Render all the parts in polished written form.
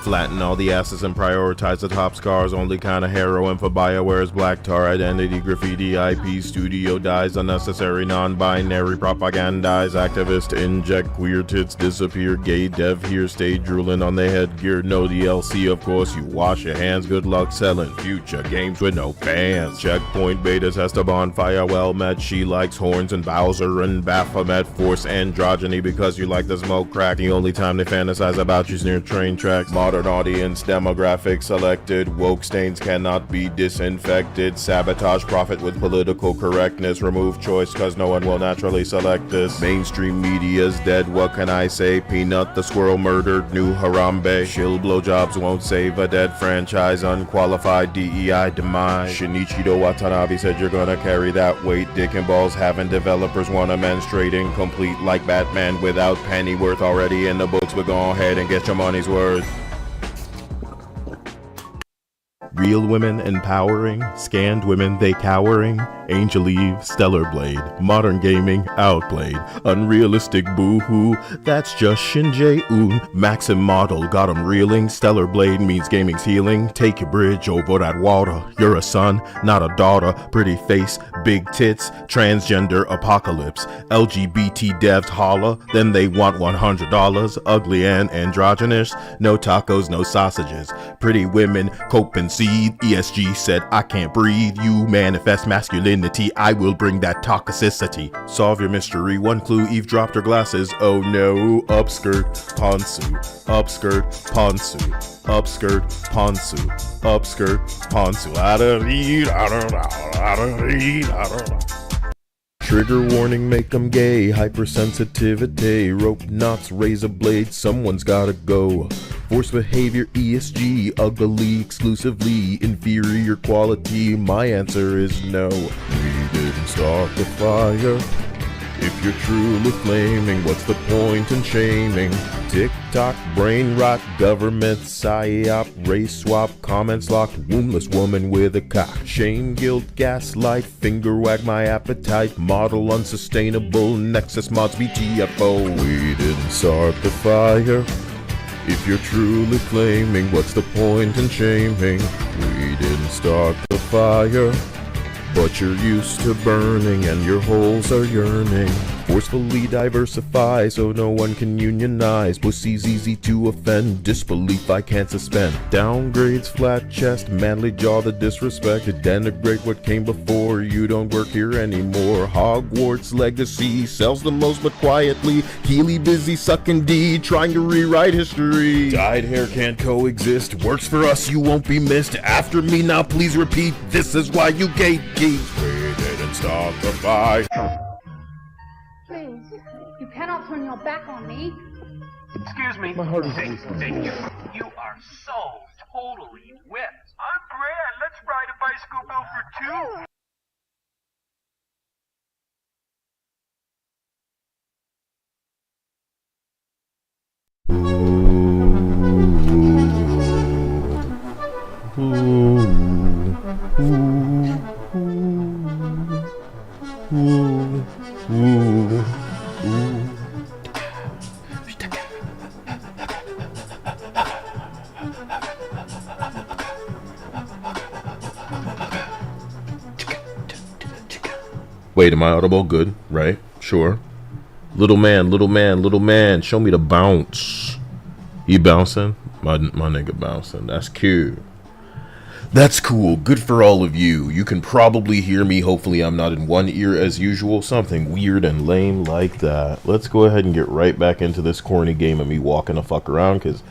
Flatten all the asses and prioritize the top scars. Only kind of heroin for BioWare's black tar. Identity graffiti, IP studio dies. Unnecessary non-binary propagandize. Activist inject queer tits disappear. Gay dev here stay drooling on their headgear. No DLC, of course. You wash your hands. Good luck selling future games with no fans. Checkpoint betas has to bonfire well met. She likes horns and Bowser and Baphomet. Force androgyny because you like the smoke crack. The only time they fantasize about you's near train tracks. Modern audience demographic selected. Woke stains cannot be disinfected. Sabotage profit with political correctness. Remove choice cause no one will naturally select this. Mainstream media's dead, what can I say? Peanut the squirrel murdered new Harambe. Shill blowjobs won't save a dead franchise. Unqualified DEI demise. Shinichiro Watanabe said you're gonna carry that weight. Dick and balls having developers wanna menstruate incomplete like Batman without Pennyworth already in the books, but go ahead and get your money's worth. Real women empowering, scanned women they cowering, Angel Eve, Stellar Blade, modern gaming outplayed, unrealistic boo-hoo, that's just Shinjae-un, Maxim model got 'em reeling, Stellar Blade means gaming's healing, take your bridge over that water, you're a son, not a daughter, pretty face, big tits, transgender apocalypse, LGBT devs holla, then they want $100, ugly and androgynous, no tacos, no sausages, pretty women cope and seethe, ESG said I can't breathe, you manifest masculinity, I will bring that toxicity. Solve your mystery, one clue, Eve dropped her glasses, oh no, upskirt, ponsu, upskirt, ponsu, upskirt, ponsu, upskirt, ponsu, I don't know. Trigger warning, make 'em gay, hypersensitivity, rope knots, razor blades, someone's gotta go. Force behavior, ESG, ugly, exclusively, inferior quality, my answer is no. We didn't start the fire. If you're truly flaming, what's the point in shaming? TikTok, brain rot, government psyop, race swap, comments locked, wombless woman with a cock. Shame, guilt, gaslight, finger wag my appetite, model unsustainable, Nexus mods BTFO. We didn't start the fire. If you're truly flaming, what's the point in shaming? We didn't start the fire. But you're used to burning and your holes are yearning. Forcefully diversify so no one can unionize. Pussy's easy to offend, disbelief I can't suspend. Downgrades, flat chest, manly jaw the disrespect. Denigrate what came before, you don't work here anymore. Hogwarts legacy sells the most but quietly. Keely busy sucking D, trying to rewrite history. Dyed hair can't coexist, works for us, you won't be missed. After me now please repeat, this is why you gatekeep. We didn't start the fight. Please, you cannot turn your back on me. Excuse me. My heart is Hey, racing. you are so totally whipped. I'm grand. Let's ride a bicycle bill for two. Wait, am I audible? Good, right? Sure. Little man, show me the bounce. You bouncing? My nigga bouncing. That's cute. That's cool. Good for all of you. You can probably hear me. Hopefully I'm not in one ear as usual. Something weird and lame like that. Let's go ahead and get right back into this corny game of me walking the fuck around, because,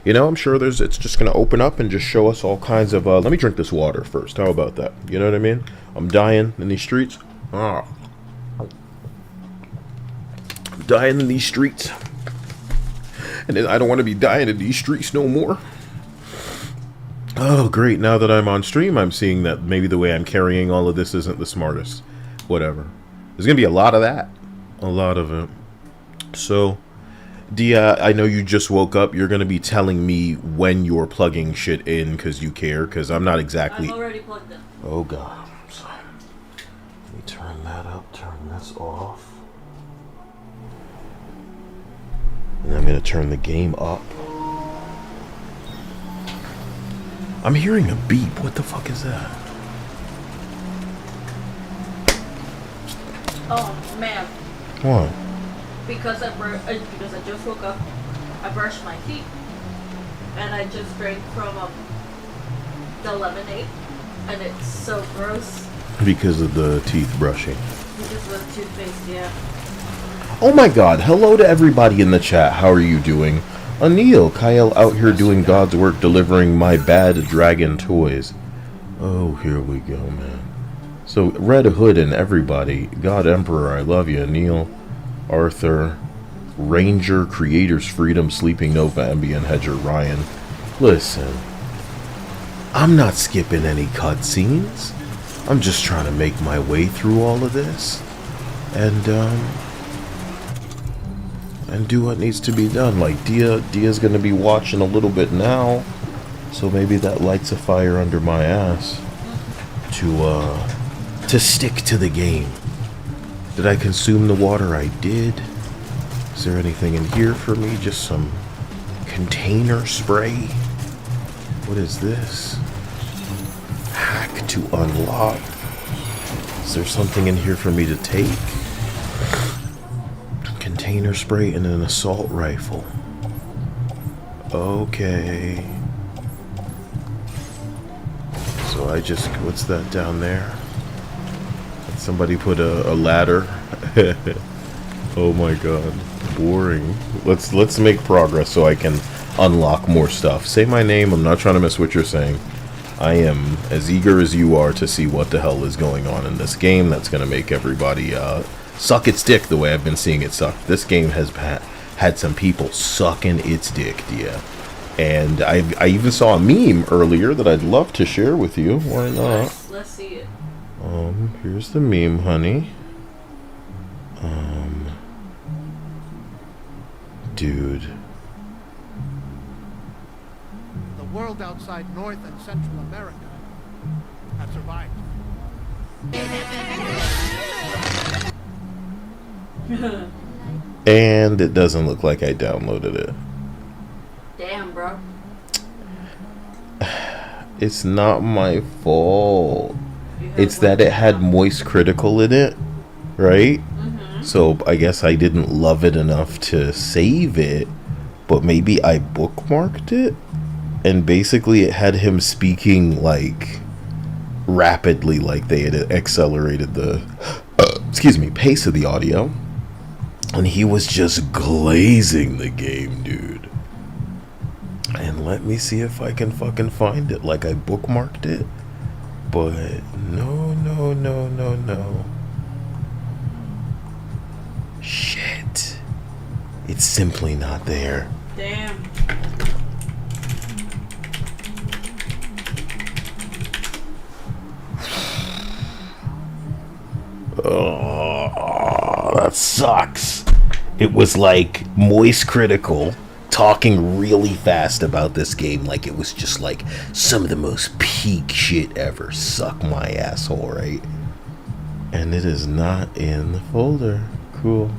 you know, I'm sure it's just going to open up and just show us all kinds of, let me drink this water first. How about that? You know what I mean? I'm dying in these streets. I'm dying in these streets. And I don't want to be dying in these streets no more. Oh, great. Now that I'm on stream, I'm seeing that maybe the way I'm carrying all of this isn't the smartest. Whatever. There's going to be a lot of that. A lot of it. So, Dia, I know you just woke up. You're going to be telling me when you're plugging shit in because you care, because I'm not exactly... I'm already plugged in. Oh, God. So, let me turn that up, turn this off. And I'm going to turn the game up. I'm hearing a beep. What the fuck is that? Oh man. What? Because I just woke up, I brushed my teeth, and I just drank from the lemonade, and it's so gross. Because of the teeth brushing. Because of the toothpaste, yeah. Oh my god, hello to everybody in the chat. How are you doing? Anil, Kyle out here doing God's work, delivering my bad dragon toys. Oh, here we go, man. So, Red Hood and everybody. God Emperor, I love you. Anil, Arthur, Ranger, Creators Freedom, Sleeping Nova, Ambient Hedger, Ryan. Listen, I'm not skipping any cutscenes. I'm just trying to make my way through all of this. And do what needs to be done. Like, Dia's gonna be watching a little bit now. So maybe that lights a fire under my ass. To stick to the game. Did I consume the water? I did. Is there anything in here for me? Just some container spray? What is this? Hack to unlock. Is there something in here for me to take? Container spray and an assault rifle. Okay. So what's that down there? Did somebody put a ladder? Oh my god. Boring. Let's make progress so I can unlock more stuff. Say my name. I'm not trying to miss what you're saying. I am as eager as you are to see what the hell is going on in this game. That's going to make everybody suck its dick the way I've been seeing it suck. This game has had some people sucking its dick, yeah. And I even saw a meme earlier that I'd love to share with you. Why not? Let's see it. Here's the meme, honey. Dude. The world outside North and Central America have survived. And it doesn't look like I downloaded it. Damn, bro. It's not my fault. It's that it had Moist Critical in it, right? So I guess I didn't love it enough to save it, but maybe I bookmarked it, and basically it had him speaking like rapidly, like they had accelerated the pace of the audio, and he was just glazing the game, dude. And let me see if I can fucking find it. Like I bookmarked it, but no. Shit. It's simply not there. Damn. Oh, that sucks. It was like Moist Critical talking really fast about this game, like it was just like some of the most peak shit ever. Suck my asshole, right? And it is not in the folder. Cool.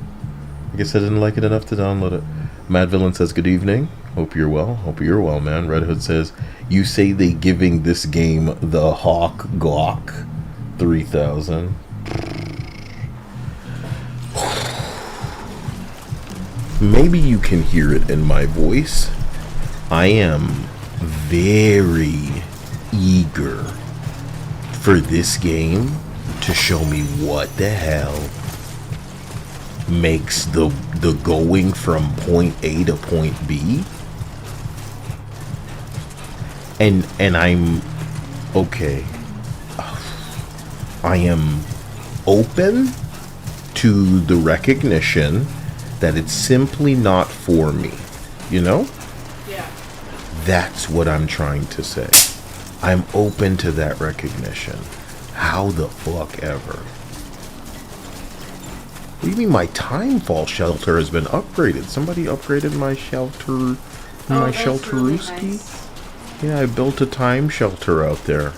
I guess I didn't like it enough to download it. Mad Villain says, good evening. Hope you're well. Hope you're well, man. Red Hood says, you say they giving this game the Hawk Glock 3000. Maybe you can hear it in my voice. I am very eager for this game to show me what the hell makes the going from point A to point B. And I'm okay. I am open to the recognition that it's simply not for me. You know? Yeah. That's what I'm trying to say. I'm open to that recognition. How the fuck ever? What do you mean my timefall shelter has been upgraded? Somebody upgraded my shelter, my shelterooski? Really nice. Yeah, I built a time shelter out there.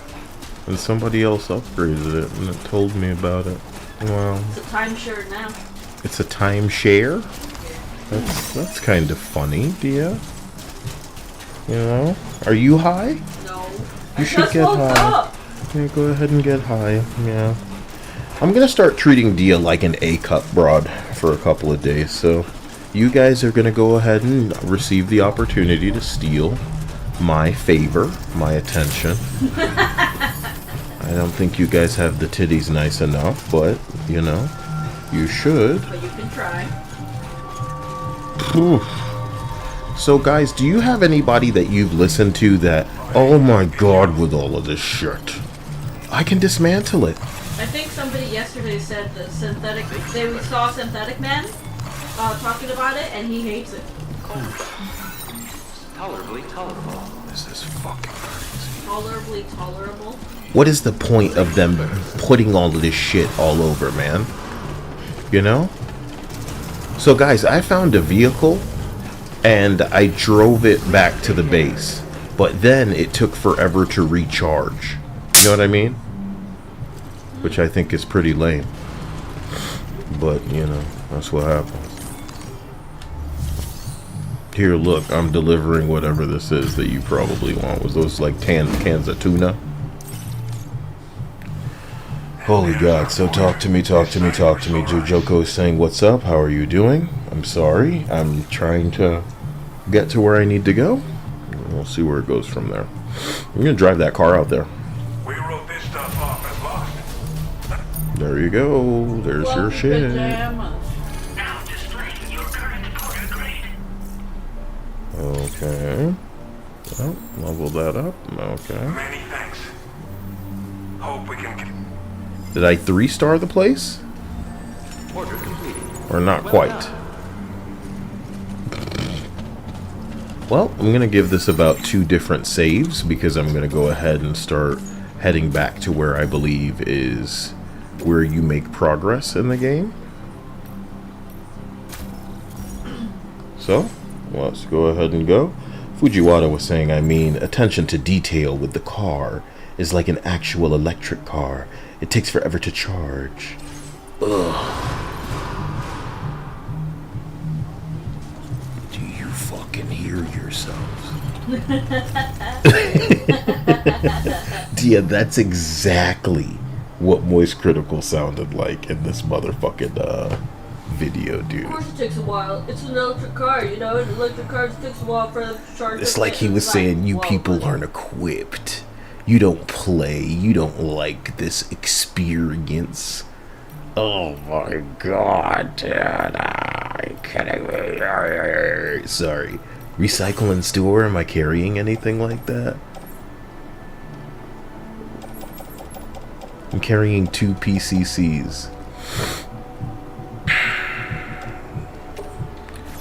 And somebody else upgraded it and it told me about it. Wow. It's a timeshare now. It's a timeshare? That's kind of funny, Dia. You know? Are you high? No. You should just get woke high. up. Yeah, go ahead and get high. Yeah. I'm gonna start treating Dia like an A-cup broad for a couple of days, so you guys are gonna go ahead and receive the opportunity to steal my favor, my attention. I don't think you guys have the titties nice enough, but, you know, you should. But you can try. Oof. So guys, do you have anybody that you've listened to that, oh my god, with all of this shit, I can dismantle it? I think somebody yesterday said that they saw Synthetic Man talking about it, and he hates it. Tolerably tolerable. This is fucking crazy. Tolerably tolerable. What is the point of them putting all of this shit all over, man? You know? So guys, I found a vehicle and I drove it back to the base, but then it took forever to recharge. You know what I mean? Which I think is pretty lame. But, you know, that's what happens. Here, look, I'm delivering whatever this is that you probably want. Was those like cans of tuna? Holy God, so talk to me. Jojoko is saying, what's up? How are you doing? I'm sorry. I'm trying to get to where I need to go. We'll see where it goes from there. I'm going to drive that car out there. We wrote this stuff off as lost. There you go. There's your shit. Now displaying your current order grade. Okay. Well, level that up. Okay. Many thanks. Hope we can. Did I 3-star the place? Order completed. Or not quite? Well, I'm going to give this about 2 different saves because I'm going to go ahead and start heading back to where I believe is where you make progress in the game. So, let's go ahead and go. Fujiwara was saying, I mean, attention to detail with the car is like an actual electric car. It takes forever to charge. Ugh. Do you fucking hear yourselves? Yeah, that's exactly what Moist Critical sounded like in this motherfucking video, dude. Of course it takes a while. It's an electric car, you know? An electric car takes a while for the charge. It's like he was saying, you people aren't equipped. You don't play. You don't like this experience. Oh my god, dude. Are you kidding me? Sorry. Recycle and store? Am I carrying anything like that? I'm carrying 2 PCCs.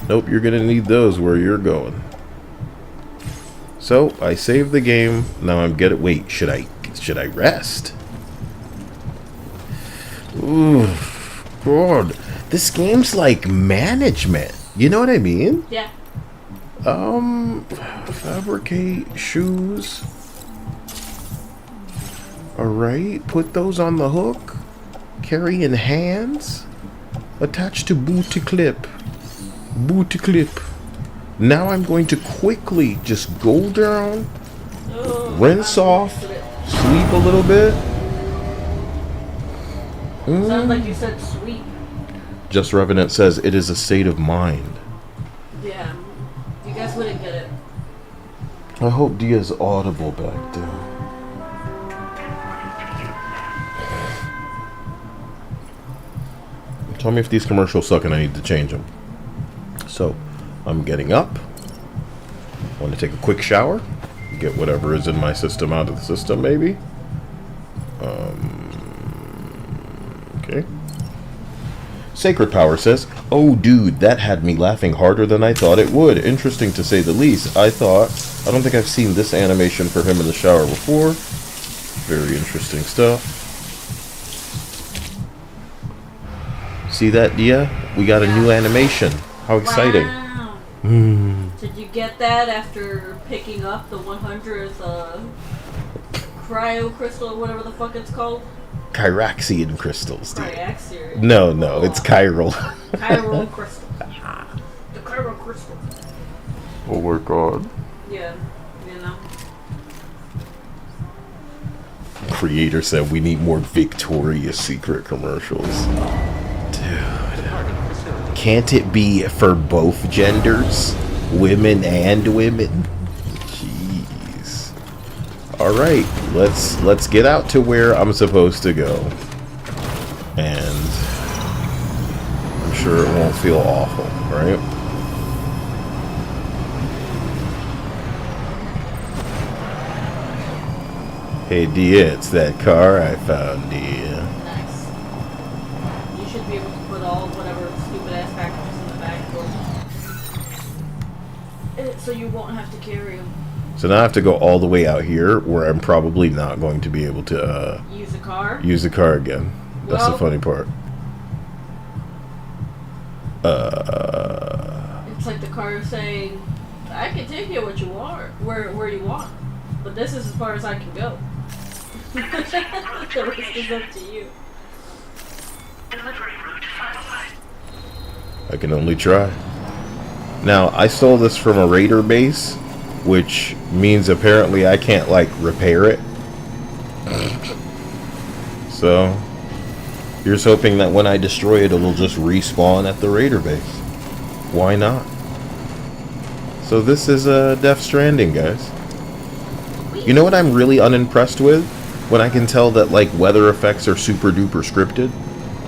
Nope, you're gonna need those where you're going. So, I saved the game. Now I'm getting. Wait, should I rest? Ooh, God. This game's like management. You know what I mean? Yeah. Fabricate shoes. Alright, put those on the hook. Carry in hands. Attach to booty clip. Booty clip. Now I'm going to quickly just go down, rinse off, sleep a little bit. Sounds like you said sweet. Just Revenant says it is a state of mind. Yeah. You guys wouldn't get it. I hope Dia's audible back there. Tell me if these commercials suck and I need to change them. So, I'm getting up. I want to take a quick shower. Get whatever is in my system out of the system, maybe. Okay. Sacred Power says, oh dude, that had me laughing harder than I thought it would. Interesting to say the least. I don't think I've seen this animation for him in the shower before. Very interesting stuff. See that, Dia? We got a new animation. How exciting. Wow. Did you get that after picking up the 100th cryo crystal or whatever the fuck it's called? Kyraxian crystals, dude. Cryaxian. No, it's chiral. Chiral crystal. The chiral crystal. Oh my god. Yeah, you know. creator said we need more Victoria's Secret commercials. Dude. Can't it be for both genders? Women and women? Jeez. Alright, let's get out to where I'm supposed to go. And I'm sure it won't feel awful, right? Hey Dia, it's that car I found, Dia. Nice. You should be able to put all whatever stupid ass packages in the back, so you won't have to carry them. So now I have to go all the way out here, where I'm probably not going to be able to Use the car. use the car again. That's the funny part. It's like the car saying, "I can take you what you want, where you want, but this is as far as I can go." The rest is up to you. I can only try. Now, I stole this from a raider base, which means apparently I can't, like, repair it. So, here's hoping that when I destroy it, it'll just respawn at the raider base. Why not? So this is Death Stranding, guys. You know what I'm really unimpressed with? When I can tell that, like, weather effects are super duper scripted?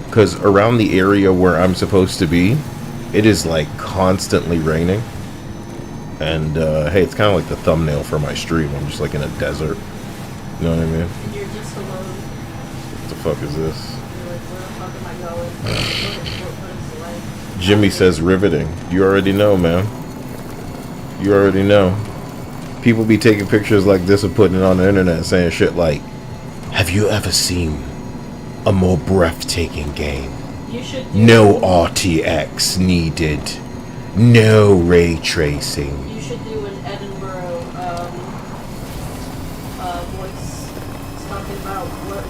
Because around the area where I'm supposed to be, it is, like, constantly raining. And, hey, it's kind of like the thumbnail for my stream. I'm just, like, in a desert. You know what I mean? And you're just alone. What the fuck is this? You're like, where the fuck am I going? What is life? Jimmy says riveting. You already know, man. You already know. People be taking pictures like this and putting it on the internet saying shit like, "Have you ever seen a more breathtaking game? You should No RTX needed. No ray tracing." You should do an Edinburgh voice talking about what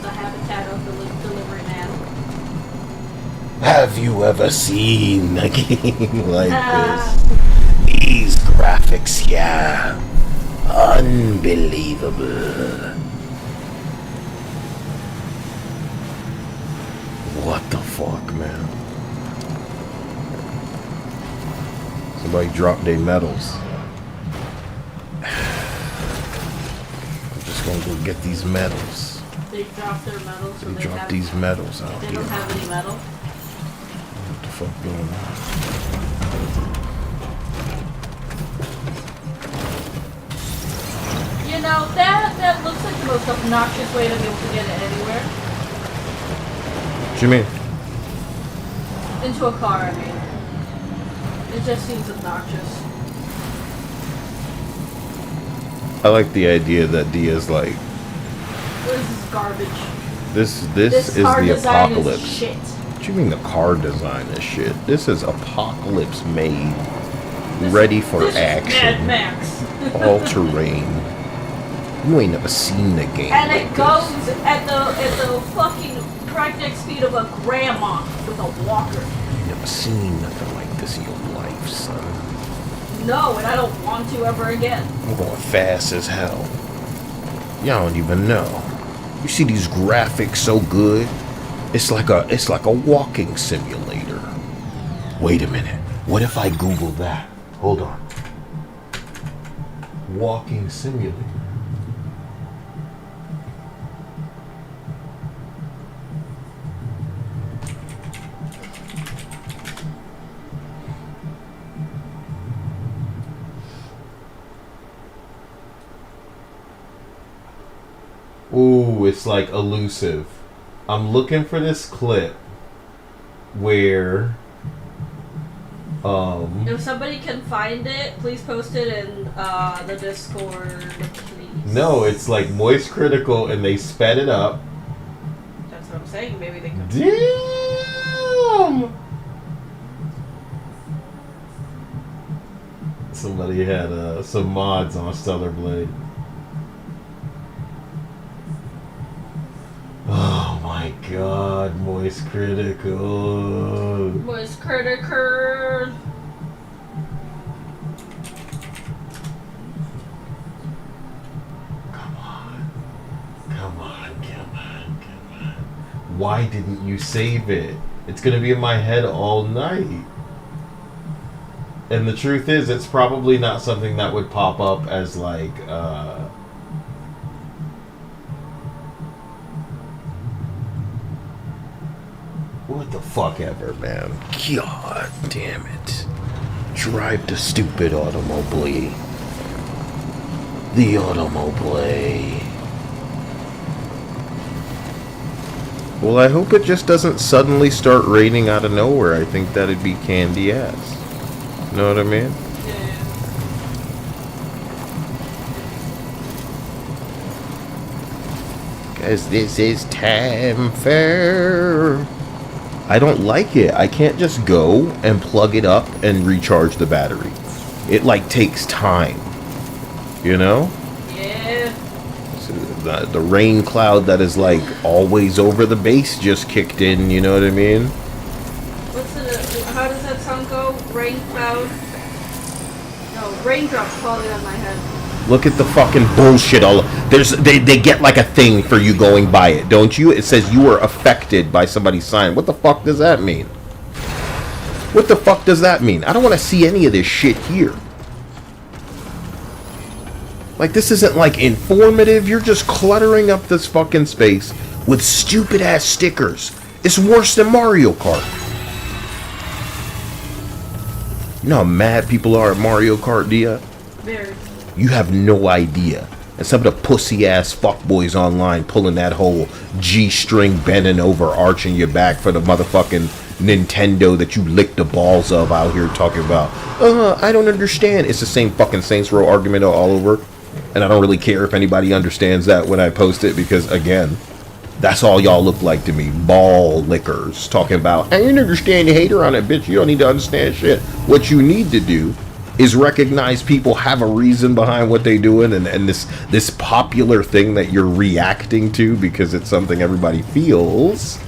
the habitat of the delivery man. Have you ever seen a game like this? These graphics, yeah. Unbelievable. What the fuck, man? Somebody dropped their medals. I'm just gonna go get these medals. They dropped their medals. So They dropped these medals out They here. don't have any metal. What the fuck going on? You know, that looks like the most obnoxious way to be able to get it anywhere. What you mean? Into a car, I mean. It just seems obnoxious. I like the idea that Dia's like, What is this garbage? this is car the design apocalypse. is shit. What do you mean the car design is shit? This is apocalypse made, ready for This is action, Mad Max. all terrain. You ain't never seen a game And like it goes at the fucking breakneck speed of a grandma with a walker. this. You never seen nothing like this in your life, son. No, and I don't want to ever again. I'm going fast as hell. Y'all don't even know. You see these graphics so good? It's like a walking simulator. Wait a minute. What if I Google that? Hold on. Walking simulator. Ooh, it's like elusive. I'm looking for this clip where If somebody can find it, please post it in the Discord, please. no, it's like Moist Critical and they sped it up. That's what I'm saying. Maybe they can. Damn! Somebody had some mods on Stellar Blade. Oh my god, Moist Critical. Moist Critical. Come on. Come Why didn't you save it? It's gonna be in my head all night. And the truth is, it's probably not something that would pop up as like, what the fuck ever, man. God damn it. Drive the stupid automobile. The automobile. Well, I hope it just doesn't suddenly start raining out of nowhere. I think that'd be candy ass. You know what I mean? Yeah. Cause this is time for... I don't like it. I can't just go and plug it up and recharge the battery. It like takes time. You know? Yeah. So the rain cloud that is like always over the base just kicked in, you know what I mean? How does that song go? Rain cloud? No, raindrops falling on my head. Look at the fucking bullshit all they get like a thing for you going by it, don't you? It says you were affected by somebody's sign. What the fuck does that mean? What the fuck does that mean? I don't want to see any of this shit here. Like, this isn't like informative. You're just cluttering up this fucking space with stupid ass stickers. It's worse than Mario Kart. You know how mad people are at Mario Kart, Dia? Very. You have no idea. And some of the pussy-ass fuckboys online pulling that whole G-string bending over, arching your back for the motherfucking Nintendo that you lick the balls of out here talking about. I don't understand. It's the same fucking Saints Row argument all over. And I don't really care if anybody understands that when I post it, because, again, that's all y'all look like to me. Ball lickers talking about, I didn't understand the hater on it, bitch. You don't need to understand shit. What you need to do is recognize people have a reason behind what they're doing, and this popular thing that you're reacting to because it's something everybody feels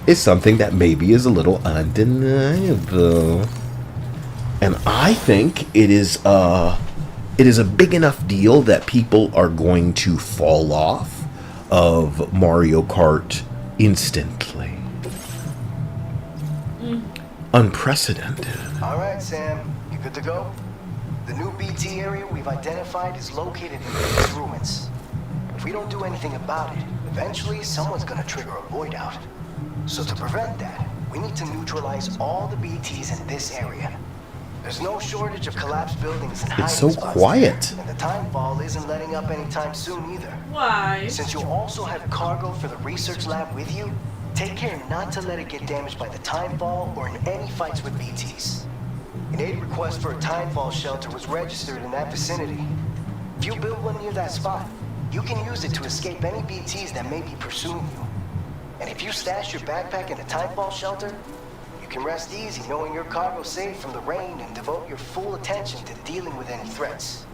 is something that maybe is a little undeniable. And I think it is a big enough deal that people are going to fall off of Mario Kart instantly. Unprecedented. All right, Sam, you good to go? The new BT area we've identified is located in these ruins. If we don't do anything about it, eventually someone's gonna trigger a void out. So to prevent that, we need to neutralize all the BTs in this area. There's no shortage of collapsed buildings and hiding so spots quiet. there, and the timefall isn't letting up anytime soon either. Why? Since you'll also have cargo for the research lab with you, take care not to let it get damaged by the timefall or in any fights with BTs. An aid request for a timefall shelter was registered in that vicinity. If you build one near that spot, you can use it to escape any BTs that may be pursuing you. And if you stash your backpack in a timefall shelter, you can rest easy knowing your cargo's safe from the rain and devote your full attention to dealing with any threats.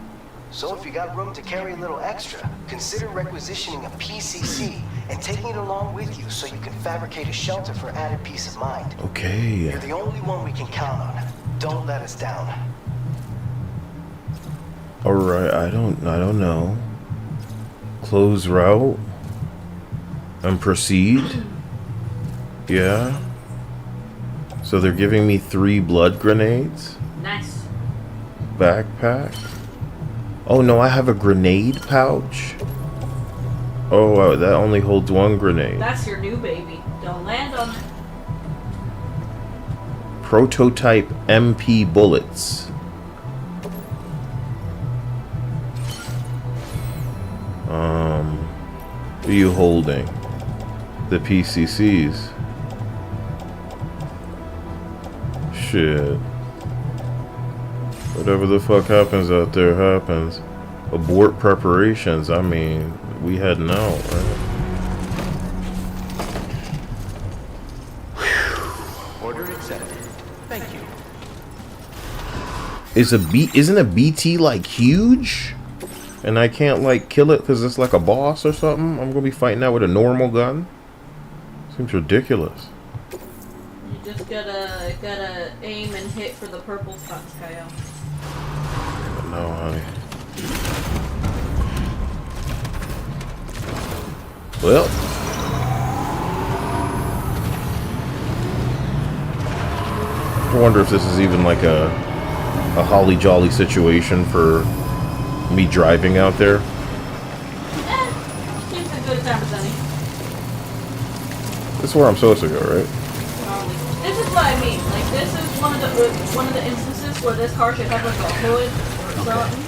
So if you got room to carry a little extra, consider requisitioning a PCC and taking it along with you so you can fabricate a shelter for added peace of mind. Okay. You're the only one we can count on. Don't let us down. Alright, I don't know. Close route. And proceed. Yeah. So they're giving me 3 blood grenades. Nice. Backpack. Oh no, I have a grenade pouch. Oh, wow, that only holds 1 grenade. That's your new baby. Don't land on it. Prototype MP bullets. What are you holding? The PCCs. Shit. Whatever the fuck happens out there happens. Abort preparations. I mean, we heading out, right? Order accepted. Thank you. Isn't a BT like huge? And I can't like kill it because it's like a boss or something? I'm gonna be fighting that with a normal gun? Seems ridiculous. You just gotta aim and hit for the purple spots, Kyle. No, honey. Well. wonder if this is even like a holly jolly situation for me driving out there. Seems a good time as any. This is where I'm supposed to go, right? This is what I mean. Like, this is one of the instances where this car should have like a hood or something.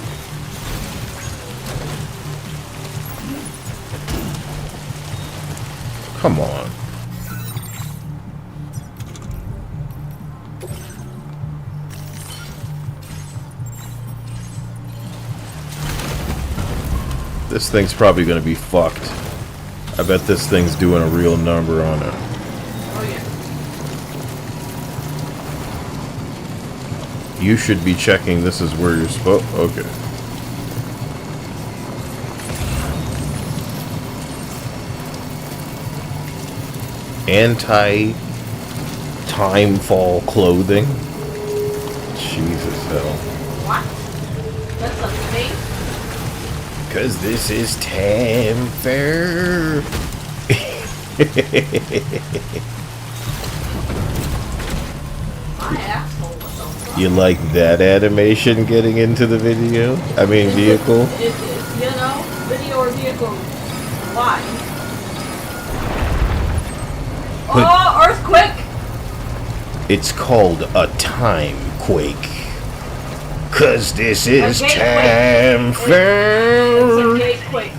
Come on. This thing's probably gonna be fucked. I bet this thing's doing a real number on it. Oh yeah. You should be checking this is where you're supposed. Okay. Anti-timefall clothing. Jesus hell. What? That's a thing? Cause this is time fair. My asshole, what the fuck? You like that animation getting into the video? I mean vehicle? It is, you know, video or vehicle. Why? Oh, earthquake! It's called a time quake. Cause this is time It's a fair. gate quake.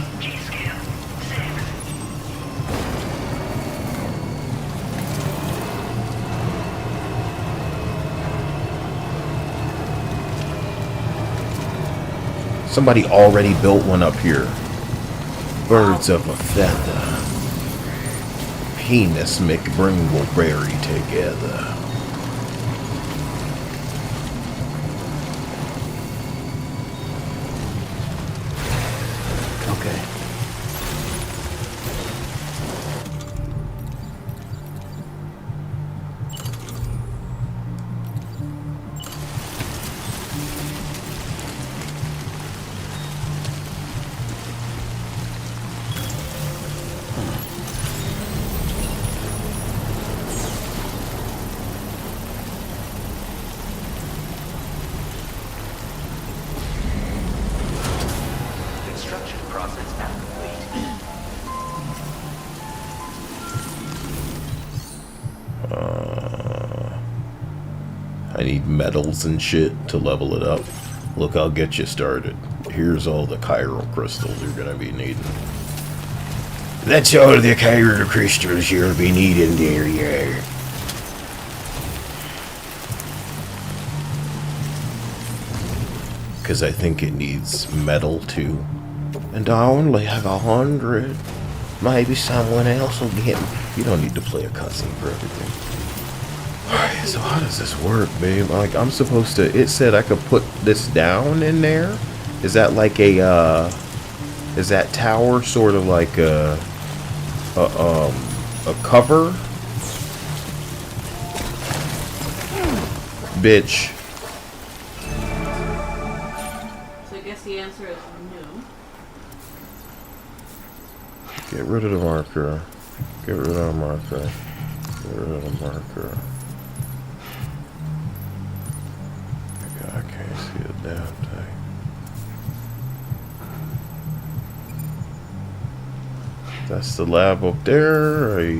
Somebody already built one up here. Birds of a feather. Penis McBringleberry together. Okay. Construction process now complete. I need metals and shit to level it up. Look, I'll get you started. Here's all the chiral crystals you're gonna be needing. That's all the chiral crystals you'll be needing there, yeah. Because I think it needs metal too. And I only have 100. Maybe someone else will get me. You don't need to play a cutscene for everything. Alright, so how does this work, babe? Like, I'm supposed to... It said I could put this down in there? Is that like a, Is that tower sort of like a cover? Bitch. So I guess the answer is no. Get rid of the marker. Get rid of the marker. Get rid of the marker. I can't see a damn thing. That's the lab up there.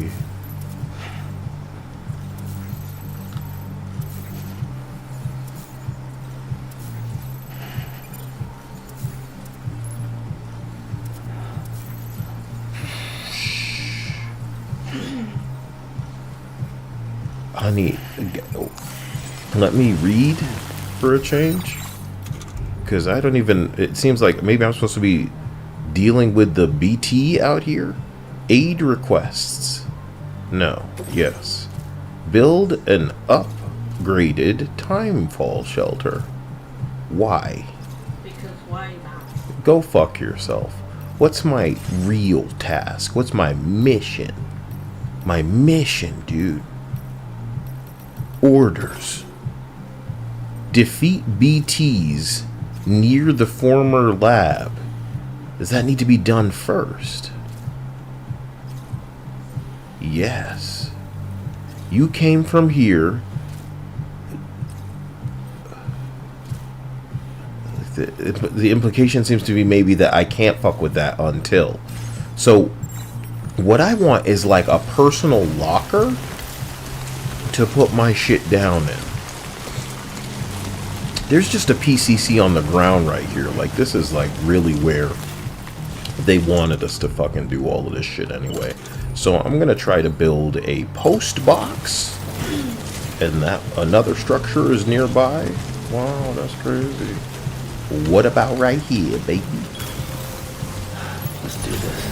Honey, let me read for a change, because I don't even, it seems like maybe I'm supposed to be dealing with the BT out here. Aid requests. No. Yes. Build an upgraded timefall shelter. Why? Because why not? Go fuck yourself. What's my real task? What's my mission? My mission, dude. Orders. Defeat BTs near the former lab. Does that need to be done first? Yes. You came from here. the implication seems to be maybe that I can't fuck with that until. So what I want is like a personal locker to put my shit down in. There's just a PCC on the ground right here. Like, this is like really where they wanted us to fucking do all of this shit anyway. So I'm gonna try to build a post box, and that another structure is nearby. Wow, that's crazy. What about right here, baby? Let's do this.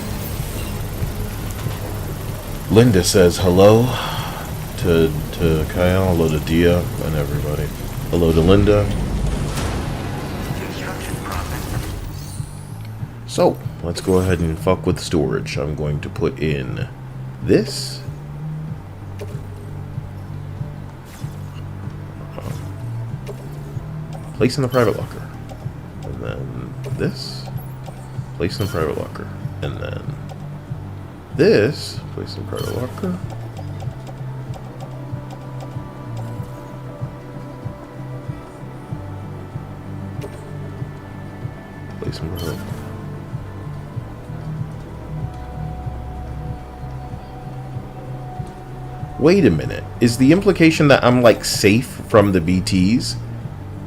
Linda says hello to Kyle, hello to Dia and everybody. Hello to Linda. So, let's go ahead and fuck with storage. I'm going to put in this. Place in the private locker. And then this. Place in the private locker. And then this. Place in the private locker. Place in the private locker. Wait a minute. Is the implication that I'm like safe from the BTs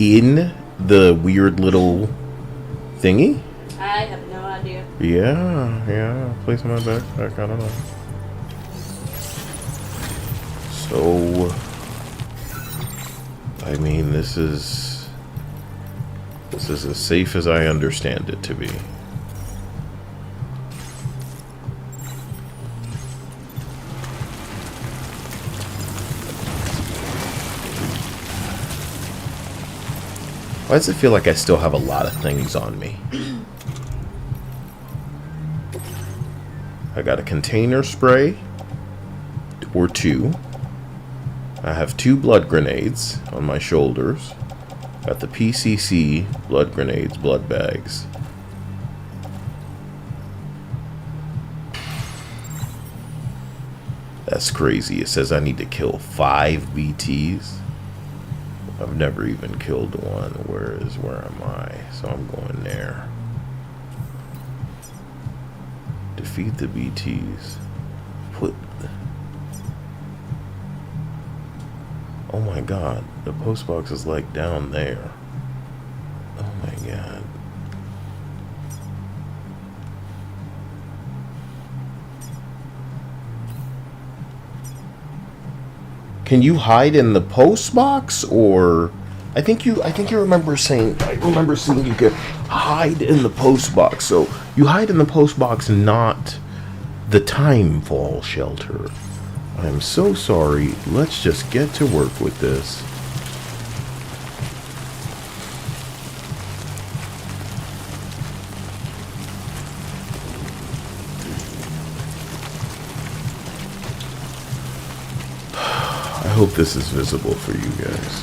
in the weird little thingy? I have no idea. Yeah. Place in my backpack. I don't know. So, I mean, this is as safe as I understand it to be. Why does it feel like I still have a lot of things on me? I got a container spray, or 2. I have 2 blood grenades on my shoulders. Got the PCC, blood grenades, blood bags. That's crazy. It says I need to kill 5 BTs. I've never even killed one. Where am I? So I'm going there. Defeat the BTs. Oh my god. The post box is like down there. Oh my god. Can you hide in the post box, or I think you remember saying, I remember seeing you could hide in the post box. So you hide in the post box, not the timefall shelter. I'm so sorry. Let's just get to work with this. I hope this is visible for you guys.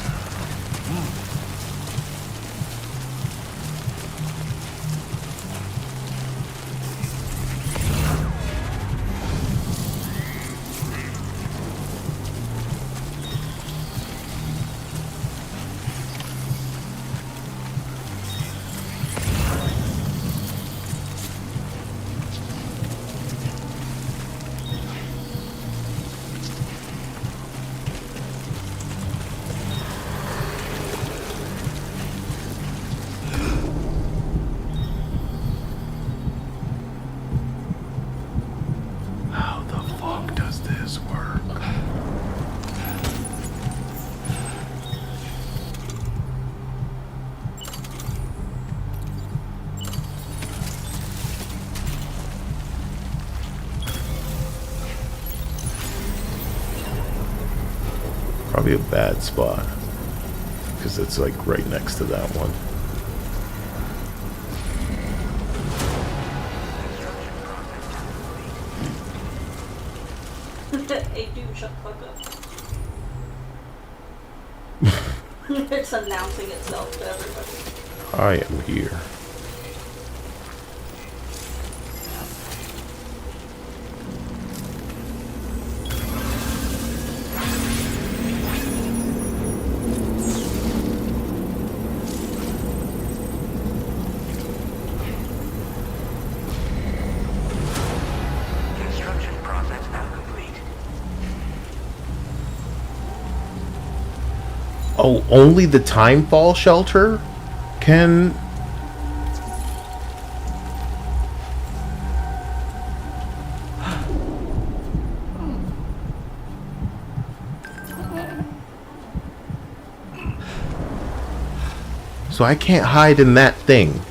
Probably a bad spot, because it's like right next to that one. Hey dude, shut the fuck up. It's announcing itself to everybody. I am here. Oh, only the timefall shelter can... So I can't hide in that thing.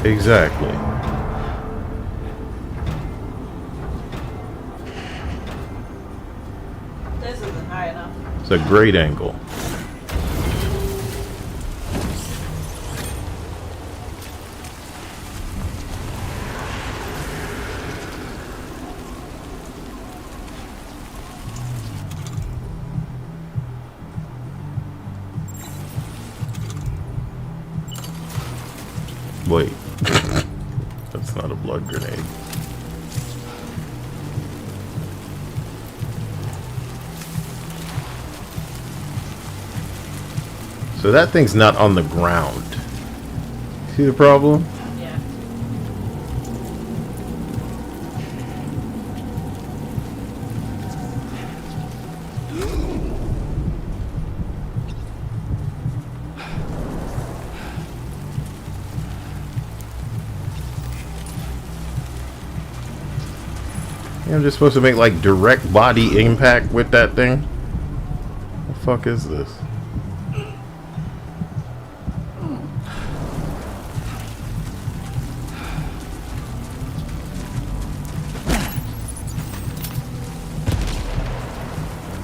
Exactly. This isn't high enough. It's a great angle. Wait. That's not a blood grenade. So that thing's not on the ground. See the problem? Yeah. I'm just supposed to make like direct body impact with that thing? What the fuck is this?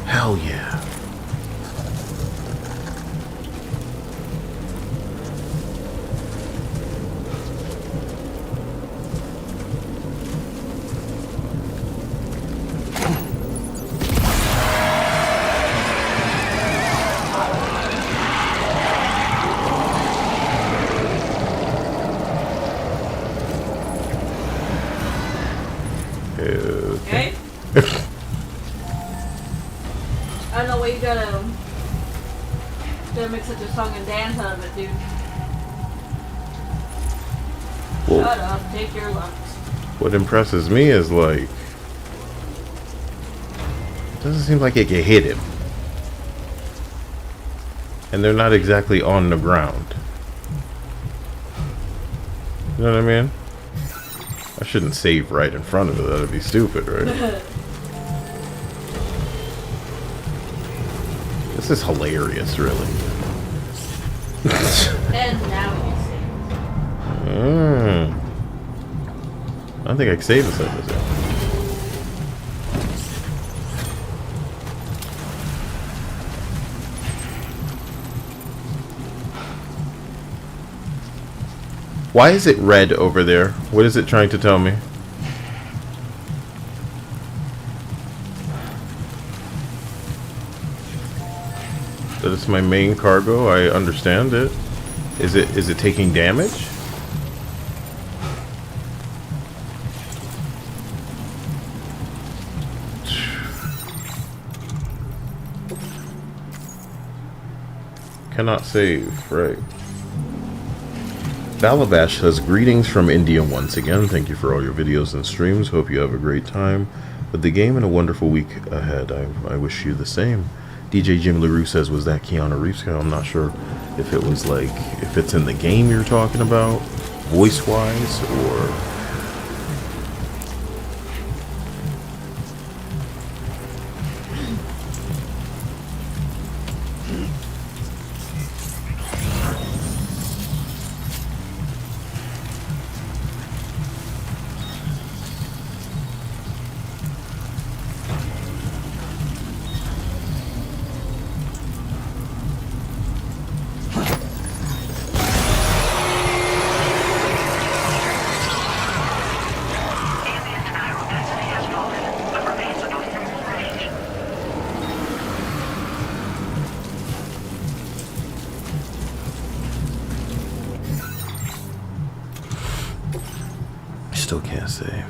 Hell yeah. Okay. I don't know why you gotta make such a song and dance out of it, dude. Well, Shut up, take your lumps. what impresses me is like, it doesn't seem like it can hit him. And they're not exactly on the ground. You know what I mean? I shouldn't save right in front of it. That'd be stupid, right? This is hilarious, really. And now you I don't think I can save this episode. Why is it red over there? What is it trying to tell me? That it's my main cargo. I understand it. Is it taking damage? Cannot save, right. Balabash says, greetings from India once again. Thank you for all your videos and streams. Hope you have a great time with the game and a wonderful week ahead. I wish you the same. DJ Jim LaRue says, was that Keanu Reeves? I'm not sure if it was like, if it's in the game you're talking about, voice-wise, or... Still can't save.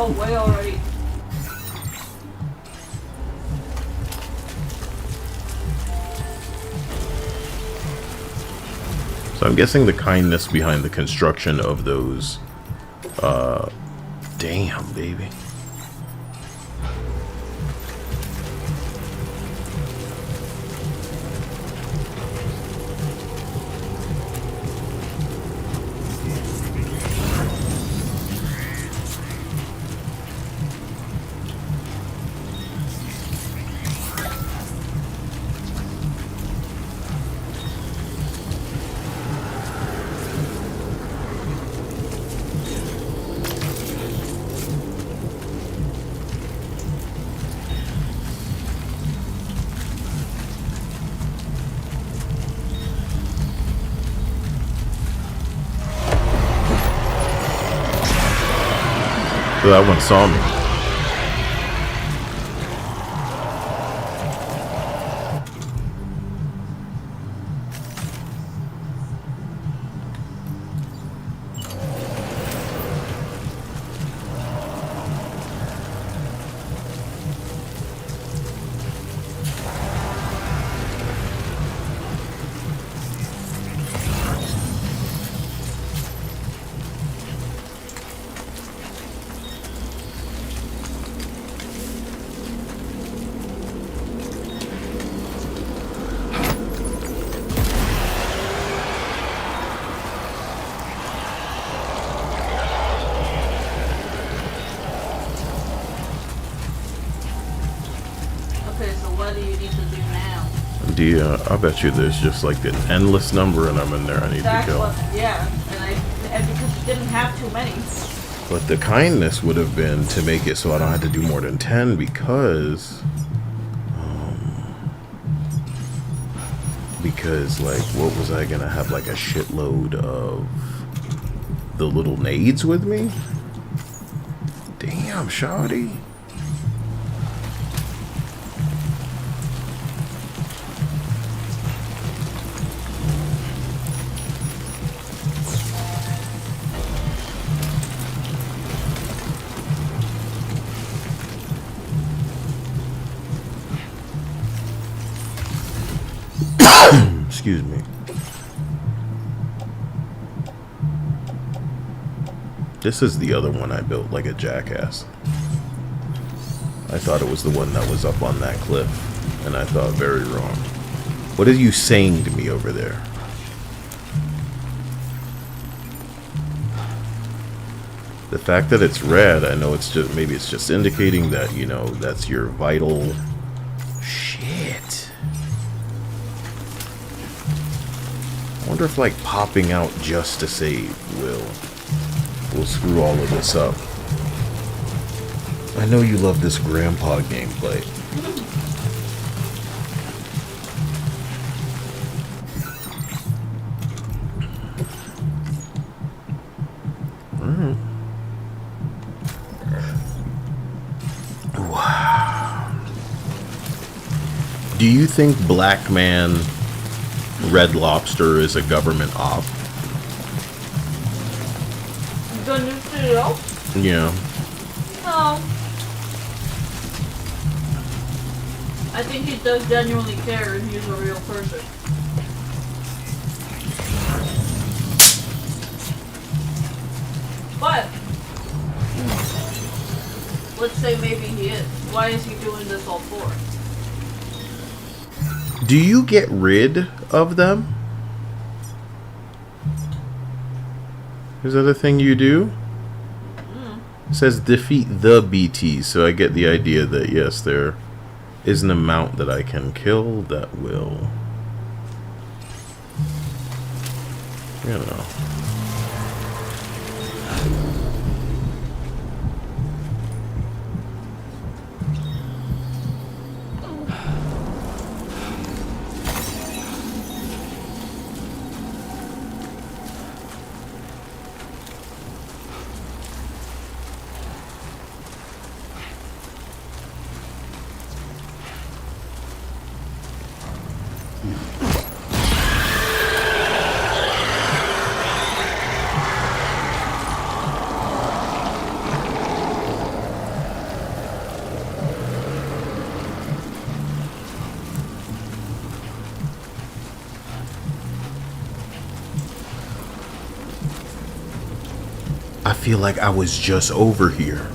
Oh, way already. So I'm guessing the kindness behind the construction of those, damn, baby. So that one saw me. Okay, so what do you need to do now? I bet you there's just like an endless number of them in there I need to That's kill. what, yeah, and because you didn't have too many. But the kindness would have been to make it so I don't have to do more than 10 because like, what was I gonna have, like a shitload of the little nades with me? Damn, shawty. Excuse me. This is the other one I built like a jackass. I thought it was the one that was up on that cliff, and I thought very wrong. What are you saying to me over there? The fact that it's red, I know it's just, maybe it's just indicating that, you know, that's your vital shit. I wonder if like popping out just to save will screw all of this up. I know you love this grandpa gameplay. Wow. Do you think Black Man Red Lobster is a government op? The new studio? Yeah. No. I think he does genuinely care and he's a real person. But let's say maybe he is. Why is he doing this all for? Do you get rid of them? Is that a thing you do? It says defeat the BTs, so I get the idea that yes, there is an amount that I can kill that will, you know. feel like I was just over here.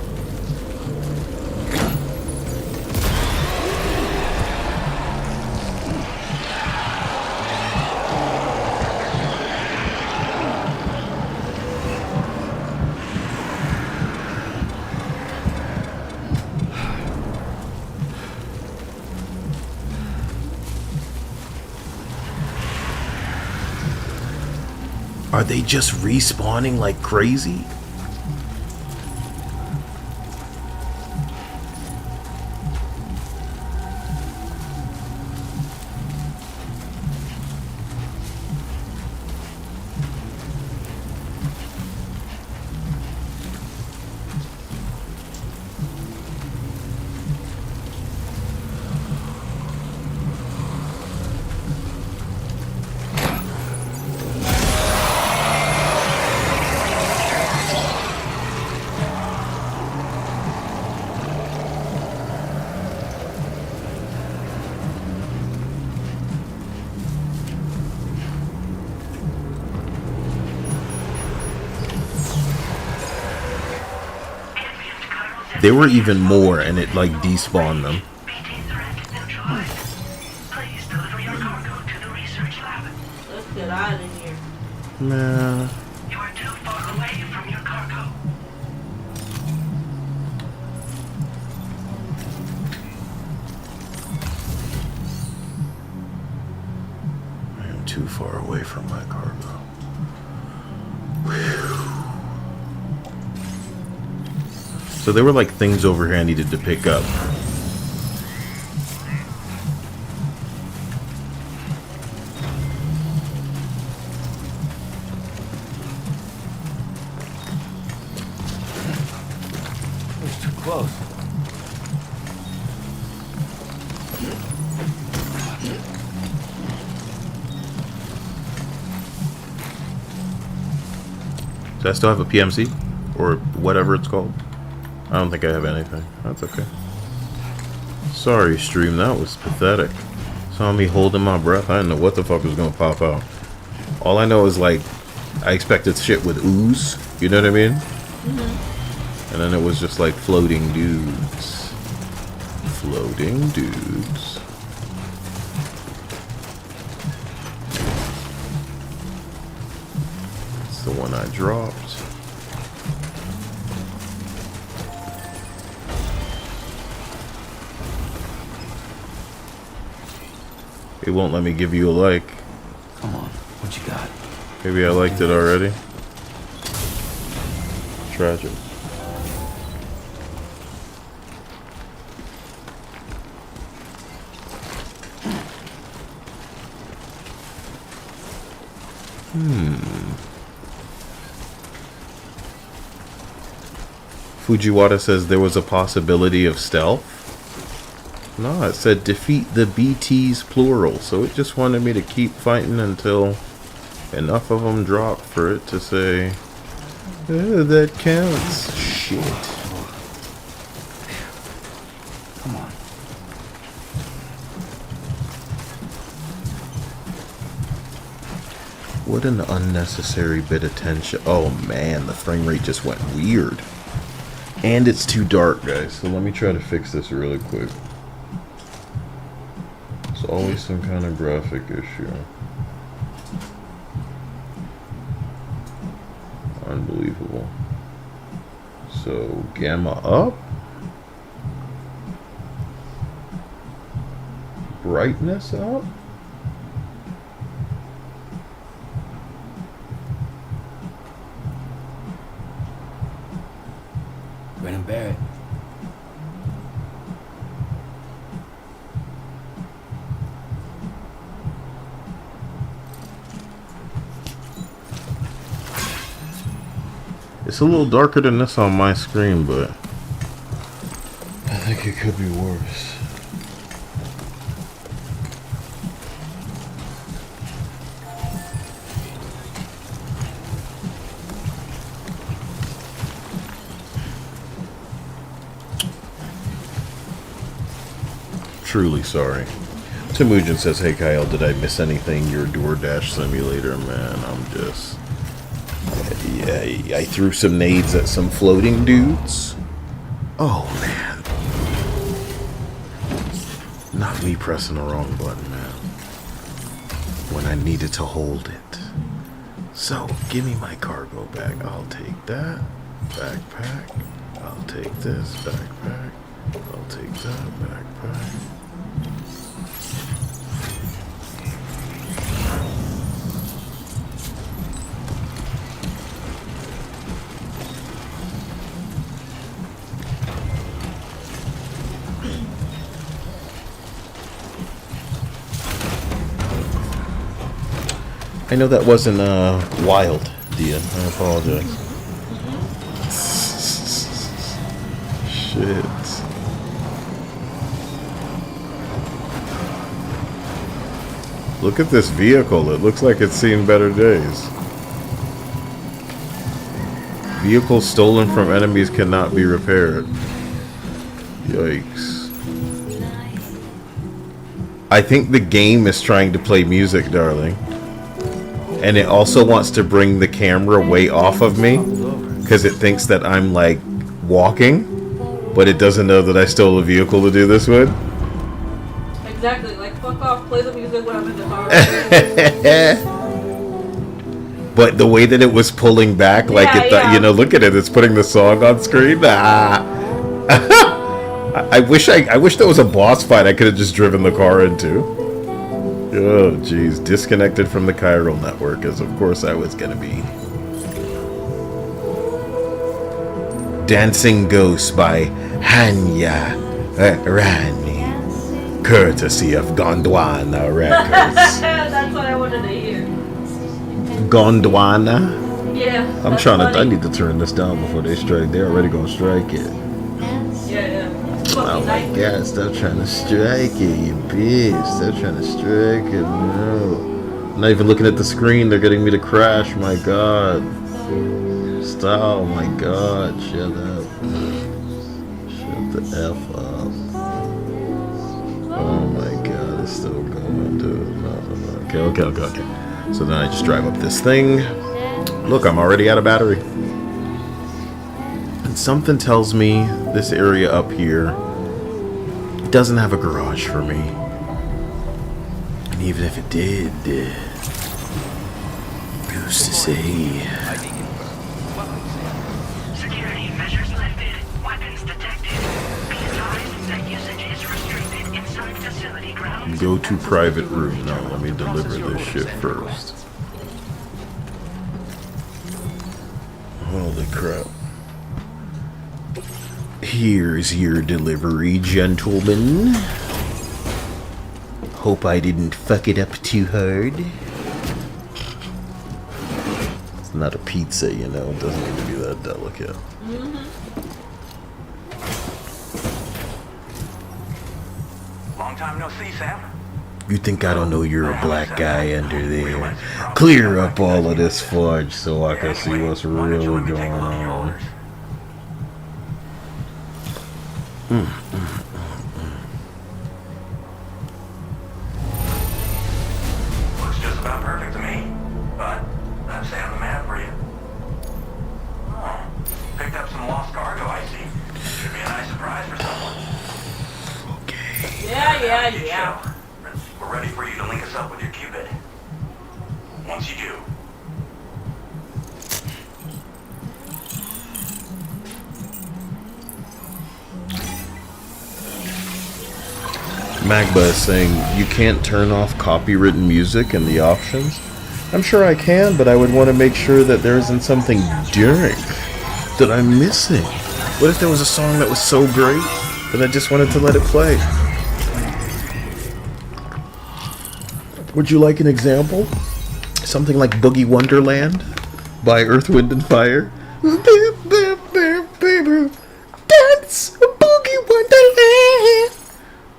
Are they just respawning like crazy? There were even more, and it like despawned them. Please deliver your cargo to the research lab. Let's get out of here. Nah. You are too far away from your cargo. I am too far away from my cargo. So there were like things over here I needed to pick up. It's too close. Do I still have a PMC? Or whatever it's called? I don't think I have anything. That's okay. Sorry, stream. That was pathetic. Saw me holding my breath. I didn't know what the fuck was gonna pop out. All I know is, like, I expected shit with ooze. You know what I mean? Mm-hmm. And then it was just, like, floating dudes. Floating dudes. That's the one I dropped. It won't let me give you a like. Come on, what you got? Maybe I liked it already. Tragic. Fujiwara says there was a possibility of stealth. No, it said defeat the BTs plural, so it just wanted me to keep fighting until enough of them dropped for it to say, oh, that counts. Shit. Come on. What an unnecessary bit of tension. Oh man, the frame rate just went weird. And it's too dark, guys, so let me try to fix this really quick. It's always some kind of graphic issue. Unbelievable. So, gamma up. Brightness up. Grin and bear it. It's a little darker than this on my screen, but I think it could be worse. Truly sorry. Temujin says, hey Kyle, did I miss anything? Your DoorDash simulator, man. I'm just I threw some nades at some floating dudes. Oh, man. Not me pressing the wrong button, man. When I needed to hold it. So, give me my cargo bag. I'll take that. Backpack. I'll take this. Backpack. I'll take that. Backpack. I know that wasn't wild, Dia. I apologize. Shit. Look at this vehicle. It looks like it's seen better days. Vehicles stolen from enemies cannot be repaired. Yikes. I think the game is trying to play music, darling. And it also wants to bring the camera way off of me because it thinks that I'm like walking, but it doesn't know that I stole a vehicle to do this with. Exactly, like fuck off, play the music when I'm in the car. But the way that it was pulling back, like it thought, you know, look at it, it's putting the song on screen. Ah. I wish there was a boss fight I could have just driven the car into. Oh, jeez. Disconnected from the chiral network, as of course I was gonna be. Dancing Ghost by Hanya Rani. Courtesy of Gondwana Records. That's what I wanted to hear. Gondwana? Yeah. I'm trying to. I need to turn this down before they strike. They're already gonna strike it. Yeah. Oh my god, stop trying to strike it, you bitch. Stop trying to strike it, no. I'm not even looking at the screen, they're getting me to crash, my god. Stop, oh my god, shut up. Shut the F up. Oh my god, it's still going, dude. No. Okay. So then I just drive up this thing. Look, I'm already out of battery. And something tells me this area up here doesn't have a garage for me. And even if it did, who's to say? Security measures lifted. Weapons detected. Be advised that usage is restricted inside facility grounds. Go to private room. No, let me deliver this shit first. Holy crap. Here's your delivery, gentlemen. Hope I didn't fuck it up too hard. It's not a pizza, you know. It doesn't need to be that delicate. Long time no see, Sam. You think I don't know you're a black guy under there? Clear up all of this fudge so I can see what's really going on. Looks just about perfect to me. But that's Sam the man for you. Oh, picked up some lost cargo, I see. Should be a nice surprise for someone. Okay. Yeah. We're ready for you to link us up with your Cupid. Once you do. Magba is saying, you can't turn off copywritten music in the options. I'm sure I can, but I would want to make sure that there isn't something dark that I'm missing. What if there was a song that was so great that I just wanted to let it play? Would you like an example? Something like Boogie Wonderland by Earth, Wind and Fire. That's Boogie Wonderland.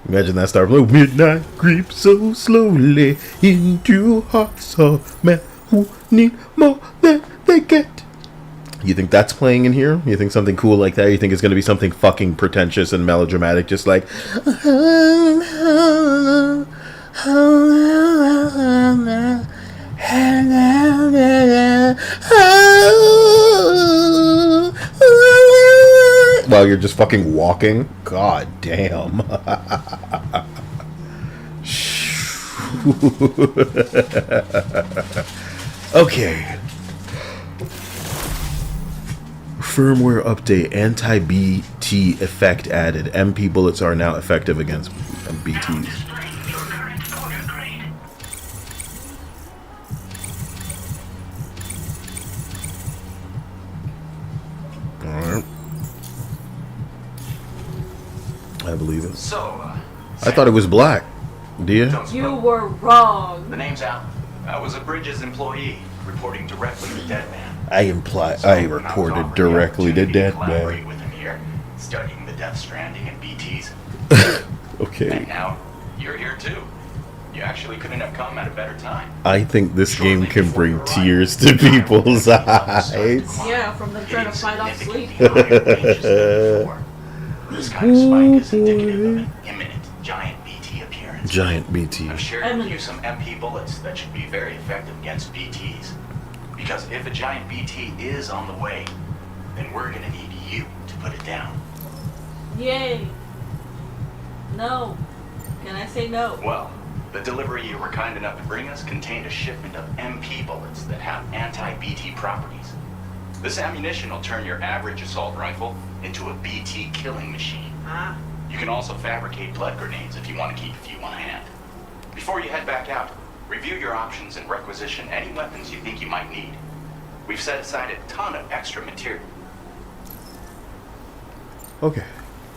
Imagine that star blue. Midnight creeps so slowly into hearts of men who need more than they get. You think that's playing in here? You think something cool like that? You think it's going to be something fucking pretentious and melodramatic, just like just fucking walking. God damn. Okay. Firmware update. Anti-BT effect added. MP bullets are now effective against BTs. Alright. I believe it. So, I thought it was black. Do you? You were wrong. The name's out. I was a Bridges employee, reporting directly to Deadman. I reported directly to Deadman. Deadman. With him here, studying the Death Stranding and BTs. Okay. And now, you're here too. You actually couldn't have come at a better time. I think this game can bring tears to people's eyes. Yeah, from them trying to fight off sleep. This kind of spike is indicative of an imminent giant BT appearance. Giant BT. I've shared with you some MP bullets that should be very effective against BTs. Because if a giant BT is on the way, then we're gonna need you to put it down. Yay. No. Can I say no? Well, the delivery you were kind enough to bring us contained a shipment of MP bullets that have anti-BT properties. This ammunition will turn your average assault rifle into a BT killing machine. Ah. You can also fabricate blood grenades if you want to keep a few on hand. Before you head back out, review your options and requisition any weapons you think you might need. We've set aside a ton of extra material. Okay.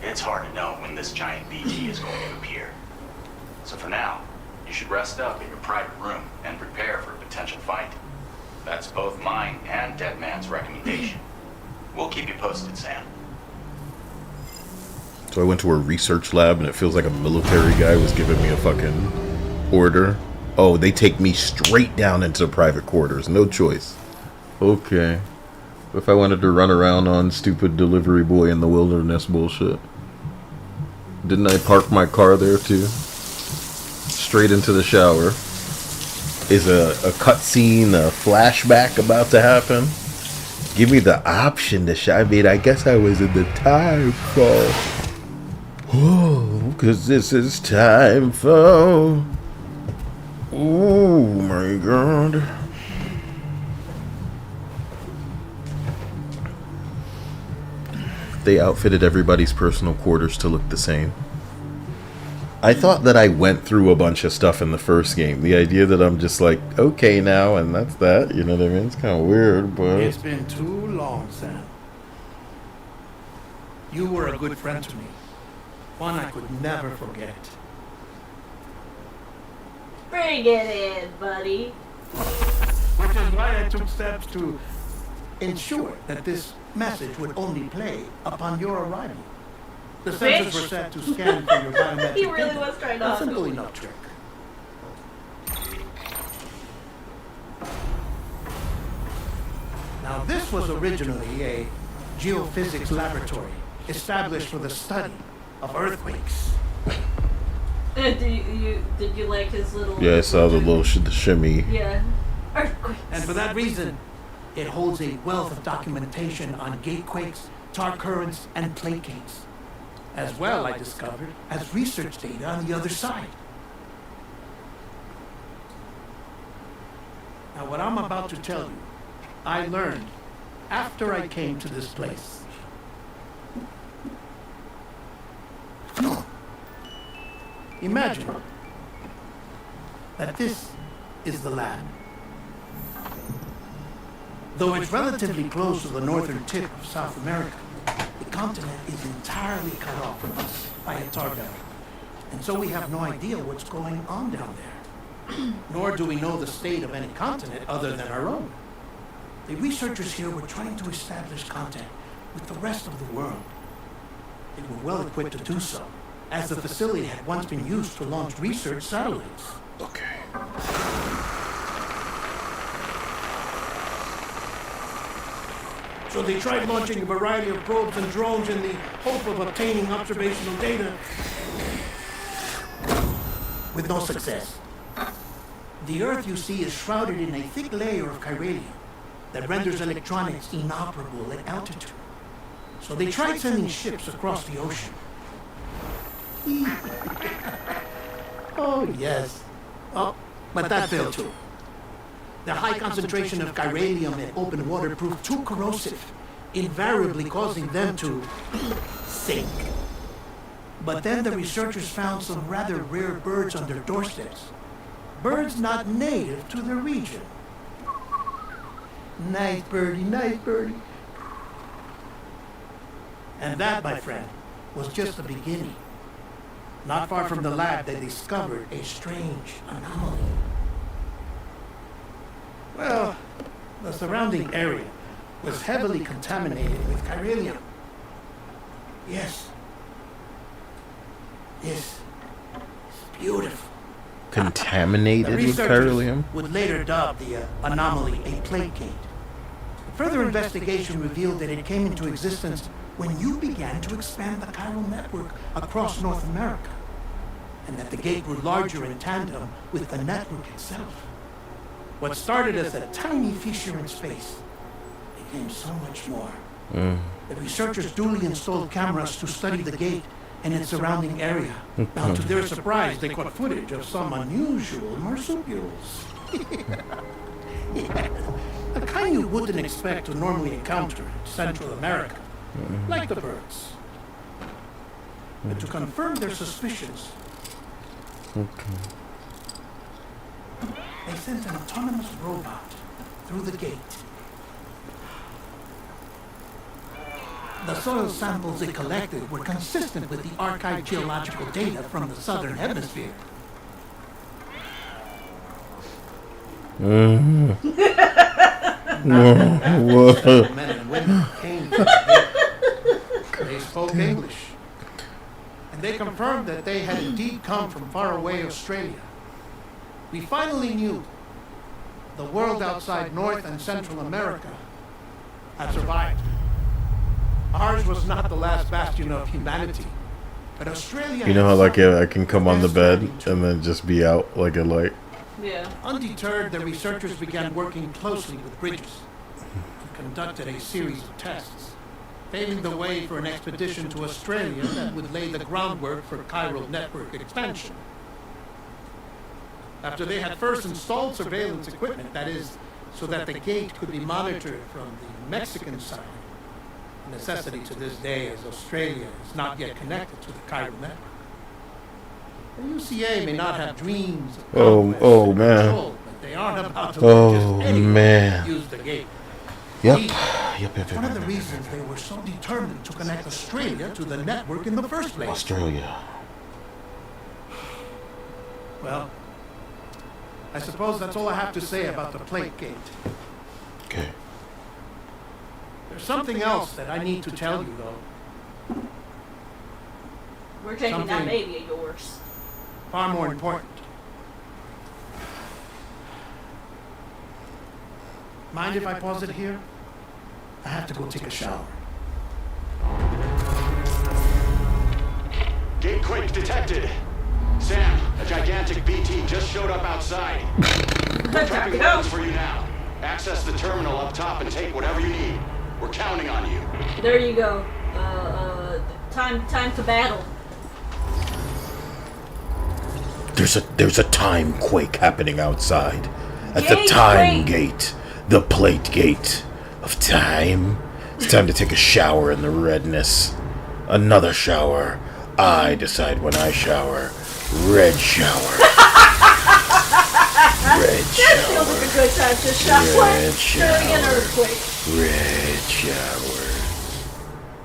It's hard to know when this giant BT is going to appear. So for now, you should rest up in your private room and prepare for a potential fight. That's both mine and Deadman's recommendation. We'll keep you posted, Sam. So I went to a research lab and it feels like a military guy was giving me a fucking order. Oh, they take me straight down into the private quarters. No choice. Okay. If I wanted to run around on stupid delivery boy in the wilderness bullshit. Didn't I park my car there too? Straight into the shower. Is a cutscene, a flashback about to happen? Give me the option to shower. I mean, I guess I was in the time for... Oh, because this is time for... Oh my god. They outfitted everybody's personal quarters to look the same. I thought that I went through a bunch of stuff in the first game. The idea that I'm just like, okay now, and that's that, you know what I mean? It's kind of weird, but... It's been too long, Sam. You were a good friend to me. One I could never forget. Bring it in, buddy. Which is why I took steps to ensure that this message would only play upon your arrival. The sensors were set to scan for your biometric He really data. was trying to A hustle. simple enough trick. Now, this was originally a geophysics laboratory established for the study of earthquakes. Did you like his little... Yeah, I saw the little shimmy. Yeah. Earthquakes. And for that reason, it holds a wealth of documentation on gatequakes, tar currents, and placates. As well, I discovered, as research data on the other side. Now, what I'm about to tell you, I learned after I came to this place. Imagine that this is the lab. Though it's relatively close to the northern tip of South America, the continent is entirely cut off from us by a tar belt. And so we have no idea what's going on down there. Nor do we know the state of any continent other than our own. The researchers here were trying to establish contact with the rest of the world. They were well equipped to do so, as the facility had once been used to launch research satellites. Okay. So they tried launching a variety of probes and drones in the hope of obtaining observational data, with no success. The Earth, you see, is shrouded in a thick layer of chiralium that renders electronics inoperable at altitude. So they tried sending ships across the ocean. Oh, yes. Oh, but that failed too. The high concentration of chiralium in open water proved too corrosive, invariably causing them to sink. But then the researchers found some rather rare birds on their doorsteps. Birds not native to the region. Nice birdie, nice birdie. And that, my friend, was just the beginning. Not far from the lab, they discovered a strange anomaly. Well, the surrounding area was heavily contaminated with chiralium. Yes. Yes. It's beautiful. Contaminated The with researchers chiralium? would later dub the anomaly a plate gate. Further investigation revealed that it came into existence when you began to expand the chiral network across North America, and that the gate grew larger in tandem with the network itself. What started as a tiny fissure in space became so much more. The researchers duly installed cameras to study the gate and its surrounding area. Now, to their surprise, they caught footage of some unusual marsupials. A kind you wouldn't expect to normally encounter in Central America, like the birds. But to confirm their suspicions, they sent an autonomous robot through the gate. The soil samples they collected were consistent with the archived geological data from the southern hemisphere. Men and women came to the gate. They spoke English. And they confirmed that they had indeed come from faraway Australia. We finally knew the world outside North and Central America had survived. Ours was not the last bastion of humanity, but Australia... You know how like I can come on the bed and then just be out like a light? Yeah. Undeterred, the researchers began working closely with Bridges and conducted a series of tests, paving the way for an expedition to Australia that would lay the groundwork for chiral network expansion. After they had first installed surveillance equipment, that is, so that the gate could be monitored from the Mexican side, a necessity to this day as Australia is not yet connected to the chiral network. The UCA may not have dreams of conquest and man. control, but they aren't about to let just anyone man. use the gate. Yep. Indeed, Yep. one of the reasons they were so determined to connect Australia to the network in the first place. Australia. Well, I suppose that's all I have to say about the plate gate. Okay. There's something else that I need to tell you, though. We're taking that Something- baby of yours. Far more important. Mind if I pause it here? I have to go take a shower. Gate quake detected. Sam, a gigantic BT just showed up outside. Time Prepping to weapons go. for you now. Access the terminal up top and take whatever you need. We're counting on you. There you go. Time to battle. There's a time quake happening outside. At the Gate time quake. gate. The plate gate of time. It's time to take a shower in the redness. Another shower. I decide when I shower. Red shower. Red That feels like a good time to shower Red during an shower. earthquake. Red shower.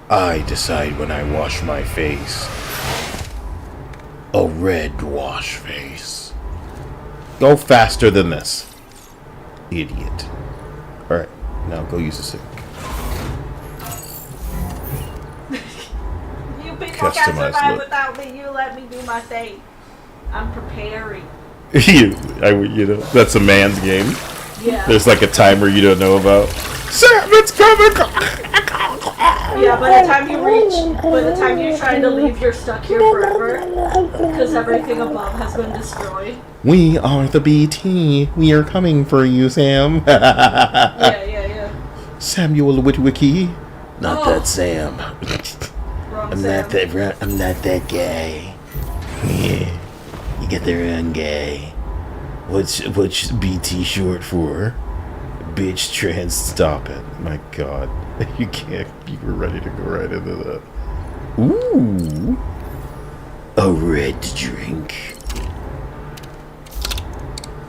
I decide when I wash my face. A red wash face. Go faster than this. Idiot. Alright, now go use the sink. You people can't Customized survive look. without me. You let me do my thing. I'm preparing. you know, that's a man's game. Yeah. There's like a timer you don't know about. Sam, it's coming! Yeah, by the time you're trying to leave, you're stuck here forever. Because everything above has been destroyed. We are the BT. We are coming for you, Sam. Yeah. Samuel Witwicky, Not Oh. that Sam. Wrong I'm Sam. not that. I'm not that guy. Yeah, you get the wrong guy. What's BT short for? Bitch, trans. Stop it. My God, you can't. You were ready to go right into that. Ooh, a red drink.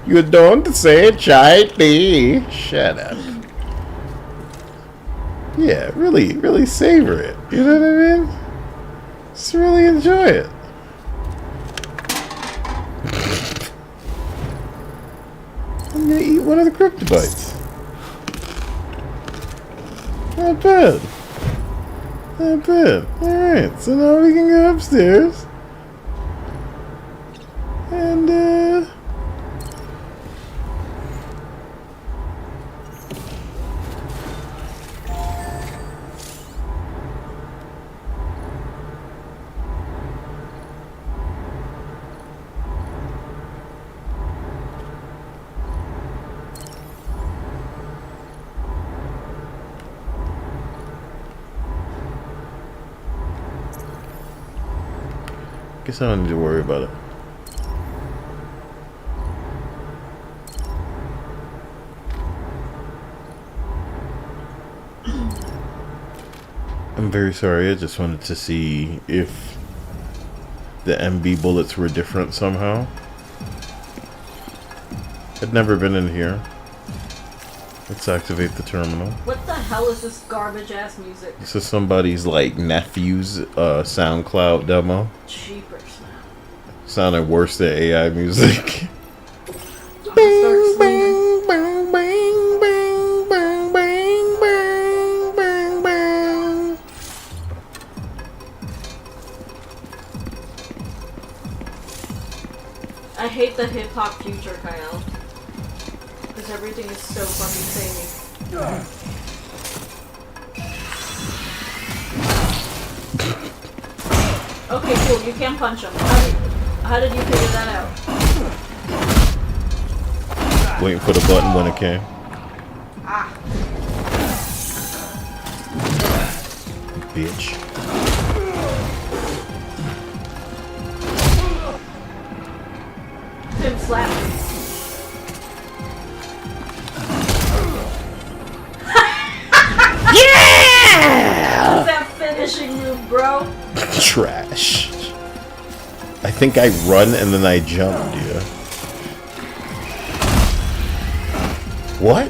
You don't say chai. Shut up. Yeah, really savor it. You know what I mean? Just really enjoy it. I'm gonna eat one of the Cryptobites. Not bad. Not bad. Alright, so now we can go upstairs. And, guess I don't need to worry about it. I'm very sorry, I just wanted to see if the MB bullets were different somehow. I'd never been in here. Let's activate the terminal. What the hell is this garbage ass music? This is somebody's like nephew's SoundCloud demo. Cheapers, man. Sounded worse than AI music. I'm gonna start sleeping. I hate the hip hop future, Kyle. Because everything is so fucking samey. Okay, cool. You can't punch him. How did you figure that out? Waiting for the button when it came. Ah. Bitch. Him slap me. Yeah! What's that finishing move, bro? Trash. I think I run and then I jump, dude. What?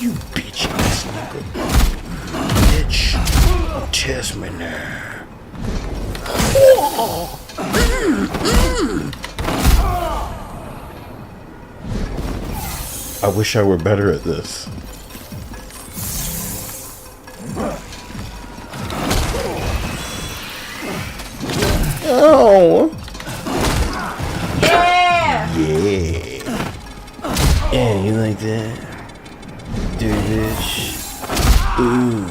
You bitch ass nigga. Bitch. Test me now. I wish I were better at this. Oh. Yeah! Yeah. Yeah, you like that? Dirty bitch. Ooh,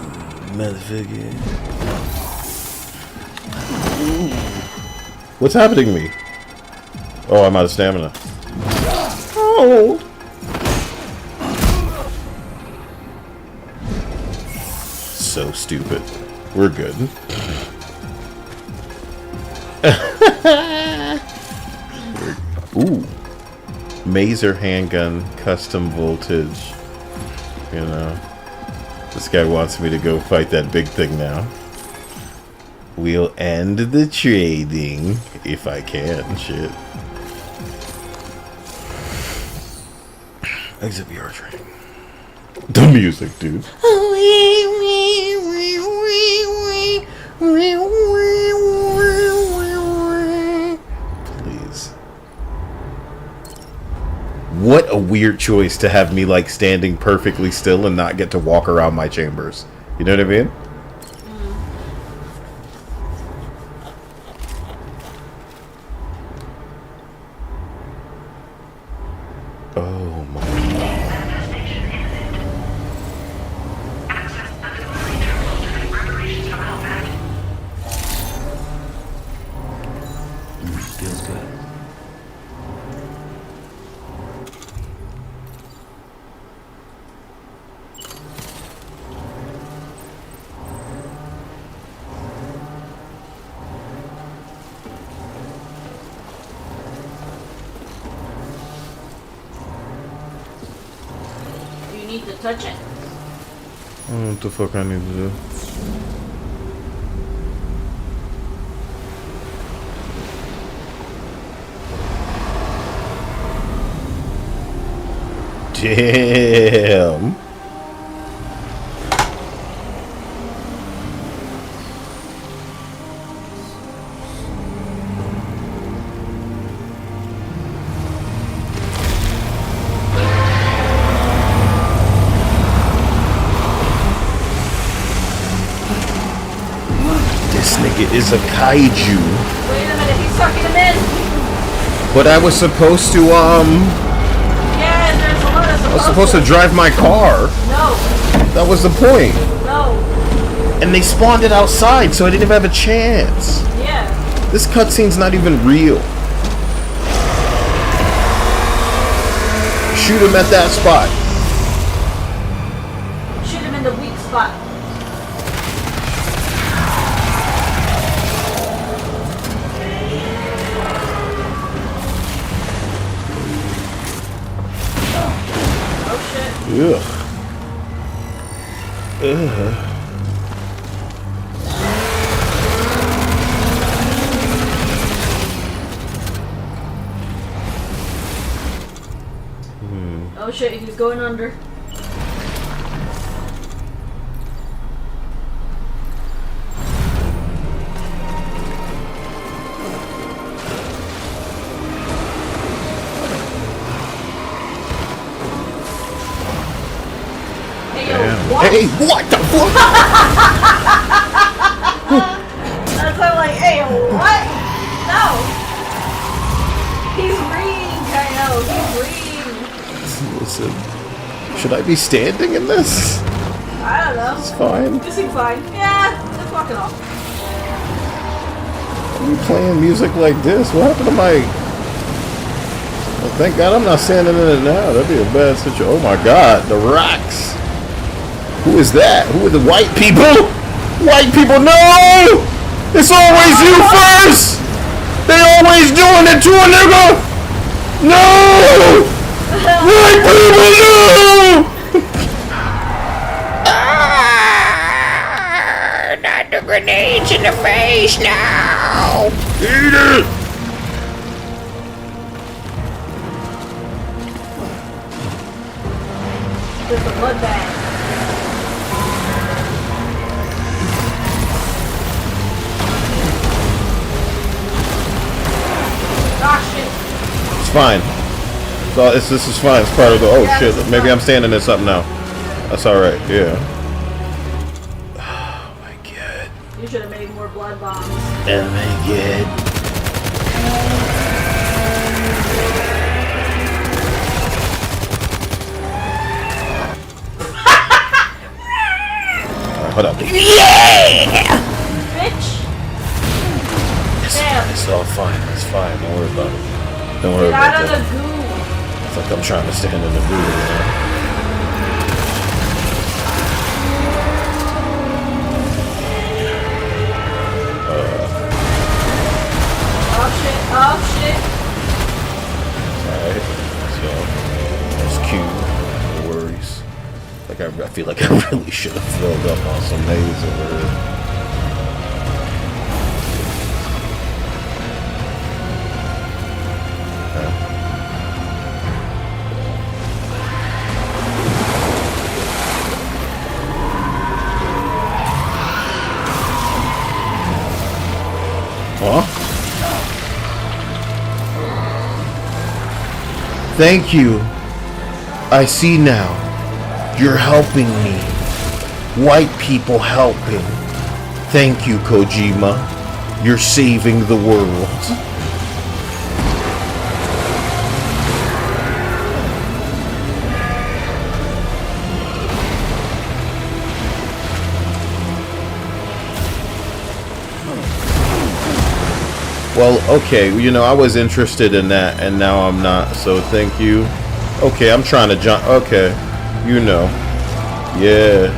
motherfucker. Ooh. What's happening to me? Oh, I'm out of stamina. Oh. So stupid. We're good. Ooh. Maser handgun, custom voltage. You know. This guy wants me to go fight that big thing now. We'll end the trading. If I can, shit. Exit VR trading. The music, dude. Please. What a weird choice to have me like standing perfectly still and not get to walk around my chambers. You know what I mean? Oh my God. Feels good. need to touch it. I don't know what the fuck I need to do. Damn. This nigga is a kaiju. Wait a minute, he's sucking him in. But I was supposed to, Yeah, there's a lot of I was supposed to drive my car. No, That was the point. no. And they spawned it outside, so I didn't even have a chance. Yeah. This cutscene's not even real. Shoot him at that spot. Shoot him in the weak spot. Oh shit. Ugh. Ugh. Oh shit, he's going under. Hey, yo, what? Hey, what the fuck? That's why I'm like, hey, what? No. He's green, Kyle. He's green. Listen, should I be standing in this? I don't know. It's fine. This seems fine. Yeah, let's walk it off. Are you playing music like this? What happened to my... Well, thank God I'm not standing in it now. That'd be a bad situation. Oh my God, the rocks. Who is that? Who are the white people? White people, no! It's always you first! They always doing it to a nigga! No! White people, no! Not the grenades in the face now! Eat it! There's a blood bag. Ah, shit. It's fine. So this is fine. It's part of the... Oh Yeah, shit, this is maybe fine. I'm standing in something now. That's alright, yeah. Oh my God. You should have made more blood bombs. Oh my God. Hold up. Yeah! Bitch! It's, Damn. it's all fine. It's fine. Don't worry about it. Don't worry Get about out of that. the goo. It's like I'm trying to stand in the goo, you know? Oh shit, oh shit. Alright. So, that's cute. No worries. Like, I feel like I really should have filled up on some maize over here. Huh? Thank you. I see now. You're helping me. White people helping. Thank you, Kojima. You're saving the world. Well, okay, you know, I was interested in that, and now I'm not, so thank you. Okay, I'm trying to jump. Okay, you know. Yeah.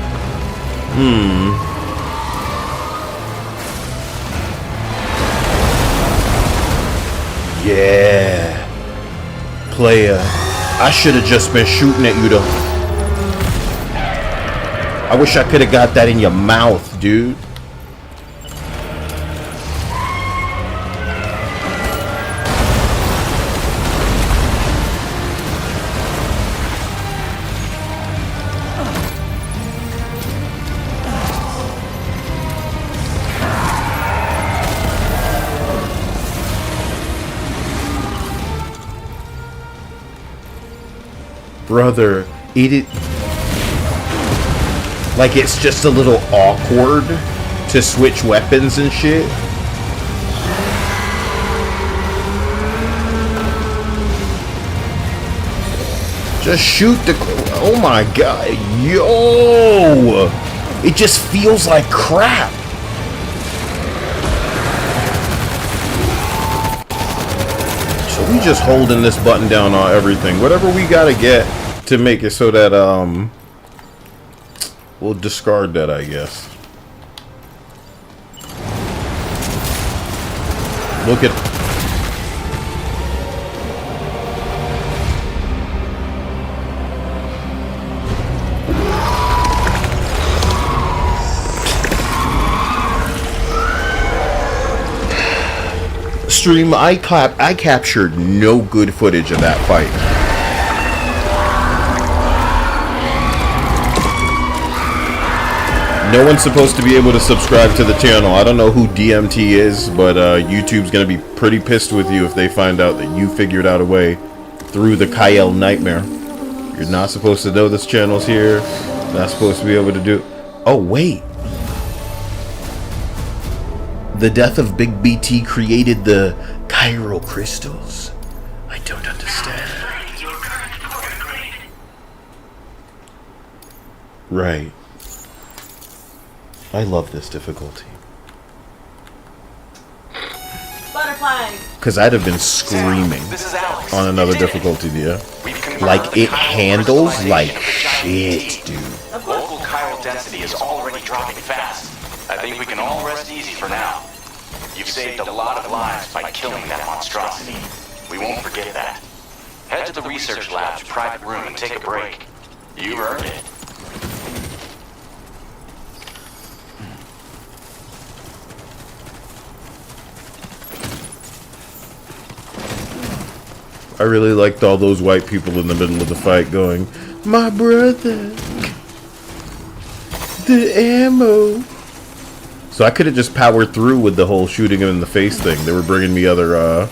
Yeah. Player, I should have just been shooting at you though. I wish I could have got that in your mouth, dude. Brother, like it's just a little awkward to switch weapons and shit. Just shoot the... Oh my god. Yo! It just feels like crap. So we just holding this button down on everything. Whatever we gotta get to make it so that, we'll discard that, I guess. Look at... Stream, I captured no good footage of that fight. No one's supposed to be able to subscribe to the channel. I don't know who DMT is, but YouTube's gonna be pretty pissed with you if they find out that you figured out a way through the Kyle nightmare. You're not supposed to know this channel's here. Not supposed to be able to do... Oh, wait. The death of Big BT created the chiral crystals. I don't understand. Right. I love this difficulty. Butterfly. Because I'd have been screaming on another difficulty, yeah. Like, it handles like shit, dude. Local chiral density is already dropping fast. I think we can all rest easy for now. You've saved a lot of lives by killing that monstrosity. We won't forget that. Head to the research lab's private room and take a break. You earned it. I really liked all those white people in the middle of the fight going, "My brother, the ammo." So I could have just powered through with the whole shooting him in the face thing. They were bringing me other,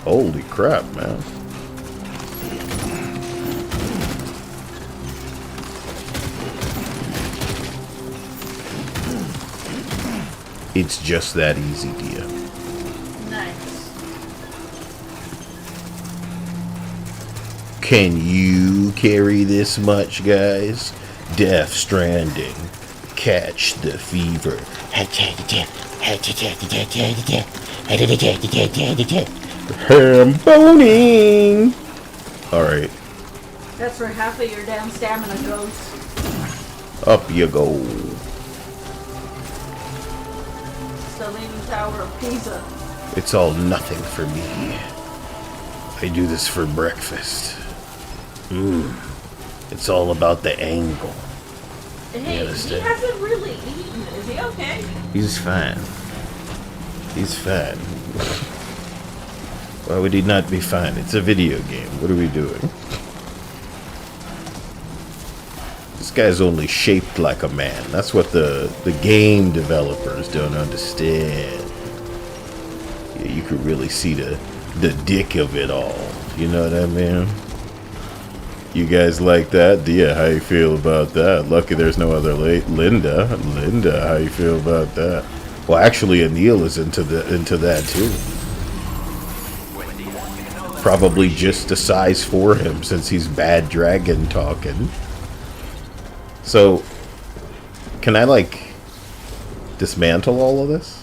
Holy crap, man. It's just that easy, dear. Nice. Can you carry this much, guys? Death Stranding. Catch the fever. Ham boning. Alright. That's where half of your damn stamina goes. Up you go. It's the Leaning Tower of Pisa. It's all nothing for me. I do this for breakfast. It's all about the angle. Hey, he hasn't really eaten. Is he okay? He's fine. He's fine. Why would he not be fine? It's a video game. What are we doing? This guy's only shaped like a man. That's what the game developers don't understand. Yeah, you could really see the dick of it all. You know what I mean? You guys like that? Yeah, how you feel about that? Lucky there's no other Linda. Linda, how you feel about that? Well, actually, Anil is into that too. Probably just a size for him since he's bad dragon talking. So, can I like dismantle all of this?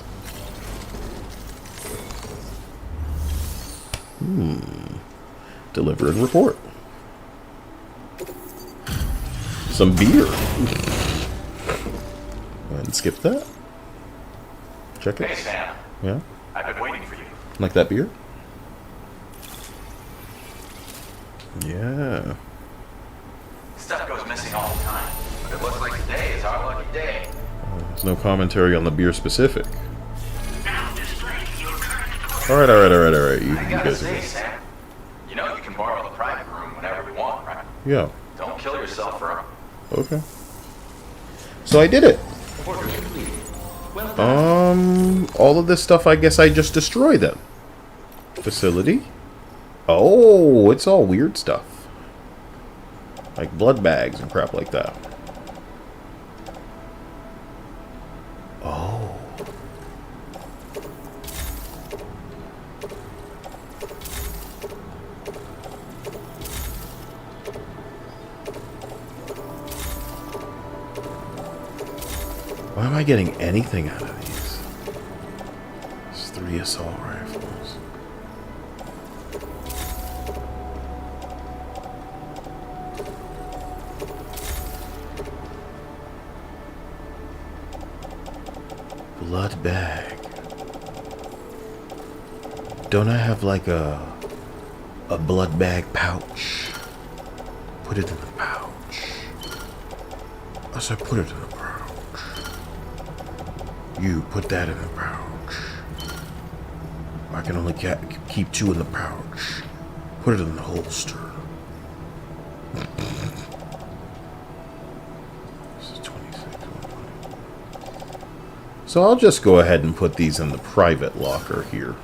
Deliver and report. Some beer. Go ahead and skip that. Check it. Hey, Sam. Yeah. I've been waiting for you. Like that beer? Yeah. go missing all the time. But it looks like today is our lucky day. There's no commentary on the beer specific. Alright. You I gotta guys say, are... Sam, you know you can borrow the private room whenever you want, right? Yeah. Don't kill yourself for Okay. So I did it. All of this stuff, I guess I just destroy then. Facility? Oh, it's all weird stuff. Like blood bags and crap like that. Oh. Why am I getting anything out of these? It's 3 assault rifles. Blood bag. Don't I have like a blood bag pouch? Put it in the pouch. I said put it in the pouch. You put that in the pouch. I can only keep 2 in the pouch. Put it in the holster. This is 26. So I'll just go ahead and put these in the private locker here.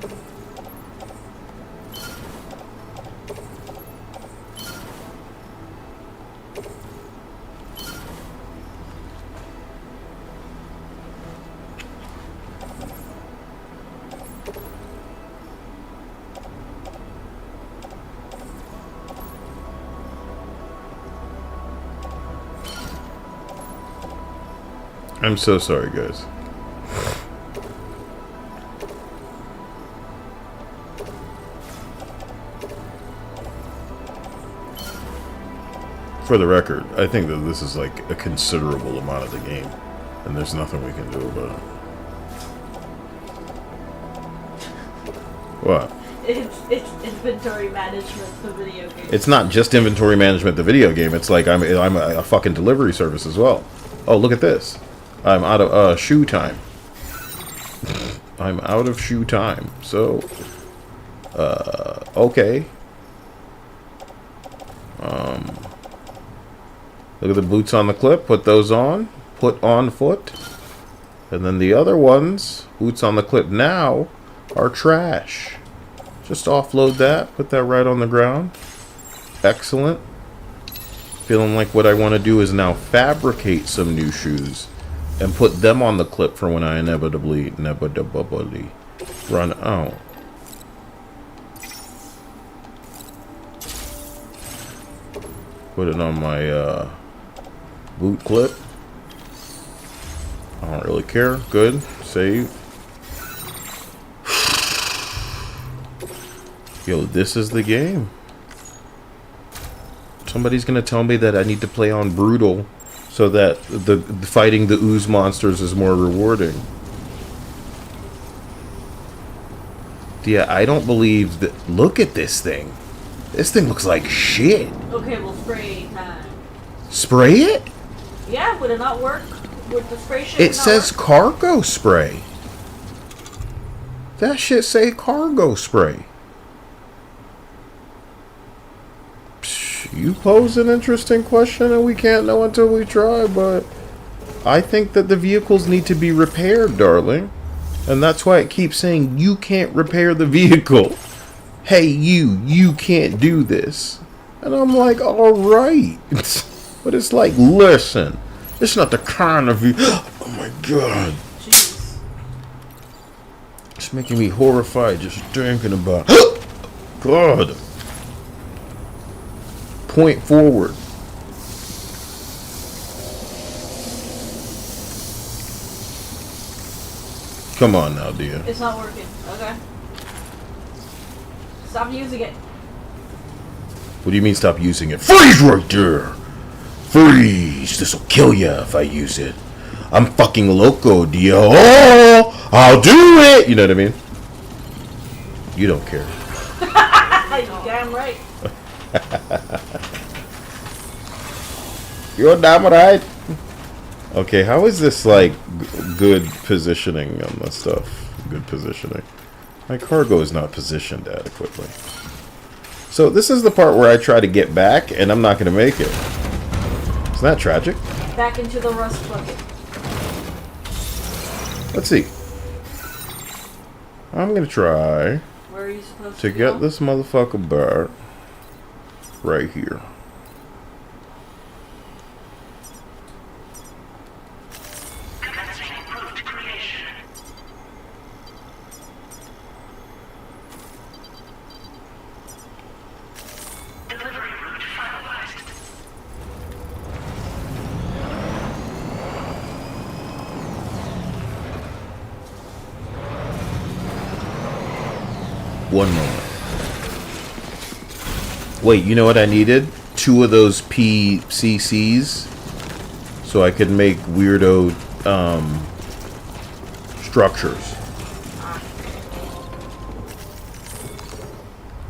I'm so sorry, guys. For the record, I think that this is like a considerable amount of the game, and there's nothing we can do about it. What? It's inventory management, the video game. It's not just inventory management, the video game. It's like I'm a fucking delivery service as well. Oh, look at this. I'm out of shoe time. I'm out of shoe time. So, okay. Look at the boots on the clip. Put those on. Put on foot. And then the other ones, boots on the clip now, are trash. Just offload that. Put that right on the ground. Excellent. Feeling like what I want to do is now fabricate some new shoes and put them on the clip for when I inevitably run out. Put it on my boot clip. I don't really care. Good. Save. Yo, this is the game. Somebody's gonna tell me that I need to play on brutal so that the fighting the ooze monsters is more rewarding. Yeah, I don't believe that. Look at this thing. This thing looks like shit. Okay, well, spray time. Spray it? Yeah, would it not work? Would the spray shit It not says work? cargo spray. That shit say cargo spray. You pose an interesting question and we can't know until we try, but I think that the vehicles need to be repaired, darling. And that's why it keeps saying you can't repair the vehicle. Hey, you can't do this. And I'm like, alright. But it's like, listen, it's not the kind of oh my god. Jeez. It's making me horrified just thinking about God. Point forward. Come on now, dear. It's not working. Okay. Stop using it. What do you mean stop using it? Freeze right there! Freeze! This'll kill you if I use it. I'm fucking loco, dear. Oh! I'll do it! You know what I mean? You don't care. You damn right. You're damn right. Okay, how is this like good positioning on this stuff? Good positioning. My cargo is not positioned adequately. So this is the part where I try to get back, and I'm not going to make it. Isn't that tragic? Back into the rust bucket. Let's see. I'm going to try Where are you supposed to to get go? this motherfucker back right here. One moment. Wait, you know what I needed? 2 of those PCCs so I could make weirdo structures.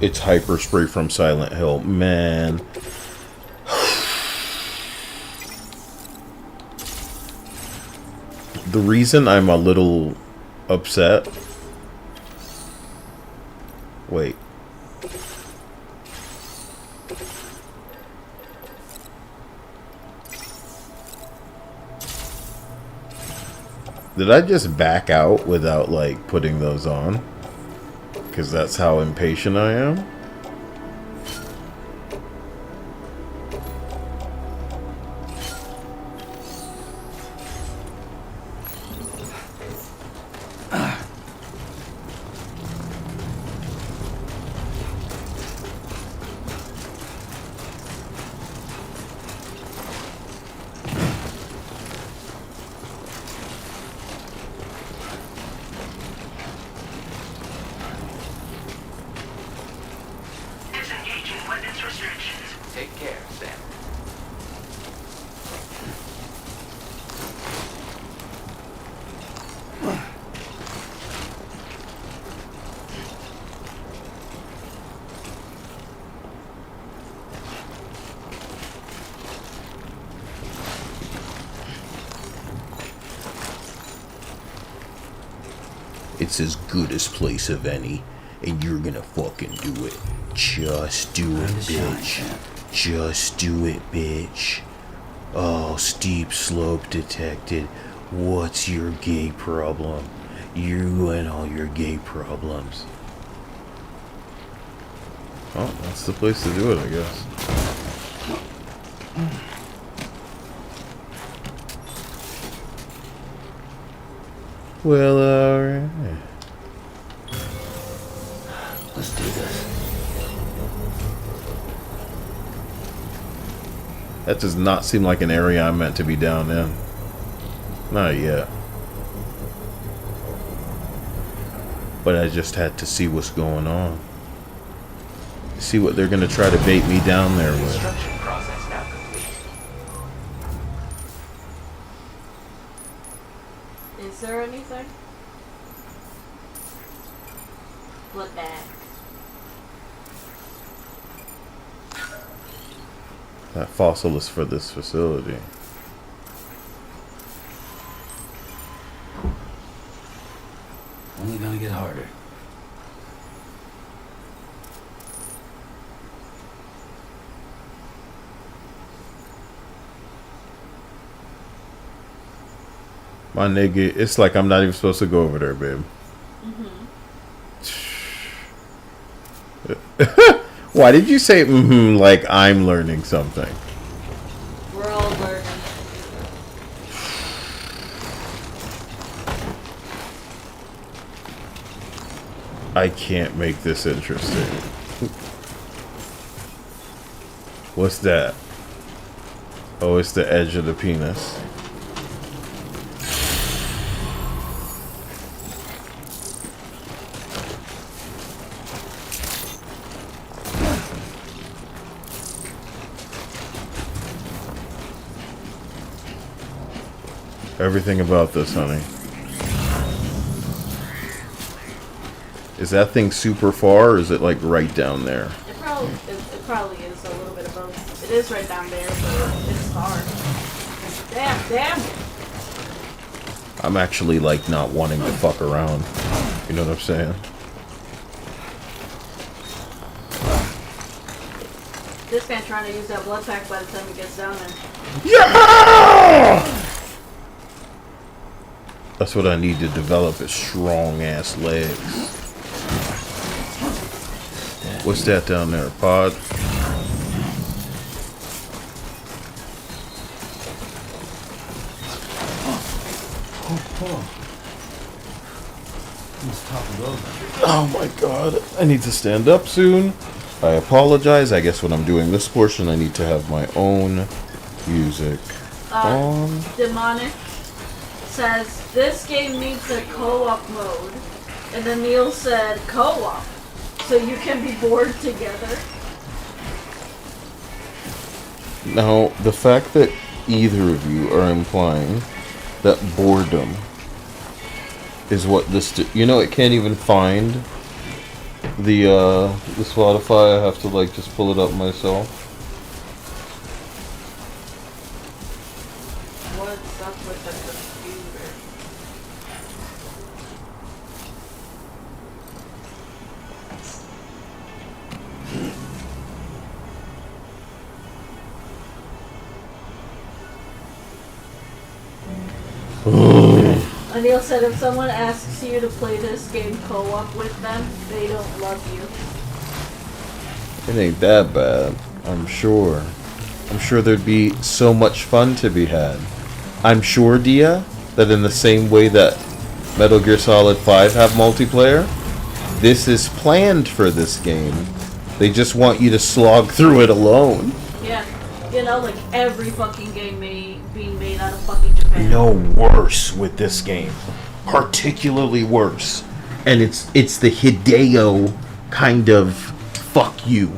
It's hyper spray from Silent Hill. Man. The reason I'm a little upset. Wait. Did I just back out without, like, putting those on? Because that's how impatient I am? Take care, Sam. It's as good as place of any, and you're gonna fucking do it. Just do it, bitch. Just do it, bitch. Oh, steep slope detected. What's your gay problem? You and all your gay problems. Oh, that's the place to do it, I guess. Well, alright. Let's do this. That does not seem like an area I'm meant to be down in. Not yet. But I just had to see what's going on. See what they're gonna try to bait me down there with. Construction process now complete. Is there anything? Blood bag. That fossil is for this facility. Only gonna get harder. My nigga, it's like I'm not even supposed to go over there, babe. Why did you say like I'm learning something? We're all learning. I can't make this interesting. What's that? Oh, it's the edge of the penis. Everything about this, honey. Is that thing super far, or is it like right down there? It probably is a little bit of both. It is right down there, but it's far. Damn. I'm actually like not wanting to fuck around. You know what I'm saying? This man trying to use that blood pack by the time he gets down there. Yeah! That's what I need to develop is strong ass legs. What's that down there? Pod? Oh my god. I need to stand up soon. I apologize. I guess when I'm doing this portion, I need to have my own music on. Demonic says, this game needs a co-op mode. And then Neil said, co-op. So you can be bored together. Now, the fact that either of you are implying that boredom is what this... You know, it can't even find the Spotify. I have to, like, just pull it up myself. What's up with the computer? Anil said if someone asks you to play this game co-op with them, they don't love you. It ain't that bad, I'm sure. I'm sure there'd be so much fun to be had. I'm sure, Dia, that in the same way that Metal Gear Solid 5 have multiplayer, this is planned for this game. They just want you to slog through it alone. Yeah, you know, like every fucking game being made out of fucking Japan. No, worse with this game. Particularly worse. And it's the Hideo kind of fuck you.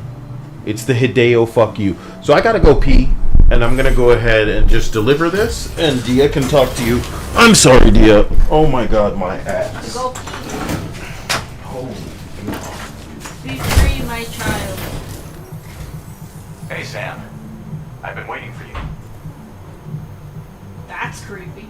It's the Hideo fuck you. So I gotta go pee, and I'm gonna go ahead and just deliver this, and Dia can talk to you. I'm sorry, Dia. Oh my god, my ass. Go Holy God. be free, my child. Hey, Sam. I've been waiting for you. That's creepy.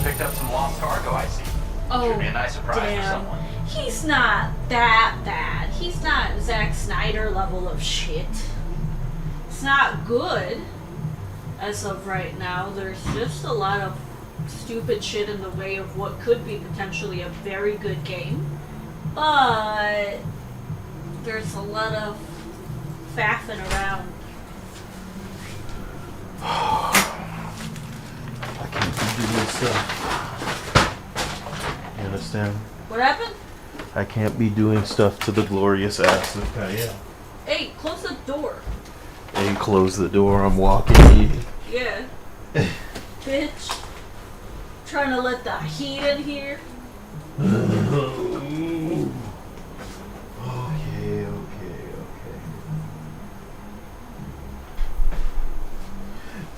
Picked up some lost cargo, I see. Oh, Should be a nice surprise for damn. someone. He's not that bad. He's not Zack Snyder level of shit. It's not good as of right now. There's just a lot of stupid shit in the way of what could be potentially a very good game. But there's a lot of faffing around. I can't be doing stuff. You understand? What happened? I can't be doing stuff to the glorious ass of Kaya. Hey, close the door. Hey, close the door, I'm walking. Yeah. Bitch. Trying to let the heat in here. Okay.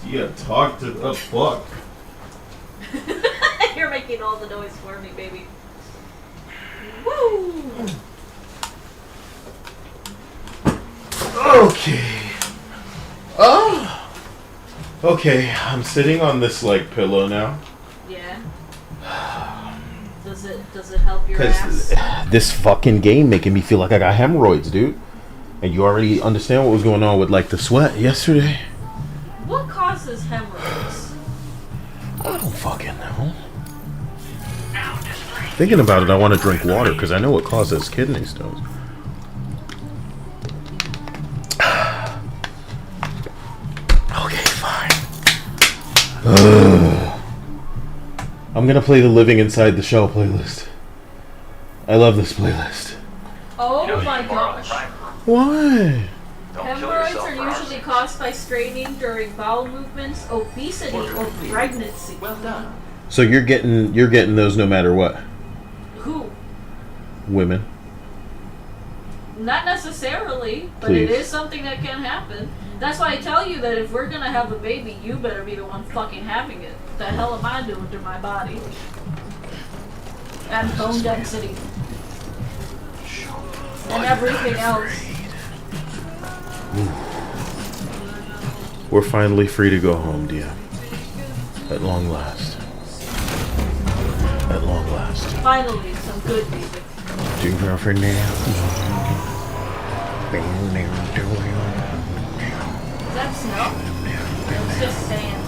Yeah, talk to the fuck. You're making all the noise for me, baby. Woo! Okay. Oh. Okay, I'm sitting on this like pillow now. Yeah. Does it help your ass? Because this fucking game making me feel like I got hemorrhoids, dude. And you already understand what was going on with like the sweat yesterday. What causes hemorrhoids? I don't fucking know. Thinking about it, I want to drink water because I know it causes kidney stones. Okay, fine. I'm gonna play the Living Inside the Shell playlist. I love this playlist. Oh You know, my you borrow the gosh. primer. Why? Don't kill Hemorrhoids yourself are for usually ours. caused by straining during bowel movements, obesity, or pregnancy. Well done. So you're getting those no matter what. Who? Women. Not necessarily, but it Please. is something that can happen. That's why I tell you that if we're gonna have a baby, you better be the one fucking having it. The hell am I doing to my body? And bone density. and everything else. We're finally free to go home, dear. At long last. At long last. Finally, some good music. Do you for now? Is that snow? It's just sand.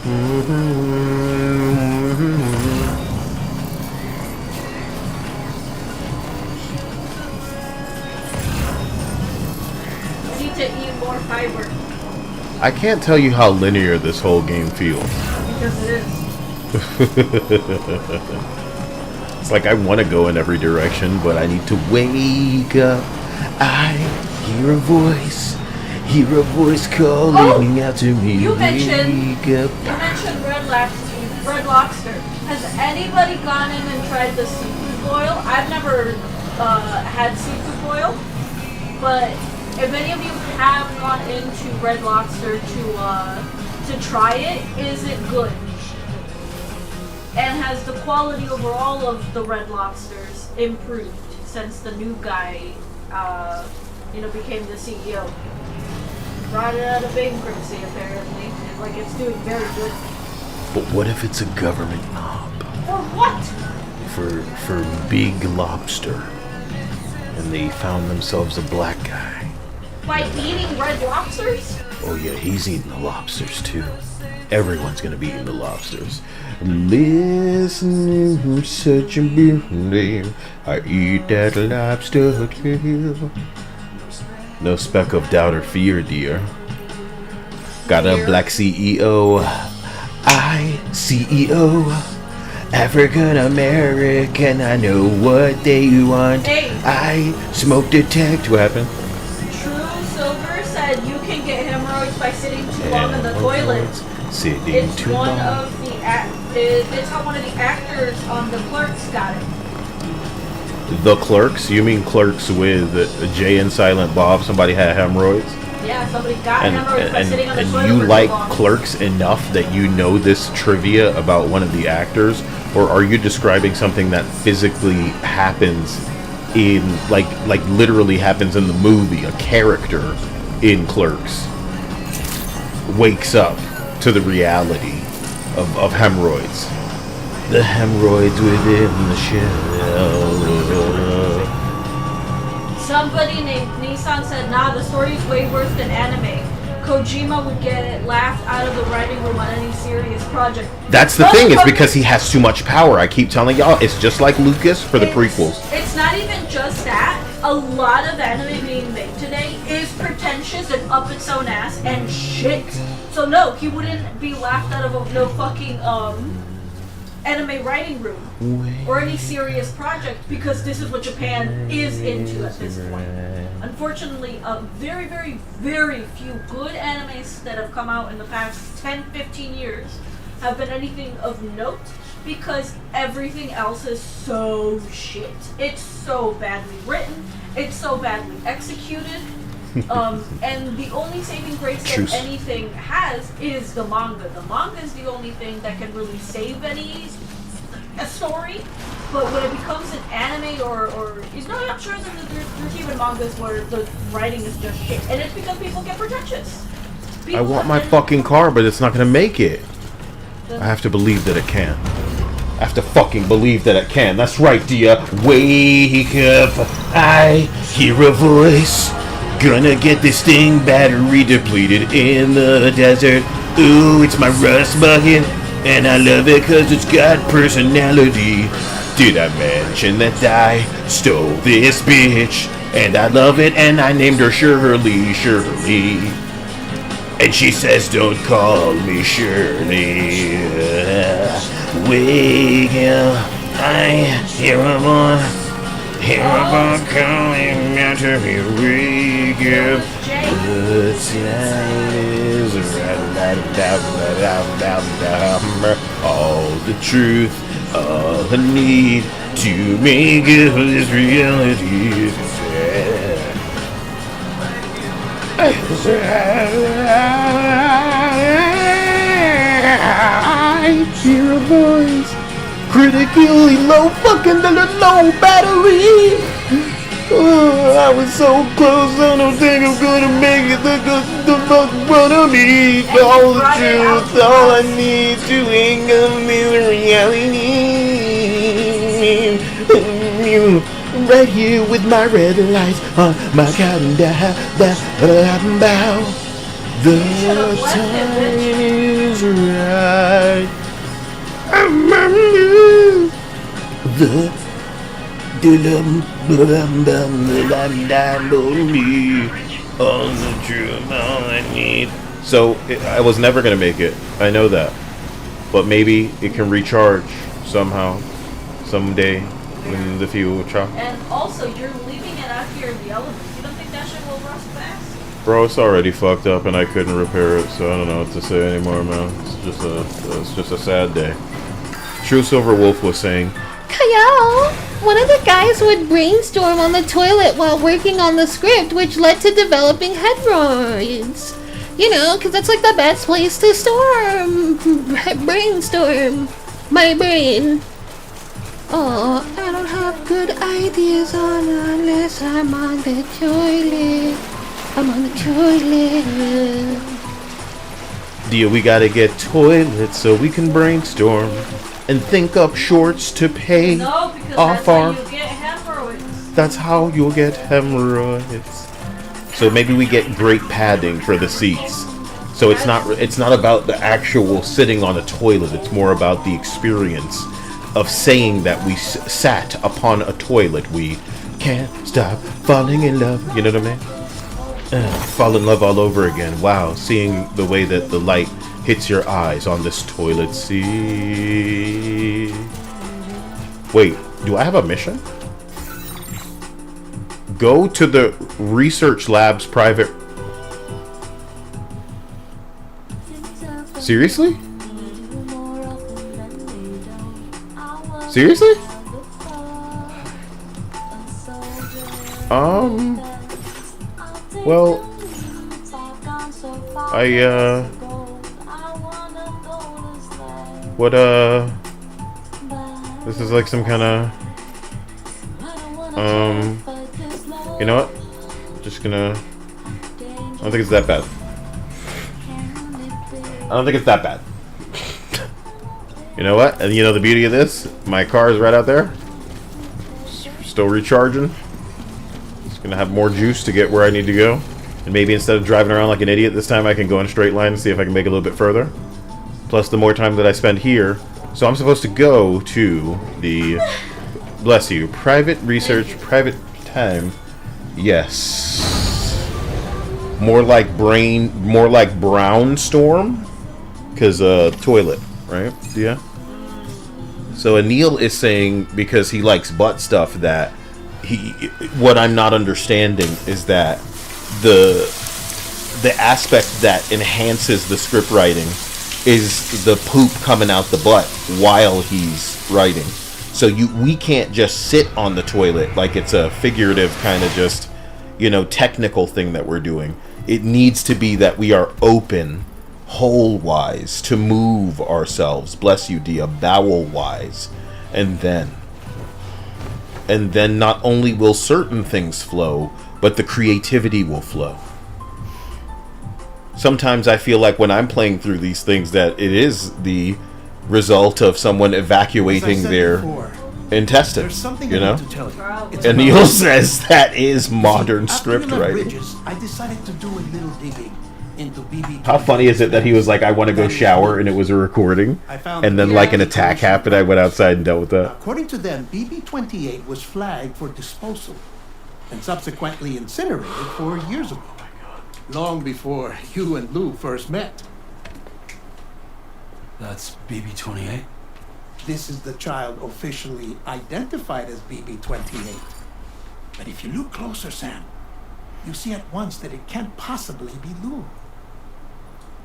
I need to eat more fiber I can't tell you how linear this whole game feels. because it is. It's like I want to go in every direction, but I need to wake up. I hear a voice calling out to me. You mentioned Wake up. Red Lobster. Has anybody gone in and tried the seafood boil? I've never had seafood boil, but if any of you have gone into Red Lobster to try it, is it good? And has the quality overall of the Red Lobsters improved since the new guy, became the CEO? Brought it out of bankruptcy, apparently. And, it's doing very good. But what if it's a government mob For what? for Big Lobster, and they found themselves a black guy? By eating Red Lobsters? Oh yeah, he's eating the lobsters too. Everyone's gonna be eating the lobsters. Listening to such a beauty, I eat that lobster too. No speck of doubt or fear, dear. Got a black CEO. I CEO. African American. I know what they want. Hey. I smoke detect. What happened? True Silver said you can get hemorrhoids by sitting too long in the toilet. Sitting It's too one long. of the it's how one of the actors on The Clerks got it. The Clerks? You mean Clerks with Jay and Silent Bob? Somebody had hemorrhoids? Yeah, somebody got hemorrhoids by sitting on the toilet. And you for like too long. Clerks enough that you know this trivia about one of the actors? Or are you describing something that physically happens in, like literally happens in the movie? A character in Clerks wakes up to the reality of hemorrhoids. The hemorrhoids within the shell. Somebody named Nissan said, nah, the story's way worse than anime. Kojima would get laughed out of the writing room on any serious project. That's the thing, is because he has too much power. I keep telling y'all, it's just like Lucas for the prequels. It's not even just that. A lot of anime being made today is pretentious and up its own ass and shit. So no, he wouldn't be laughed out of no fucking anime writing room or any serious project, because this is what Japan is into at this point. Unfortunately, very, very, very few good animes that have come out in the past 10-15 years have been anything of note, because everything else is so shit. It's so badly written, it's so badly executed, and the only saving grace that anything has is the manga. The manga is the only thing that can really save a story, but when it becomes an anime or I'm sure there's even mangas where the writing is just shit, and it's because people get pretentious. I want my fucking car, but it's not gonna make it. I have to believe that it can. I have to fucking believe that it can. That's right, dear. Wake up. I hear a voice. Gonna get this thing battery depleted in the desert. Ooh, it's my rust bucket. And I love it cause it's got personality. Did I mention that I stole this bitch? And I love it, and I named her Shirley. And she says, don't call me Shirley. Wake up, I hear a voice calling out to me. Wake up, the time is all the truth, all I need to make of this reality. I hear a voice Critically low, fucking low battery. Oh, I was so close, I don't think I'm gonna make it. The fuck front of me. All the truth, all I need to wake up is reality. Right here with my red lights on my countdown. The time is right. The all the truth, all I need. So I was never gonna make it. I know that, but maybe it can recharge somehow, someday in the future. And also, you're leaving it out here in the elements. You don't think that shit will rust fast? Bro, it's already fucked up and I couldn't repair it, so I don't know what to say anymore, man. It's just a sad day. True Silver Wolf was saying, Kyle, one of the guys would brainstorm on the toilet while working on the script, which led to developing hemorrhoids. You know, because that's like the best place to brainstorm. My brain. Oh, I don't have good ideas unless I'm on the toilet. I'm on the toilet. Dear, we gotta get toilets so we can brainstorm and think up shorts to pay No, because off that's our... how you get hemorrhoids. That's how you'll get hemorrhoids. So maybe we get great padding for the seats. So it's not about the actual sitting on a toilet. It's more about the experience of saying that we sat upon a toilet. We can't stop falling in love. You know what I mean? Fall in love all over again. Wow, seeing the way that the light hits your eyes on this toilet seat. Wait, do I have a mission? Go to the research lab's private... Seriously? Seriously? Well, this is like some kind of, you know what? Just gonna, I don't think it's that bad. I don't think it's that bad. You know what? And you know the beauty of this? My car is right out there. Still recharging. Just gonna have more juice to get where I need to go. And maybe instead of driving around like an idiot this time, I can go in a straight line and see if I can make it a little bit further. Plus the more time that I spend here. So I'm supposed to go to the, bless you, private research, private time. Yes. More like brown storm. Because toilet, right? Yeah. So Anil is saying, because he likes butt stuff, that what I'm not understanding is that the aspect that enhances the script writing is the poop coming out the butt while he's writing. So we can't just sit on the toilet like it's a figurative kind of just, you know, technical thing that we're doing. It needs to be that we are open hole-wise to move ourselves, bless you, Dia, bowel-wise, and then not only will certain things flow, but the creativity will flow. Sometimes I feel like when I'm playing through these things that it is the result of someone evacuating their intestines, you know? And Neil says that is modern script writing. I decided to do a little digging into BB. How funny is it that he was like, I want to go shower, and it was a recording, and then like an attack happened, I went outside and dealt with that. According to them, BB-28 was flagged for disposal and subsequently incinerated 4 years ago. Long before you and Lou first met. That's BB-28? This is the child officially identified as BB-28. But if you look closer, Sam, you see at once that it can't possibly be Lou.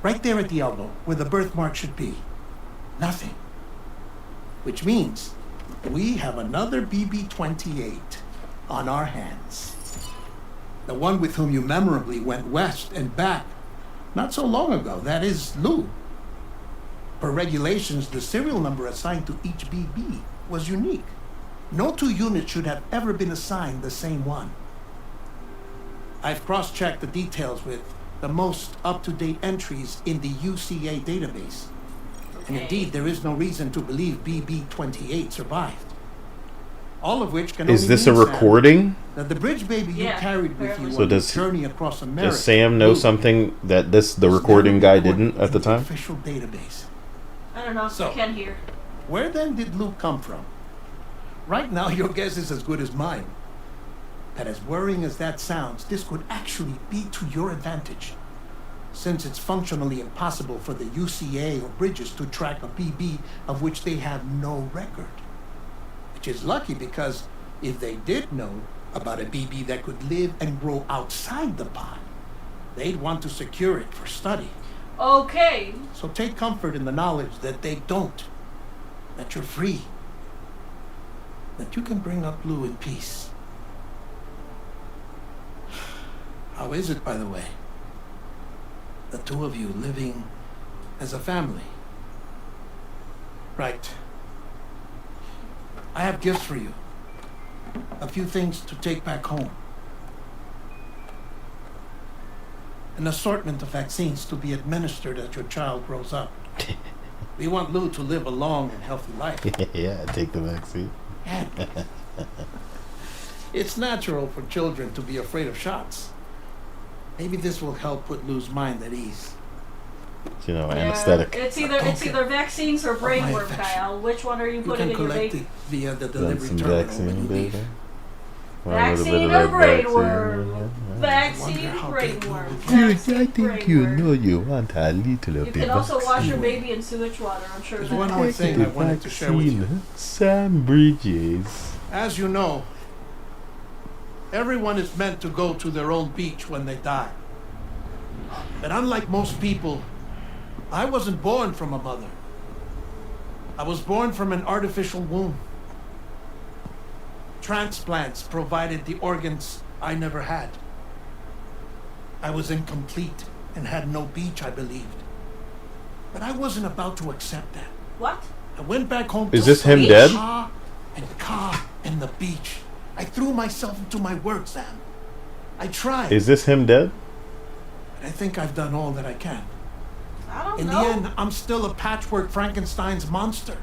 Right there at the elbow, where the birthmark should be. Nothing. Which means we have another BB-28 on our hands. The one with whom you memorably went west and back not so long ago. That is Lou. Per regulations, the serial number assigned to each BB was unique. No two units should have ever been assigned the same one. I've cross-checked the details with the most up-to-date entries in the UCA database. And indeed, there is no reason to believe BB-28 survived. All of which can Is only this a mean, Sam, recording? that the bridge baby you Yeah, carried with you So on your does- journey across America. Does Sam know Luke, something that the is recording now guy recorded didn't at the in time? Official database. I don't know. So- I can't hear. Where then did Luke come from? Right now, your guess is as good as mine. But as worrying as that sounds, this could actually be to your advantage, since it's functionally impossible for the UCA or Bridges to track a BB of which they have no record. Which is lucky because if they did know about a BB that could live and grow outside the pod, they'd want to secure it for study. Okay. So take comfort in the knowledge that they don't, that you're free, that you can bring up Lou in peace. How is it, by the way? The two of you living as a family. Right. I have gifts for you. A few things to take back home. An assortment of vaccines to be administered as your child grows up. We want Lou to live a long and healthy life. Yeah, take the vaccine. It's natural for children to be afraid of shots. Maybe this will help put Lou's mind at ease. You know, Yeah, anesthetic. it's either vaccines or my brainworm, affection. Kyle. Which one are you You putting can in your collect baby? it via the Done delivery some terminal vaccine, when you leave. baby. Vaccine or brainworm? Vaccine, brainworm. Vaccine, brainworm. you want a little You can also wash your baby in sewage water. I'm sure There's that one helps. more thing I wanted to share with you. Sam Bridges. As you know, everyone is meant to go to their own beach when they die. But unlike most people, I wasn't born from a mother. I was born from an artificial womb. Transplants provided the organs I never had. I was incomplete and had no beach, I believed. But I wasn't about to accept that. What? I went back home. Is to this him study dead? Ka and Ka and the beach. I threw myself into my work, Sam. I tried. Is this him dead? I think I've done all that I can. I don't In know. the end, I'm still a patchwork Frankenstein's monster.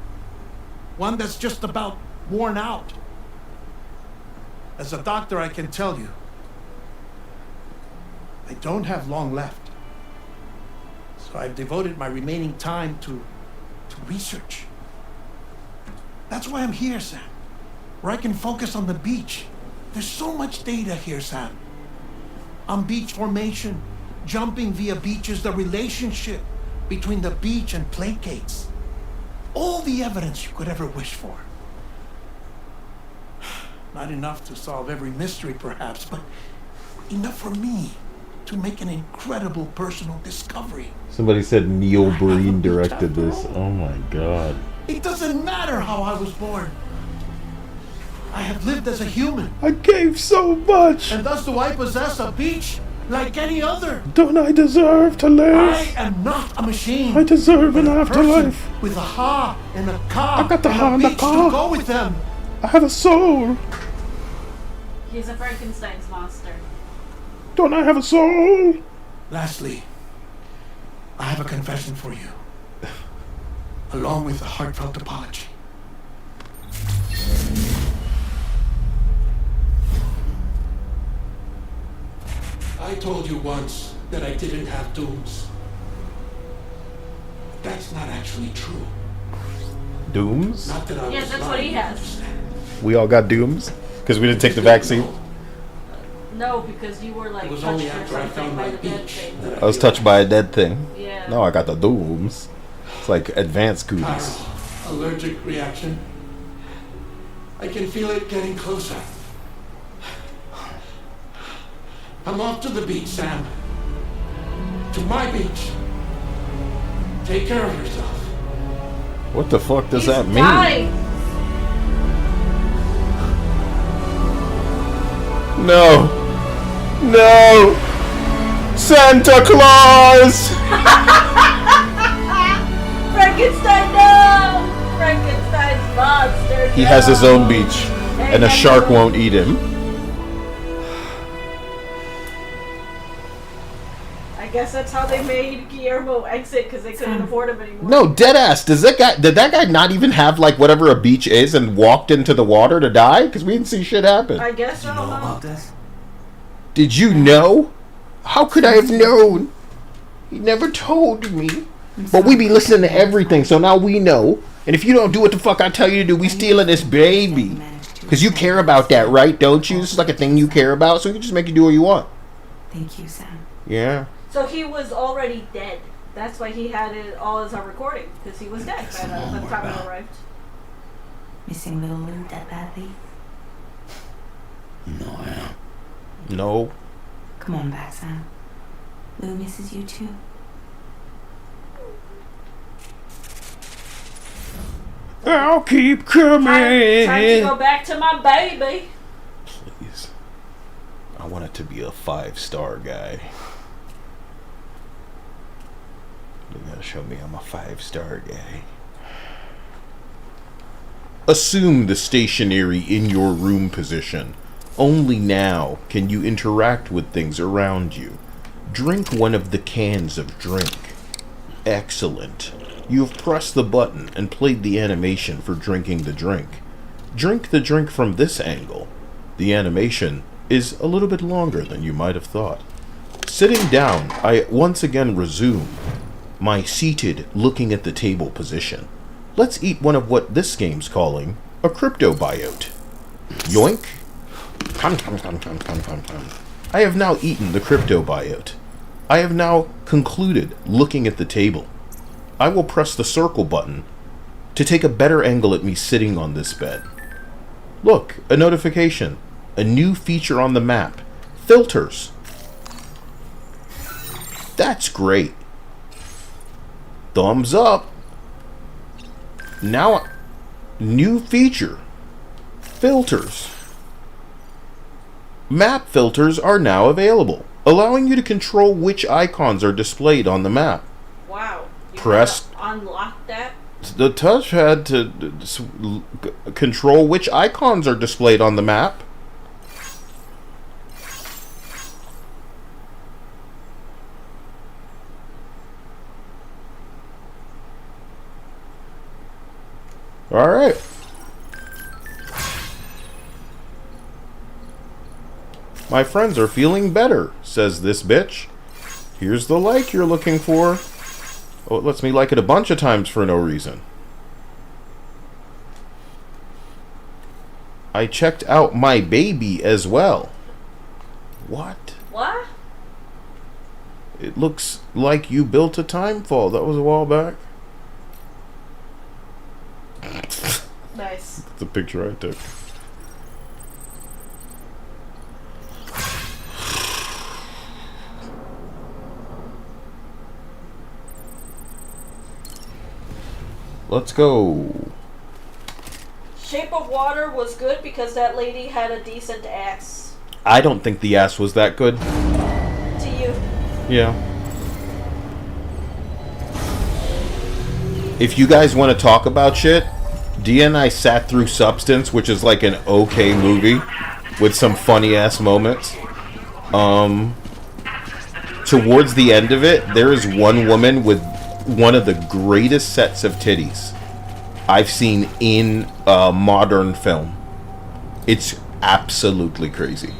One that's just about worn out. As a doctor, I can tell you, I don't have long left. So I've devoted my remaining time to research. That's why I'm here, Sam. Where I can focus on the beach. There's so much data here, Sam. On beach formation, jumping via beaches, the relationship between the beach and placates. All the evidence you could ever wish for. Not enough to solve every mystery, perhaps, but enough for me to make an incredible personal discovery. Somebody said Neil Breen directed this. Oh my god. It doesn't matter how I was born. I have lived as a human, I gave so much. and thus do I possess a beach like any other. Don't I deserve to I live? am not a machine. I deserve an but a person afterlife. with a ha and a ka. I got the and ha a and the beach ka. to go with them. I have a soul. He's a Frankenstein's monster. Don't I have a soul? Lastly, I have a confession for you, along with a heartfelt apology. I told you once that I didn't have dooms. That's not actually true. Dooms? Not that I Yeah, was that's what he lying, has. understand. We all got dooms? Because we didn't take the vaccine? No, because you were like It was touched only or after I something found by my the dead beach thing. that I was touched by a dead thing. Yeah. No, I got the dooms. It's like advanced cooties. Viral allergic reaction. I can feel it getting closer. I'm off to the beach, Sam. To my beach. Take care of yourself. What the fuck does He's that mean? dying. No. No. Santa Claus! Frankenstein, no! Frankenstein's monster, He no! has his own beach, and a shark won't eat him. I guess that's how they made Guillermo exit, because they couldn't afford him anymore. No, deadass. Did that guy not even have like whatever a beach is and walked into the water to die? Because we didn't see shit happen. I guess I You know don't know. about this? Did you know? How could I have known? He never told me. But we be listening to everything, so now we know. And if you don't do what the fuck I tell you to do, we stealing this baby. Because you care about that, right? Don't you? This is like a thing you care about, so we can just make you do what you want. Thank you, Sam. Yeah. So he was already dead. That's why he had it all as a recording, because he was dead by the time it arrived. Missing little Lou that badly? No, I am. No. Come on back, Sam. Lou misses you too. I'll keep coming. Time to go back to my baby. Please. I want it to be a 5-star guy. You gotta show me I'm a 5-star guy. Assume the stationary in your room position. Only now can you interact with things around you. Drink one of the cans of drink. Excellent. You have pressed the button and played the animation for drinking the drink. Drink the drink from this angle. The animation is a little bit longer than you might have thought. Sitting down, I once again resume my seated, looking at the table position. Let's eat one of what this game's calling a cryptobiote. Yoink. Come. I have now eaten the cryptobiote. I have now concluded looking at the table. I will press the circle button to take a better angle at me sitting on this bed. Look, a notification. A new feature on the map. Filters. That's great. Thumbs up. Now, new feature. Filters. Map filters are now available, allowing you to control which icons are displayed on the map. Wow. You Press- had to unlock that? The touchpad to control which icons are displayed on the map. Alright. My friends are feeling better, says this bitch. Here's the like you're looking for. Oh, it lets me like it a bunch of times for no reason. I checked out my baby as well. What? What? It looks like you built a time fall. That was a while back. Nice. The picture I took. Let's go. Shape of Water was good because that lady had a decent ass. I don't think the ass was that good. To you. Yeah. If you guys want to talk about shit, Dia and I sat through Substance, which is like an okay movie with some funny ass moments. Towards the end of it, there is one woman with one of the greatest sets of titties I've seen in a modern film. It's absolutely crazy.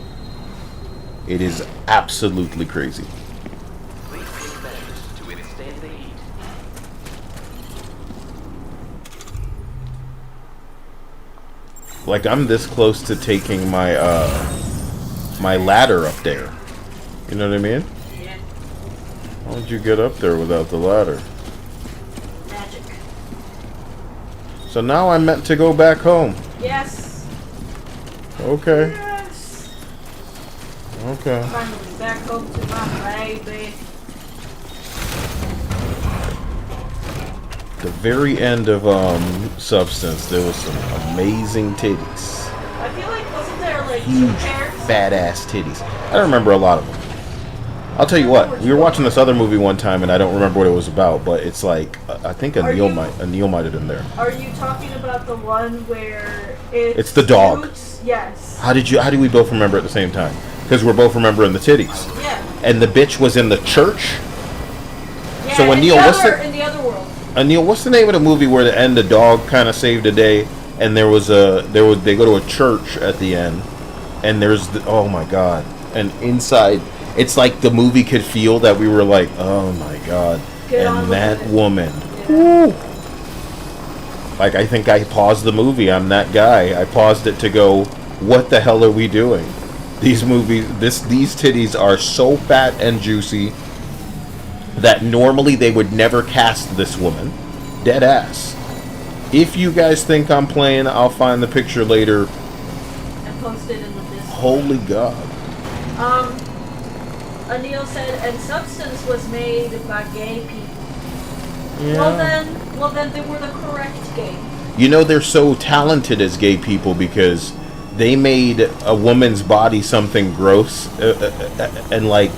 It is absolutely crazy. Please take measures to withstand the heat. Like, I'm this close to taking my my ladder up there. You know what I mean? Yeah. How would you get up there without the ladder? Magic. So now I'm meant to go back home. Yes. Okay. Yes. Okay. Finally back home to my baby. The very end of Substance, there was some amazing titties. I feel like wasn't there like Huge, two pairs? fat ass titties. I don't remember a lot of them. I'll tell you what. We were watching this other movie one time, and I don't remember what it was about. But it's like I think Anil might have been there. Are you talking about the one where it's the dog? Roots? Yes. How did we both remember at the same time? Because we're both remembering the titties. Yeah. And the bitch was in the church. Yeah. So Anil, in the other world. Anil, what's the name of the movie where the end the dog kind of saved the day, and they go to a church at the end, and oh my god, and inside it's like the movie could feel that we were like, oh my god, and that woman. Yeah. Like, I think I paused the movie. I'm that guy. I paused it to go, what the hell are we doing? These titties are so fat and juicy that normally they would never cast this woman. Dead ass. If you guys think I'm playing, I'll find the picture later. And post it in the Discord. Holy god. Anil said, and Substance was made by gay people. Yeah. Well then they were the correct gay. You know, they're so talented as gay people because they made a woman's body something gross and like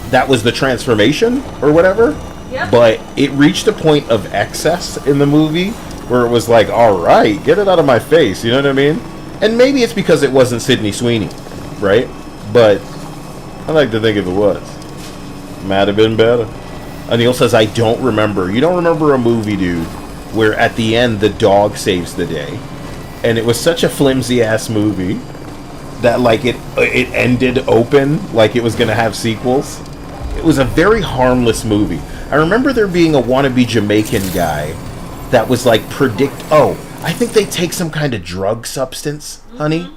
that was the transformation or whatever. Yep. But it reached a point of excess in the movie where it was like, all right, get it out of my face. You know what I mean? And maybe it's because it wasn't Sydney Sweeney, right? But I like to think if it was, might have been better. Anil says, I don't remember. You don't remember a movie, dude, where at the end the dog saves the day, and it was such a flimsy ass movie that like it ended open like it was gonna have sequels. It was a very harmless movie. I remember there being a wannabe Jamaican guy that was like oh, I think they take some kind of drug substance, honey.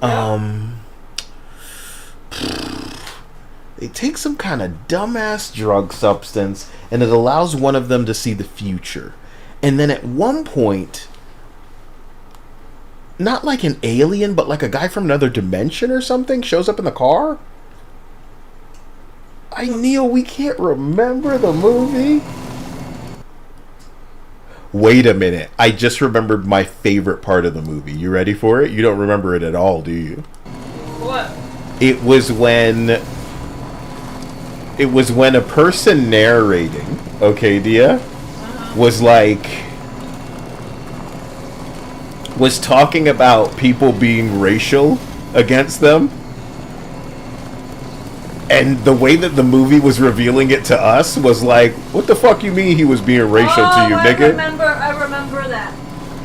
Yeah. They take some kind of dumbass drug substance, and it allows one of them to see the future. And then at one point, not like an alien, but like a guy from another dimension or something shows up in the car. Neil, we can't remember the movie. Wait a minute. I just remembered my favorite part of the movie. You ready for it? You don't remember it at all, do you? What? It was when a person narrating, okay, Dia, was talking about people being racial against them. And the way that the movie was revealing it to us was like, what the fuck you mean he was being racial to you, nigga? I remember that.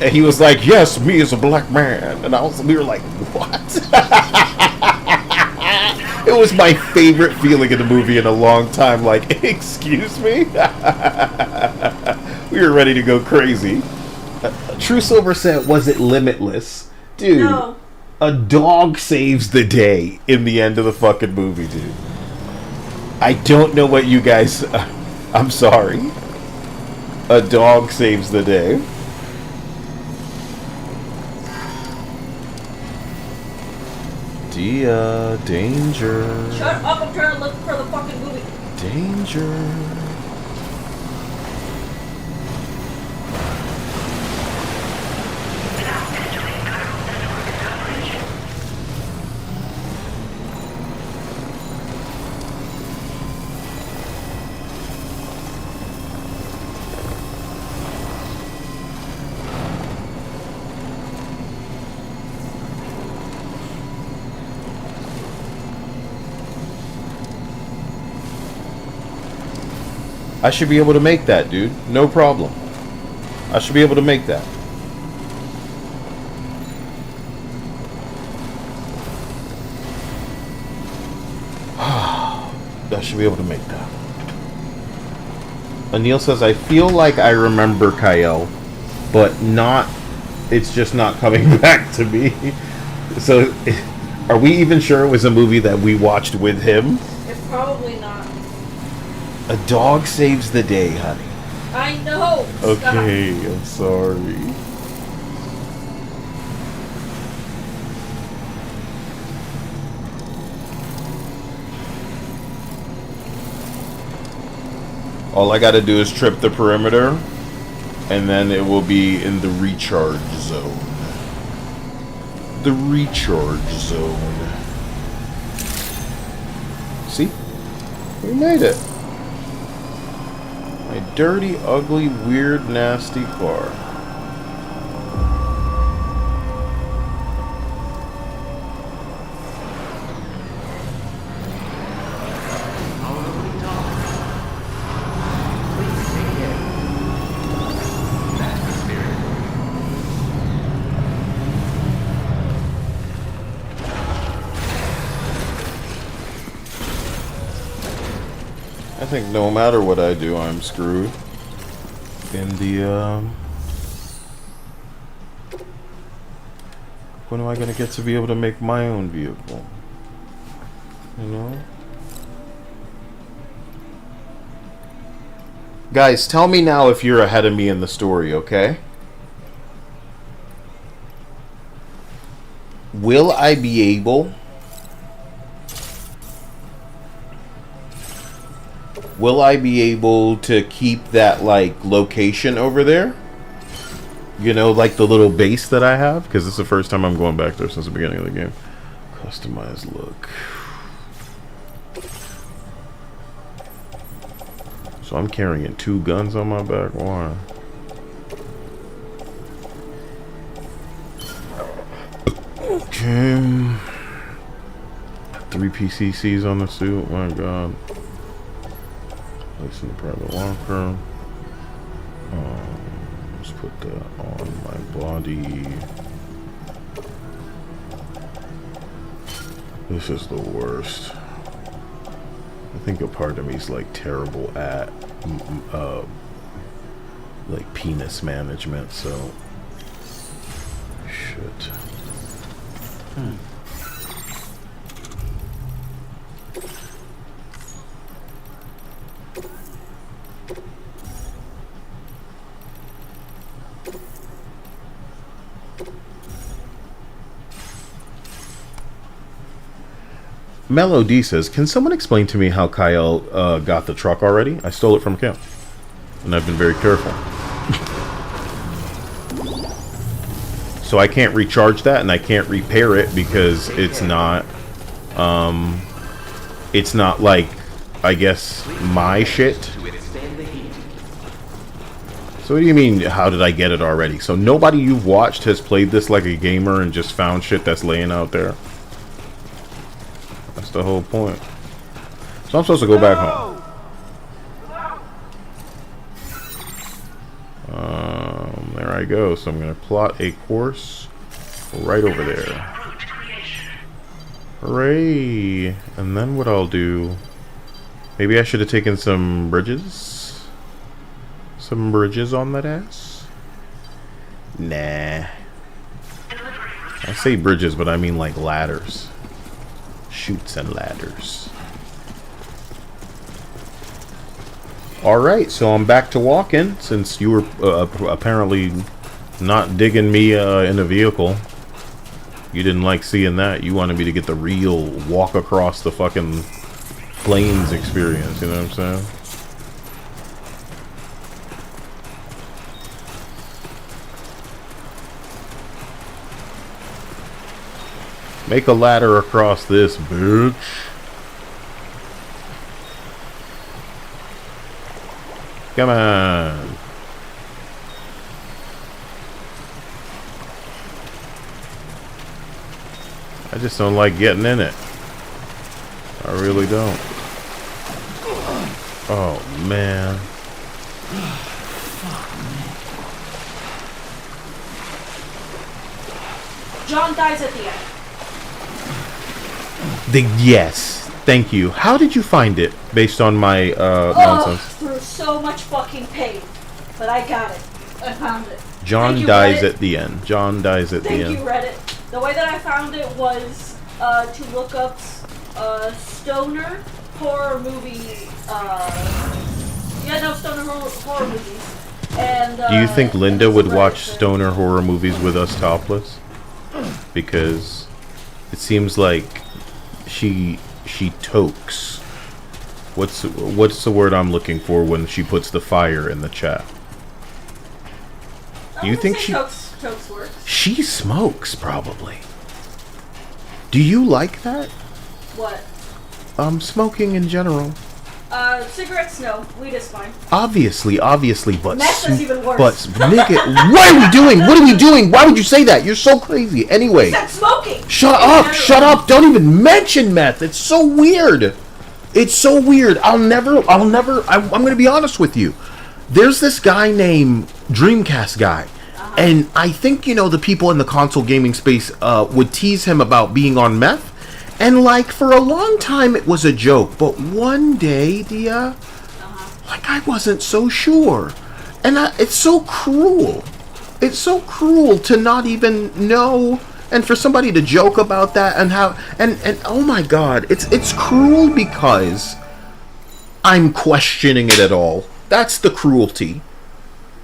And he was like, yes, me as a black man. And we were like, what? It was my favorite feeling in the movie in a long time. Like, excuse me? We were ready to go crazy. True Silver said, was it Limitless? Dude, No. A dog saves the day in the end of the fucking movie, dude. I don't know what you guys... I'm sorry. A dog saves the day. Dia, danger. Shut up, I'm trying to look for the fucking movie. Danger. I should be able to make that, dude. No problem. I should be able to make that. I should be able to make that. Anil says, I feel like I remember Kyle, but not... It's just not coming back to me. So, are we even sure it was a movie that we watched with him? It's probably not. A dog saves the day, honey. I know. Okay, I'm sorry. All I gotta do is trip the perimeter, and then it will be in the recharge zone. The recharge zone. See? We made it. My dirty, ugly, weird, nasty car. I think no matter what I do, I'm screwed. In the, when am I gonna get to be able to make my own vehicle? You know? Guys, tell me now if you're ahead of me in the story, okay? Will I be able... Will I be able to keep that, like, location over there? You know, like the little base that I have? Because this is the first time I'm going back there since the beginning of the game. Customized look. So I'm carrying 2 guns on my back. Why? Okay. 3 PCCs on the suit. My God. Place in the private locker. Let's put that on my body. This is the worst. I think a part of me is like terrible at like penis management, so shit. Mellow D says, can someone explain to me how Kyle got the truck already? I stole it from Kim. And I've been very careful. So I can't recharge that and I can't repair it because it's not like, I guess, my shit. So what do you mean, how did I get it already? So nobody you've watched has played this like a gamer and just found shit that's laying out there? That's the whole point. So I'm supposed to go back home. There I go. So I'm going to plot a course right over there. Hooray! And then what I'll do... Maybe I should have taken some bridges? Some bridges on that ass? Nah. I say bridges, but I mean like ladders. Chutes and ladders. Alright, so I'm back to walking since you were apparently not digging me in a vehicle. You didn't like seeing that. You wanted me to get the real walk across the fucking plains experience, you know what I'm saying? Make a ladder across this, bitch. Come on. I just don't like getting in it. I really don't. Oh, man. John dies at the end. Yes, thank you. How did you find it based on my nonsense? Through so much fucking pain. But I got it. I found it. John dies at the end. John dies at the end. Thank you, Reddit. The way that I found it was to look up stoner horror movie. Stoner horror movies. And do you think Linda would watch stoner horror movies with us topless? Because it seems like she tokes. What's the word I'm looking for when she puts the fire in the chat? Do you think she tokes works? She smokes probably. Do you like that? What? smoking in general. Cigarettes, no. Weed is fine. Obviously, but Meth is even worse. But nigga, what are we doing? What are we doing? Why would you say that? You're so crazy. Anyway, Except smoking. shut up! Don't even mention meth. It's so weird. It's so weird. I'm gonna be honest with you. There's this guy named Dreamcast guy. And I think, the people in the console gaming space would tease him about being on meth. And, like, for a long time it was a joke. But one day, Dia, like, I wasn't so sure. And it's so cruel. It's so cruel to not even know. And for somebody to joke about that and how... And oh, my God. It's cruel because I'm questioning it at all. That's the cruelty.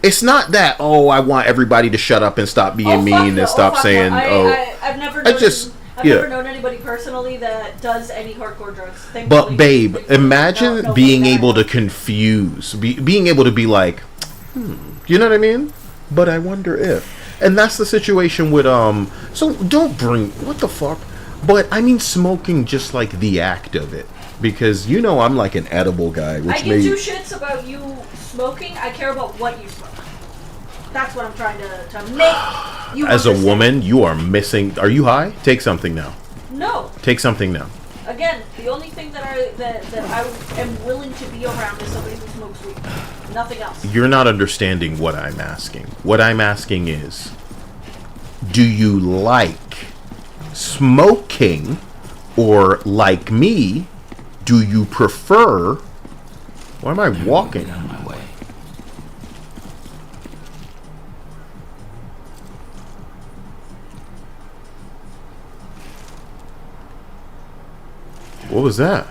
It's not that, I want everybody to shut up and stop being mean and stop saying, I've never known anybody personally that does any hardcore drugs. Thankfully. But, babe, imagine being able to confuse, being able to be like, you know what I mean? But I wonder if. And that's the situation with, so don't bring, what the fuck? But, I mean, smoking just like the act of it. Because, I'm like an edible guy. Which I give two shits about you smoking. I care about what you smoke. That's what I'm trying to make you As understand. a woman, you are missing... Are you high? Take something now. No. Take something now. Again, the only thing that I am willing to be around is somebody who smokes weed. Nothing else. You're not understanding what I'm asking. What I'm asking is, do you like smoking, or like me, do you prefer... Why am I walking? Get out of my way. What was that?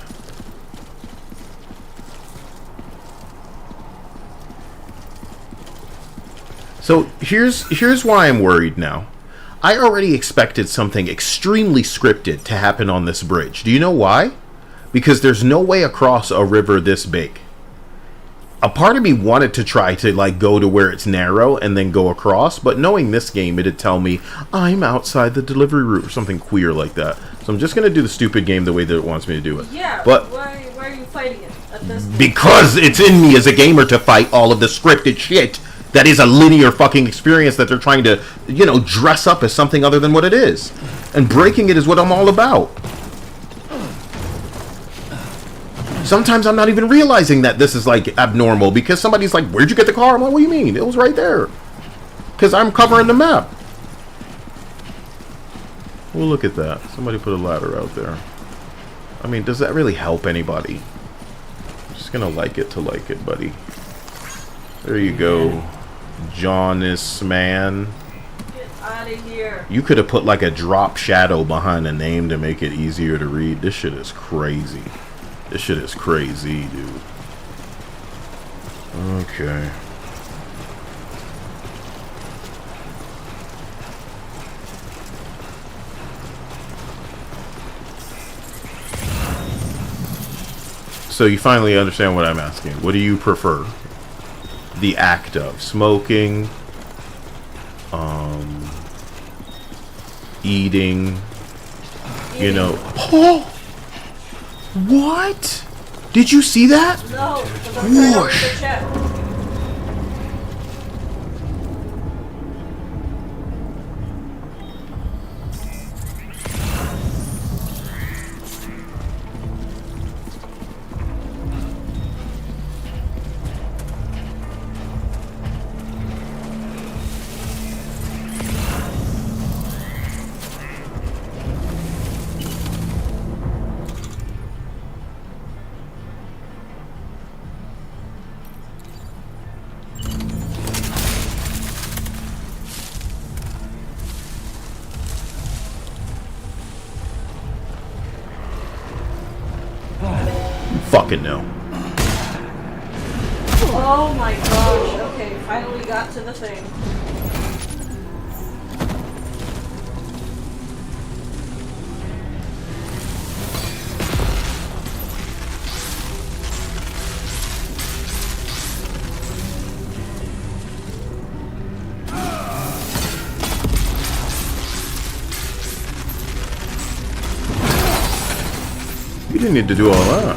So here's why I'm worried now. I already expected something extremely scripted to happen on this bridge. Do you know why? Because there's no way across a river this big. A part of me wanted to try to like go to where it's narrow and then go across, but knowing this game, it'd tell me I'm outside the delivery route or something queer like that. So I'm just gonna do the stupid game the way that it wants me to do it. Yeah, but why are you fighting it at this point? Because it's in me as a gamer to fight all of the scripted shit that is a linear fucking experience that they're trying to, dress up as something other than what it is. And breaking it is what I'm all about. Sometimes I'm not even realizing that this is like abnormal because somebody's like, where'd you get the car? I'm like, what do you mean? It was right there. Because I'm covering the map. Well, look at that. Somebody put a ladder out there. I mean, does that really help anybody? I'm just gonna like it to like it, buddy. There you go. Jonas man. Get out of here. You could have put like a drop shadow behind a name to make it easier to read. This shit is crazy. This shit is crazy, dude. Okay. So you finally understand what I'm asking. What do you prefer? The act of smoking, eating, Oh! What? Did you see that? No, because I'm trying to read Whoosh. the chat. Fucking no. Oh my gosh. Okay, finally got to the thing. You didn't need to do all that.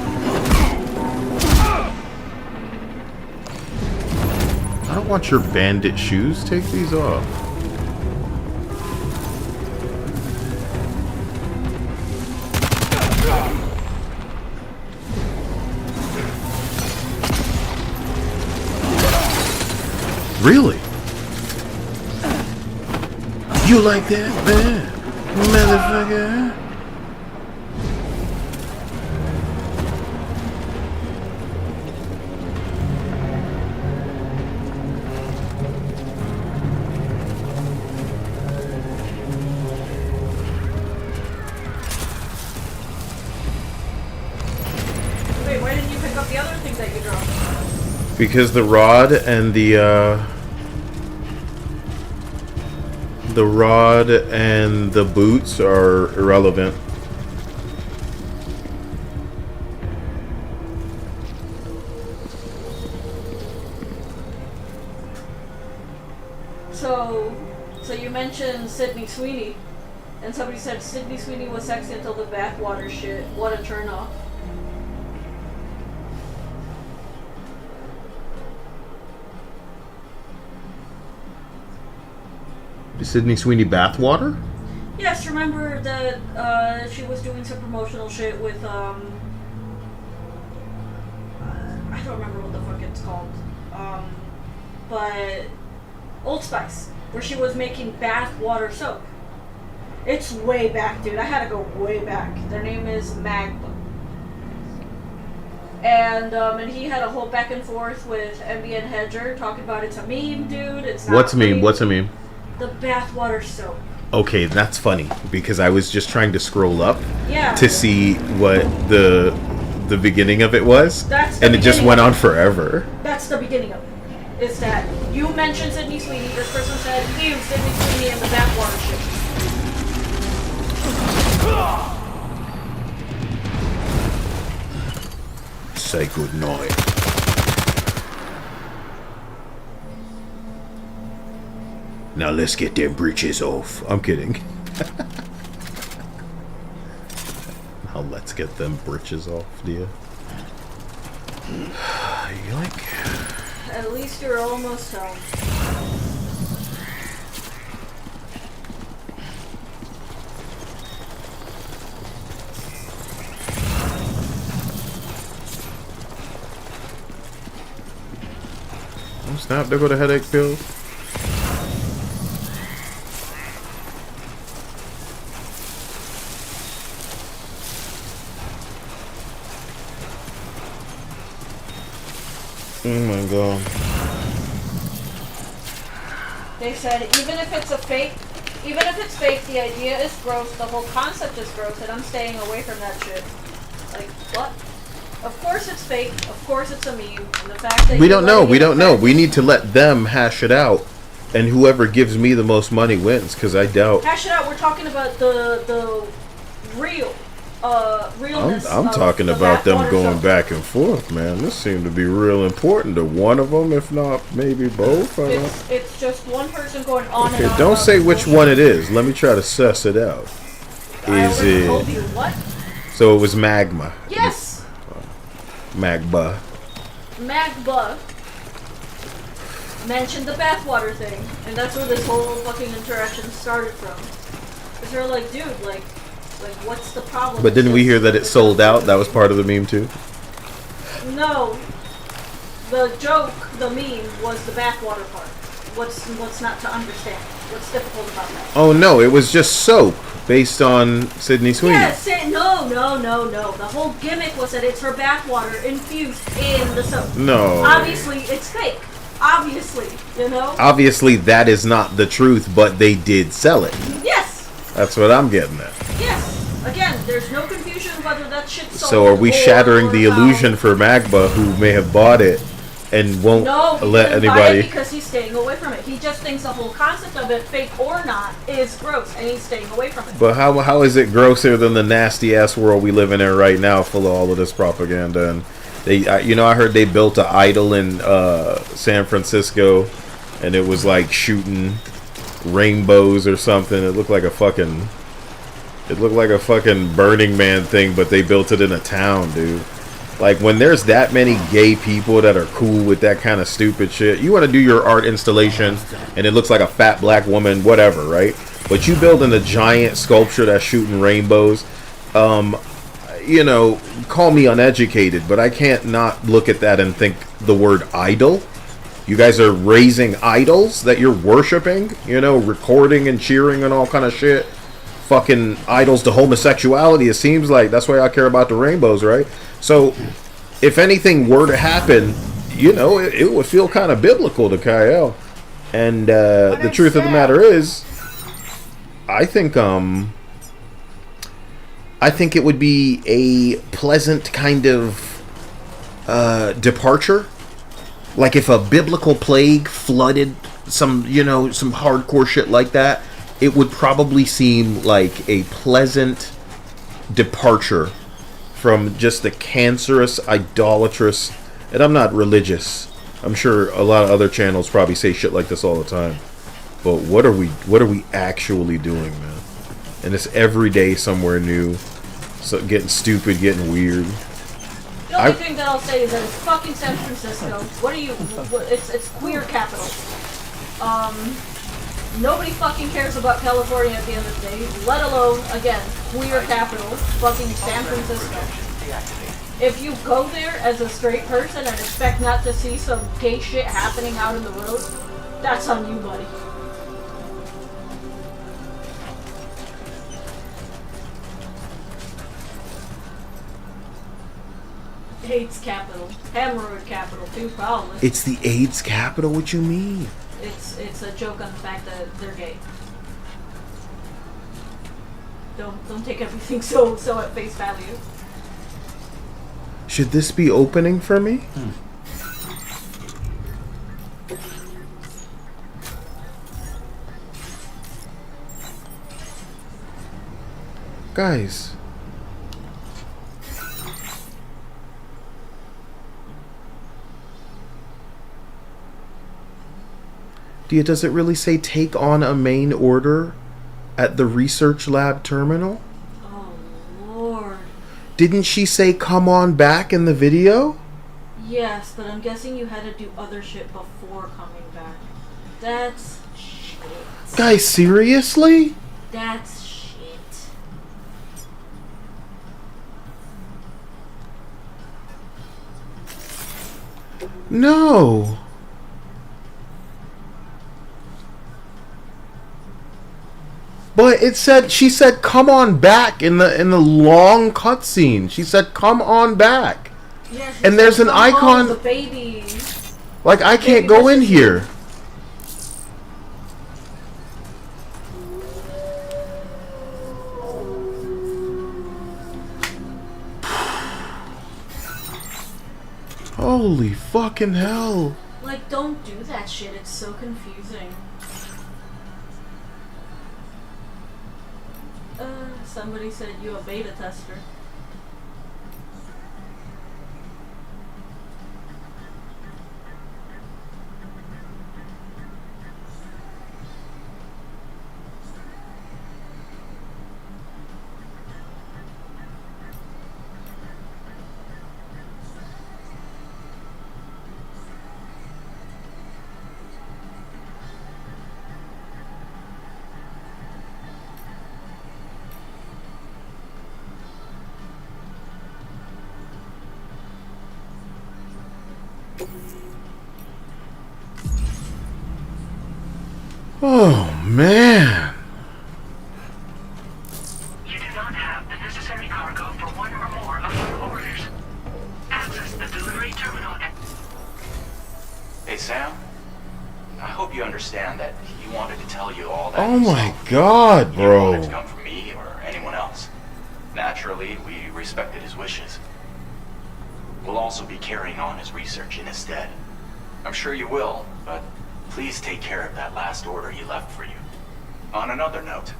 I don't want your bandit shoes. Take these off. Really? You like that, man? Motherfucker? Wait, why didn't you pick up the other things that you dropped? Because the rod and the boots are irrelevant. So you mentioned Sydney Sweeney, and somebody said Sydney Sweeney was sexy until the bathwater shit. What a turnoff. Sydney Sweeney bathwater? Yes, remember that she was doing some promotional shit with I don't remember what the fuck it's called, but Old Spice, where she was making bath water soap. It's way back, dude. I had to go way back. Their name is Magma. And he had a whole back and forth with MBN Hedger talking about it's a meme, dude. It's not What's a meme? real. What's a meme? The bathwater soap. Okay, that's funny because I was just trying to scroll up Yeah. to see what the beginning of it was, That's the and it just beginning went of on it. forever. That's the beginning of it. Is that you mentioned Sydney Sweeney, this person said, ew, Sydney Sweeney and the bathwater shit. Say good night. Now let's get them breeches off. I'm kidding. Now let's get them breeches off, dear. Yoink. At least you're almost home. Oh snap, there go the headache pills. Oh my god. They said even if it's fake, the idea is gross, the whole concept is gross, and I'm staying away from that shit. Like, what? Of course it's fake, of course it's a meme, and the fact that We don't know, we don't know. We need to let them hash it out. And whoever gives me the most money wins, because I doubt. Hash it out, we're talking about the real realness. I'm of talking the about them bathwater going soap. back and forth, man. This seemed to be real important to one of them, if not maybe both. I don't know. It's just one person going on and Okay, on. don't about say this which bullshit. one it is. Let me try to suss it out. I Is already told it? you what? So it was Magma. Yes! Magba. Magba mentioned the bathwater thing, and that's where this whole fucking interaction started from. Because they're like, dude, like, what's the problem? But didn't we It's hear that just- it sold out? That was part of the meme too. No. The joke, the meme, was the bathwater part. What's not to understand? What's difficult about that? Oh no, it was just soap based on Sydney Sweeney. Yes, no. The whole gimmick was that it's her bathwater infused in the soap. No. Obviously, it's fake. Obviously, you know? Obviously, that is not the truth, but they did sell it. Yes! That's what I'm getting at. Yes! Again, there's no confusion whether that shit's sold So are we or shattering the how- illusion for Magba, who may have bought it and won't No, he let didn't buy it anybody? because he's staying away from it. He just thinks the whole concept of it, fake or not, is gross, and he's staying away from it. But how is it grosser than the nasty ass world we live in right now, full of all of this propaganda? And they, I heard they built an idol in San Francisco, and it was like shooting rainbows or something. It looked like a fucking It looked like a fucking Burning Man thing, but they built it in a town, dude. Like, when there's that many gay people that are cool with that kind of stupid shit, you want to do your art installation, and it looks like a fat black woman, whatever, right? But you building a giant sculpture that's shooting rainbows, you know, call me uneducated, but I can't not look at that and think the word idol. You guys are raising idols that you're worshiping, you know, recording and cheering and all kind of shit. Fucking idols to homosexuality, it seems like. That's why I care about the rainbows, right? So, if anything were to happen, you know, it would feel kind of biblical to Kyle. And the truth of the matter is, I think it would be a pleasant kind of departure. Like if a biblical plague flooded some, you know, some hardcore shit like that, it would probably seem like a pleasant departure from just the cancerous, idolatrous, and I'm not religious. I'm sure a lot of other channels probably say shit like this all the time. But what are we actually doing, man? And it's every day somewhere new. So getting stupid, getting weird. The only thing that I'll say is that it's fucking San Francisco. It's queer capital. Nobody fucking cares about California at the end of the day, let alone, again, queer capital, fucking San Francisco. If you go there as a straight person and expect not to see some gay shit happening out in the road, that's on you, buddy. AIDS capital. Hemorrhoid capital, too, probably. It's the AIDS capital? What you mean? It's a joke on the fact that they're gay. Don't take everything so at face value. Should this be opening for me? Guys. Does it really say take on a main order at the research lab terminal? Oh, Lord. Didn't she say come on back in the video? Yes, but I'm guessing you had to do other shit before coming back. That's shit. Guys, seriously? That's shit. No. But she said come on back in the long cutscene. She said come on back. Yeah, and there's an icon. The baby. Like I can't go in here. Holy fucking hell. Like, don't do that shit. It's so confusing. Somebody said you a beta tester. Oh, man. You do not have the necessary cargo for one or more of your orders. Access the delivery terminal. Hey, Sam. I hope you understand that he wanted to tell you all that. Oh my God, He didn't want it bro. to come from me or anyone else. Naturally, we respected his wishes. We'll also be carrying on his research in his stead. I'm sure you will, but please take care of that last order he left for you. On another note,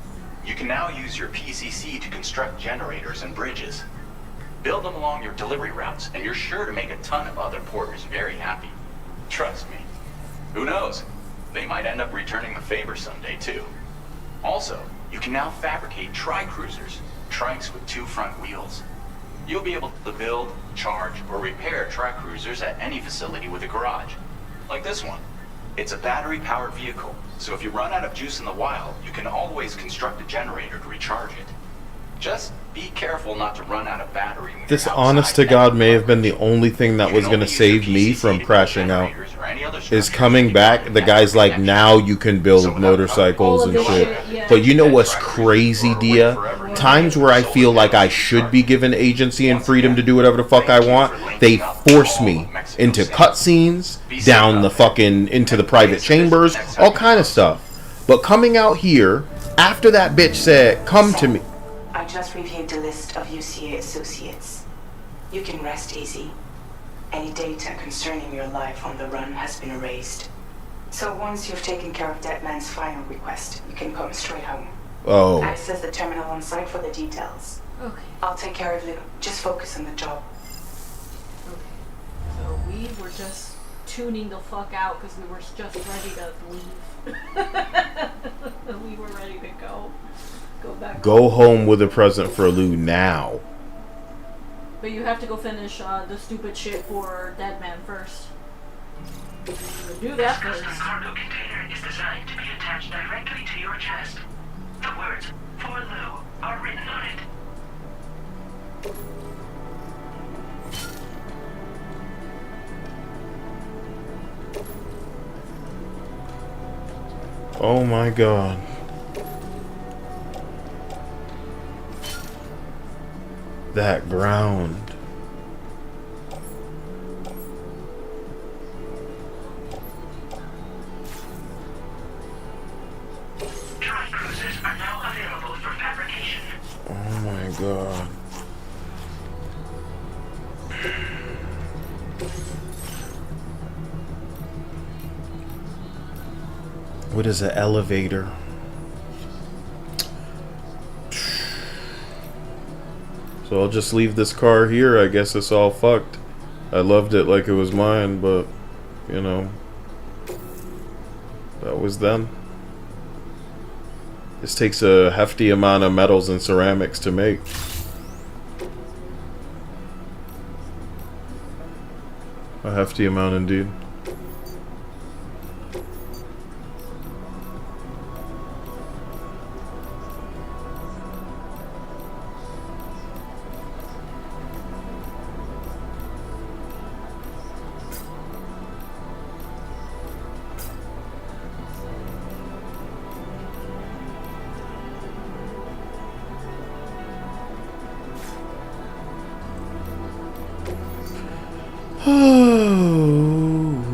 you can now use your PCC to construct generators and bridges. Build them along your delivery routes, and you're sure to make a ton of other porters very happy. Trust me. Who knows? They might end up returning the favor someday, too. Also, you can now fabricate tri-cruisers, trikes with 2 front wheels. You'll be able to build, charge, or repair tri-cruisers at any facility with a garage, like this one. It's a battery-powered vehicle, so if you run out of juice in the wild, you can always construct a generator to recharge it. Just be careful not to run out of battery when This, you're outside honest to and God, in may have been the coverage. only thing that You was can going to only use save your me PCC from to build crashing out. generators or any other Is structures coming you back. find The that guy's have like, connection. now you can So build without motorcycles All and of this shit. shit, yeah. But you know That what's tri-cruiser crazy, or Dia? forever Times where I feel like I should be given agency and freedom to do whatever the fuck I want, they force me into cutscenes, down the fucking, into the private chambers, all kind of stuff. But coming out here, after that bitch said, come to me. I just reviewed the list of UCA associates. You can rest easy. Any data concerning your life on the run has been erased. So once you've taken care of that man's final request, you can come straight home. Oh. Access the terminal on site for the details. Okay. I'll take care of you. Just focus on the job. Okay. So we were just tuning the fuck out because we were just ready to leave. We were ready to go back. Go home with a present for Lou now. But you have to go finish the stupid shit for Dead Man first. So do that This first. custom cargo container is designed to be attached directly to your chest. The words "For Lou" are written on it. Oh my god. That ground. Tri-cruisers are now available for fabrication. Oh my god. What is an elevator? So I'll just leave this car here. I guess it's all fucked. I loved it like it was mine, but, you know, that was then. This takes a hefty amount of metals and ceramics to make. A hefty amount indeed.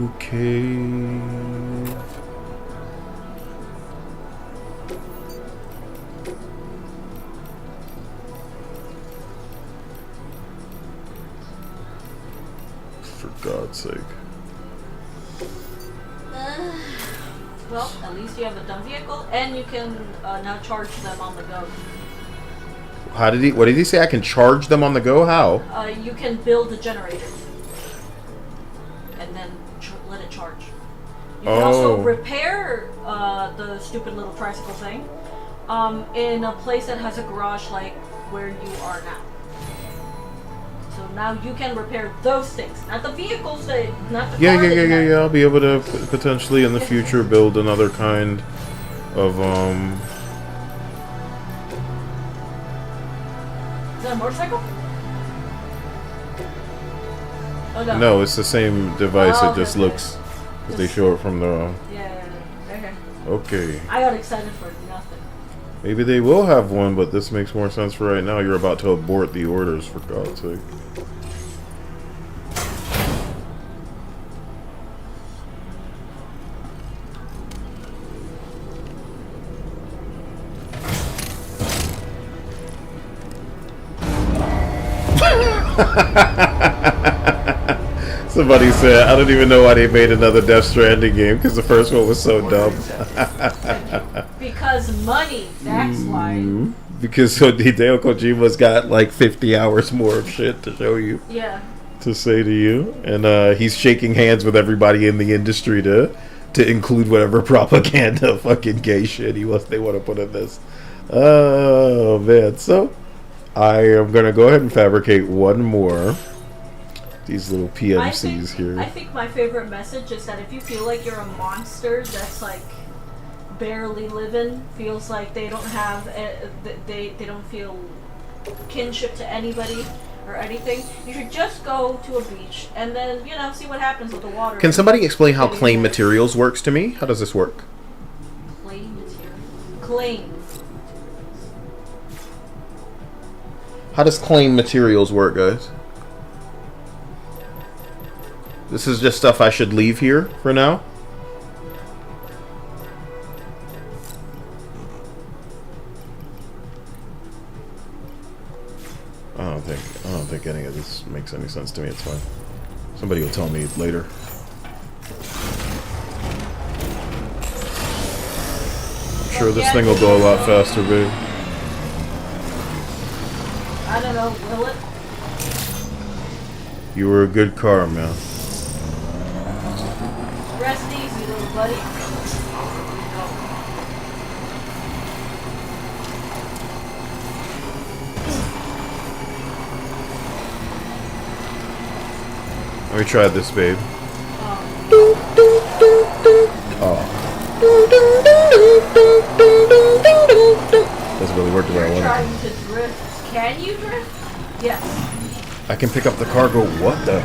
Okay. For God's sake. Well, at least you have a dumb vehicle, and you can now charge them on the go. How did he? What did he say? I can charge them on the go? How? You can build a generator, and then let it charge. You can also repair the stupid little tricycle thing in a place that has a garage like where you are now. So now you can repair those things, not the vehicles that, not the car that you have. Yeah. I'll be able to potentially in the future build another kind of Is that a motorcycle? Oh no. No, it's the same device. Oh, It just okay. looks. Cause they show it from the. Yeah. Okay. Okay. I got excited for nothing. Maybe they will have one, but this makes more sense for right now. You're about to abort the orders, for God's sake. Somebody said, I don't even know why they made another Death Stranding game, because the first one was so dumb. Because money, that's why. Because so Hideo Kojima's got like 50 hours more of shit to show you, Yeah. to say to you. And he's shaking hands with everybody in the industry to include whatever propaganda fucking gay shit they want to put in this. Oh man, so I am gonna go ahead and fabricate one more. These little PMCs here. I think my favorite message is that if you feel like you're a monster that's like barely living, feels like they don't have, they don't feel kinship to anybody or anything, you should just go to a beach and then, you know, see what happens with the water. Can somebody explain how claim materials works to me? How does this work? Claim material. Claim. How does claim materials work, guys? This is just stuff I should leave here for now. I don't think any of this makes any sense to me. It's fine. Somebody will tell me later. I'm sure this thing will go a lot faster, babe. I don't know, will it? You were a good car, man. Rest easy, little buddy. Let me try this, babe. Oh. Doesn't really work the way I You're want trying to drift. Can you drift? Yes. it. I can pick up the cargo. What the?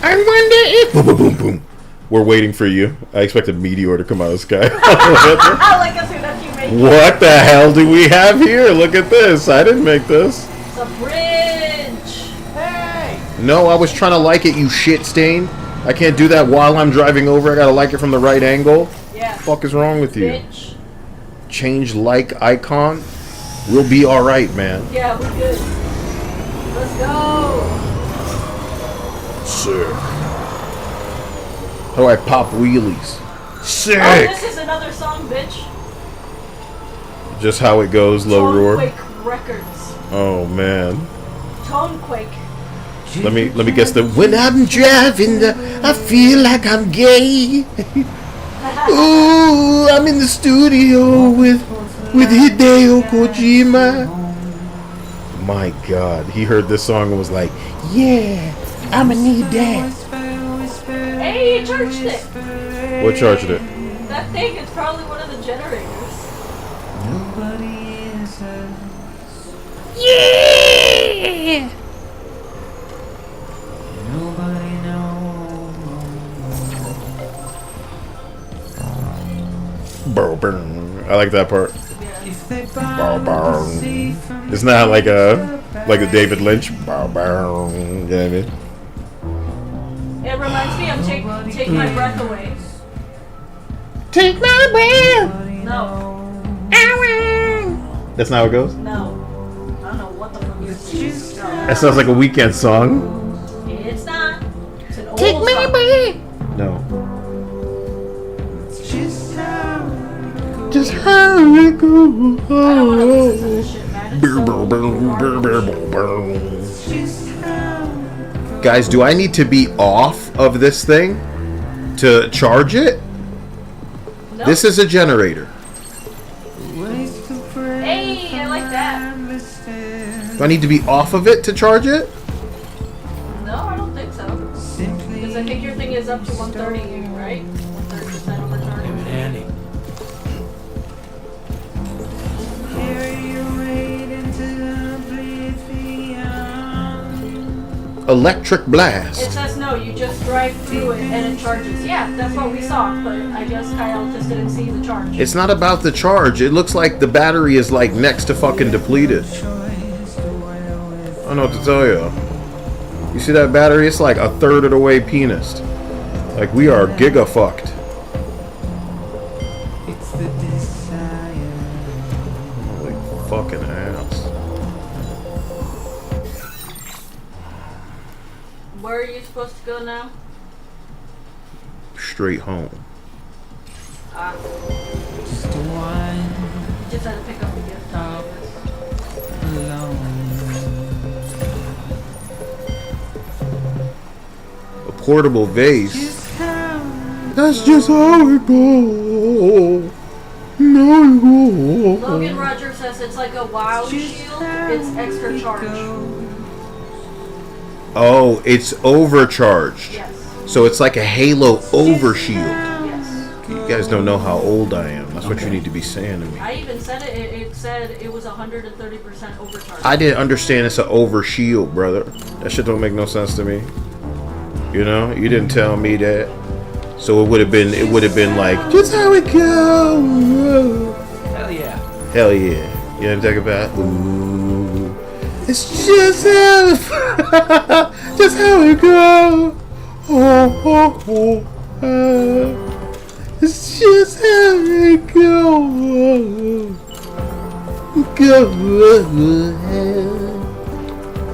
I wonder if... Boom, boom, boom, boom. We're waiting for you. I expect a meteor to come out of the sky. Like I said, that you made. What the hell do we have here? Look at this. I didn't make this. It's a bridge. Hey! No, I was trying to like it, you shit stain. I can't do that while I'm driving over. I gotta like it from the right angle. Yeah. Fuck is wrong with you? Bitch. Change like icon. We'll be alright, man. Yeah, we're good. Let's go. Sick. How do I pop wheelies? Sick! Oh, this is another song, bitch. Just how it goes, low roar. Tonequake Records. Oh man. Tonequake. Let me guess the when I'm driving, I feel like I'm gay. Ooh, I'm in the studio with Hideo Kojima. My God, he heard this song and was like, "Yeah, I'ma need that." Hey, you charged it. What charged it? That thing is probably one of the generators. Yeah! Burr, burr. I like that part. Burr, burr. It's not like a David Lynch. Burr, burr. You know what I mean? It reminds me of Take My Breath Away. Take my breath No. away. That's not how it goes? No. I don't know what the fuck you're saying. No. That sounds like a Weekend song. It's not. It's an old Take my song. breath. No. Just how it goes. I don't want to listen to this shit, man. It's Burr, so burr, burr, burr, burr, garbage. burr, burr. Guys, do I need to be off of this thing to charge it? Nope. This is a generator. Hey, I like that. Do I need to be off of it to charge it? No, I don't think so. Because I think your thing is up to 130, right? 130% overcharge. Andy. Electric It blast. says no, you just drive through it and it charges. Yeah, that's what we saw, but I guess Kyle just didn't see the charge. It's not about the charge. It looks like the battery is like next to fucking depleted. I don't know what to tell you. You see that battery? It's like a third of the way penised. Like we are giga fucked. Holy fucking ass. Where are you supposed to go now? Straight home. Just had to pick up the gift. A portable vase. That's just how it goes. Logan Rogers says it's like a WoW shield. It's extra charge. Oh, it's overcharged. Yes. So it's like a Halo overshield. Yes. You guys don't know how old I am. That's what you need to be saying to me. I even said it. It said it was 130% overcharge. I didn't understand it's an overshield, brother. That shit don't make no sense to me. You know, you didn't tell me that. So it would have been like, just how it go. Hell yeah. Hell yeah. You know what I'm talking about? Ooh. It's just how just how it go. It's just how it go.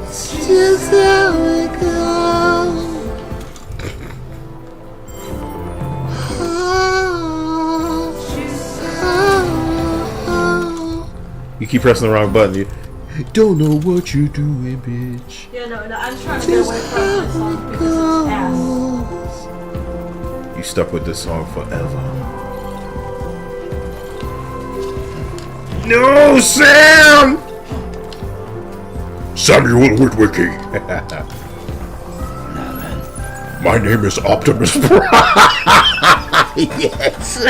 It's just how it goes. You keep pressing the wrong button. You don't know what you're doing, bitch. Yeah, no, I'm trying to get away from this song because it's ass. You stuck with this song forever. No, Sam! Samuel Witwicky. My name is Optimus Prime. Yes.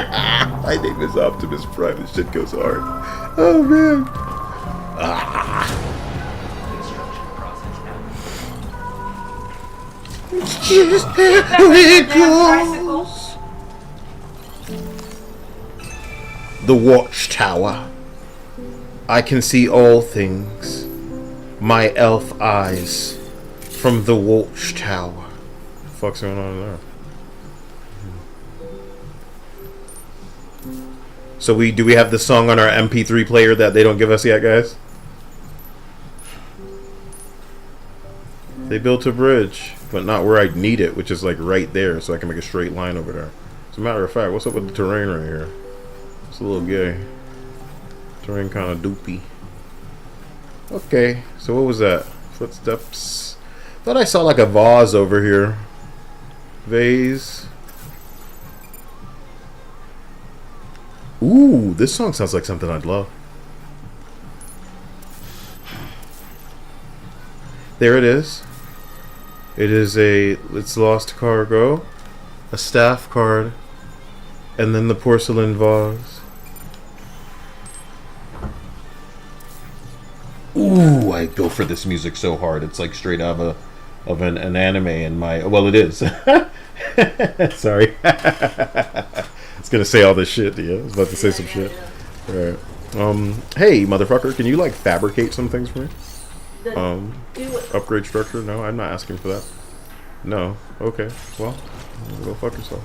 My name is Optimus Prime. This shit goes hard. Oh, man. It's just how it goes. The watchtower. I can see all things. My elf eyes from the watchtower. What the fuck's going on there? So do we have the song on our MP3 player that they don't give us yet, guys? They built a bridge, but not where I need it, which is like right there, so I can make a straight line over there. As a matter of fact, what's up with the terrain right here? It's a little gay. Terrain kind of doopy. Okay, so what was that? Footsteps. Thought I saw like a vase over here. Vase. Ooh, this song sounds like something I'd love. There it is. It is it's lost cargo, a staff card, and then the porcelain vase. Ooh, I go for this music so hard. It's like straight out of an anime in my... Well, it is. Sorry. I was going to say all this shit. Yeah, I was about to say some shit. All right. Hey, motherfucker, can you, like, fabricate some things for me? Upgrade structure? No, I'm not asking for that. No. Okay. Well, go fuck yourself.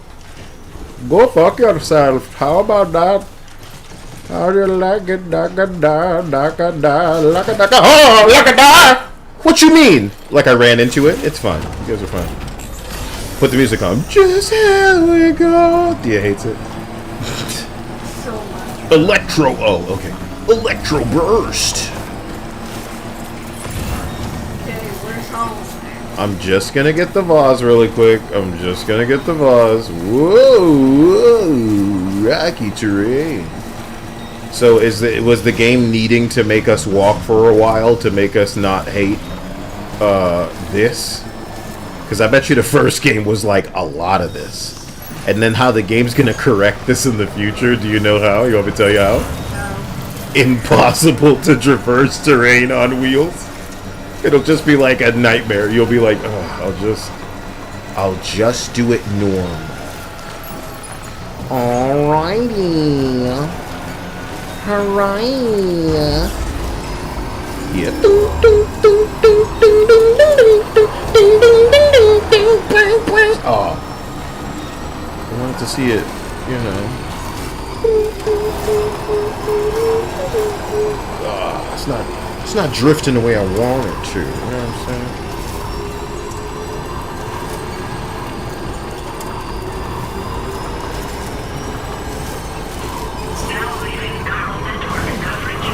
Go fuck yourself. How about that? How do you like it? Da-ga-da, da-ga-da, laka-da-ga. Oh, laka-da! What you mean? Like I ran into it? It's fine. You guys are fine. Put the music on. Just how we go. Dia hates it. So much. Electro. Oh, okay. Electro burst. Okay, where's home? I'm just gonna get the vase really quick. I'm just gonna get the vase. Whoa, rocky terrain. So was the game needing to make us walk for a while to make us not hate this? Because I bet you the first game was like a lot of this. And then how the game's gonna correct this in the future, do you know how? You want me to tell you how? Impossible to traverse terrain on wheels. It'll just be like a nightmare. You'll be like, oh, I'll just do it normal. Alrighty. Alright. Yeah. Oh. I wanted to see it, you know. It's not drifting the way I want it to. You know what I'm saying? Now leaving Carl network coverage.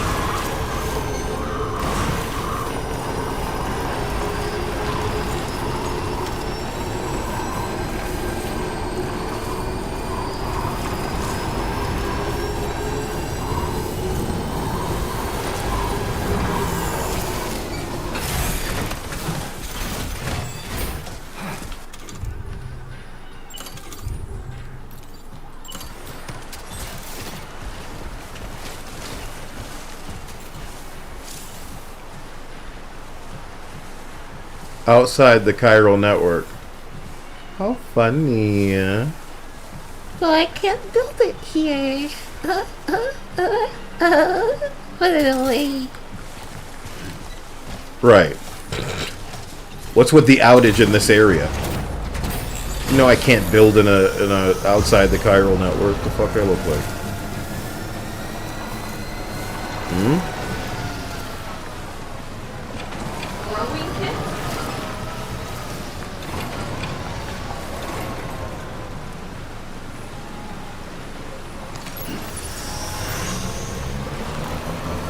outside the chiral network. How funny. So I can't build it here. Literally. Right. What's with the outage in this area? No, I can't build in a outside the chiral network. The fuck I look like? Growing kit?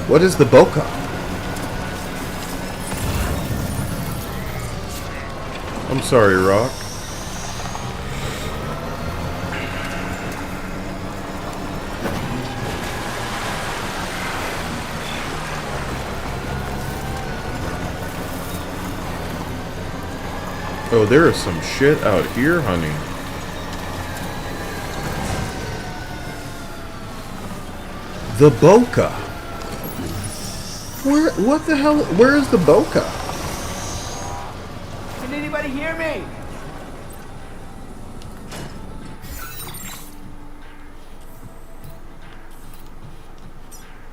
What is the bokeh? I'm sorry, Rock. Oh, there is some shit out here, honey. The bokeh. What the hell? Where is the bokeh? Can anybody hear me?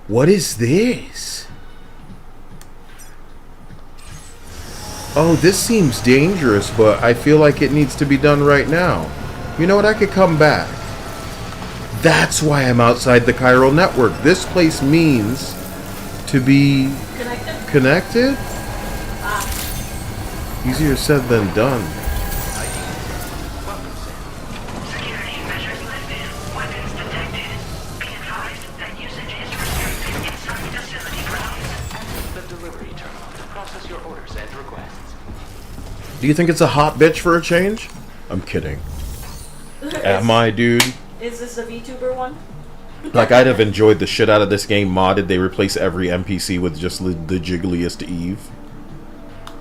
What is this? Oh, this seems dangerous, but I feel like it needs to be done right now. You know what? I could come back. That's why I'm outside the chiral network. This place means to be connected? Easier said than done. Security measures lifted. Weapons detected. Be advised that usage is restricted inside facility grounds. Access the delivery terminal to process your orders and requests. Do you think it's a hot bitch for a change? I'm kidding. Am I, dude? Is this the VTuber one? Like, I'd have enjoyed the shit out of this game modded. They replace every NPC with just the jiggliest Eve.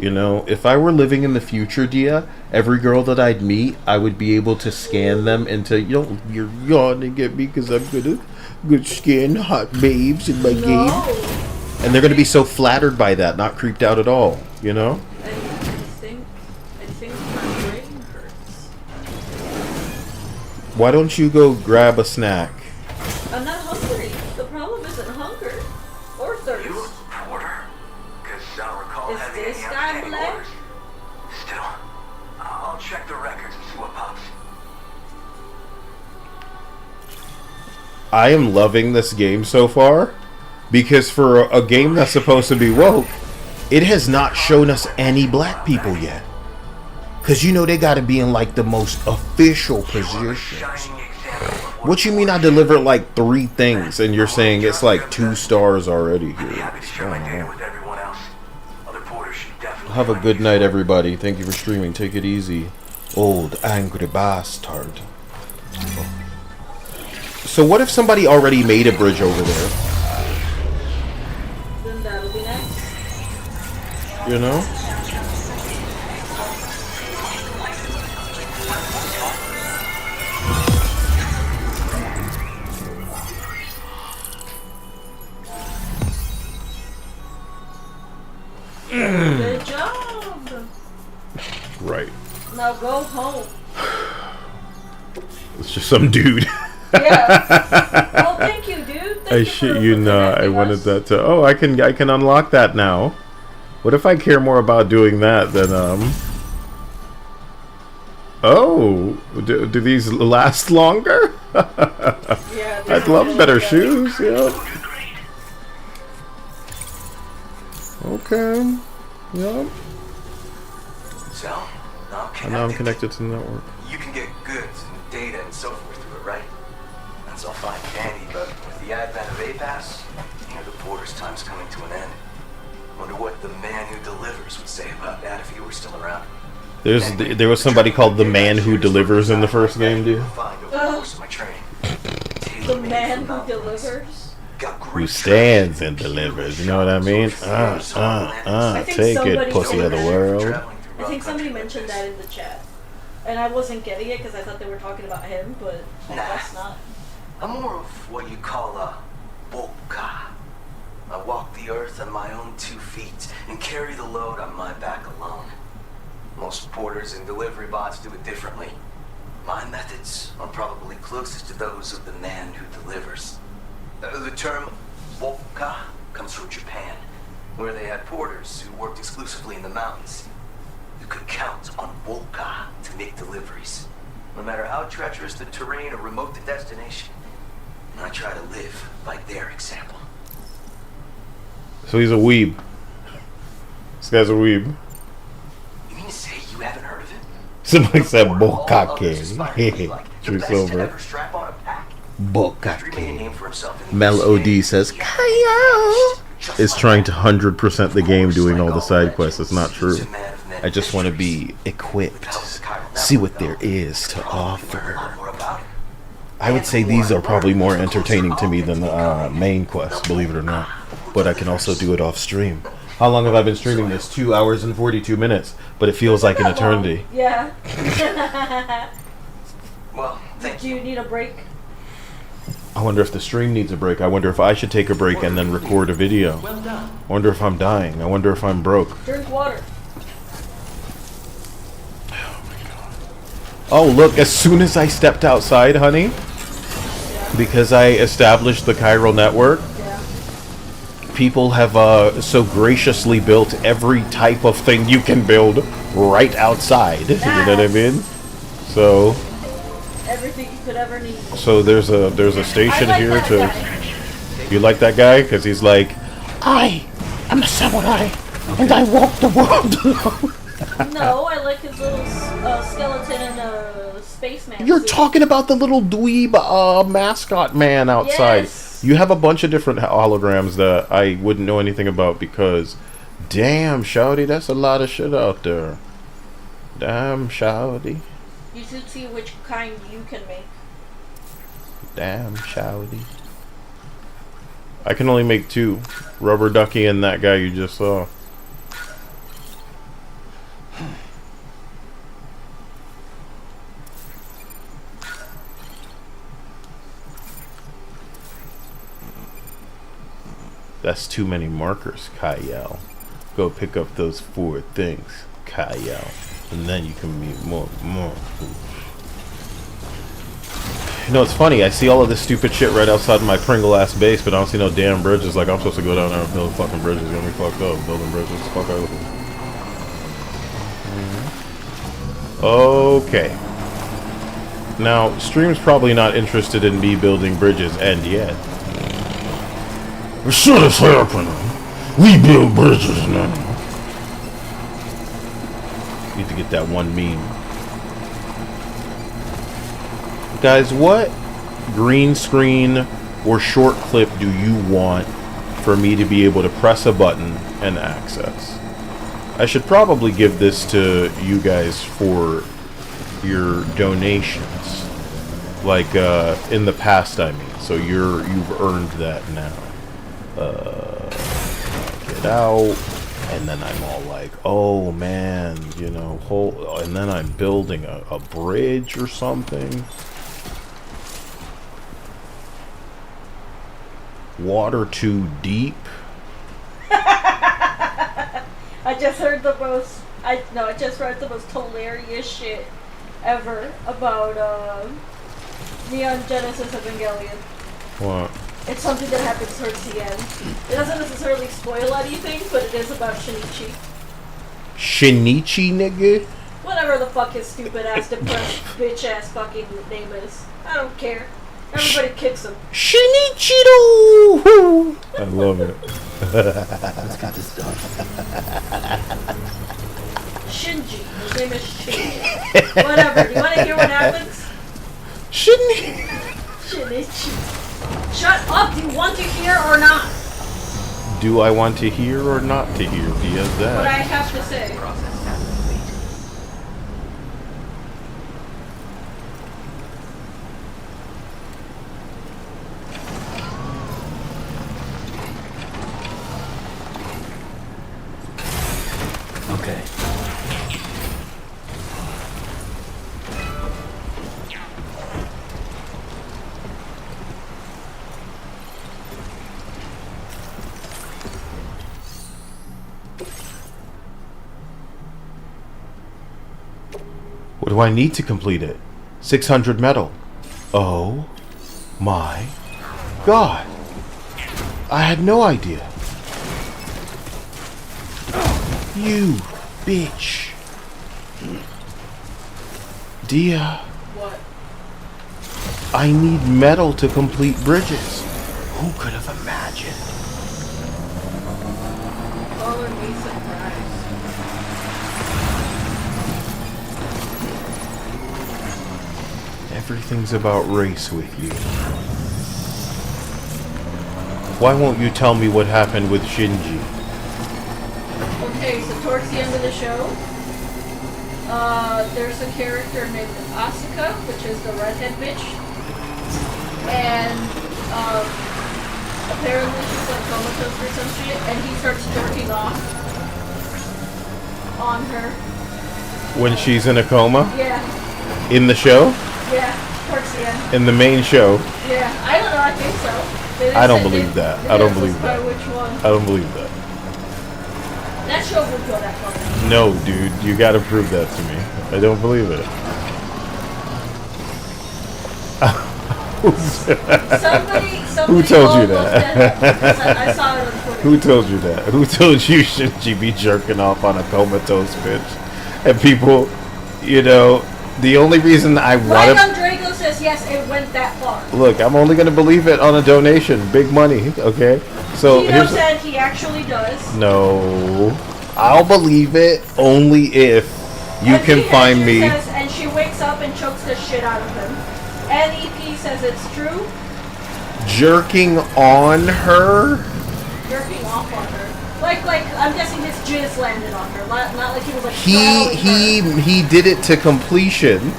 You know, if I were living in the future, Dia, every girl that I'd meet, I would be able to scan them into, you know, you're yawning at me because I'm gonna scan hot babes in my game. And they're gonna be so flattered by that, not creeped out at all, you know? I think my brain hurts. Why don't you go grab a snack? I'm not hungry. The problem isn't hunger or thirst. You, Porter? Because I don't recall Is having this any guy outstanding black? orders. Still, I'll check the records and see what pops. I am loving this game so far because for a game that's supposed to be woke, it has not shown us any black people yet. Because you know they got to be in like the most official positions. What you mean I delivered like 3 things and you're saying it's like 2 stars already here? Have a good night, everybody. Thank you for streaming. Take it easy. Old angry bastard. So what if somebody already made a bridge over there? Then that'll be next. You know? Good job. Right. Now go home. It's just some dude. Yeah. Well, thank you, dude. Thank I you shit for you not. I wanted that to. Oh, I can unlock that now. What if I care more about doing that than Oh, do these last longer? Yeah, I'd love better shoes. Yep. Okay. Yep. So, And now I'm connected to the network. You can get goods and data and so forth through it, right? That's all fine and dandy, but with the advent of APAS, the Porter's time's coming to an end. Wonder what the man who delivers would say about that if he were still around. There was somebody called the man who delivers in the first game, dude. The man who delivers? Who stands and delivers, you know what I mean? Take it, pussy of the world. I think somebody mentioned that in the chat. And I wasn't getting it because I thought they were talking about him, but I guess not. I'm more of what you call a boka. I walk the earth on my own 2 feet and carry the load on my back alone. Most porters and delivery bots do it differently. My methods are probably closest to those of the man who delivers. The term Wolka comes from Japan, where they had porters who worked exclusively in the mountains. You could count on Wolka to make deliveries, no matter how treacherous the terrain or remote the destination. And I try to live by their example. So he's a weeb. This guy's a weeb. You mean to say you haven't heard of it? Somebody said Bokake. Bokake. True silver. Bokake. Mel OD says Kyle is trying to 100% the game doing all the side quests. It's not true. I just want to be equipped. See what there is to offer. I would say these are probably more entertaining to me than the main quest, believe it or not. But I can also do it off stream. How long have I been streaming this? 2 hours and 42 minutes. But it feels like an eternity. Yeah. Well, Do you need a break? I wonder if the stream needs a break. I wonder if I should take a break and then record a video. I wonder if I'm dying. I wonder if I'm broke. Drink water. Oh, look, as soon as I stepped outside, honey, because I established the chiral network, people have so graciously built every type of thing you can build right outside. You know what I mean? So Everything you could ever need. so there's a station here to. You like that guy? Because he's like, I am a samurai, and I walk the world alone. No, I like his little skeleton and spaceman. you're suit. talking about the little dweeb mascot man outside. Yes. You have a bunch of different holograms that I wouldn't know anything about because, damn, shawty, that's a lot of shit out there. Damn, shawty. You should see which kind you can make. Damn, shawty. I can only make 2. Rubber Ducky and that guy you just saw. That's too many markers, Kyle. Go pick up those 4 things, Kyle. And then you can meet more. You know, it's funny. I see all of this stupid shit right outside my Pringle-ass base, but I don't see no damn bridges. Like, I'm supposed to go down there and build fucking bridges. You're gonna be fucked up building bridges. Fuck out of here. Okay. Now, stream's probably not interested in me building bridges, and yet. Shut us happening. We build bridges now. Need to get that one meme. Guys, what green screen or short clip do you want for me to be able to press a button and access? I should probably give this to you guys for your donations. Like, in the past, I mean. So you've earned that now. Get out. And then I'm all like, oh man, you know, and then I'm building a bridge or something. Water too deep. I just read the most hilarious shit ever about Neon Genesis Evangelion. What? It's something that happens towards the end. It doesn't necessarily spoil anything, but it is about Shinichi. Shinichi, nigga? Whatever the fuck his stupid ass, depressed, bitch ass fucking name is. I don't care. Everybody kicks him. Shinichiro! I love it. Let's get this done. Shinji. His name is Shinji. Whatever. Do you want to hear what happens? Shinichi. Shut up! Do you want to hear or not? Do I want to hear or not to hear via that? What I have to say. Okay. What do I need to complete it? 600 metal. Oh my god. I had no idea. You bitch. Dia. What? I need metal to complete bridges. Who could have imagined? Color me surprised. Everything's about race with you. Why won't you tell me what happened with Shinji? Okay, so towards the end of the show, there's a character named Asuka, which is the redhead bitch. And, apparently she's like comatose or some shit, and he starts jerking off on her. When she's in a coma? Yeah, In the show? yeah, towards the end. In the main show? Yeah, I don't know, I think so. They didn't I don't say- believe they- that. they I don't didn't believe specify that. which one. I don't believe that. That show would go that far. No, dude, you gotta prove that to me. I don't believe it. Somebody Who told you looked that? at it, 'cause I saw it on Twitter. Who told you that? Who told you Shinji be jerking off on a comatose bitch? And people, you know, the only reason I want Right to... on Drago says yes, it went that far. Look, I'm only going to believe it on a donation. Big money, okay? So Tino here's... said he actually does. No. I'll believe it only if you can MG find Hedger me... Says, and she wakes up and chokes the shit out of him. NEP says it's true. jerking on her? Jerking off on her. Like I'm guessing his jizz landed on her. Not like he was like He did it to completion,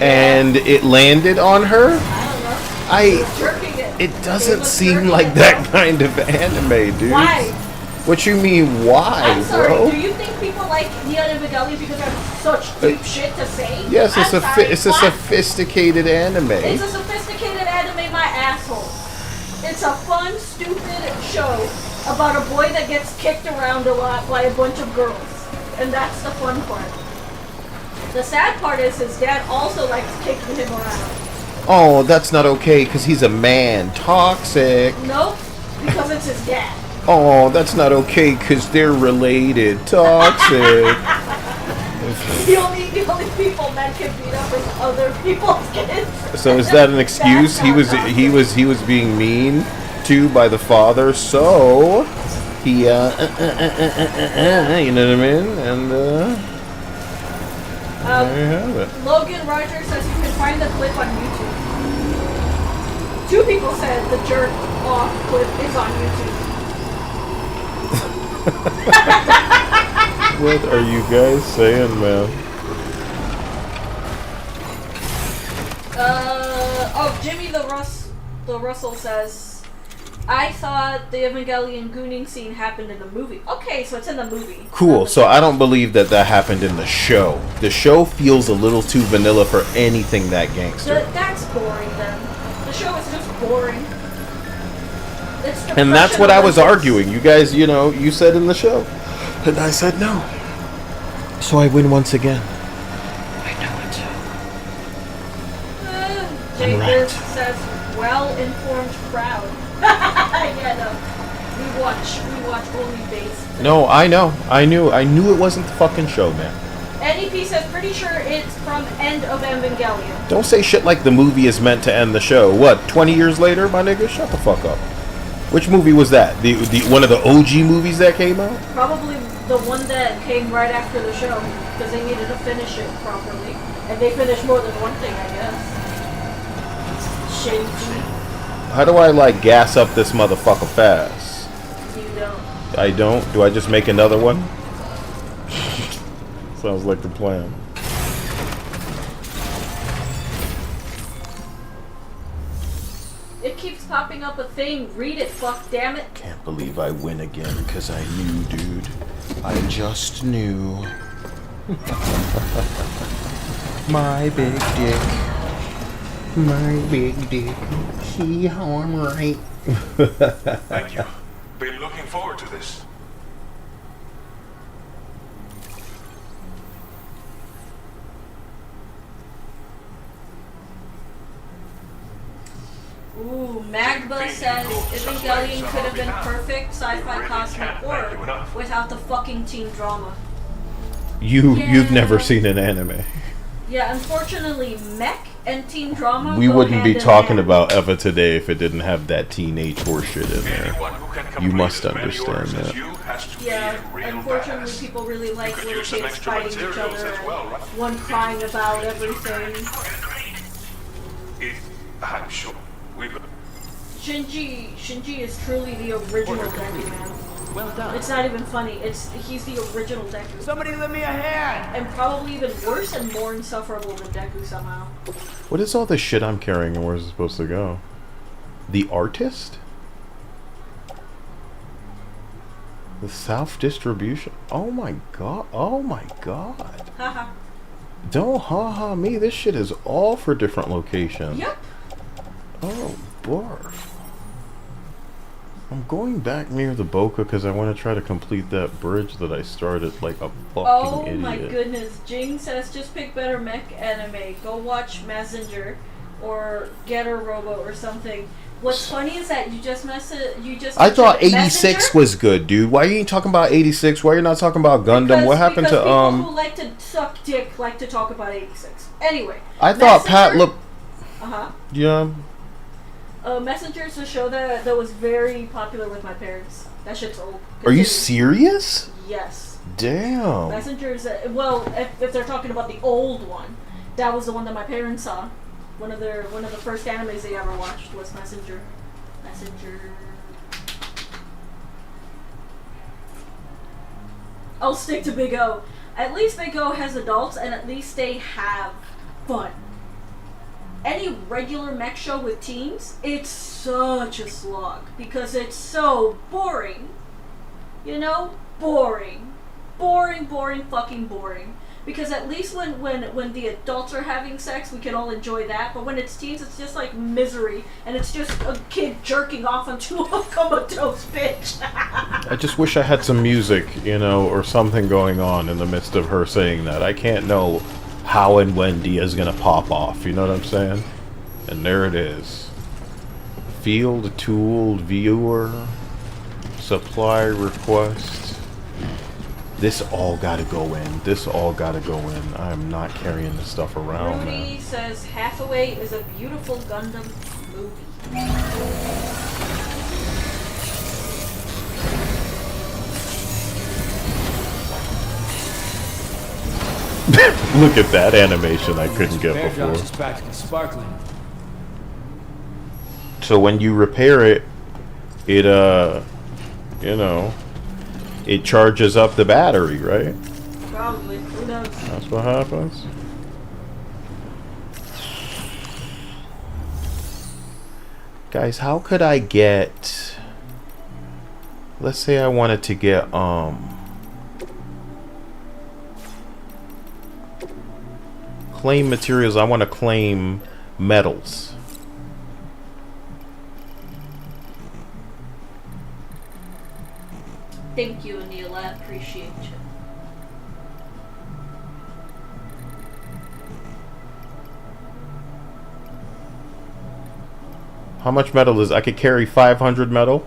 and it landed on her. He was jerking it. It He doesn't was seem jerking like it. that kind of anime, dude. Why? What you mean, why, I'm sorry. bro? Do you think people like Neon Evangelion because they have such deep shit to say? Yes, I'm sorry, it's a what? sophisticated anime. It's a sophisticated anime, my asshole. It's a fun, stupid show about a boy that gets kicked around a lot by a bunch of girls. And that's the fun part. The sad part is his dad also likes kicking him around. Oh, that's not okay, because he's a man. Toxic. Nope, because it's his dad. Oh, that's not okay, because they're related. Toxic. The only people men can beat up is other people's kids. So is that an excuse? He was being mean to by the father, so he you know what I mean? And there you have it. Logan Rogers says you can find the clip on YouTube. 2 people said the jerk off clip is on YouTube. What are you guys saying, man? Jimmy the Russell says, I thought the Evangelion gooning scene happened in the movie. Okay, so it's in the movie. Cool. So I don't believe that happened in the show. The show feels a little too vanilla for anything that gangster. That's boring then. The show is just boring. And that's what I was arguing. You guys, you know, you said in the show. And I said no. So I win once again. I know it. Jay I'm right. says, well-informed crowd. Yeah, no. We watch only base. No, I know. I knew it wasn't the fucking show, man. NEP says, pretty sure it's from End of Evangelion. Don't say shit like the movie is meant to end the show. What, 20 years later, my nigga? Shut the fuck up. Which movie was that? The one of the OG movies that came out? Probably the one that came right after the show, because they needed to finish it properly. And they finished more than one thing, I guess. Shady. How do I, like, gas up this motherfucker fast? You don't. I don't? Do I just make another one? Sounds like the plan. It keeps popping up a thing. Read it, fuck, damn it. Can't believe I win again, because I knew, dude. I just knew. My big dick. My big dick. See how I'm right. Thank you. Been looking forward to this. Magba says Evangelion could have been perfect sci-fi cosmic horror without the fucking teen drama. You've never seen an anime. Yeah, unfortunately, mech and teen drama. We go wouldn't be hand in talking hand. about Eva today if it didn't have that teenage horseshit in there. You must understand that. Yeah, unfortunately, people really like little kids fighting each other and one crying about everything. I'm sure. Shinji is truly the original Deku, man. Well done. It's not even funny. He's the original Deku. Somebody lend me a hand! And probably even worse and more insufferable than Deku somehow. What is all this shit I'm carrying and where's it supposed to go? The artist? The South distribution? Oh my god. Oh my god. Haha. Don't ha-ha me. This shit is all for different locations. Yep. Oh, barf. I'm going back near the Boca because I want to try to complete that bridge that I started like a fucking idiot. Oh my goodness. Jing says just pick better mech anime. Go watch Messenger or Getter Robo or something. What's funny is that you just I thought mentioned 86 Messenger? was good, dude. Why you ain't talking about 86? Why you're not talking about Gundam? What happened to people who like to suck dick like to talk about 86. Anyway, I thought Pat looked. Yeah. Messenger's a show that was very popular with my parents. That shit's old. Are you serious? Yes. Damn. Messenger's well, if they're talking about the old one, that was the one that my parents saw. One of the first animes they ever watched was Messenger. I'll stick to Big O. At least Big O has adults, and at least they have fun. Any regular mech show with teens, it's such a slog because it's so boring. You know, boring, fucking boring. Because at least when the adults are having sex, we can all enjoy that. But when it's teens, it's just like misery, and it's just a kid jerking off onto a comatose bitch. I just wish I had some music, you know, or something going on in the midst of her saying that. I can't know how and when Dia's gonna pop off, you know what I'm saying? And there it is. Field tool viewer. Supply request. This all gotta go in. This all gotta go in. I'm not carrying this stuff around, Rudy man. says Hathaway is a beautiful Gundam movie. Look at that animation I couldn't get before. Just practically sparkling. So when you repair it, it you know, it charges up the battery, right? Probably. Who knows? That's what happens. Guys, how could I get... Let's say I wanted to get, claim materials. I want to claim metals. Thank you, Neil. I appreciate you. How much metal is... I could carry 500 metal?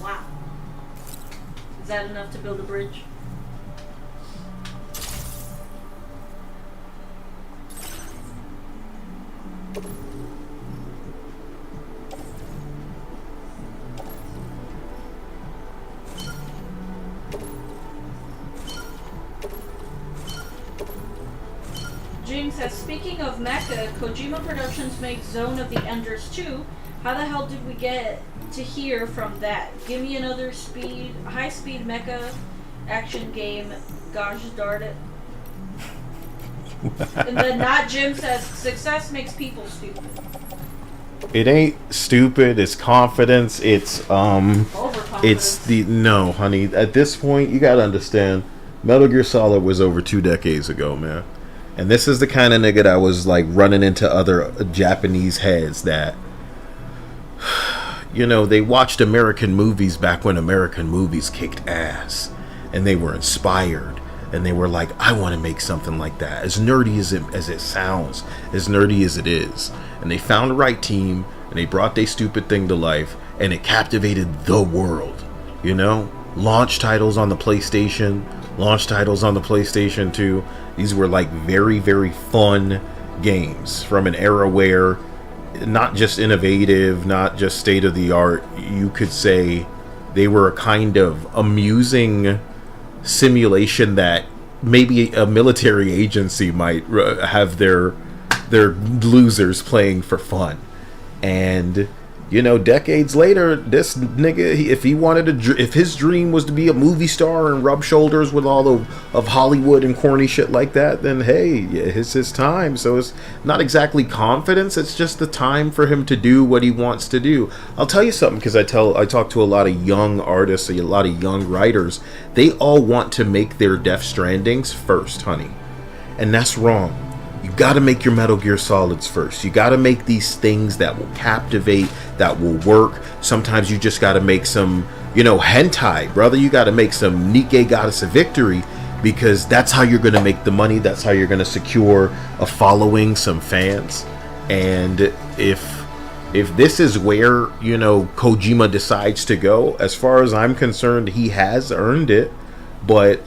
Wow. Is that enough to build a bridge? James says, speaking of mecha, Kojima Productions makes Zone of the Enders 2. How the hell did we get to hear from that? Give me another high-speed mecha action game. Gosh darn it. And then Not Jim says, success makes people stupid. It ain't stupid, it's confidence, it's no, honey. At this point, you gotta understand, Metal Gear Solid was over 2 decades ago, man. And this is the kind of nigga that was like running into other Japanese heads that, you know, they watched American movies back when American movies kicked ass. And they were inspired. And they were like, I want to make something like that. As nerdy as it sounds, as nerdy as it is. And they found the right team. and they brought their stupid thing to life, and it captivated the world. You know, launch titles on the PlayStation, launch titles on the PlayStation 2. These were like very, very fun games from an era where not just innovative, not just state of the art, you could say they were a kind of amusing simulation that maybe a military agency might have their losers playing for fun. And you know, decades later, this nigga, if his dream was to be a movie star and rub shoulders with all of Hollywood and corny shit like that, then hey, it's his time. So it's not exactly confidence, it's just the time for him to do what he wants to do. I'll tell you something, because I talk to a lot of young artists, a lot of young writers. They all want to make their Death Strandings first, honey. And that's wrong. You got to make your Metal Gear Solids first. You got to make these things that will captivate, that will work. Sometimes you just got to make some, you know, hentai, brother. You got to make some Nikke Goddess of Victory, because that's how you're going to make the money. That's how you're going to secure a following, some fans. And if this is where, you know, Kojima decides to go, as far as I'm concerned, he has earned it. But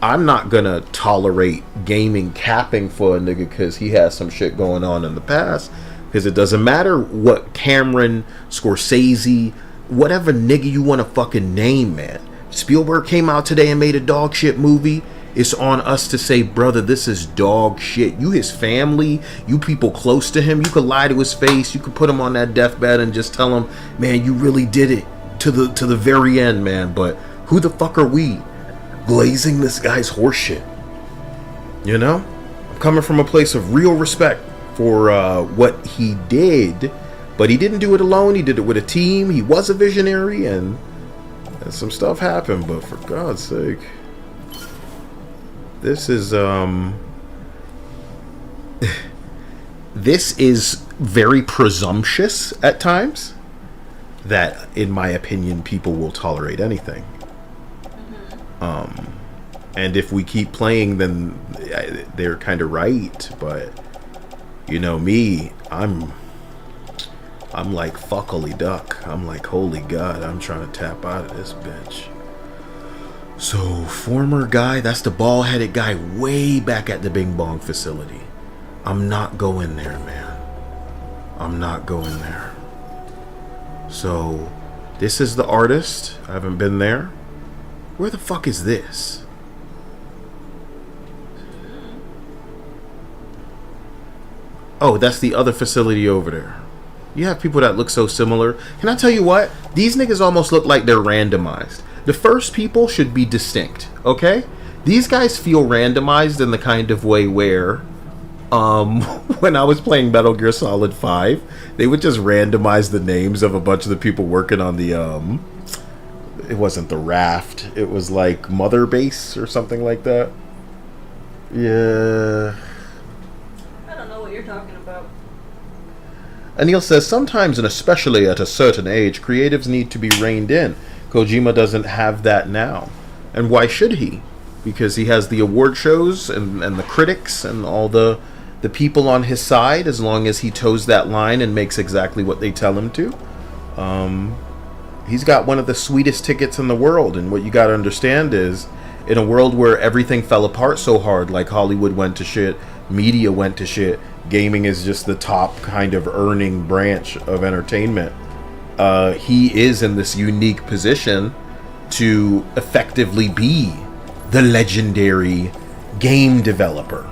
I'm not gonna tolerate gaming capping for a nigga because he has some shit going on in the past. Because it doesn't matter what Cameron, Scorsese, whatever nigga you want to fucking name, man. Spielberg came out today and made a dog shit movie. It's on us to say, brother, this is dog shit. You his family, you people close to him, you could lie to his face, you could put him on that deathbed and just tell him, man, you really did it to the very end, man. But who the fuck are we glazing this guy's horseshit? You know, I'm coming from a place of real respect for what he did, but he didn't do it alone. He did it with a team. He was a visionary, and some stuff happened. But for God's sake, this is this is very presumptuous at times. That, in my opinion, people will tolerate anything. And if we keep playing, then they're kind of right. But you know me, I'm like fuckily duck. I'm like, holy God, I'm trying to tap out of this bitch. So former guy, that's the bald-headed guy way back at the Bing Bong facility. I'm not going there, man. I'm not going there. So this is the artist. I haven't been there. Where the fuck is this? Oh, that's the other facility over there. You have people that look so similar. Can I tell you what? These niggas almost look like they're randomized. The first people should be distinct, okay? These guys feel randomized in the kind of way where, when I was playing Metal Gear Solid 5, they would just randomize the names of a bunch of the people working on the, it wasn't the raft. It was like Mother Base or something like that. Yeah. I don't know what you're talking about. Anil says, sometimes, and especially at a certain age, creatives need to be reined in. Kojima doesn't have that now. And why should he? Because he has the award shows and the critics and all the people on his side, as long as he toes that line and makes exactly what they tell him to. He's got one of the sweetest tickets in the world. And what you got to understand is, in a world where everything fell apart so hard, like Hollywood went to shit, media went to shit, gaming is just the top kind of earning branch of entertainment. He is in this unique position to effectively be the legendary game developer,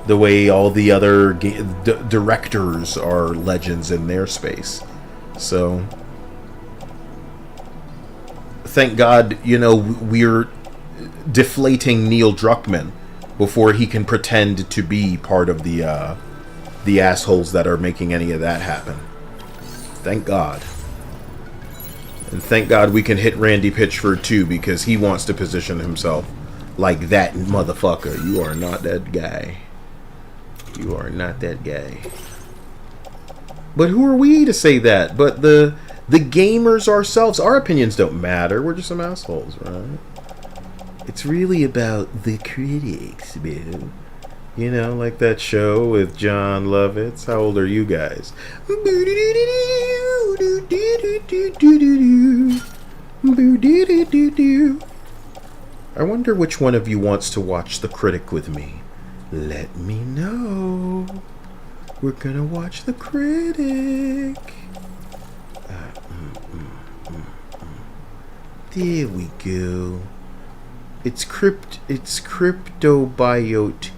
the way all the other directors are legends in their space. So thank God, you know, we're deflating Neil Druckmann before he can pretend to be part of the assholes that are making any of that happen. Thank God. And thank God we can hit Randy Pitchford too, because he wants to position himself like that motherfucker. You are not that guy. You are not that guy. But who are we to say that? But the gamers ourselves, our opinions don't matter. We're just some assholes, right? It's really about the critics, man. You know, like that show with John Lovitz. How old are you guys? I wonder which one of you wants to watch The Critic with me. Let me know. We're gonna watch The Critic. There we go. It's cryptobiote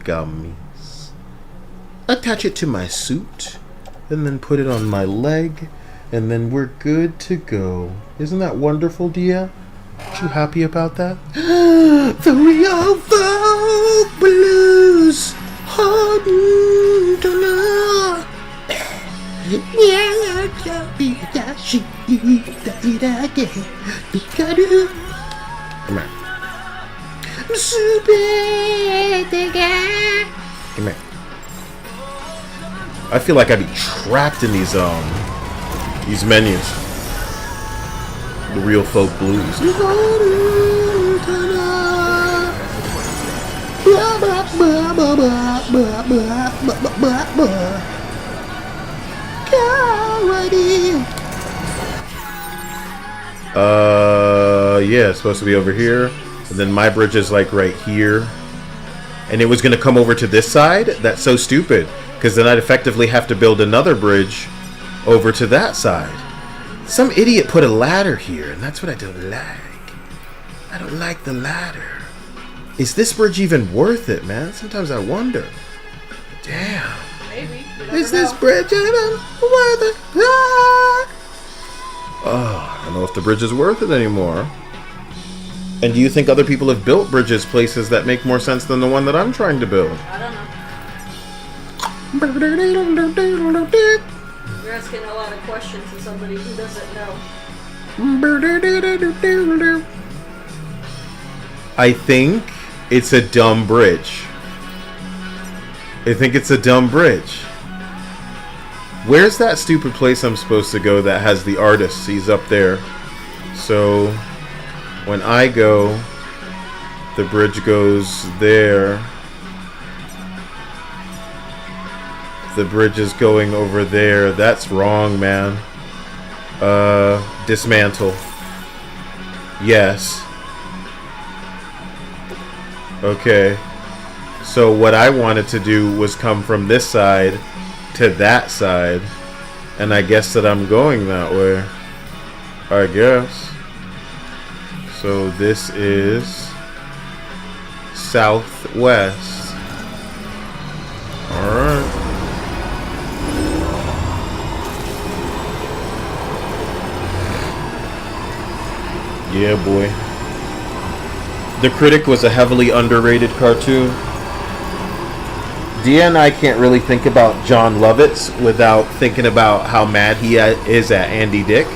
gummies. Attach it to my suit, and then put it on my leg, and then we're good to go. Isn't that wonderful, Dia? Aren't you happy about that? The real folk blues. Come here. Come here. I feel like I'd be trapped in these menus. The real folk blues. Yeah, it's supposed to be over here. And then my bridge is like right here. And it was going to come over to this side? That's so stupid. Because then I'd effectively have to build another bridge over to that side. Some idiot put a ladder here, and that's what I don't like. I don't like the ladder. Is this bridge even worth it, man? Sometimes I wonder. Damn. Maybe. Is this bridge even worth it? Ah! Oh, I don't know if the bridge is worth it anymore. And do you think other people have built bridges places that make more sense than the one that I'm trying to build? I don't know. You're asking a lot of questions to somebody who doesn't know. I think it's a dumb bridge. I think it's a dumb bridge. Where's that stupid place I'm supposed to go that has the artist? He's up there. So when I go, the bridge goes there. The bridge is going over there. That's wrong, man. Dismantle. Yes. Okay. So what I wanted to do was come from this side to that side. And I guess that I'm going that way. I guess. So this is southwest. Alright. Yeah, boy. The Critic was a heavily underrated cartoon. Dia and I can't really think about John Lovitz without thinking about how mad he is at Andy Dick.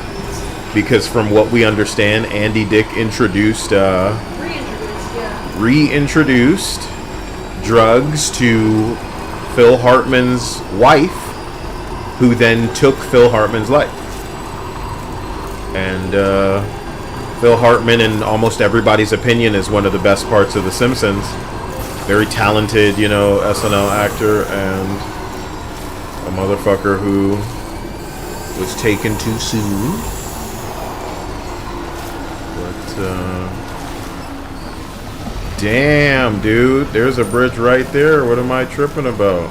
Because from what we understand, Andy Dick reintroduced drugs to Phil Hartman's wife, who then took Phil Hartman's life. And Phil Hartman, in almost everybody's opinion, is one of the best parts of The Simpsons. Very talented, you know, SNL actor, and a motherfucker who was taken too soon. But, damn, dude, there's a bridge right there. What am I tripping about?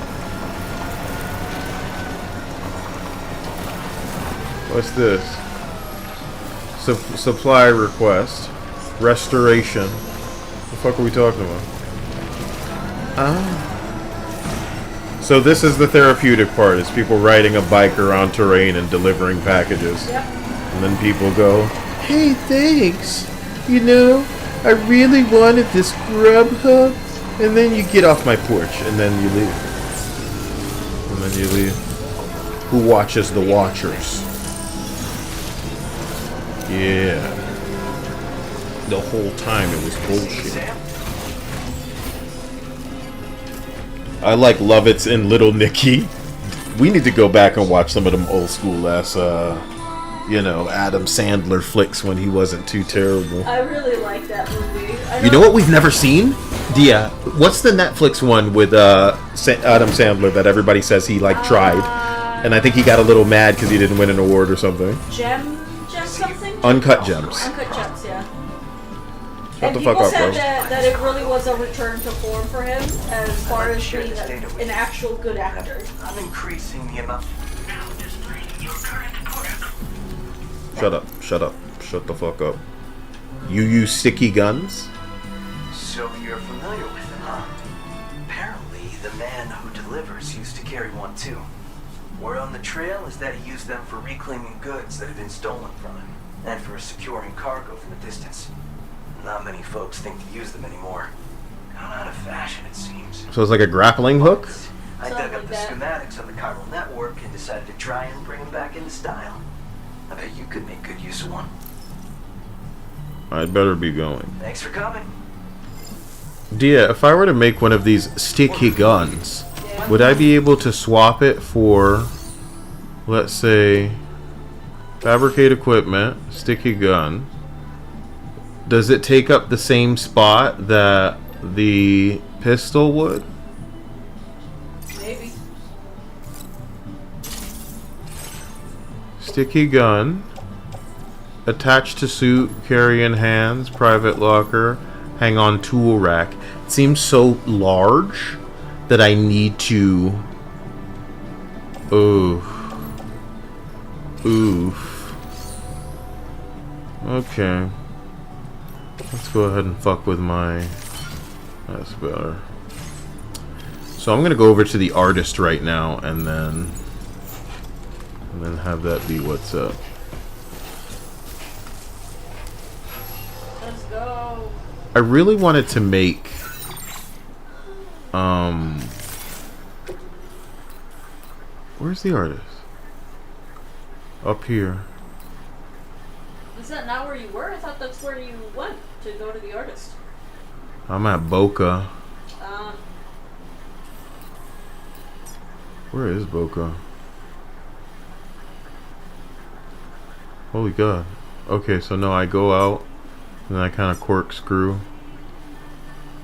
What's this? Supply request. Restoration. What the fuck are we talking about? So this is the therapeutic part. It's people riding a bike around terrain and delivering packages. Yep. And then people go, hey, thanks. You know, I really wanted this Grubhub. And then you get off my porch and then you leave. And then you leave. Who watches the watchers? Yeah. The whole time it was bullshit. I like Lovitz and Little Nicky. We need to go back and watch some of them old school ass, you know, Adam Sandler flicks when he wasn't too terrible. I really like that movie. You know what we've never seen? Dia, what's the Netflix one with Adam Sandler that everybody says he like tried? And I think he got a little mad because he didn't win an award or something. Gem something? Uncut gems. Uncut gems, yeah. Shut And the fuck people up, said bro. that it really was a return to form for him as far as being an actual good actor. I'm increasing the amount. Now displaying your current product. Shut up. Shut up. Shut the fuck up. You use sticky guns? So you're familiar with them, huh? Apparently, the man who delivers used to carry one too. Word on the trail is that he used them for reclaiming goods that had been stolen from him, and for securing cargo from a distance. Not many folks think to use them anymore. Gone out of fashion, it seems. So it's like a grappling hook? I dug up the schematics on the chiral network and decided to try and bring them back into style. I bet you could make good use of one. I'd better be going. Thanks for coming. Dia, if I were to make one of these sticky guns, would I be able to swap it for, let's say, fabricate equipment, sticky gun? Does it take up the same spot that the pistol would? Maybe. Sticky gun. Attached to suit, carry in hands, private locker, hang on tool rack. It seems so large that I need to... Oof. Oof. Okay. Let's go ahead and fuck with my... That's better. So I'm gonna go over to the artist right now and then have that be what's up. Let's go. I really wanted to make where's the artist? Up here. Is that not where you were? I thought that's where you went to go to the artist. I'm at Boca. Where is Boca? Holy God. Okay, so no, I go out and then I kind of corkscrew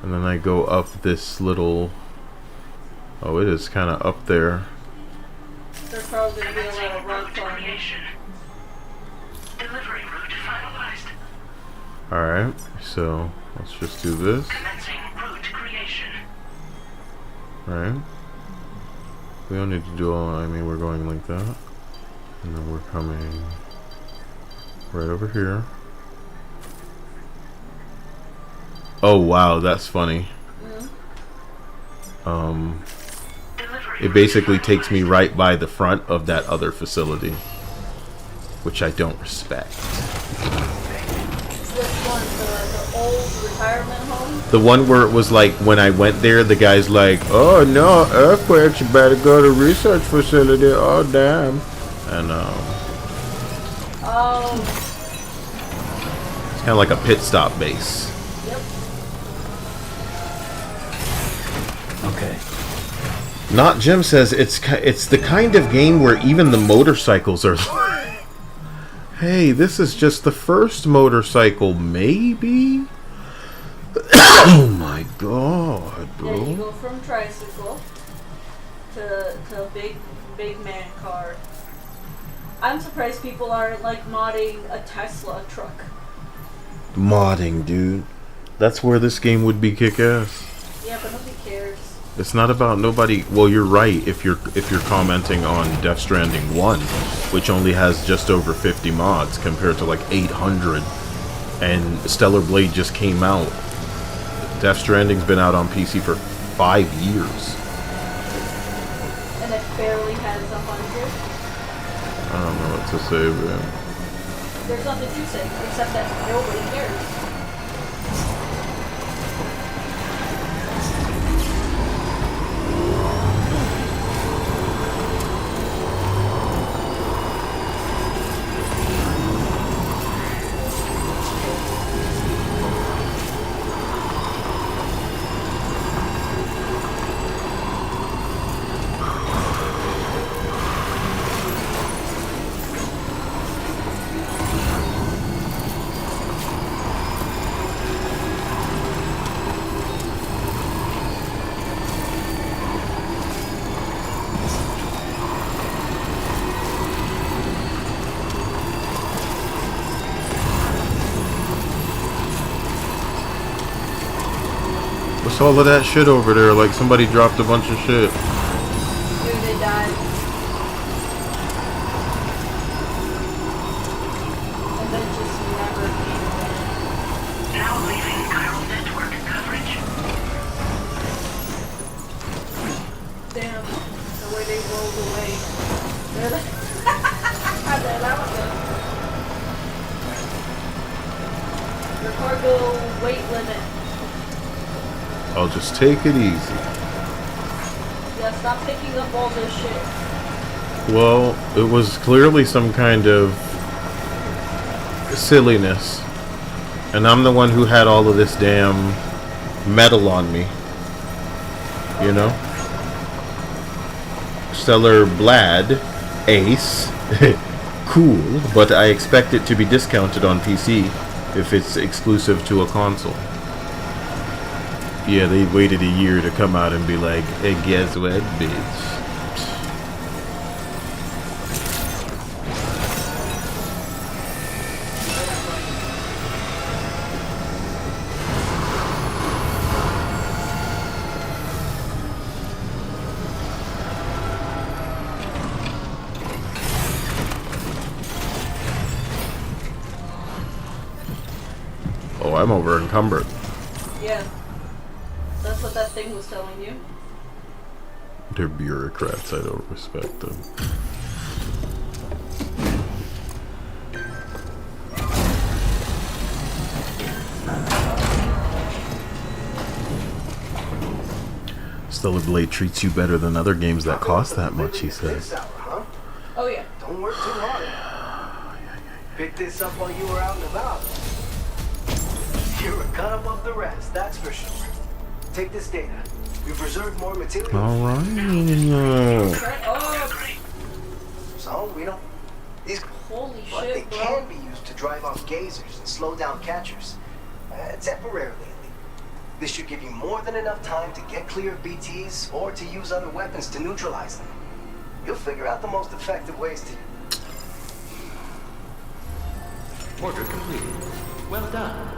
and then I go up this little... Oh, it is kind of up there. There's probably going to be a lot of rock climbing. Delivery route finalized. Alright, so let's just do this. Commencing route creation. Alright. We don't need to do all, I mean, we're going like that. And then we're coming right over here. Oh wow, that's funny. It basically takes me right by the front of that other facility, which I don't respect. Which one? The old retirement home? The one where it was like, when I went there, the guy's like, oh no, earthquakes, you better go to research facility, oh damn. And Oh. it's kind of like a pit stop base. Yep. Okay. Not Jim says it's the kind of game where even the motorcycles are. Hey, this is just the first motorcycle, maybe. Oh my God, bro! Yeah, you go from tricycle to big man car. I'm surprised people aren't like modding a Tesla truck. Modding, dude. That's where this game would be kick-ass. Yeah, but nobody cares. It's not about nobody. Well, you're right if you're commenting on Death Stranding 1, which only has just over 50 mods compared to like 800, and Stellar Blade just came out. Death Stranding's been out on PC for 5 years. And it barely has 100. I don't know what to say, man. There's nothing to say except that nobody cares. What's all of that shit over there? Like somebody dropped a bunch of shit. Dude, they died. And then just never came back. Now leaving chiral network coverage. Damn, the way they rolled away. That was good. Your cargo weight limit. I'll just take it easy. Yeah, stop picking up all this shit. Well, it was clearly some kind of silliness. And I'm the one who had all of this damn metal on me. You know? Stellar Blad, Ace, cool, but I expect it to be discounted on PC if it's exclusive to a console. Yeah, they waited a year to come out and be like, hey, guess what, bitch? Oh, I'm over encumbered. Yeah. That's what that thing was telling you. They're bureaucrats. I don't respect them. Stellar Blade treats you better than other games that cost that much, he says. Oh yeah. Don't work too hard. Picked this up while you were out and about. You're a cut above the rest, that's for sure. Take this data. We've reserved more material. Alright. Oh, So we don't. These. holy But they shit, bro. can be used to drive off gazers and slow down catchers. Temporarily. This should give you more than enough time to get clear of BTs or to use other weapons to neutralize them. You'll figure out the most effective ways to. Order completed. Well done.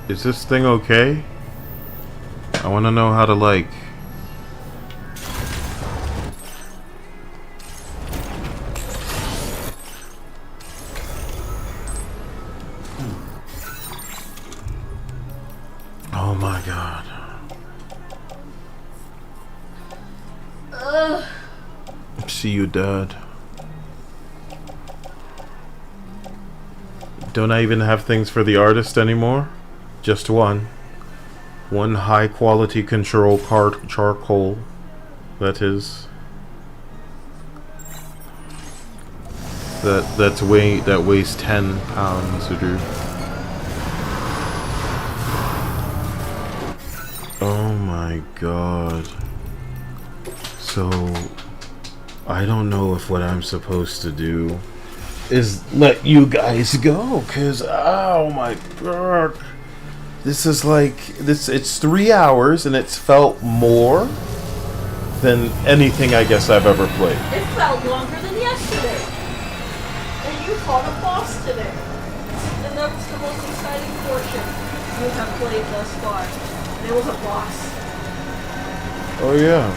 Is this thing okay? I want to know how to, like... Oh my god. Ugh. See you, Dad. Don't I even have things for the artist anymore? Just one. One high quality control charcoal. That is. That weighs 10 pounds, dude. Oh my god. So I don't know if what I'm supposed to do is let you guys go, cause oh my god. This is like it's 3 hours and it's felt more than anything I guess I've ever played. It felt longer than yesterday. And you fought a boss today. And that was the most exciting portion you have played thus far. There was a boss. Oh yeah.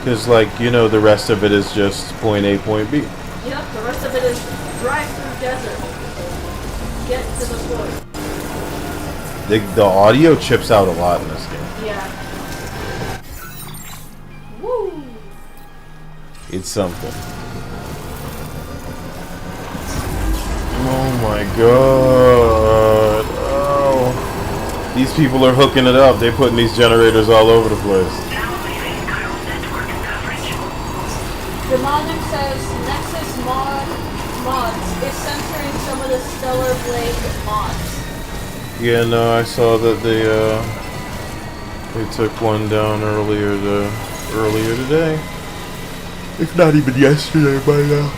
Cause like, you know, the rest of it is just point A, point B. Yep, the rest of it is drive through desert. Get to the point. The audio chips out a lot in this game. Yeah. Woo! It's something. Oh my god. Oh. These people are hooking it up. They're putting these generators all over the place. Now leaving chiral network coverage. Demonic says Nexus mods is censoring some of the Stellar Blade mods. Yeah, no, I saw that they took one down earlier today. If not even yesterday by now.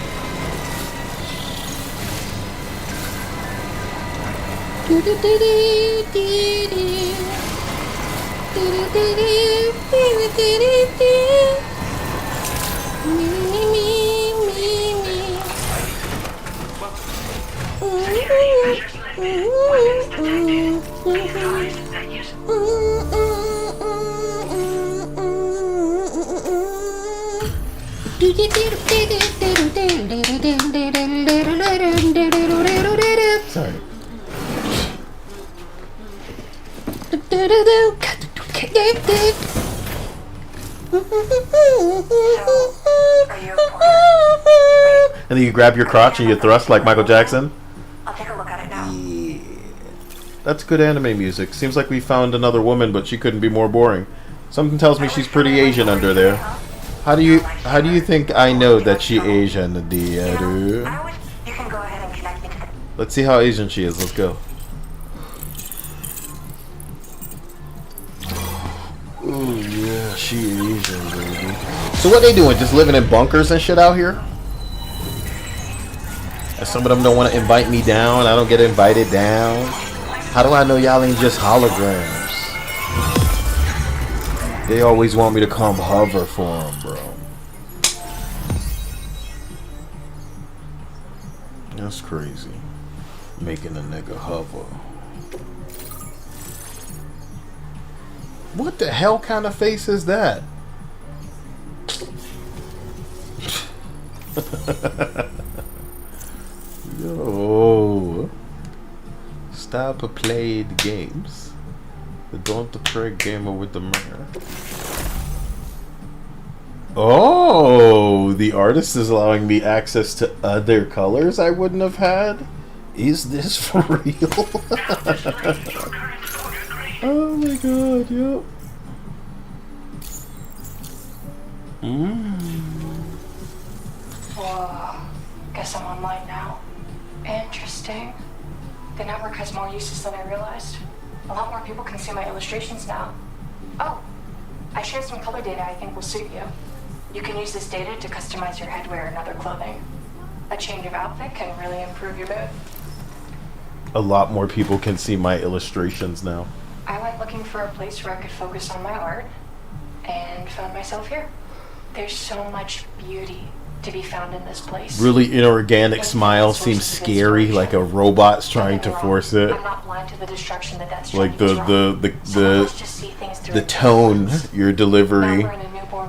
Security measures lifted. Weapons detected. Be advised that use... Sorry. Are you a porter? And then you grab your crotch and you thrust like Michael Jackson. I'll take a look at it now. Yeah. That's good anime music. Seems like we found another woman, but she couldn't be more boring. Something tells me she's pretty Asian under there. How do you think I know that she Asian, dear? You can go ahead and connect me to the... Let's see how Asian she is. Let's go. Oh yeah, she Asian, baby. So what they doing? Just living in bunkers and shit out here? And some of them don't want to invite me down. I don't get invited down. How do I know y'all ain't just holograms? They always want me to come hover for them, bro. That's crazy. Making a nigga hover. What the hell kind of face is that? Yo. Stop playing games. Don't trick gamer with the mirror. Oh, the artist is allowing me access to other colors I wouldn't have had? Is this for real? Oh my god, yep. Whoa. Guess I'm online now. Interesting. The network has more uses than I realized. A lot more people can see my illustrations now. Oh, I shared some color data I think will suit you. You can use this data to customize your headwear and other clothing. A change of outfit can really improve your mood. A lot more people can see my illustrations now. I went looking for a place where I could focus on my art and found myself here. There's so much beauty to be found in this place. Really inorganic smile seems scary, like a robot's trying to force it. I'm not blind to the destruction that's Like the tone, your delivery,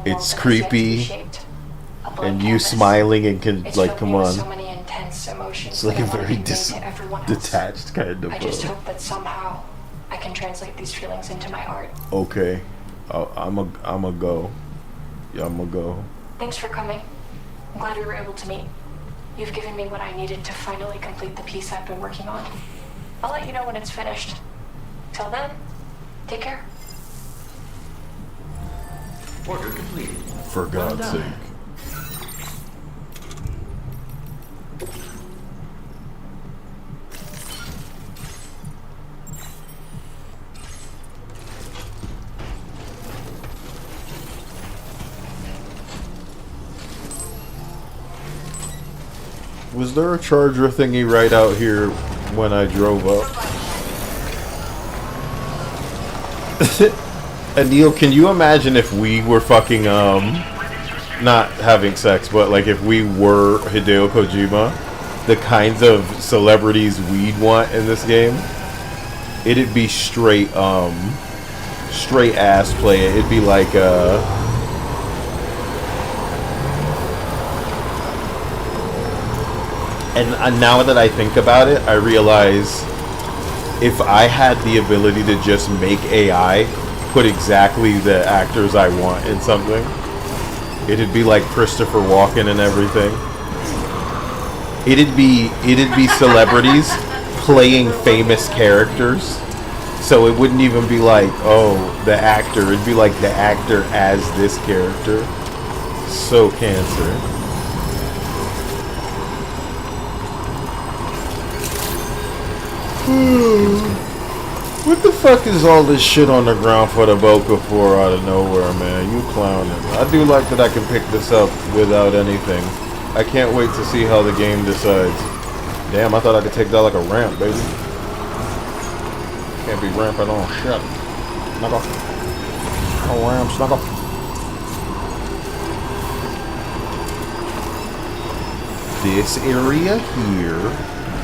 it's creepy, and you smiling and can like, come on. It's like a very detached kind of. I just hope that somehow I can translate these feelings into my art. Okay, I'm a go. Yeah, I'm a go. Thanks for coming. I'm glad we were able to meet. You've given me what I needed to finally complete the piece I've been working on. I'll let you know when it's finished. Till then, take care. Order completed. For God's sake. Was there a charger thingy right out here when I drove up? Anil, can you imagine if we were fucking, not having sex, but like if we were Hideo Kojima, the kinds of celebrities we'd want in this game? It'd be straight ass play. It'd be like, And now that I think about it, I realize if I had the ability to just make AI put exactly the actors I want in something, it'd be like Christopher Walken and everything. It'd be celebrities playing famous characters. So it wouldn't even be like, oh, the actor. It'd be like the actor as this character. So cancer. What the fuck is all this shit on the ground for the Boca for out of nowhere, man? You clowning. I do like that I can pick this up without anything. I can't wait to see how the game decides. Damn, I thought I could take that like a ramp, baby. Can't be ramping on shit. Snuggle. Oh, ramp, snuggle. This area here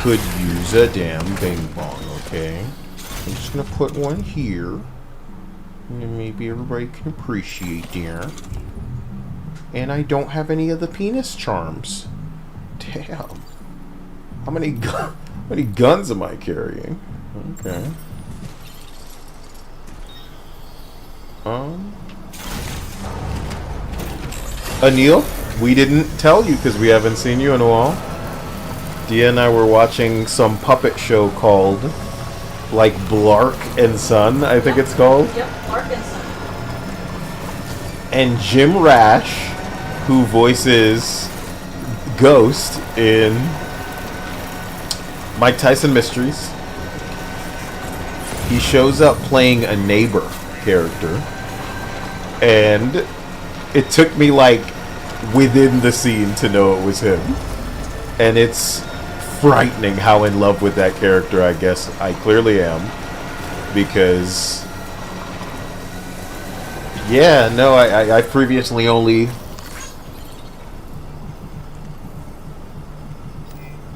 could use a damn ping pong, okay? I'm just gonna put one here. And then maybe everybody can appreciate there. And I don't have any of the penis charms. Damn. How many guns am I carrying? Okay. Anil, we didn't tell you because we haven't seen you in a while. Dia and I were watching some puppet show called, like, Blark and Son, I think it's called. Yep, Blark and Son. And Jim Rash, who voices Ghost in Mike Tyson Mysteries, he shows up playing a neighbor character, and it took me like within the scene to know it was him, and it's frightening how in love with that character I guess I clearly am, because yeah, no, I previously only...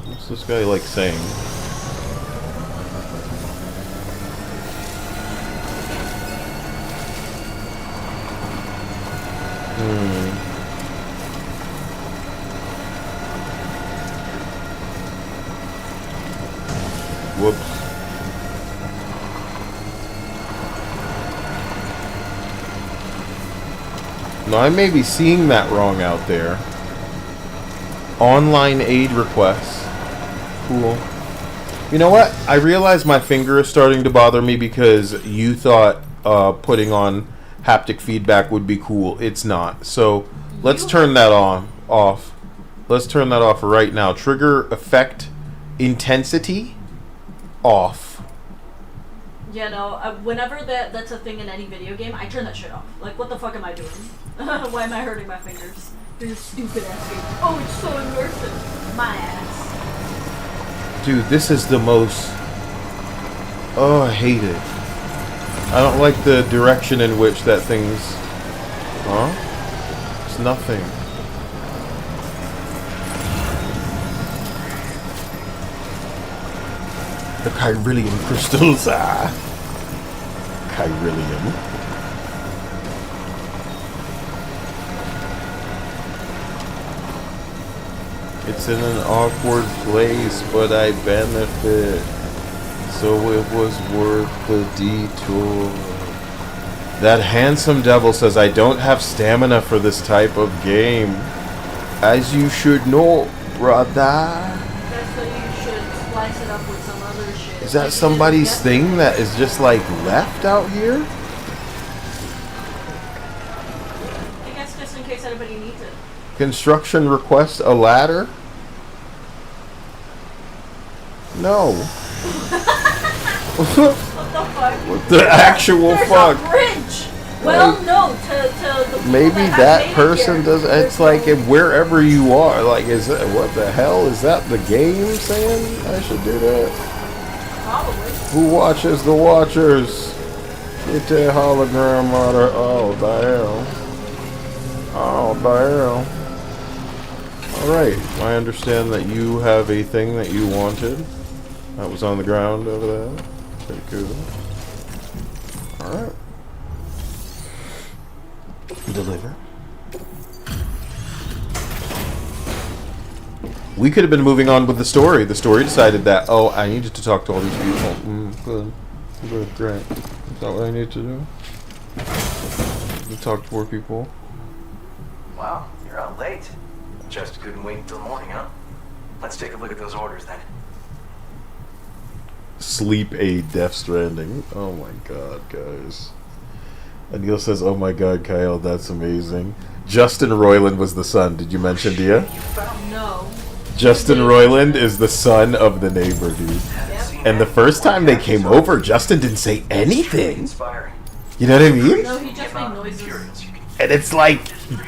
What's this guy like saying? Whoops. No, I may be seeing that wrong out there. Online aid requests. Cool. You know what? I realize my finger is starting to bother me because you thought putting on haptic feedback would be cool. It's not. So let's turn that off. Let's turn that off right now. Trigger effect intensity off. Yeah, no, whenever that's a thing in any video game, I turn that shit off. Like, what the fuck am I doing? Why am I hurting my fingers? For your stupid ass game. Oh, it's so immersive. My ass. Dude, this is the most... Oh, I hate it. I don't like the direction in which that thing's... Huh? It's nothing. The Kyrillium crystals, Kyrillium. It's in an awkward place, but I benefit. So it was worth the detour. That handsome devil says I don't have stamina for this type of game. As you should know, brother. That's why you should splice it up with some other shit. Is that somebody's thing that is just like left out here? I guess just in case anybody needs it. Construction request a ladder? No. What the fuck? What the actual There's fuck? A bridge. Well, Like, no, to the people maybe that that made it person here, does. It's like if wherever you are. Like, is that what the hell is that? The game saying I should do that? Probably. Who watches the watchers? Get that hologram out of... Oh, the hell. Oh, the hell. Alright, I understand that you have a thing that you wanted. That was on the ground over there. Pretty cool. Alright. Deliver. We could have been moving on with the story. The story decided that, oh, I needed to talk to all these people. Good. Good, great. Is that what I need to do? To talk to more people? Wow, you're out late. Just couldn't wait until morning, huh? Let's take a look at those orders then. Sleep aid Death Stranding. Oh my god, guys. Anil says, oh my god, Kyle, that's amazing. Justin Roiland was the son. Did you mention, Dia? No. Justin Roiland is the son of the neighbor, dude. Yep. And the first time they came over, Justin didn't say anything. You know what I mean? No, he just made noises. And it's like,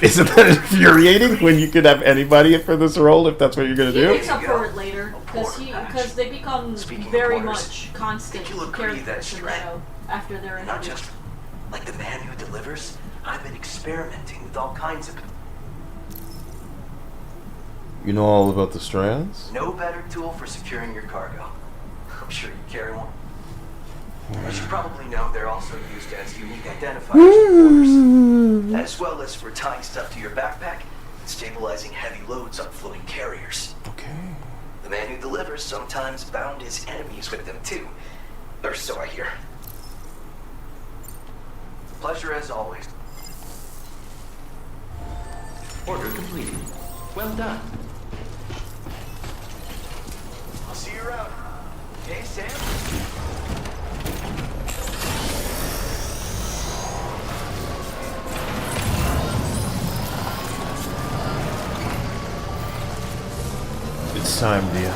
isn't that infuriating when you could have anybody for this role if that's what you're gonna He do? makes up for it later, because they become very much constant characters in the show after they're Not introduced. just like the man who delivers. I've been experimenting with all kinds of... You know all about the strands? No better tool for securing your cargo. I'm sure you carry one. As you probably know, they're also used as unique identifiers for borders, as well as for tying stuff to your backpack and stabilizing heavy loads on floating carriers. Okay. The man who delivers sometimes bound his enemies with them too. Or so I hear. Pleasure as always. Order completed. Well done. I'll see you around. Okay, Sam? It's time, dear.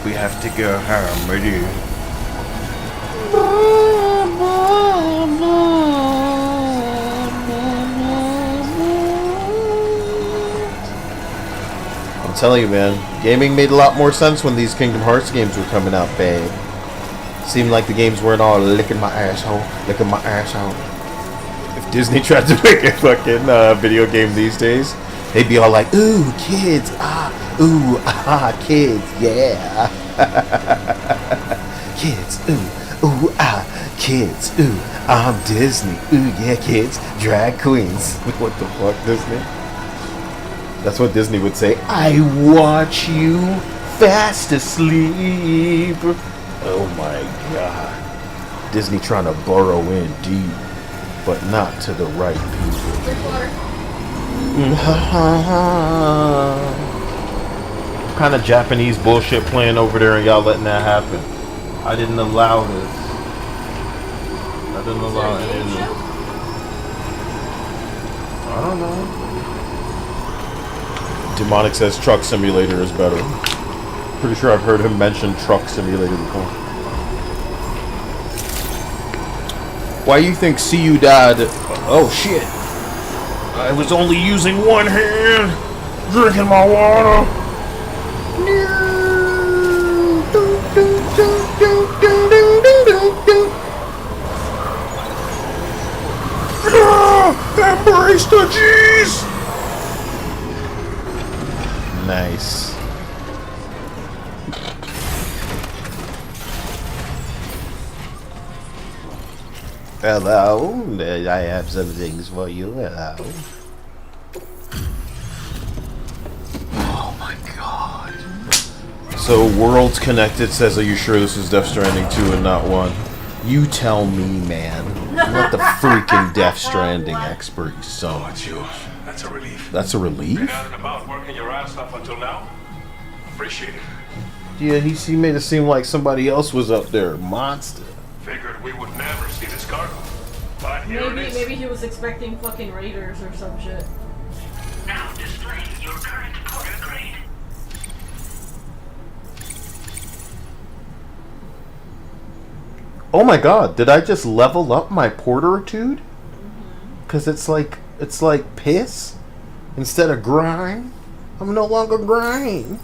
We have to go home, ready? I'm telling you, man, gaming made a lot more sense when these Kingdom Hearts games were coming out, babe. Seemed like the games weren't all licking my asshole. If Disney tried to make a fucking video game these days, they'd be all like, ooh, kids, kids, yeah. Kids, kids, I'm Disney, yeah, kids, drag queens. What the fuck, Disney? That's what Disney would say. I watch you fast asleep. Oh my god. Disney trying to burrow in deep, but not to the right people. What kind of Japanese bullshit playing over there and y'all letting that happen? I didn't allow this. I didn't allow any. I don't know. Demonic says Truck Simulator is better. Pretty sure I've heard him mention Truck Simulator before. Why you think Ciudad... Oh shit. I was only using one hand. Drinking my water. Embrace the G's! Nice. Hello, I have some things for you. Hello. Oh my god. So Worlds Connected says, are you sure this is Death Stranding 2 and not 1? You tell me, man. I'm not the freaking Death Stranding expert, you son. Oh, it's you. That's a relief. That's a relief? Been out and about working your ass off until now. Appreciate it. Yeah, he made it seem like somebody else was up there. Monster. Figured we would never see this cargo. But here it is. Maybe he was expecting fucking raiders or some shit. Now displaying your current porter grade. Oh my god, did I just level up my porteritude? Cause it's like piss instead of grind. I'm no longer grind.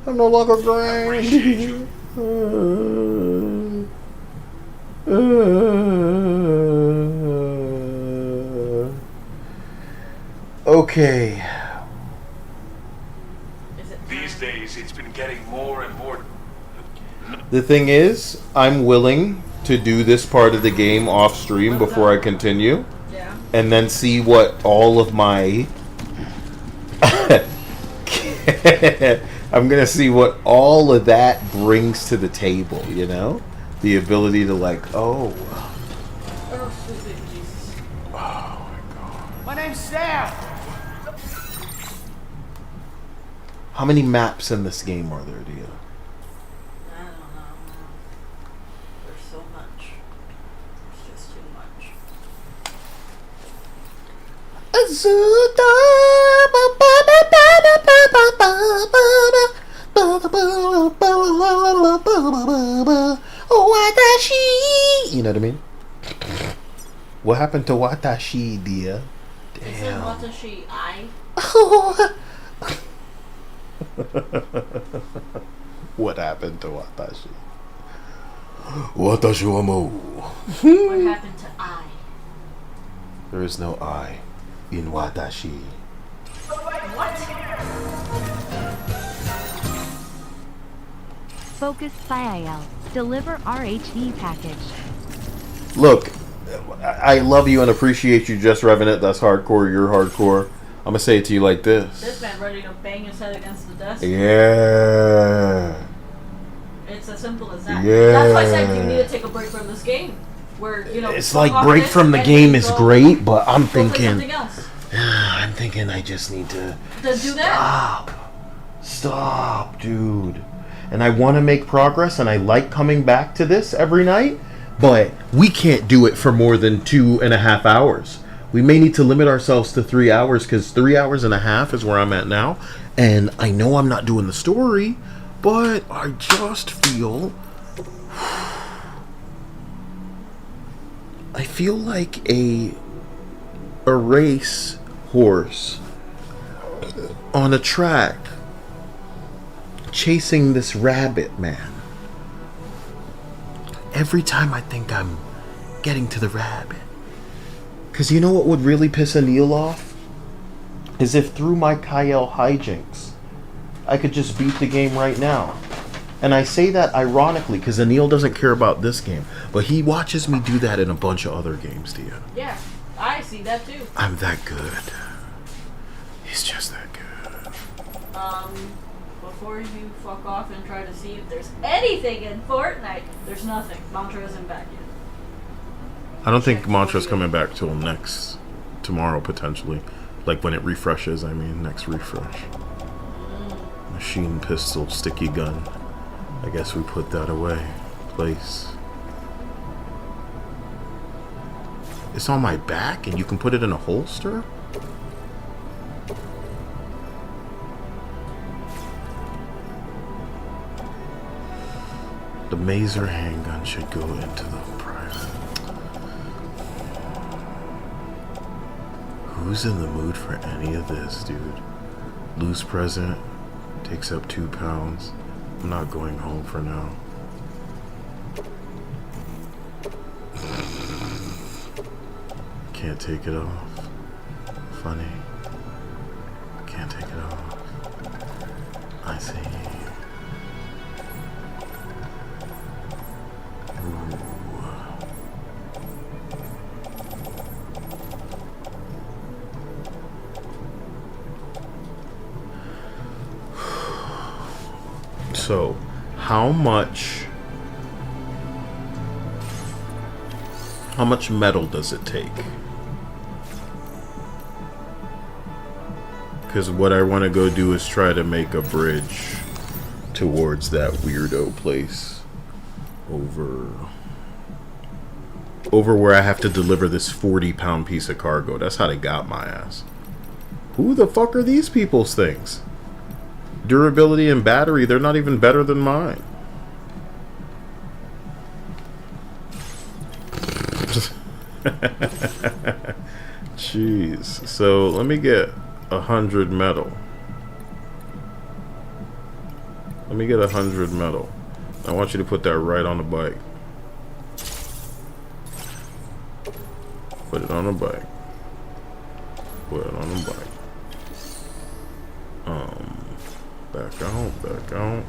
I'm no longer grind. Okay. These days, it's been getting more and more. The thing is, I'm willing to do this part of the game off stream before I continue. Yeah. And then see what all of my... I'm going to see what all of that brings to the table, you know? The ability to like, oh. Oh, sweet Jesus. Oh my god. My name's Sam. How many maps in this game are there, Dia? I don't know. There's so much. It's just too much. You know what I mean? What happened to Watashi, dear? Is it Damn. Watashi I? What happened to Watashi? Watashi wa mo. What happened to I? There is no I in Watashi. What? Focused by IL. Deliver RHD package. Look, I love you and appreciate you, Just Revenant. That's hardcore. You're hardcore. I'm gonna say it to you like this. This man ready to bang his head against the desk. Yeah. It's as simple as that. Yeah. That's why I said you need to take a break from this game. Where, you know, It's like break from the game is great, but I'm thinking. Something else. I'm thinking I just need to Do that. Stop, dude. And I want to make progress, and I like coming back to this every night, but we can't do it for more than 2.5 hours. We may need to limit ourselves to 3 hours, because 3 hours and a half is where I'm at now. And I know I'm not doing the story, but I just feel... I feel like a race horse on a track chasing this rabbit, man. Every time I think I'm getting to the rabbit. Because you know what would really piss Anil off? Is if through my Kyle hijinks, I could just beat the game right now. And I say that ironically because Anil doesn't care about this game. But he watches me do that in a bunch of other games, Dia. Yeah, I see that too. I'm that good. He's just that good. Before you fuck off and try to see if there's anything in Fortnite, there's nothing. Mantra isn't back yet. I don't think Mantra's coming back till tomorrow potentially. Like when it refreshes, I mean next refresh. Machine pistol, sticky gun. I guess we put that away. Place. It's on my back and you can put it in a holster? The Mazer handgun should go into the private. Who's in the mood for any of this, dude? Loose present takes up 2 pounds. I'm not going home for now. Can't take it off. Funny. Can't take it off. I see. So, how much metal does it take? Because what I want to go do is try to make a bridge towards that weirdo place over where I have to deliver this 40-pound piece of cargo. That's how they got my ass. Who the fuck are these people's things? Durability and battery, they're not even better than mine. Jeez. So let me get 100 metal. Let me get 100 metal. I want you to put that right on the bike. Put it on the bike. Put it on the bike. Back out.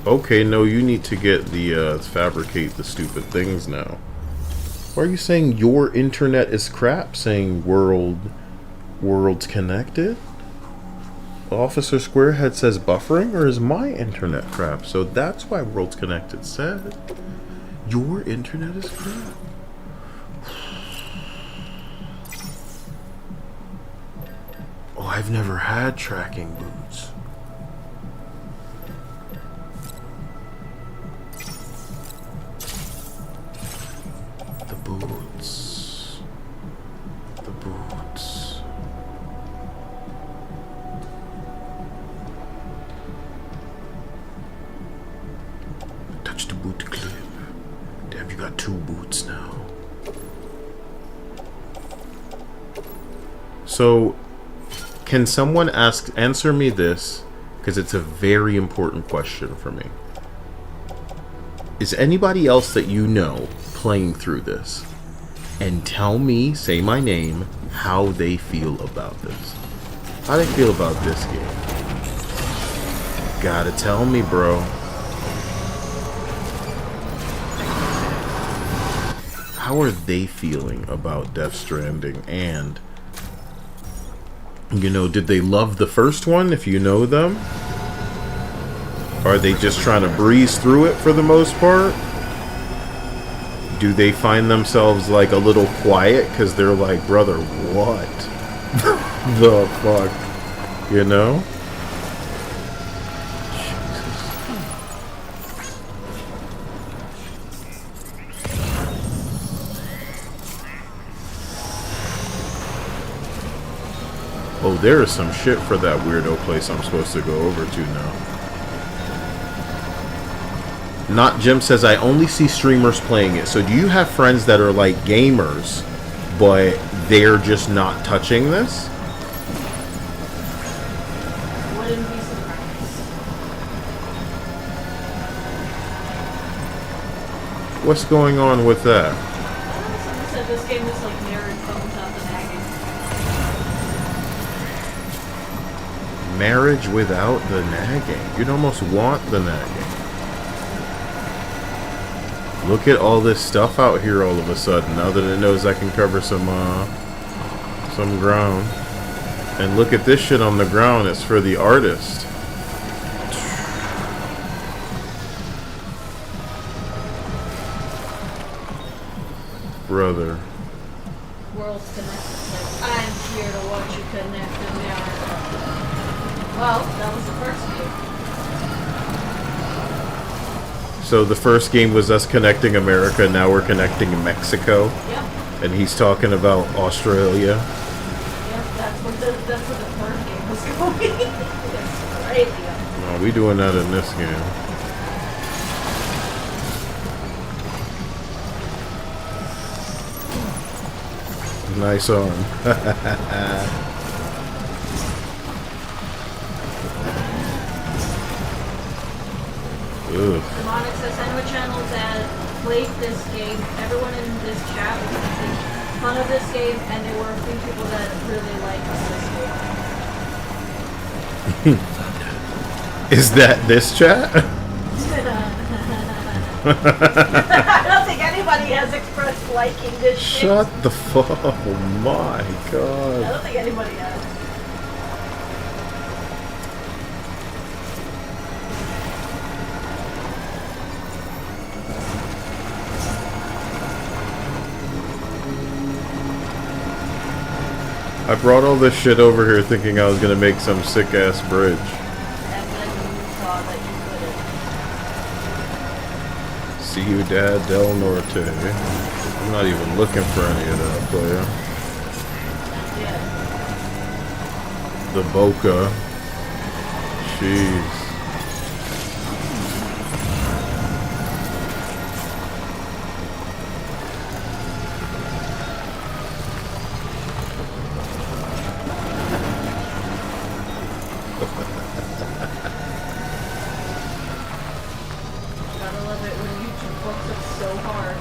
Okay, no, you need to get the, fabricate the stupid things now. Why are you saying your internet is crap? Saying world's connected? Officer Squarehead says buffering, or is my internet crap? So that's why World's Connected said your internet is crap. Oh, I've never had tracking boots. The boots. The boots. Touch the boot clip. Damn, you got 2 boots now. So, can someone answer me this, because it's a very important question for me. Is anybody else that you know playing through this? and tell me, say my name, how they feel about this. How they feel about this game. Gotta tell me, bro. How are they feeling about Death Stranding? And, you know, did they love the first one, if you know them? Are they just trying to breeze through it for the most part? Do they find themselves like a little quiet because they're like, brother, what the fuck? You know? Oh, there is some shit for that weirdo place I'm supposed to go over to now. Not Jim says, I only see streamers playing it. So do you have friends that are like gamers, but they're just not touching this? Wouldn't be surprised. What's going on with that? Someone said this game is like marriage without the nagging. Marriage without the nagging. You'd almost want the nagging. Look at all this stuff out here all of a sudden. Now that it knows I can cover some ground. And look at this shit on the ground. It's for the artist. Brother. World's connected. I'm here to watch you connect America. Well, that was the first game. So the first game was us connecting America. Now we're connecting Mexico. Yep. And he's talking about Australia. Yep, that's what the first game was going. Australia. No, we doing that in this game. Nice arm. Ugh. Demonic says, I know a channel that played this game. Everyone in this chat was making fun of this game, and there were a few people that really liked this game. Is that this chat? I don't think anybody has expressed liking this shit. Shut the fuck. Oh my god. I don't think anybody has. I brought all this shit over here thinking I was gonna make some sick ass bridge. And then you saw that you couldn't. See you, Dad, Del Norte. I'm not even looking for any of that, player. Yeah. The Boca. Jeez. Gotta love it when YouTube books it so hard.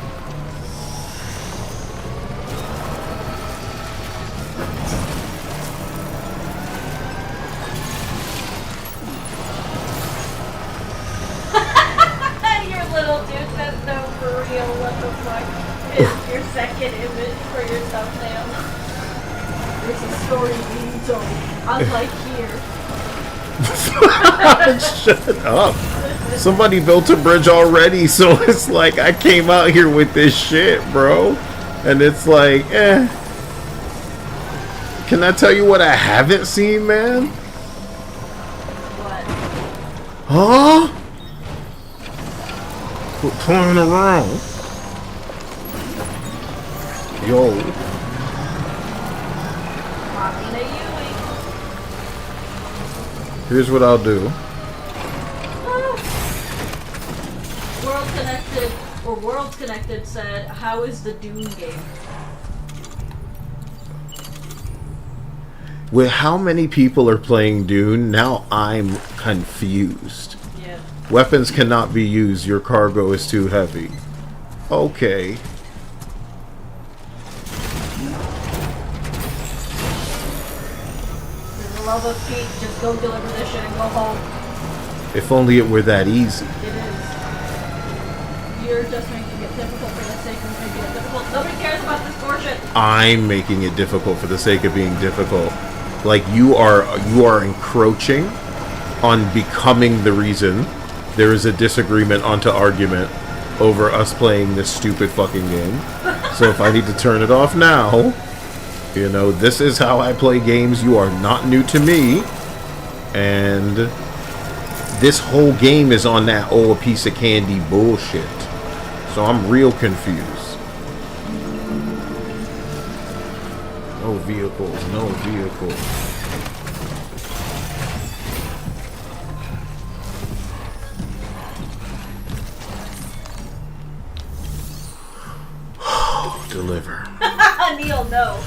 Your little dude says no for real, what the fuck is your second image for your thumbnail? There's a story being told, unlike here. Shut up. Somebody built a bridge already, so it's like I came out here with this shit, bro. And it's like, eh. Can I tell you what I haven't seen, man? What? Huh? Quit playing around. Yo. Popping a Yui. Here's what I'll do. World Connected said, how is the Doom game? With how many people are playing Dune, now I'm confused. Yeah. Weapons cannot be used. Your cargo is too heavy. Okay. love of Pete, just go deliver this shit and go home. If only it were that easy. It is. You're just making it difficult for the sake of making it difficult. Nobody cares about this bullshit. I'm making it difficult for the sake of being difficult. Like, you are encroaching on becoming the reason there is a disagreement onto argument over us playing this stupid fucking game. So if I need to turn it off now, you know, this is how I play games. You are not new to me. And this whole game is on that a piece of candy bullshit. So I'm real confused. No vehicles, no vehicles. Deliver. Neil, no.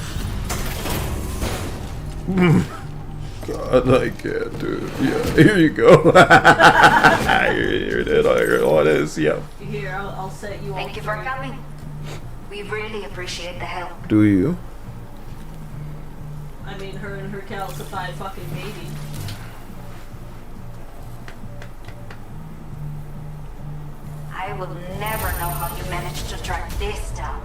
God, I can't, dude. Yeah, here you go. Here it is. All it is. Yeah. Here, I'll set you. Thank you for coming. We really appreciate the help. Do you? I mean, her and her calcified fucking baby. I will never know how you managed to track this down.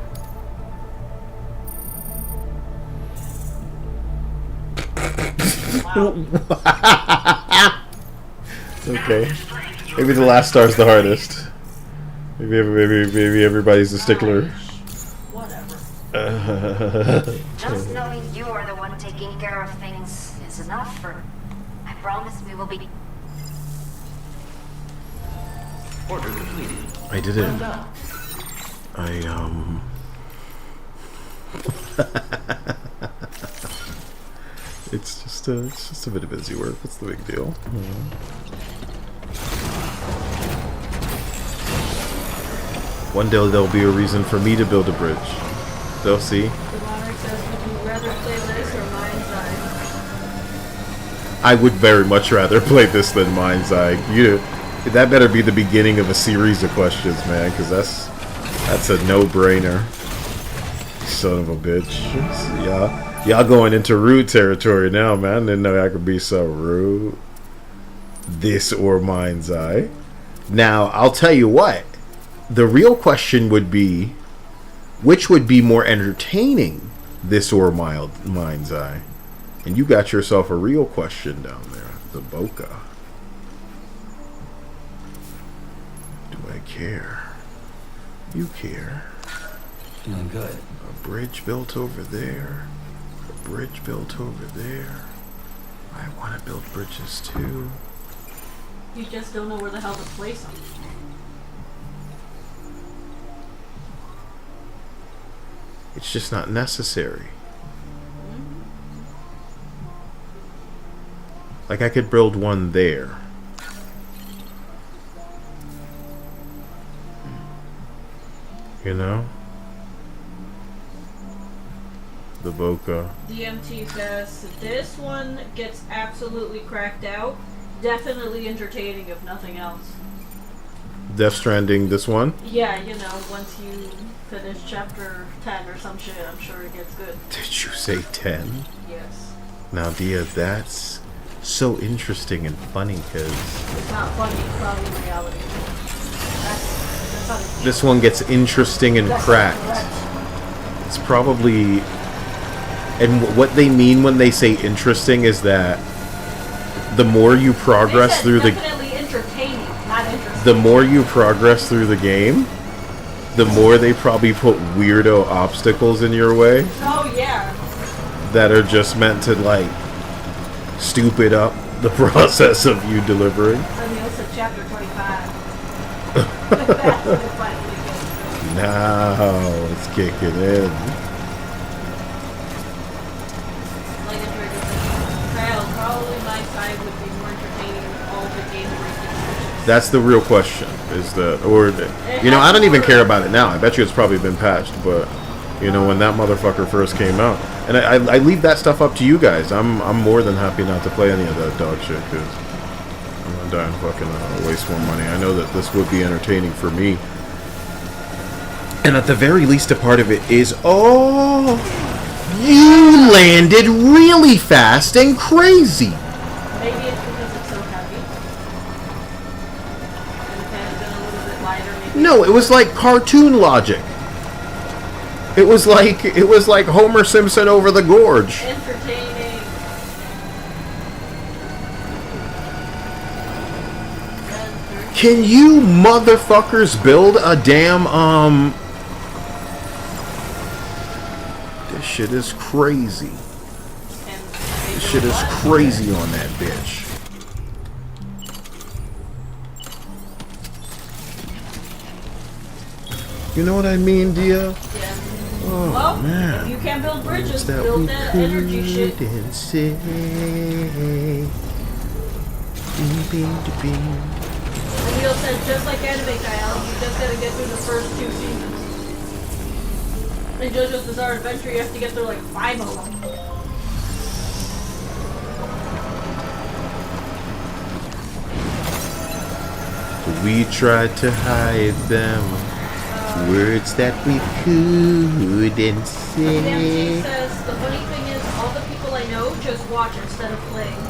Okay. Maybe the last star's the hardest. Maybe everybody's a stickler. Whatever. Just knowing you are the one taking care of things is enough for... I promise we will be... Order completed. I did it. It's just a bit of busy work. What's the big deal? One day there'll be a reason for me to build a bridge. They'll see. The monarch says, would you rather play this or Mind's Eye? I would very much rather play this than Mind's Eye. That better be the beginning of a series of questions, man, because that's a no-brainer. Son of a bitch. Y'all going into rude territory now, man. Didn't know I could be so rude. This or Mind's Eye. Now, I'll tell you what. The real question would be, which would be more entertaining, this or Mind's Eye? And you got yourself a real question down there. The Boca. Do I care? You care. Feeling good. A bridge built over there. A bridge built over there. I want to build bridges too. You just don't know where the hell to place them. It's just not necessary. Like, I could build one there. You know? The Boca. DMT says, this one gets absolutely cracked out. Definitely entertaining, if nothing else. Death Stranding, this one? Yeah, you know, once you finish chapter 10 or some shit, I'm sure it gets good. Did you say 10? Yes. Now, Dia, that's so interesting and funny, because... It's not funny, it's probably reality. That's how it this one gets interesting and cracked. It's probably... And what they mean when they say interesting is that the more you progress through the... definitely entertaining, not interesting. The more you progress through the game, the more they probably put weirdo obstacles in your way. Oh, yeah. That are just meant to, like, stupid up the process of you delivering. So Neil said chapter 25. Now it's kicking in. Like a trigger. Kyle, probably my side would be more entertaining with all the game breaking. That's the real question. Is that, or, you know, I don't even care about it now. I bet you it's probably been patched, but, you know, when that motherfucker first came out. And I leave that stuff up to you guys. I'm more than happy not to play any of that dog shit, because I'm gonna die and fucking waste more money. I know that this would be entertaining for me. And at the very least, a part of it is, oh, You landed really fast and crazy. Maybe it's because it's so heavy. And if it had been a little bit lighter, maybe. No, it was like cartoon logic. It was like Homer Simpson over the gorge. Entertaining. Can you motherfuckers build a damn This shit is crazy. This shit is crazy on that bitch. You know what I mean, Dia? Yeah. Oh, well, man. if you can't build bridges, That build we that energy shit. couldn't say. And Neil said, just like Anime Kyle, you just gotta get through the first 2 seasons. In JoJo's Bizarre Adventure, you have to get through like 5 of them. We tried to hide them. Words that we couldn't DMC say. says, the funny thing is, all the people I know just watch instead of playing.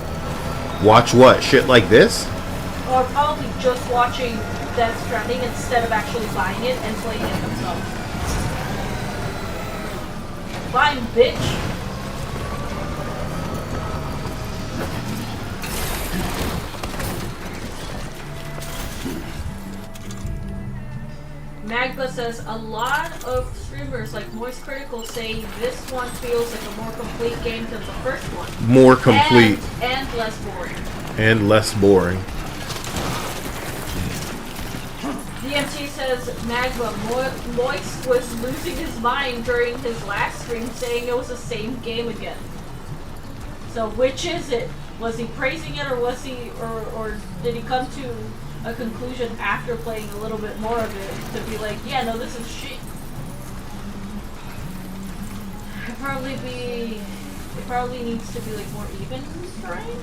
Watch what? Shit like this? Or probably just watching Death Stranding instead of actually buying it and playing it themselves. Fine, bitch. Magba says a lot of streamers like Moist Critical say this one feels like a more complete game than the first one. More complete. And less boring. And less boring. DMT says Magma Moist was losing his mind during his last stream saying it was the same game again. So which is it? Was he praising it or was he or did he come to a conclusion after playing a little bit more of it to be like, yeah, no, this is shit. It probably needs to be like more even terrain.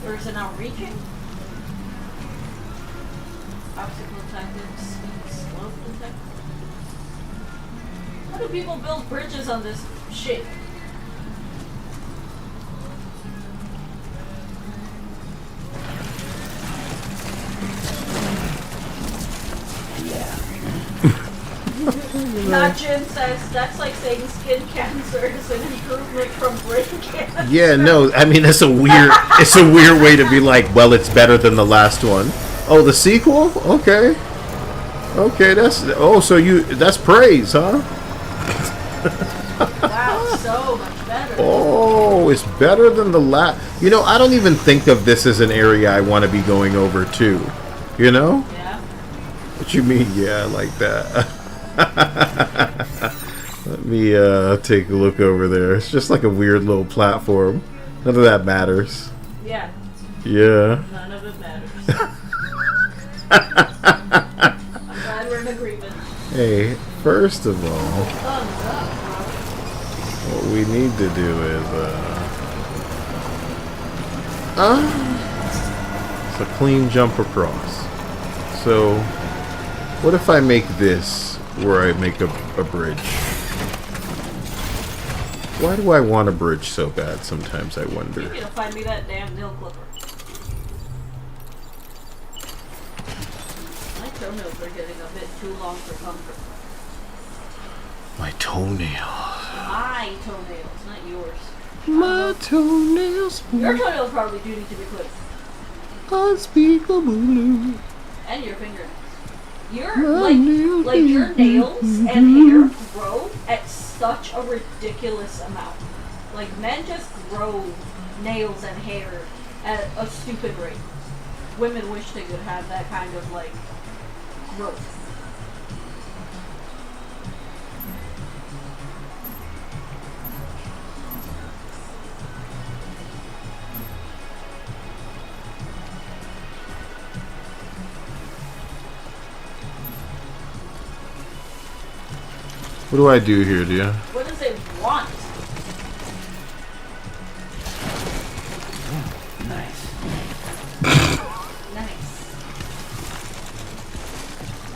Or is it not reaching? Obstacle tactics, slope detect. How do people build bridges on this shit? Najin says that's like saying skin cancer is an improvement from brain cancer. Yeah, no, I mean it's a weird way to be like, well, it's better than the last one. Oh, the sequel? Okay. Okay, that's praise, huh? Wow, so much better. Oh, it's better than the last. You know, I don't even think of this as an area I want to be going over to. You know? Yeah. What you mean, yeah, like that? Let me take a look over there. It's just like a weird little platform. None of that matters. Yeah. Yeah. None of it matters. I'm glad we're in agreement. Hey, first of all, what we need to do is it's a clean jump across. So, what if I make this where I make a bridge? Why do I want a bridge so bad? Sometimes I wonder. You need to find me that damn nail clipper. My toenails are getting a bit too long for comfort. My toenails. My toenails, not yours. My toenails. Your toenails probably do need to be clipped. Unspeakable. And your fingernails. Like your nails and hair grow at such a ridiculous amount. Like men just grow nails and hair at a stupid rate. Women wish they could have that kind of like growth. What do I do here, dear? What does it want? Nice. Nice.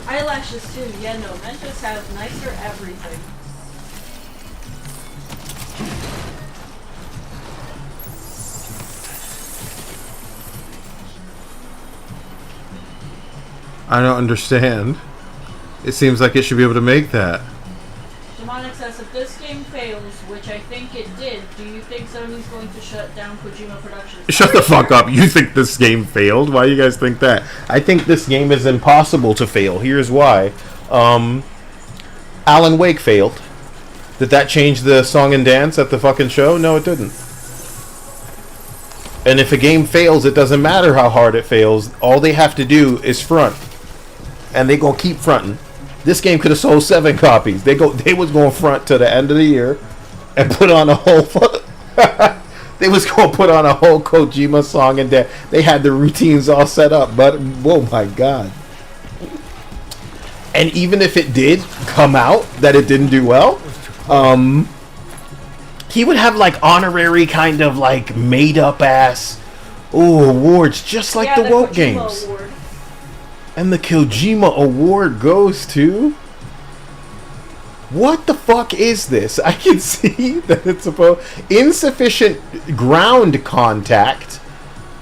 Eyelashes too. Yeah, no, men just have nicer everything. I don't understand. It seems like it should be able to make that. Demonic says, if this game fails, which I think it did, do you think Sony's going to shut down Kojima Productions? Shut the fuck up. You think this game failed? Why do you guys think that? I think this game is impossible to fail. Here's why. Alan Wake failed. Did that change the song and dance at the fucking show? No, it didn't. And if a game fails, it doesn't matter how hard it fails. All they have to do is front. And they gonna keep fronting. This game could have sold 7 copies. They was going front to the end of the year and put on a whole they was going to put on a whole Kojima song and dance. They had the routines all set up, but oh my god. And even if it did come out that it didn't do well, he would have like honorary kind of like made up ass awards just like the Woke games. Award. And the Kojima Award goes to... What the fuck is this? I can see that it's supposed... Insufficient ground contact.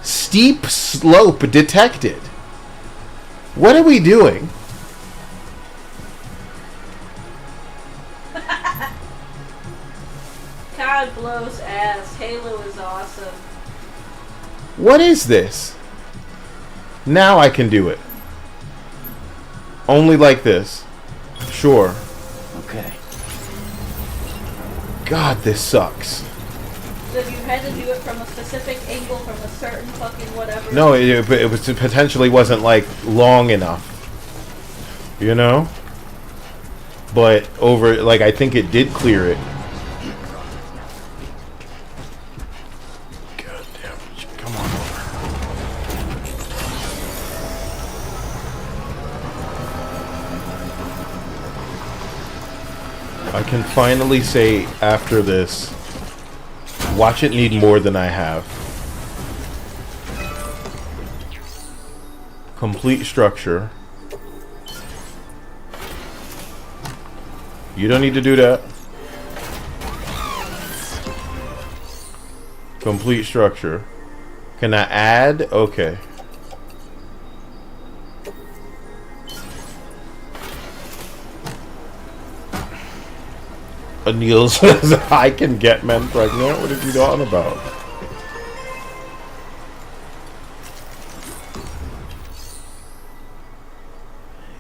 Steep slope detected. What are we doing? COD blows ass. Halo is awesome. What is this? Now I can do it. Only like this. Sure. Okay. God, this sucks. So if you had to do it from a specific angle, from a certain fucking whatever... No, it was potentially wasn't like long enough. You know? But over, like, I think it did clear it. God damn it. Come on over. I can finally say after this, watch it need more than I have. Complete structure. You don't need to do that. Complete structure. Can I add? Okay. Anil says, I can get men pregnant. What are you talking about?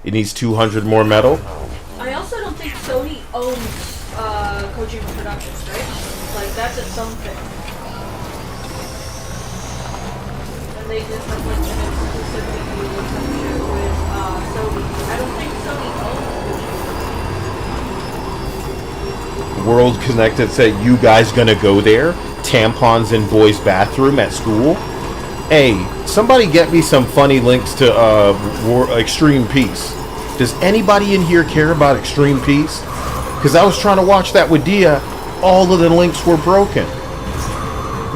It needs 200 more metal. I also don't think Sony owns Kojima Productions, right? Like, that's its own thing. And they just have like an exclusivity deal or some shit with Sony. I don't think Sony owns World Connected said, you guys gonna go there? Tampons in boys' bathroom at school? Hey, somebody get me some funny links to Extreme Peace. Does anybody in here care about Extreme Peace? Because I was trying to watch that with Dia. All of the links were broken.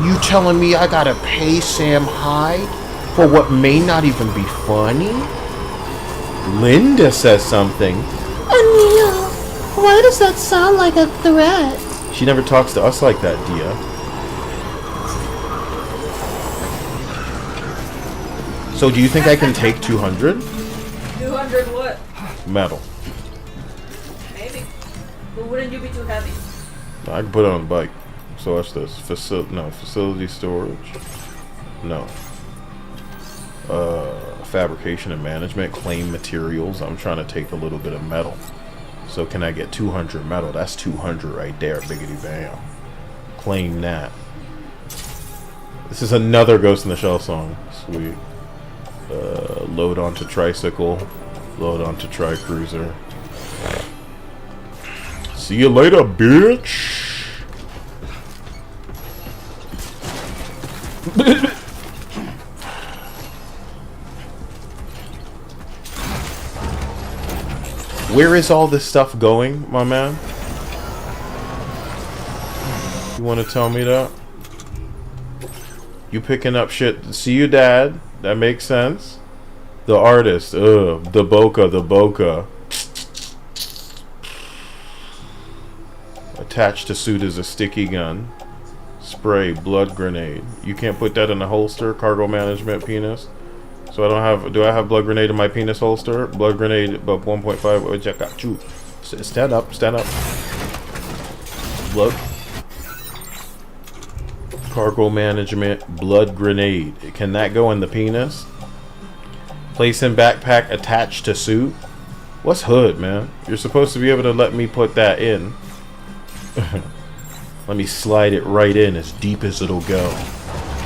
You telling me I gotta pay Sam Hyde for what may not even be funny? Linda says something. Anil, why does that sound like a threat? She never talks to us like that, Dia. So do you think I can take 200? 200 what? Metal. Maybe. But wouldn't you be too heavy? I can put it on the bike. So what's this? Facility storage. No. Fabrication and management. Claim materials. I'm trying to take a little bit of metal. So can I get 200 metal? That's 200 right there. Biggity bam. Claim that. This is another Ghost in the Shell song. Sweet. Load onto tricycle. Load onto tri-cruiser. See you later, bitch. Where is all this stuff going, my man? You want to tell me that? You picking up shit. See you, Dad. That makes sense. The artist. Ugh. The bokeh. Attached to suit is a sticky gun. Spray, blood grenade. You can't put that in a holster. Cargo management penis. So I don't have. Do I have blood grenade in my penis holster? Blood grenade, about 1.5. Which I got you. Stand up. Blood. Cargo management, blood grenade. Can that go in the penis? Place in backpack attached to suit. What's hood, man? You're supposed to be able to let me put that in. Let me slide it right in as deep as it'll go.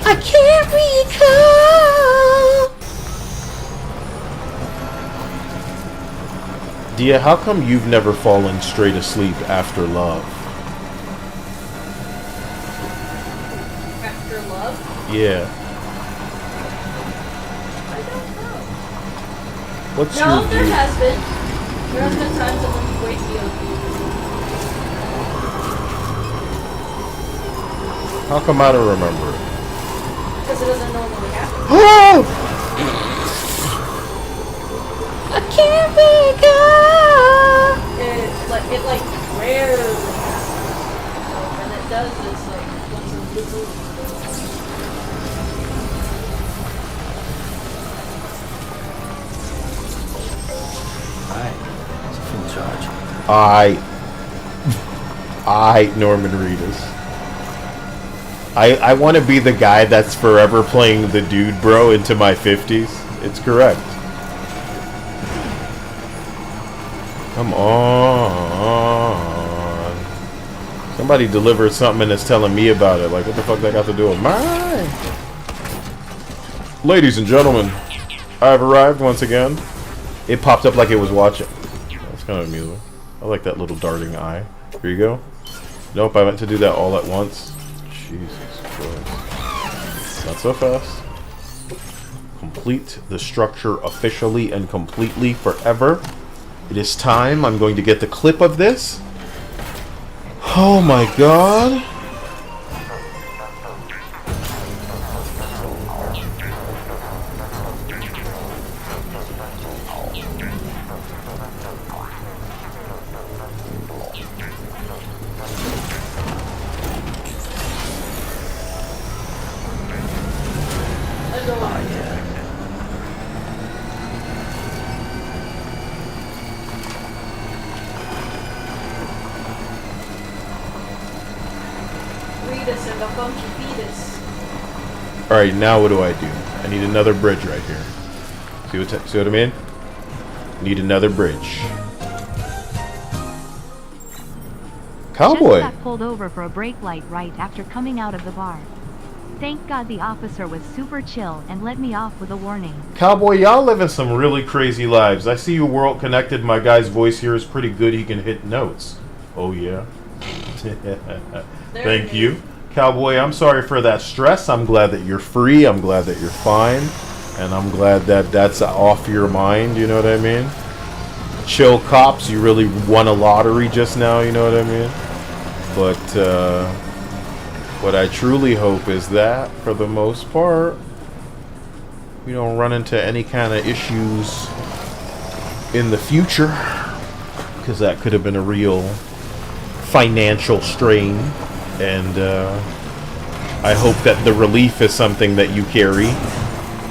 I can't recall. Dia, how come you've never fallen straight asleep after love? After love? Yeah. I don't know. What's no, your there view? has been. There has been times when we wake me up. How come I don't remember it? Because it doesn't normally happen. I can't recall. It like rarely happens. So when it does, it's like once in a blue moon. Alright, it's in charge. I Norman Reedus. I want to be the guy that's forever playing the dude bro into my 50s. It's correct. Come on. Somebody delivered something and is telling me about it. Like, what the fuck that got to do with mine? Ladies and gentlemen, I have arrived once again. It popped up like it was watching. That's kind of amusing. I like that little darting eye. Here you go. Nope, I meant to do that all at once. Jesus Christ. Not so fast. Complete the structure officially and completely forever. It is time. I'm going to get the clip of this. Oh my god. Fetus and a funky fetus. Alright, now what do I do? I need another bridge right here. See what I mean? Need another bridge. Cowboy! Just got pulled over for a brake light right after coming out of the bar. Thank God the officer was super chill and let me off with a warning. Cowboy, y'all living some really crazy lives. I see you world connected. My guy's voice here is pretty good. He can hit notes. Oh, yeah. Thank you. Cowboy, I'm sorry for that stress. I'm glad that you're free. I'm glad that you're fine. And I'm glad that that's off your mind. You know what I mean? Chill cops, you really won a lottery just now. You know what I mean? But, what I truly hope is that, for the most part, we don't run into any kind of issues in the future. Because that could have been a real financial strain. And I hope that the relief is something that you carry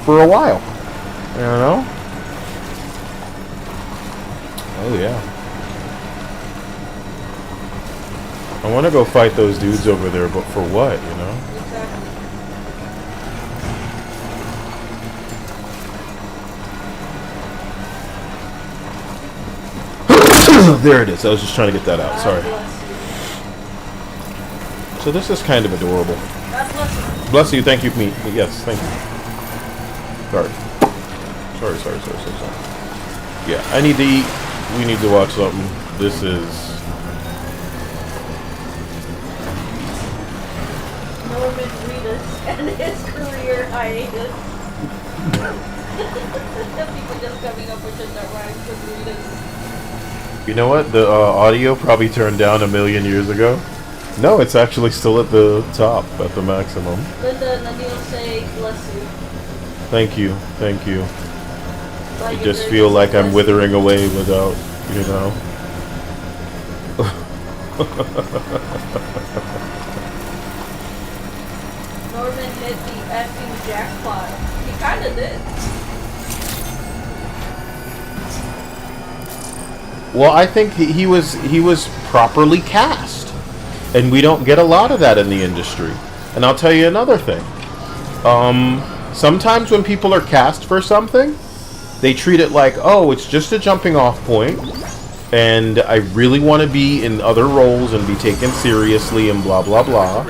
for a while. You know? Oh, yeah. I want to go fight those dudes over there, but for what, you know? There it is. I was just trying to get that out. Sorry. So this is kind of adorable. Bless you. Thank you, me. Yes, thank you. Sorry. Sorry. Yeah, I need to eat. We need to watch something. This is... Norman Reedus and his career hiatus. People just coming up with shit that rhymes with Reedus. You know what? The audio probably turned down a million years ago. No, it's actually still at the top, at the maximum. Linda and Anil say, bless you. Thank you. Thank you. I just feel like I'm withering away without, you know. Norman hit the effing jackpot. He kinda did. Well, I think he was properly cast, and we don't get a lot of that in the industry. And I'll tell you another thing. Sometimes when people are cast for something, they treat it like, oh, it's just a jumping off point, and I really want to be in other roles and be taken seriously and blah blah blah.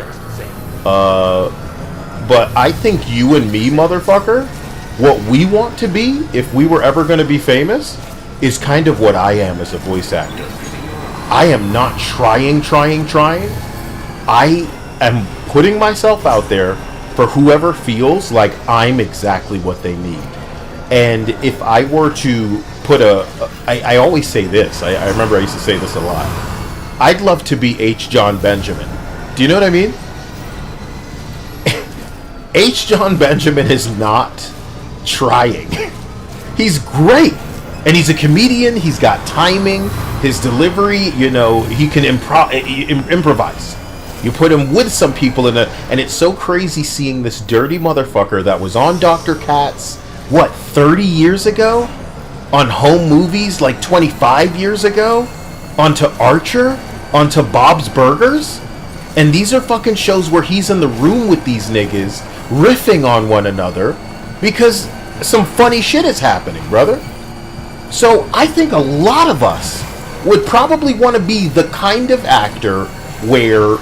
But I think you and me, motherfucker, what we want to be, if we were ever going to be famous, is kind of what I am as a voice actor. I am not trying. I am putting myself out there for whoever feels like I'm exactly what they need. And if I were to put I always say this, I remember I used to say this a lot. I'd love to be H. John Benjamin. Do you know what I mean? H. John Benjamin is not trying. He's great. And he's a comedian. He's got timing. His delivery, you know, he can improvise. You put him with some people and it's so crazy seeing this dirty motherfucker that was on Dr. Katz, what, 30 years ago? On home movies like 25 years ago? Onto Archer? Onto Bob's Burgers? And these are fucking shows where he's in the room with these niggas, riffing on one another, because some funny shit is happening, brother. So I think a lot of us would probably want to be the kind of actor where,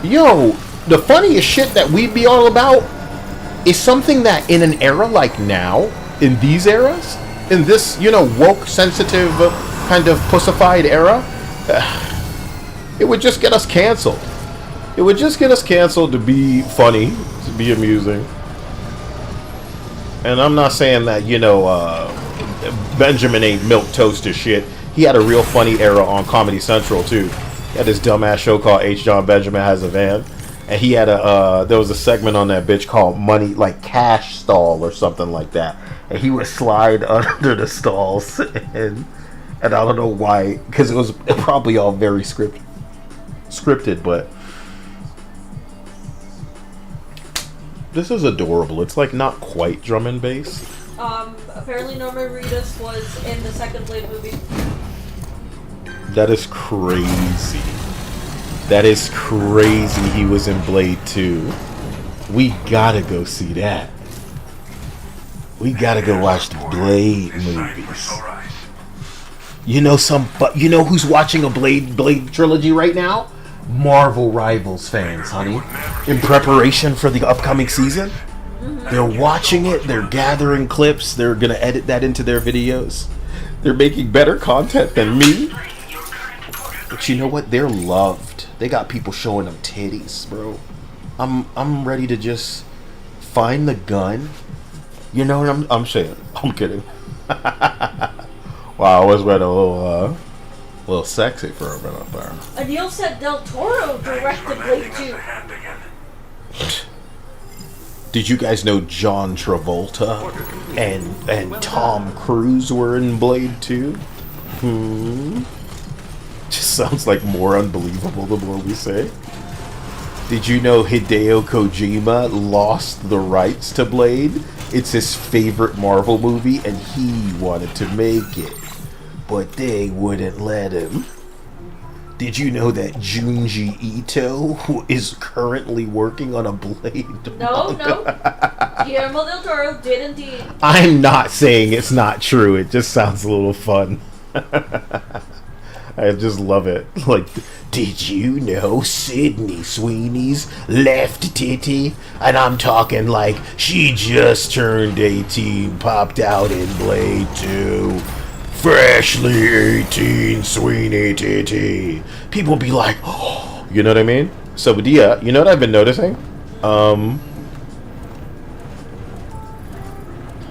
yo, the funniest shit that we'd be all about is something that in an era like now, in these eras, in this, you know, woke, sensitive, kind of pussified era, it would just get us canceled. It would just get us canceled to be funny, to be amusing. And I'm not saying that, you know, Benjamin ain't milquetoast or shit. He had a real funny era on Comedy Central too. He had this dumbass show called H. John Benjamin Has a Van, and he had there was a segment on that bitch called Money, like Cash Stall or something like that, and he would slide under the stalls, and I don't know why, because it was probably all very scripted, but this is adorable. It's like not quite drum and bass. Apparently Norman Reedus was in the second Blade movie. That is crazy. That is crazy. He was in Blade 2. We gotta go see that. We gotta go watch the Blade movies. You know you know who's watching a Blade trilogy right now? Marvel Rivals fans, honey. In preparation for the upcoming season. They're watching it, they're gathering clips, they're gonna edit that into their videos. They're making better content than me. But you know what? They're loved. They got people showing them titties, bro. I'm ready to just find the gun. You know what I'm saying? I'm kidding. Wow, I was read a little sexy for a minute there. Anil said Del Toro directed Blade 2. Did you guys know John Travolta and Tom Cruise were in Blade 2? Just sounds like more unbelievable the more we say. Did you know Hideo Kojima lost the rights to Blade? It's his favorite Marvel movie and he wanted to make it, but they wouldn't let him. Did you know that Junji Ito is currently working on a Blade No. manga? Guillermo del Toro did indeed. I'm not saying it's not true. It just sounds a little fun. I just love it. Like, did you know Sydney Sweeney's left titty? And I'm talking like she just turned 18, popped out in Blade 2. Freshly 18 Sweeney titty. People be like, oh, you know what I mean? So, Dia, you know what I've been noticing?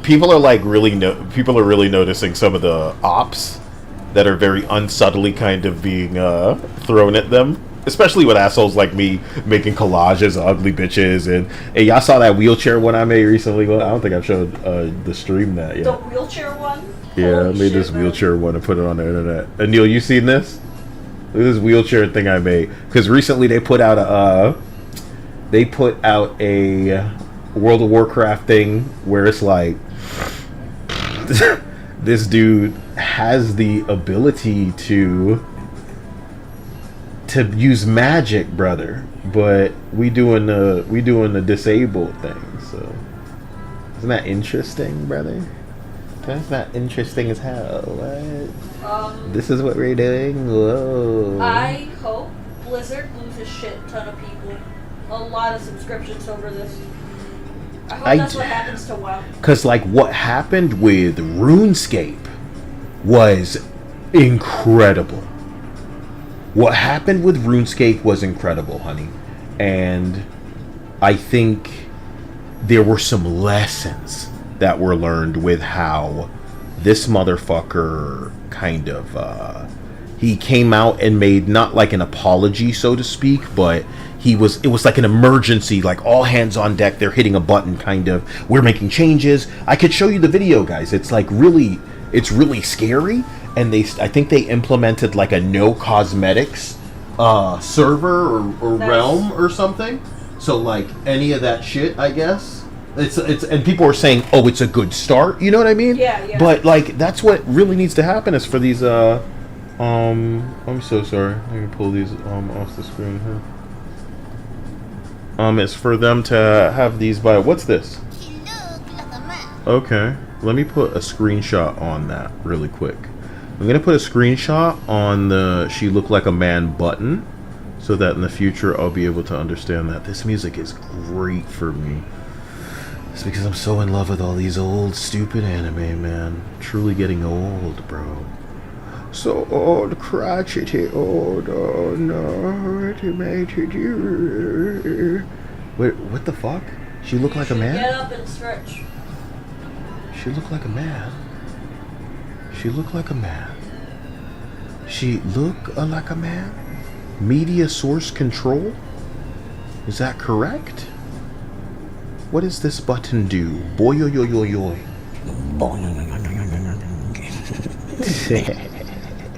People are like really noticing some of the ops that are very unsubtly kind of being thrown at them especially with assholes like me making collages of ugly bitches. And hey, y'all saw that wheelchair one I made recently? Well, I don't think I've showed the stream that yet. The wheelchair one? Yeah, I Holy made this shit, man. wheelchair one and put it on the internet. And Neil, you seen this? Look at this wheelchair thing I made. Because recently they put out a World of Warcraft thing where it's like this dude has the ability to use magic, brother. But we doing the disabled thing. So isn't that interesting, brother? That's not interesting as hell. What? This is what we're doing? Whoa. I hope Blizzard loses shit ton of people. A lot of subscriptions over this. I hope that's what happens to WoW. Because, like, what happened with RuneScape was incredible. What happened with RuneScape was incredible, honey. And I think there were some lessons that were learned with how this motherfucker kind of he came out and made not like an apology, so to speak, but it was like an emergency, like all hands on deck, they're hitting a button kind of, we're making changes. I could show you the video, guys. It's like really scary. And I think they implemented like a no cosmetics server or realm or something. So like any of that shit, I guess. It's and people are saying, oh, it's a good start. You know what I mean? Yeah. But like that's what really needs to happen is for these I'm so sorry. I can pull these off the screen here. It's for them to have these by what's this? Okay, let me put a screenshot on that really quick. I'm gonna put a screenshot on the "She Looked Like a Man" button, so that in the future I'll be able to understand that. This music is great for me. It's because I'm so in love with all these old stupid anime, man. Truly getting old, bro. So old, crotchety old, oh no, it made you. Wait, what the fuck? She looked like a man? Get up and stretch. She looked like a man. She looked like a man. She look like a man? Media source control? Is that correct? What does this button do? Boy yo yo yo yo.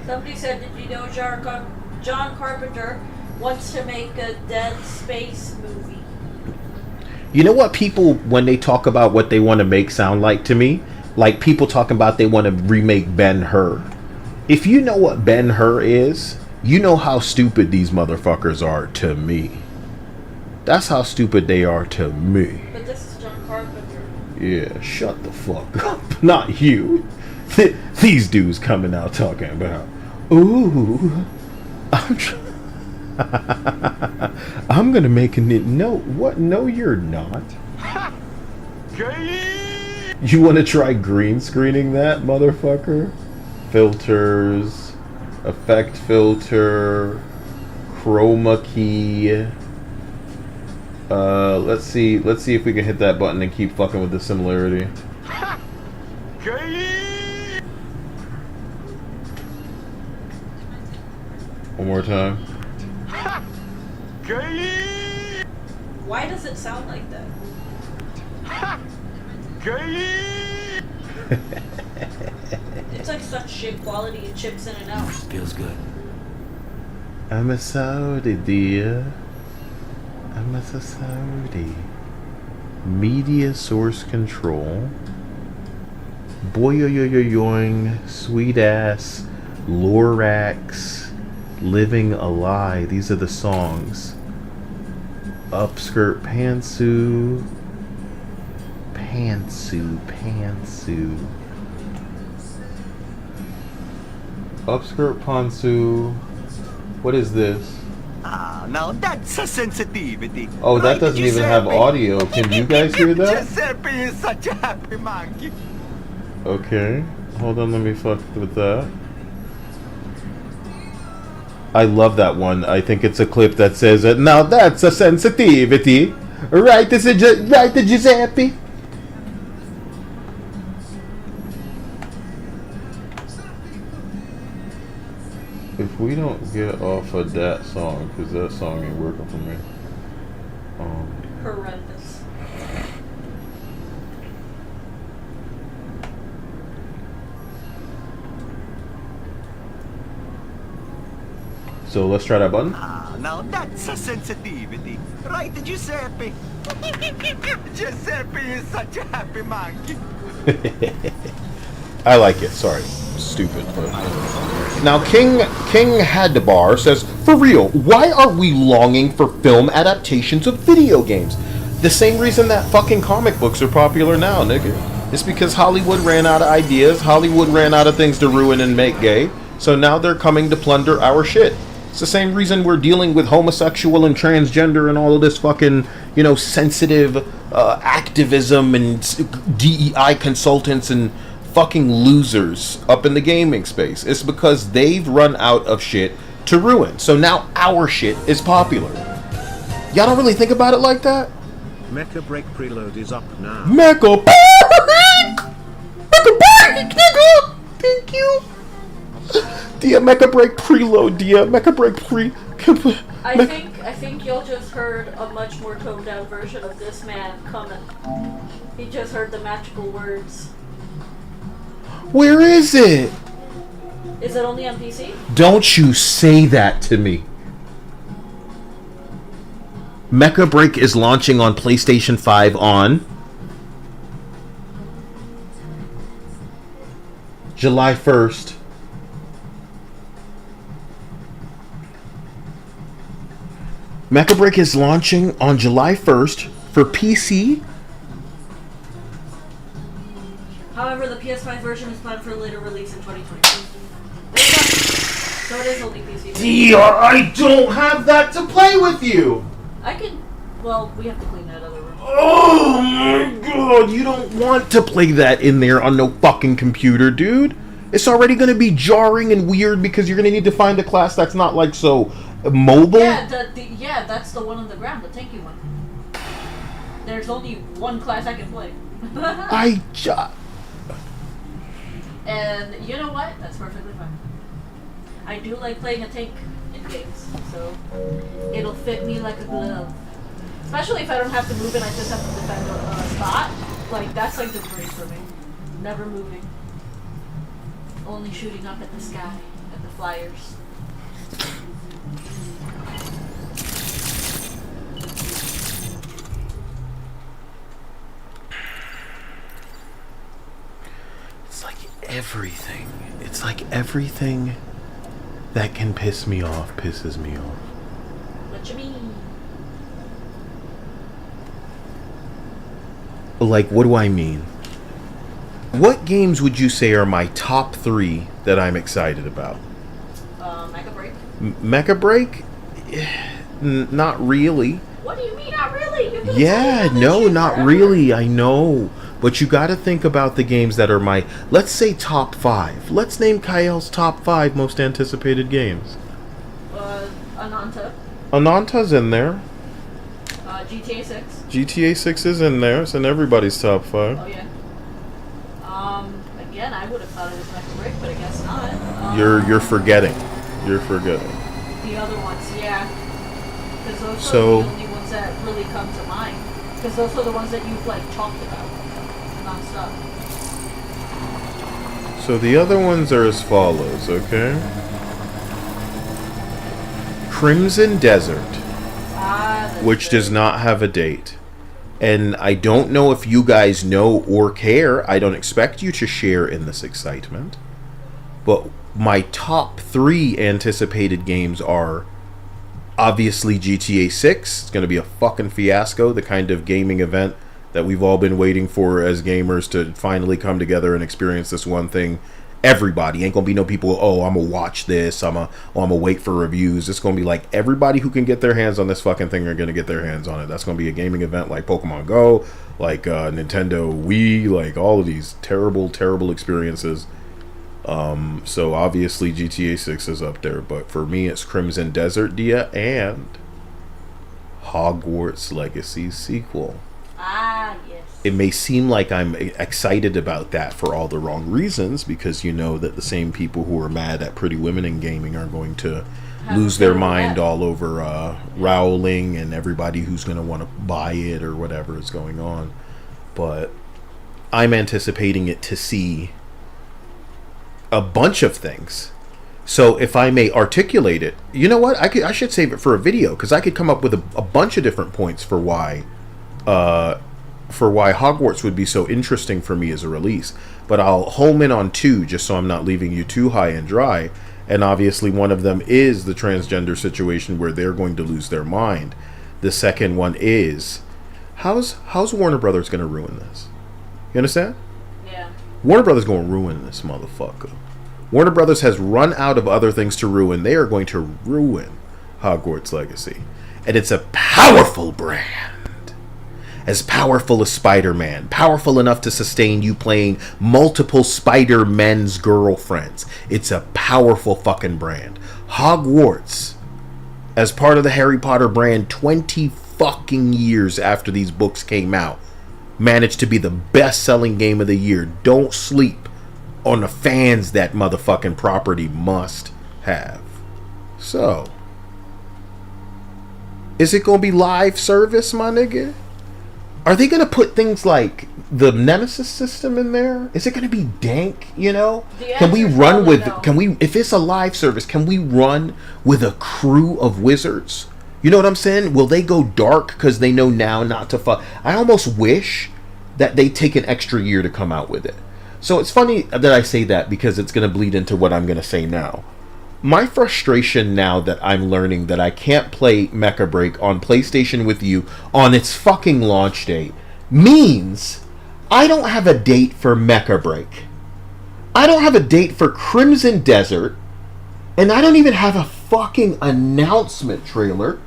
Somebody said, did you know John Carpenter wants to make a Dead Space movie? You know what people, when they talk about what they want to make sound like to me? Like people talking about they want to remake Ben-Hur. If you know what Ben-Hur is, you know how stupid these motherfuckers are to me. That's how stupid they are to me. But this is John Carpenter. Yeah, shut the fuck up. Not you. These dudes coming out talking about, ooh, I'm gonna make a no. What? No, you're not. You want to try green screening that, motherfucker? Filters, effect filter, chroma key. Let's see if we can hit that button and keep fucking with the similarity. One more time. Why does it sound like that? It's like such shit quality, it chips in and out. Feels good. I'm a Saudi, dear. I'm a Saudi. Media source control. Boy yo yo yo yoing. Sweet ass. Lorax. Living a Lie. These are the songs. Upskirt Pantsu. Pantsu. Upskirt Pantsu. What is this? Now that's a sensitivity. Oh, that doesn't even have audio. Can you guys hear that? Giuseppe is such a happy monkey. Okay. Hold on, let me fuck with that. I love that one. I think it's a clip that says, now that's a sensitivity. Right, Giuseppe? if we don't get off of that song, because that song ain't working for me. Horrendous. So let's try that button. Ah, now that's a sensitivity. Right, Giuseppe? Giuseppe is such a happy monkey. I like it. Sorry, stupid. But now, King Hadbar says, "For real, why are we longing for film adaptations of video games? The same reason that fucking comic books are popular now, nigga. It's because Hollywood ran out of ideas. Hollywood ran out of things to ruin and make gay. So now they're coming to plunder our shit. It's the same reason we're dealing with homosexual and transgender and all of this fucking, sensitive activism and DEI consultants and fucking losers up in the gaming space. It's because they've run out of shit to ruin. So now our shit is popular. Y'all don't really think about it like that? Mecha Break Preload is up now. Mecha Break! Mecha Break, nigga! Thank you. Dear Mecha Break Preload, dear Mecha Break Pre. I think y'all just heard a much more toned down version of this man coming. He just heard the magical words. Where is it? Is it only on PC? Don't you say that to me. Mecha Break is launching on PlayStation 5 on July 1st. Mecha Break is launching on July 1st for PC. However, the PS5 version is planned for later release in 2020. So it is only PC. Dear, I don't have that to play with you. I can. Well, we have to clean that other room. Oh my god, you don't want to play that in there on no fucking computer, dude. It's already going to be jarring and weird because you're going to need to find a class that's not like so mobile. Yeah, that's the one on the ground, the tanky one. There's only one class I can play. And you know what? That's perfectly fine. I do like playing a tank in games, so it'll fit me like a glove. Especially if I don't have to move and I just have to defend a spot. Like, that's like the dream for me. Never moving. Only shooting up at the sky, at the flyers. It's like everything. It's like everything that can piss me off pisses me off. What you mean? Like, what do I mean? What games would you say are my top 3 that I'm excited about? Mecha Break? Mecha Break? Not really. What do you mean, not really? Yeah, no, not really. I know. But you gotta think about the games that are my, let's say, top 5. Let's name Kyle's top 5 most anticipated games. Ananta. Ananta's in there. GTA 6. GTA 6 is in there. It's in everybody's top 5. Oh, yeah. Again, I would have thought it was Mecha Break, but I guess not. You're forgetting. You're forgetting. The other ones, yeah. Because those are the only ones that really come to mind. Because those are the ones that you've, like, talked about non-stop. So the other ones are as follows, okay? Crimson Desert, which does not have a date. And I don't know if you guys know or care. I don't expect you to share in this excitement. But my top 3 anticipated games are obviously GTA 6. It's going to be a fucking fiasco. The kind of gaming event that we've all been waiting for as gamers to finally come together and experience this one thing. Everybody. Ain't going to be no people, oh, I'm going to watch this. I'm going to wait for reviews. It's going to be like everybody who can get their hands on this fucking thing are going to get their hands on it. That's going to be a gaming event like Pokemon Go, like Nintendo Wii, like all of these terrible, terrible experiences. So obviously GTA 6 is up there. But for me, it's Crimson Desert, Dia, and Hogwarts Legacy sequel. Ah, yes. it may seem like I'm excited about that for all the wrong reasons, because you know that the same people who are mad at Pretty Women in gaming are going to lose their mind all over Rowling and everybody who's going to want to buy it or whatever is going on. But I'm anticipating it to see a bunch of things. So if I may articulate it, you know what? I should save it for a video, because I could come up with a bunch of different points for why Hogwarts would be so interesting for me as a release. But I'll home in on 2 just so I'm not leaving you too high and dry. And obviously one of them is the transgender situation where they're going to lose their mind. The second one is, how's Warner Brothers going to ruin this? You understand? Yeah. Warner Brothers going to ruin this motherfucker. Warner Brothers has run out of other things to ruin. They are going to ruin Hogwarts Legacy. And it's a powerful brand. As powerful as Spider-Man. Powerful enough to sustain you playing multiple Spider-Men's girlfriends. It's a powerful fucking brand. Hogwarts, as part of the Harry Potter brand, 20 fucking years after these books came out, managed to be the best-selling game of the year. Don't sleep on the fans that motherfucking property must have. So, is it gonna be live service, my nigga? Are they gonna put things like the Nemesis system in there? Is it gonna be dank, you know? Can we run with, if it's a live service, can we run with a crew of wizards? You know what I'm saying? Will they go dark because they know now not to fuck? I almost wish that they take an extra year to come out with it. So it's funny that I say that, because it's going to bleed into what I'm going to say now. My frustration now that I'm learning that I can't play Mecha Break on PlayStation with you on its fucking launch date means I don't have a date for Mecha Break. I don't have a date for Crimson Desert, and I don't even have a fucking announcement trailer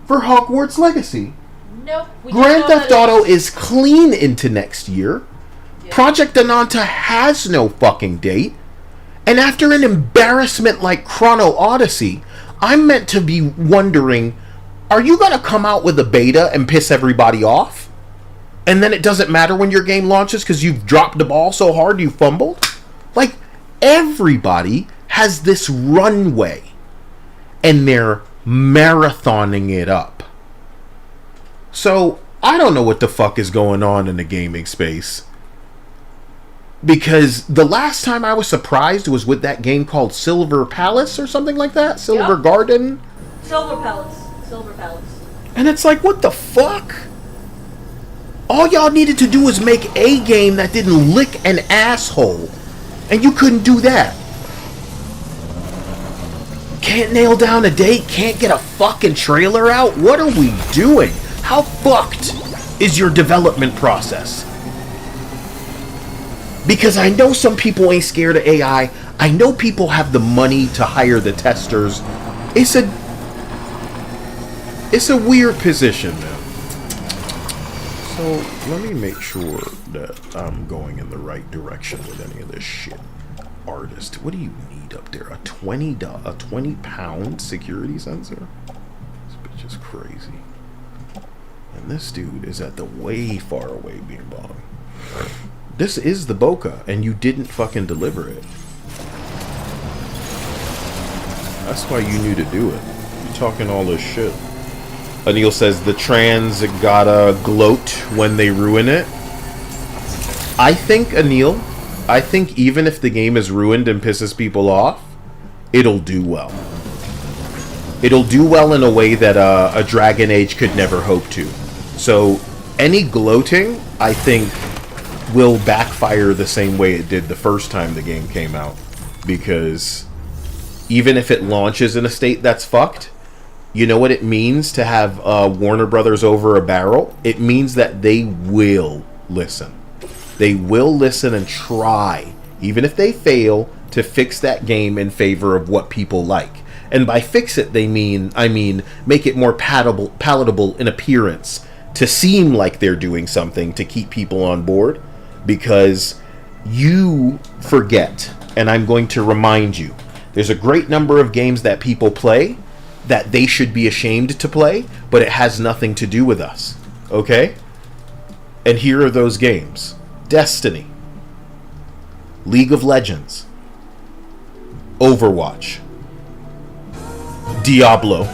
for Hogwarts Legacy. Nope. Grand Theft Auto is clean into next year. Project Ananta has no fucking date. And after an embarrassment like Chrono Odyssey, I'm meant to be wondering, are you going to come out with a beta and piss everybody off? And then it doesn't matter when your game launches because you've dropped the ball so hard you fumbled? Like, everybody has this runway, and they're marathoning it up. So, I don't know what the fuck is going on in the gaming space. Because the last time I was surprised was with that game called Silver Palace or something like that. Silver Garden. Silver Palace. Silver Palace. And it's like, what the fuck? All y'all needed to do was make a game that didn't lick an asshole. And you couldn't do that. Can't nail down a date? Can't get a fucking trailer out? What are we doing? How fucked is your development process? Because I know some people ain't scared of AI. I know people have the money to hire the testers. It's a weird position, man. So let me make sure that I'm going in the right direction with any of this shit. Artist, what do you need up there? A 20-pound security sensor? This bitch is crazy. And this dude is at the way far away being bong. This is the Boca, and you didn't fucking deliver it. That's why you knew to do it. You talking all this shit. Anil says the trans gotta gloat when they ruin it. I think, Anil, even if the game is ruined and pisses people off, it'll do well. It'll do well in a way that a Dragon Age could never hope to. So, any gloating, I think, will backfire the same way it did the first time the game came out. Because even if it launches in a state that's fucked, you know what it means to have Warner Brothers over a barrel? It means that they will listen. They will listen and try, even if they fail, to fix that game in favor of what people like. And by fix it, I mean make it more palatable in appearance, to seem like they're doing something to keep people on board. Because you forget, and I'm going to remind you, there's a great number of games that people play that they should be ashamed to play, but it has nothing to do with us. Okay? And here are those games: Destiny, League of Legends, Overwatch, Diablo,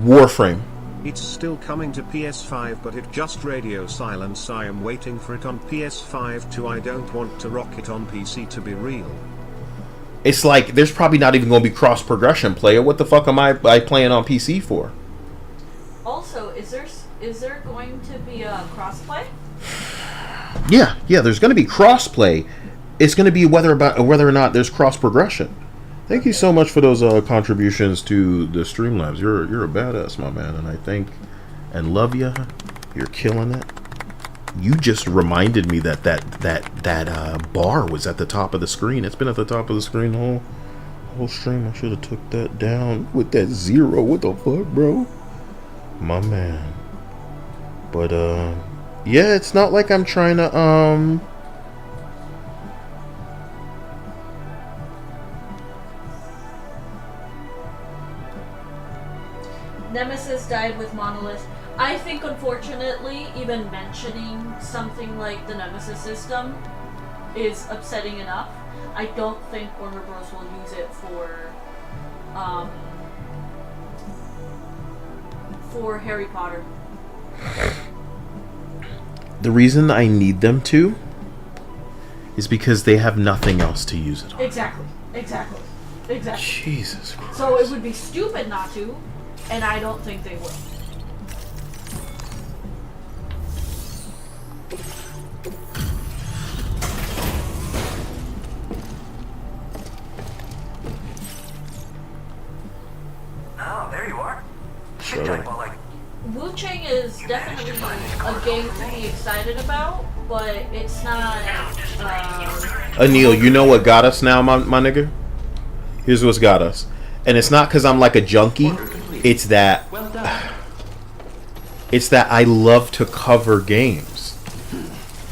Warframe. It's still coming to PS5, but it just radio silence. I am waiting for it on PS5 too. I don't want to rock it on PC, to be real. It's like there's probably not even going to be cross progression, player. What the fuck am I playing on PC for? Also, is there going to be a crossplay? Yeah, there's going to be crossplay. It's going to be whether or not there's cross progression. Thank you so much for those contributions to the Streamlabs. You're a badass, my man, and I thank and love you. You're killing it. You just reminded me that bar was at the top of the screen. It's been at the top of the screen the whole stream. I should have took that down with that 0. What the fuck, bro? My man. But yeah, it's not like I'm trying to Nemesis died with Monolith. I think, unfortunately, even mentioning something like the Nemesis system is upsetting enough. I don't think Warner Bros. Will use it for Harry Potter. The reason I need them to is because they have nothing else to use it on. Exactly. Jesus Christ. So it would be stupid not to, and I don't think they will. Oh, there you are. Wu Chang is definitely a game to be excited about, but it's not. Anil, you know what got us now, my nigga? Here's what's got us. And it's not because I'm like a junkie. It's that I love to cover games.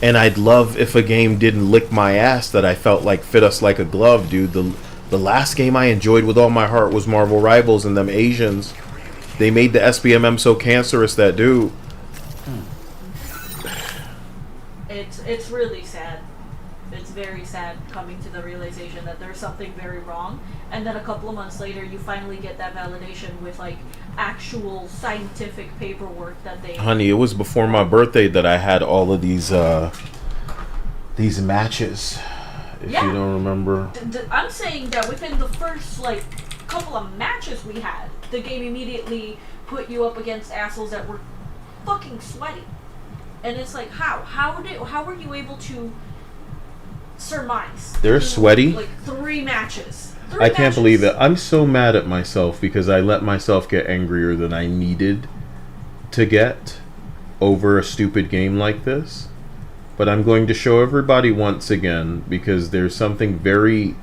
And I'd love if a game didn't lick my ass that I felt like fit us like a glove, dude. The last game I enjoyed with all my heart was Marvel Rivals, and them Asians, they made the SBMM so cancerous that, dude. It's really sad. It's very sad coming to the realization that there's something very wrong, and then a couple of months later you finally get that validation with like actual scientific paperwork that they. Honey, it was before my birthday that I had all of these matches. If you don't remember. I'm saying that within the first like couple of matches we had, the game immediately put you up against assholes that were fucking sweaty. And it's like, how were you able to surmise? They're sweaty? Like 3 matches. I can't believe it. I'm so mad at myself because I let myself get angrier than I needed to get over a stupid game like this. But I'm going to show everybody once again because there's something very,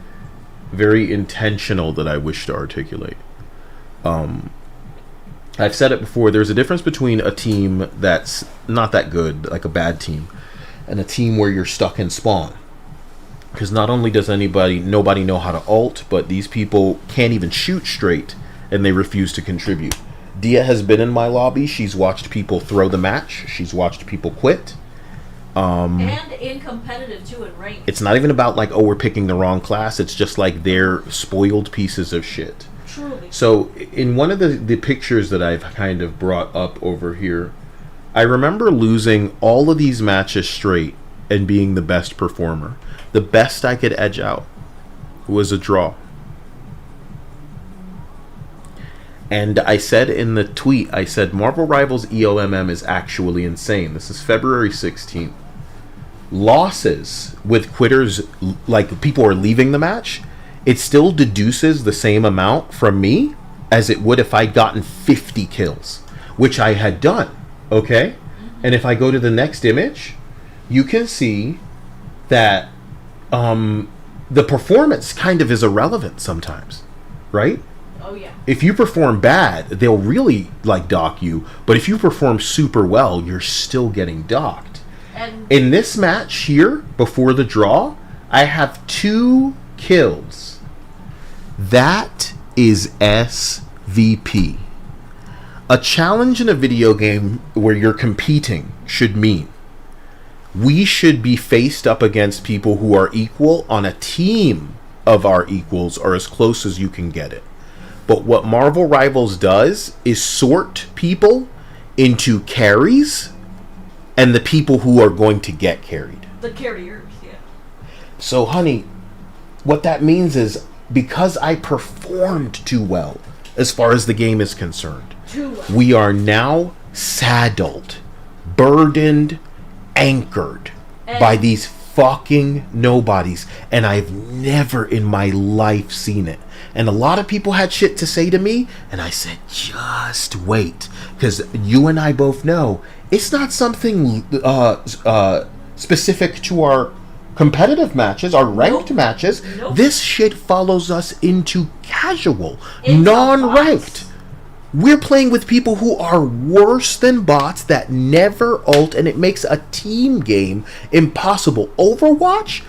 very intentional that I wish to articulate. I've said it before, there's a difference between a team that's not that good, like a bad team, and a team where you're stuck in spawn. Because not only does nobody know how to ult, but these people can't even shoot straight, and they refuse to contribute. Dia has been in my lobby. She's watched people throw the match. She's watched people quit. And in competitive too, in rank. It's not even about like, oh, we're picking the wrong class. It's just like they're spoiled pieces of shit. Truly. So in one of the pictures that I've kind of brought up over here, I remember losing all of these matches straight and being the best performer. The best I could edge out was a draw. And I said in the tweet, I said, Marvel Rivals EOMM is actually insane. This is February 16th. Losses with quitters, like people are leaving the match, it still deduces the same amount from me as it would if I'd gotten 50 kills, which I had done, okay? And if I go to the next image, you can see that the performance kind of is irrelevant sometimes, right? Oh yeah. If you perform bad, they'll really like dock you, but if you perform super well, you're still getting docked. And in this match here, before the draw, I have 2 kills. That is SVP. A challenge in a video game where you're competing should mean we should be faced up against people who are equal on a team of our equals, or as close as you can get it. But what Marvel Rivals does is sort people into carries and the people who are going to get carried. The carriers, yeah. So, honey, what that means is because I performed too well as far as the game is concerned, we are now saddled, burdened, anchored by these fucking nobodies, and I've never in my life seen it. And a lot of people had shit to say to me, and I said, just wait, because you and I both know it's not something specific to our competitive matches, our ranked matches. This shit follows us into casual, non-ranked. We're playing with people who are worse than bots that never ult, and it makes a team game impossible. Overwatch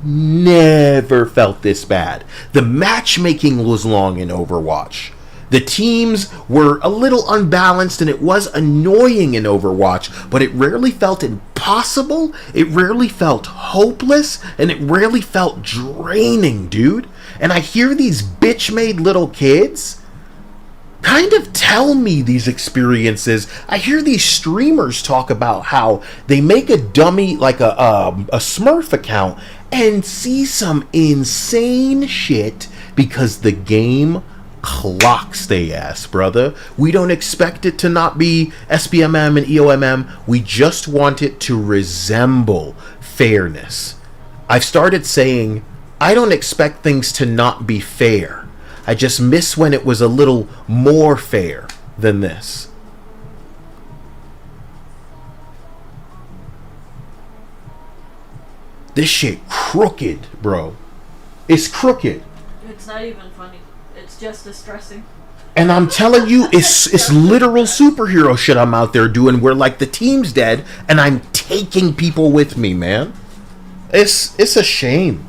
never felt this bad. The matchmaking was long in Overwatch. The teams were a little unbalanced, and it was annoying in Overwatch, but it rarely felt impossible, it rarely felt hopeless, and it rarely felt draining, dude. And I hear these bitch-made little kids kind of tell me these experiences. I hear these streamers talk about how they make a dummy, like a Smurf account, and see some insane shit because the game clocks they ass, brother. We don't expect it to not be SBMM and EOMM. We just want it to resemble fairness. I've started saying, I don't expect things to not be fair. I just miss when it was a little more fair than this. This shit crooked, bro. It's crooked. It's not even funny. It's just distressing. And I'm telling you, it's literal superhero shit I'm out there doing where, like, the team's dead and I'm taking people with me, man. It's a shame.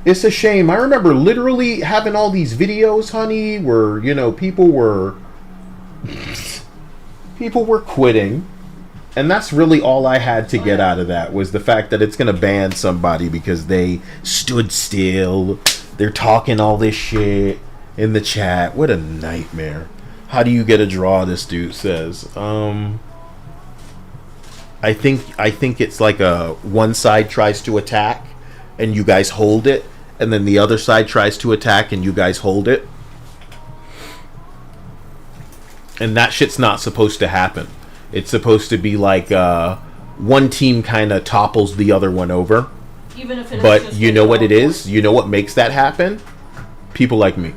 It's a shame. I remember literally having all these videos, honey, where, you know, people were quitting. And that's really all I had to get out of that, was the fact that it's going to ban somebody because they stood still. They're talking all this shit in the chat. What a nightmare. How do you get a draw, this dude says. I think it's like a one side tries to attack and you guys hold it, and then the other side tries to attack and you guys hold it. And that shit's not supposed to happen. It's supposed to be like one team kind of topples the other one over. Even if it is but just you know what it is? You know what makes that happen? People like me.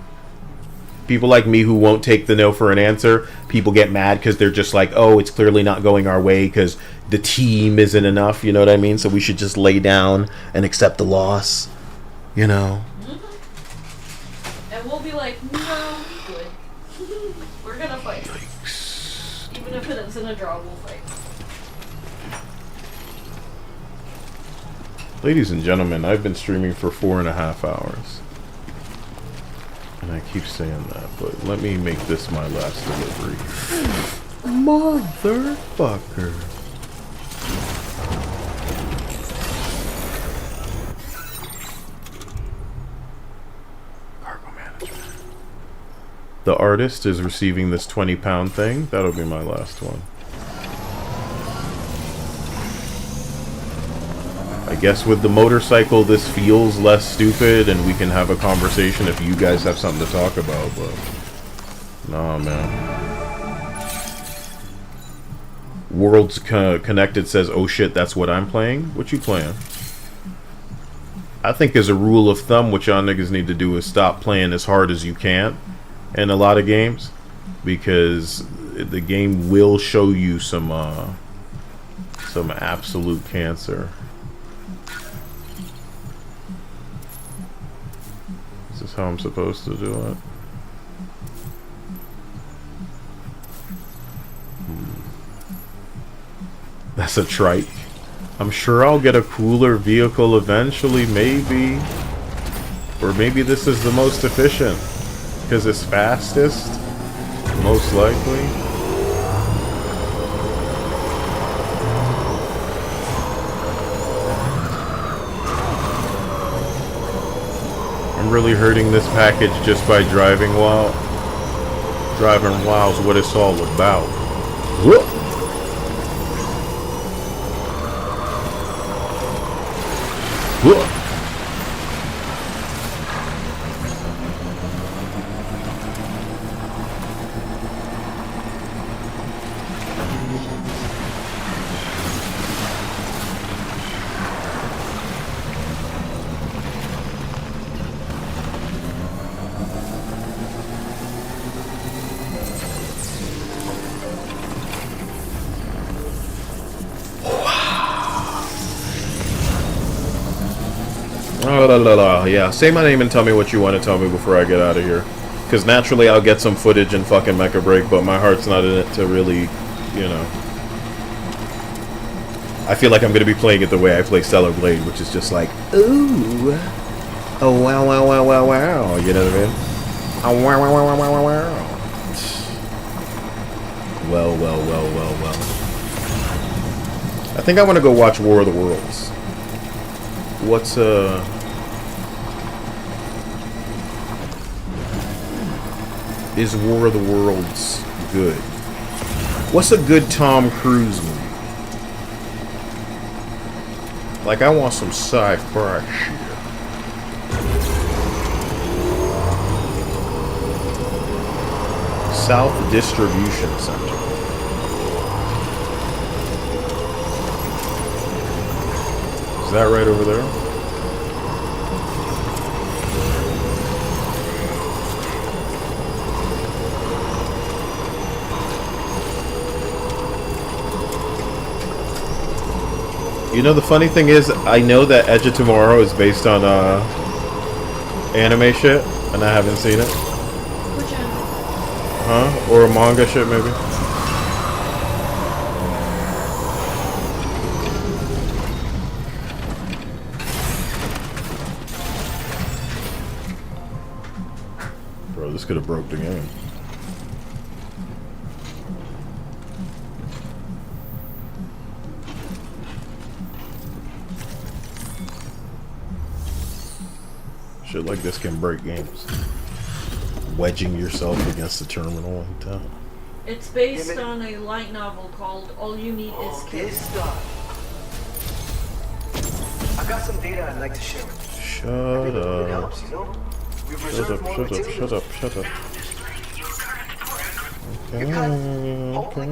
People like me who won't take the no for an answer. People get mad because they're just like, oh, it's clearly not going our way because the team isn't enough. You know what I mean? So we should just lay down and accept the loss. You know? Mm-hmm. And we'll be like, no, good. We're gonna fight. Yikes. Even if it isn't a draw, we'll fight. Ladies and gentlemen, I've been streaming for 4.5 hours. And I keep saying that, but let me make this my last delivery. Motherfucker. Cargo management. The artist is receiving this 20-pound thing. That'll be my last one. I guess with the motorcycle, this feels less stupid, and we can have a conversation if you guys have something to talk about, but... Nah, man. Worlds Connected says, oh shit, that's what I'm playing? What you playing? I think as a rule of thumb, what y'all niggas need to do is stop playing as hard as you can in a lot of games, because the game will show you some absolute cancer. Is this how I'm supposed to do it? That's a trike. I'm sure I'll get a cooler vehicle eventually, maybe. Or maybe this is the most efficient. Because it's fastest. Most likely. I'm really hurting this package just by driving while. Driving wild's what it's all about. Whoop. Whoop. Yeah, say my name and tell me what you want to tell me before I get out of here. Because naturally I'll get some footage and fucking Mecha Break, but my heart's not in it to really, you know. I feel like I'm going to be playing it the way I play Stellar Blade, which is just like, ooh. Oh, wow, wow, wow, wow, wow. You know what I mean? Oh, wow, wow, wow, wow, wow, wow. Well, well, well, well, well. I think I want to go watch War of the Worlds. What's, is War of the Worlds good? What's a good Tom Cruise movie? Like, I want some sci-fi shit. South Distribution Center. Is that right over there? You know, the funny thing is, I know that Edge of Tomorrow is based on anime shit, and I haven't seen it. Which anime? Huh? Or a manga shit, maybe? Bro, this could have broke the game. Shit like this can break games. Wedging yourself against the terminal and town. It's based on a light novel called All You Need Is Kiss. I got some data I'd like to share. Shut up. Helps, you know? Shut up, shut up, shut up, shut up. Okay, okay.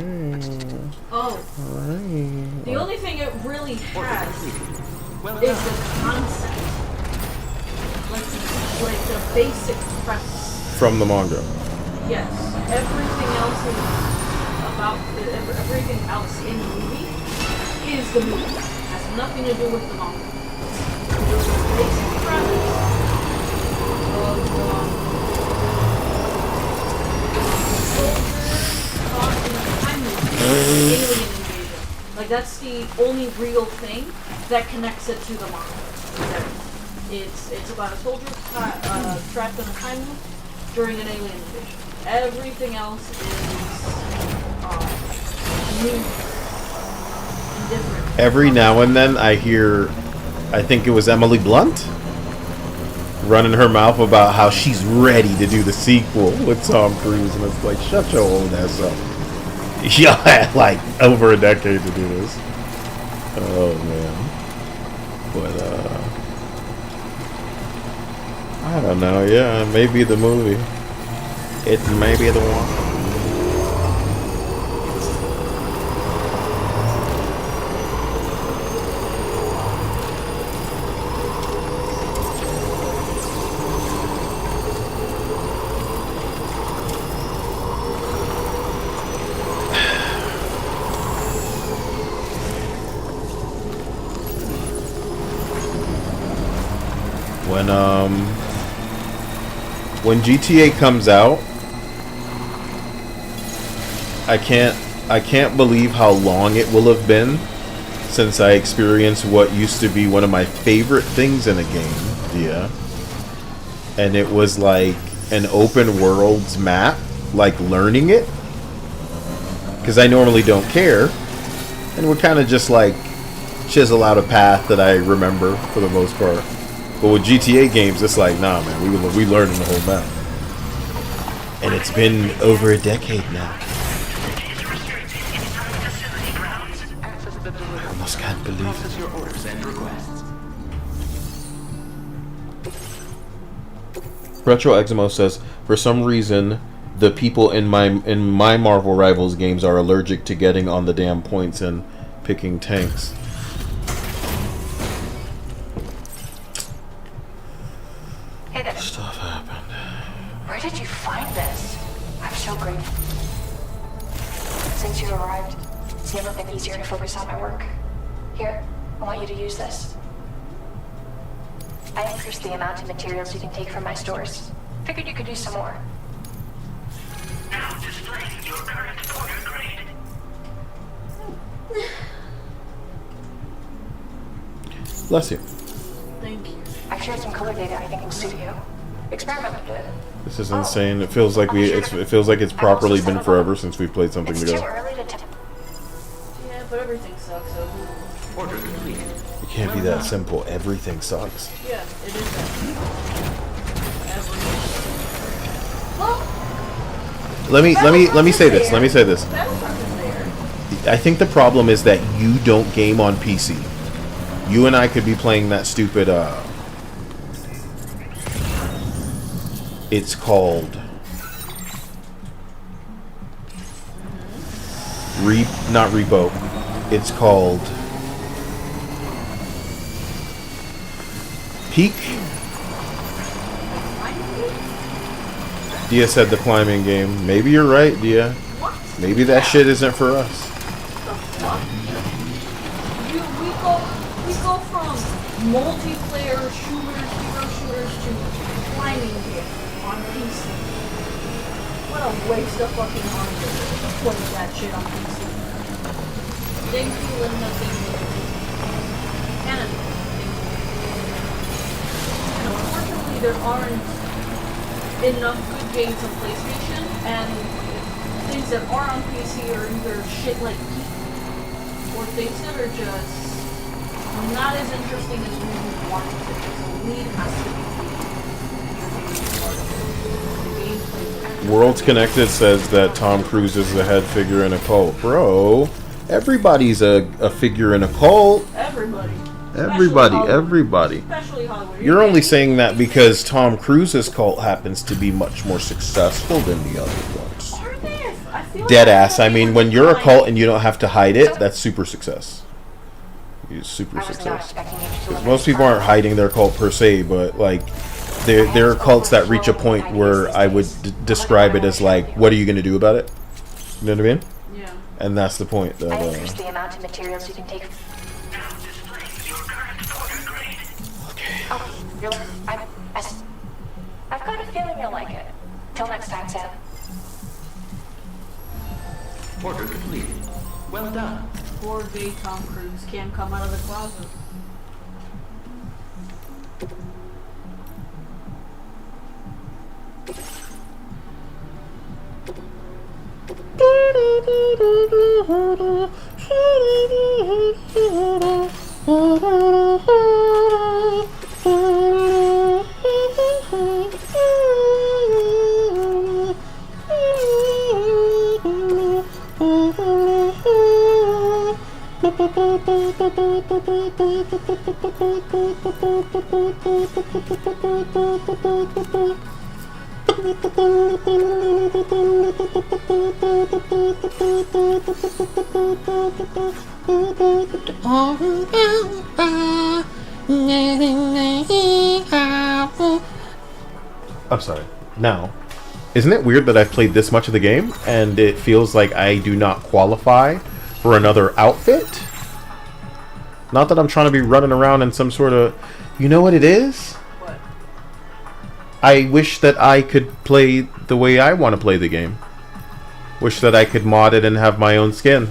Oh. Alright. The only thing it really has is the concept. Like the basic premise. From the manga. Yes. Everything else in everything else in the movie is the movie. It has nothing to do with the manga. There's a basic premise of soldiers caught in a time loop, alien invasion. Like that's the only real thing that connects it to the manga. It's about a soldier trapped in a time loop during an alien invasion. Everything else is new and different. Every now and then I hear, I think it was Emily Blunt, running her mouth about how she's ready to do the sequel with Tom Cruise, and it's like, shut your old ass up. Y'all had like over a decade to do this. Oh man. But I don't know, yeah, maybe the movie. It may be the one. When GTA comes out, I can't believe how long it will have been since I experienced what used to be one of my favorite things in a game, yeah. And it was like an open world's map, like learning it. Because I normally don't care. And would kind of just like chisel out a path that I remember for the most part. But with GTA games, it's like, nah, man, we learning the whole map. And it's been over a decade now. I almost can't believe it. Your orders and requests. Retro Eximo says, for some reason, the people in my Marvel Rivals games are allergic to getting on the damn points and picking tanks. Hey there. Stuff happened. Where did you find this? I'm so grateful. Since you arrived, it's never been easier to focus on my work. Here, I want you to use this. I increased the amount of materials you can take from my stores. Figured you could use some more. Now displaying your current order grade. Bless you. Thank you. I've shared some color data I think will suit you. Experiment with it. This is insane. It feels like it feels like it's properly been forever since we've played something It's too together. early to Yeah, but everything sucks, so... Order complete. It can't be that simple. Everything sucks. Yeah, it is that. Well, Let me say this. Let me say this. I think the problem is that you don't game on PC. You and I could be playing that stupid it's called not Repo. It's called Peak. Dia said the climbing game. Maybe you're right, Dia. Maybe that shit isn't for us. We go from multiplayer shooters, hero shooters to climbing game on PC. What a waste of fucking hardware putting that shit on PC. Thank you, Linda. Thank you. And unfortunately, there aren't enough good games on PlayStation, and things that are on PC are either shit like Peak or things that are just not as interesting as we would want it to be. So lead has to be the gameplay. Worlds Connected says that Tom Cruise is the head figure in a cult. Bro, everybody's a figure in a cult. Everybody. Everybody. Especially Hollywood. You're only saying that because Tom Cruise's cult happens to be much more successful than the other ones. Are they? I feel Dead like ass. I mean, when you're a cult and you don't have to hide it, that's super success. It's super success. Because most people aren't hiding their cult per se, but like, there are cults that reach a point where I would describe it as like, what are you going to do about it? You know what I mean? Yeah. And that's the point. That, I increased the amount of materials you can take. Oh, I've got a feeling you'll like it. Till next time, Sam. Order complete. Well done. Poor gay Tom Cruise can't come out of the closet. I'm sorry. Now, isn't it weird that I've played this much of the game and it feels like I do not qualify for another outfit? Not that I'm trying to be running around in some sort of... You know what it is? What? I wish that I could play the way I want to play the game. Wish that I could mod it and have my own skin.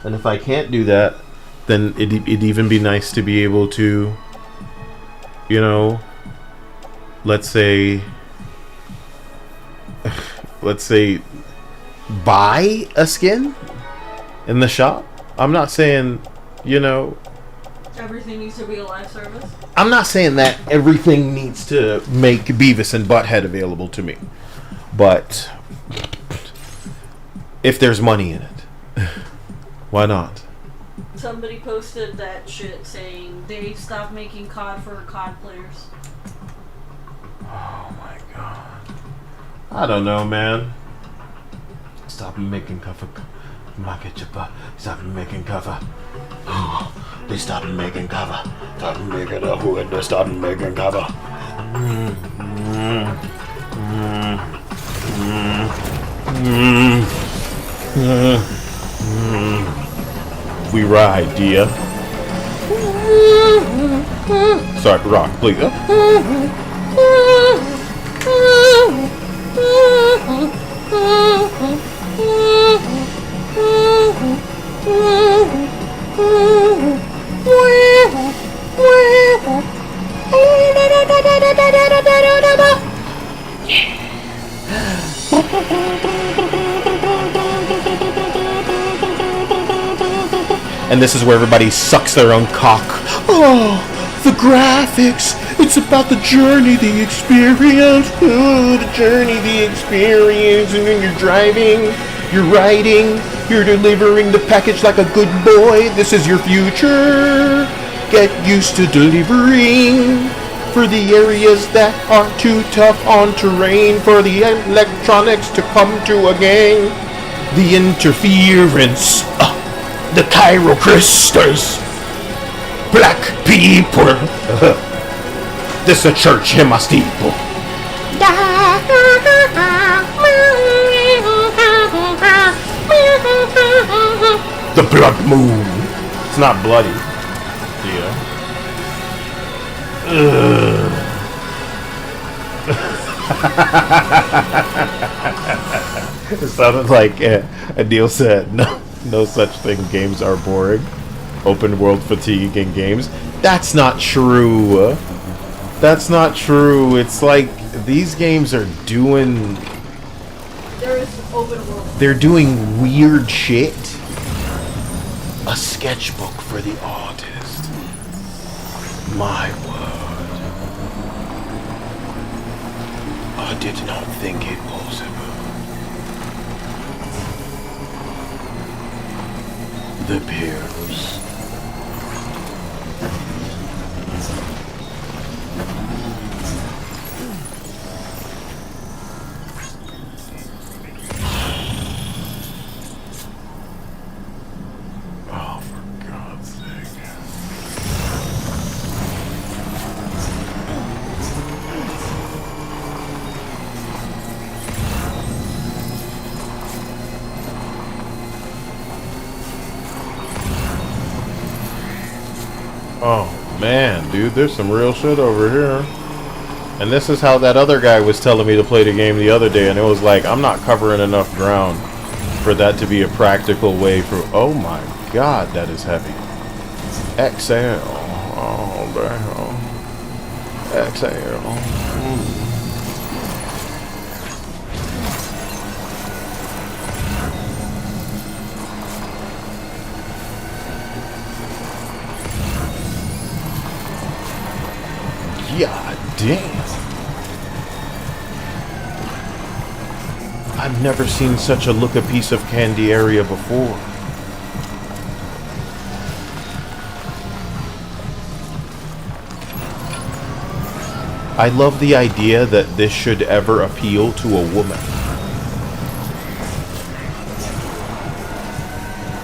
And if I can't do that, then it'd even be nice to be able to, you know, let's say buy a skin in the shop. I'm not saying, you know, Everything needs to be a live service? I'm not saying that everything needs to make Beavis and Butthead available to me. But if there's money in it, why not? Somebody posted that shit saying they stopped making COD for COD players. Oh my god. I don't know, man. Stop making cover. Stop making cover. They stopped making cover. Stop making a hood. Stop making cover. We ride, dear. Sorry, rock, please. And this is where everybody sucks their own cock. Oh, the graphics. It's about the journey, the experience. Oh, the journey, the experience. And then you're driving, you're riding, you're delivering the package like a good boy. This is your future. Get used to delivering for the areas that are too tough on terrain. For the electronics to come to a gang. The interference. The Cairo crystals. Black people. This a church in my steeple. The blood moon. It's not bloody. Yeah. It sounded like Adil said, no such thing. Games are boring. Open world fatigue in games. That's not true. That's not true. It's like these games are doing. There is open world. They're doing weird shit. A sketchbook for the artist. My word. I did not think it possible. The Pierce. Oh, for God's sake. Oh man, dude, there's some real shit over here. And this is how that other guy was telling me to play the game the other day, and it was like, I'm not covering enough ground for that to be a practical way for. Oh my god, that is heavy. Exhale. Oh damn. Exhale. God damn. I've never seen such a look a piece of candy area before. I love the idea that this should ever appeal to a woman.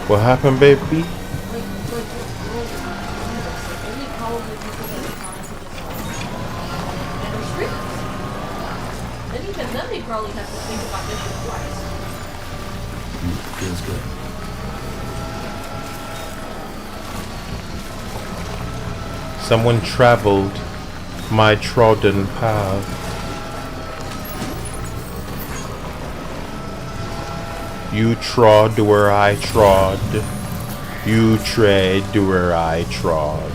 What happened, baby? Probably have to think about this shit twice. Feels good. Someone traveled my trodden path. You trod where I trod. You tread where I trod.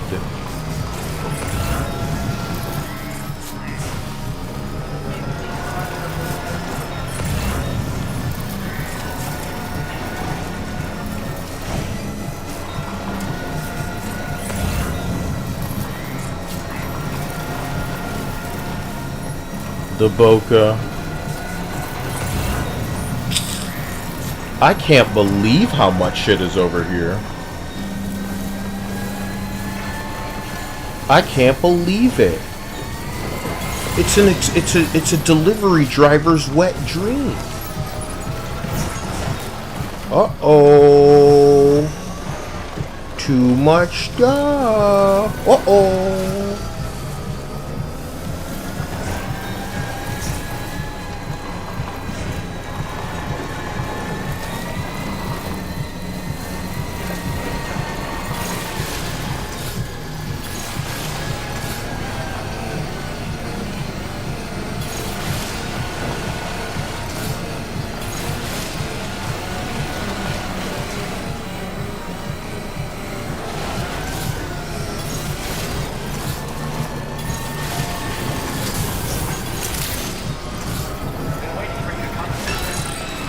The Boca. I can't believe how much shit is over here. I can't believe it. It's a delivery driver's wet dream. Uh-oh. Too much stuff. Uh-oh.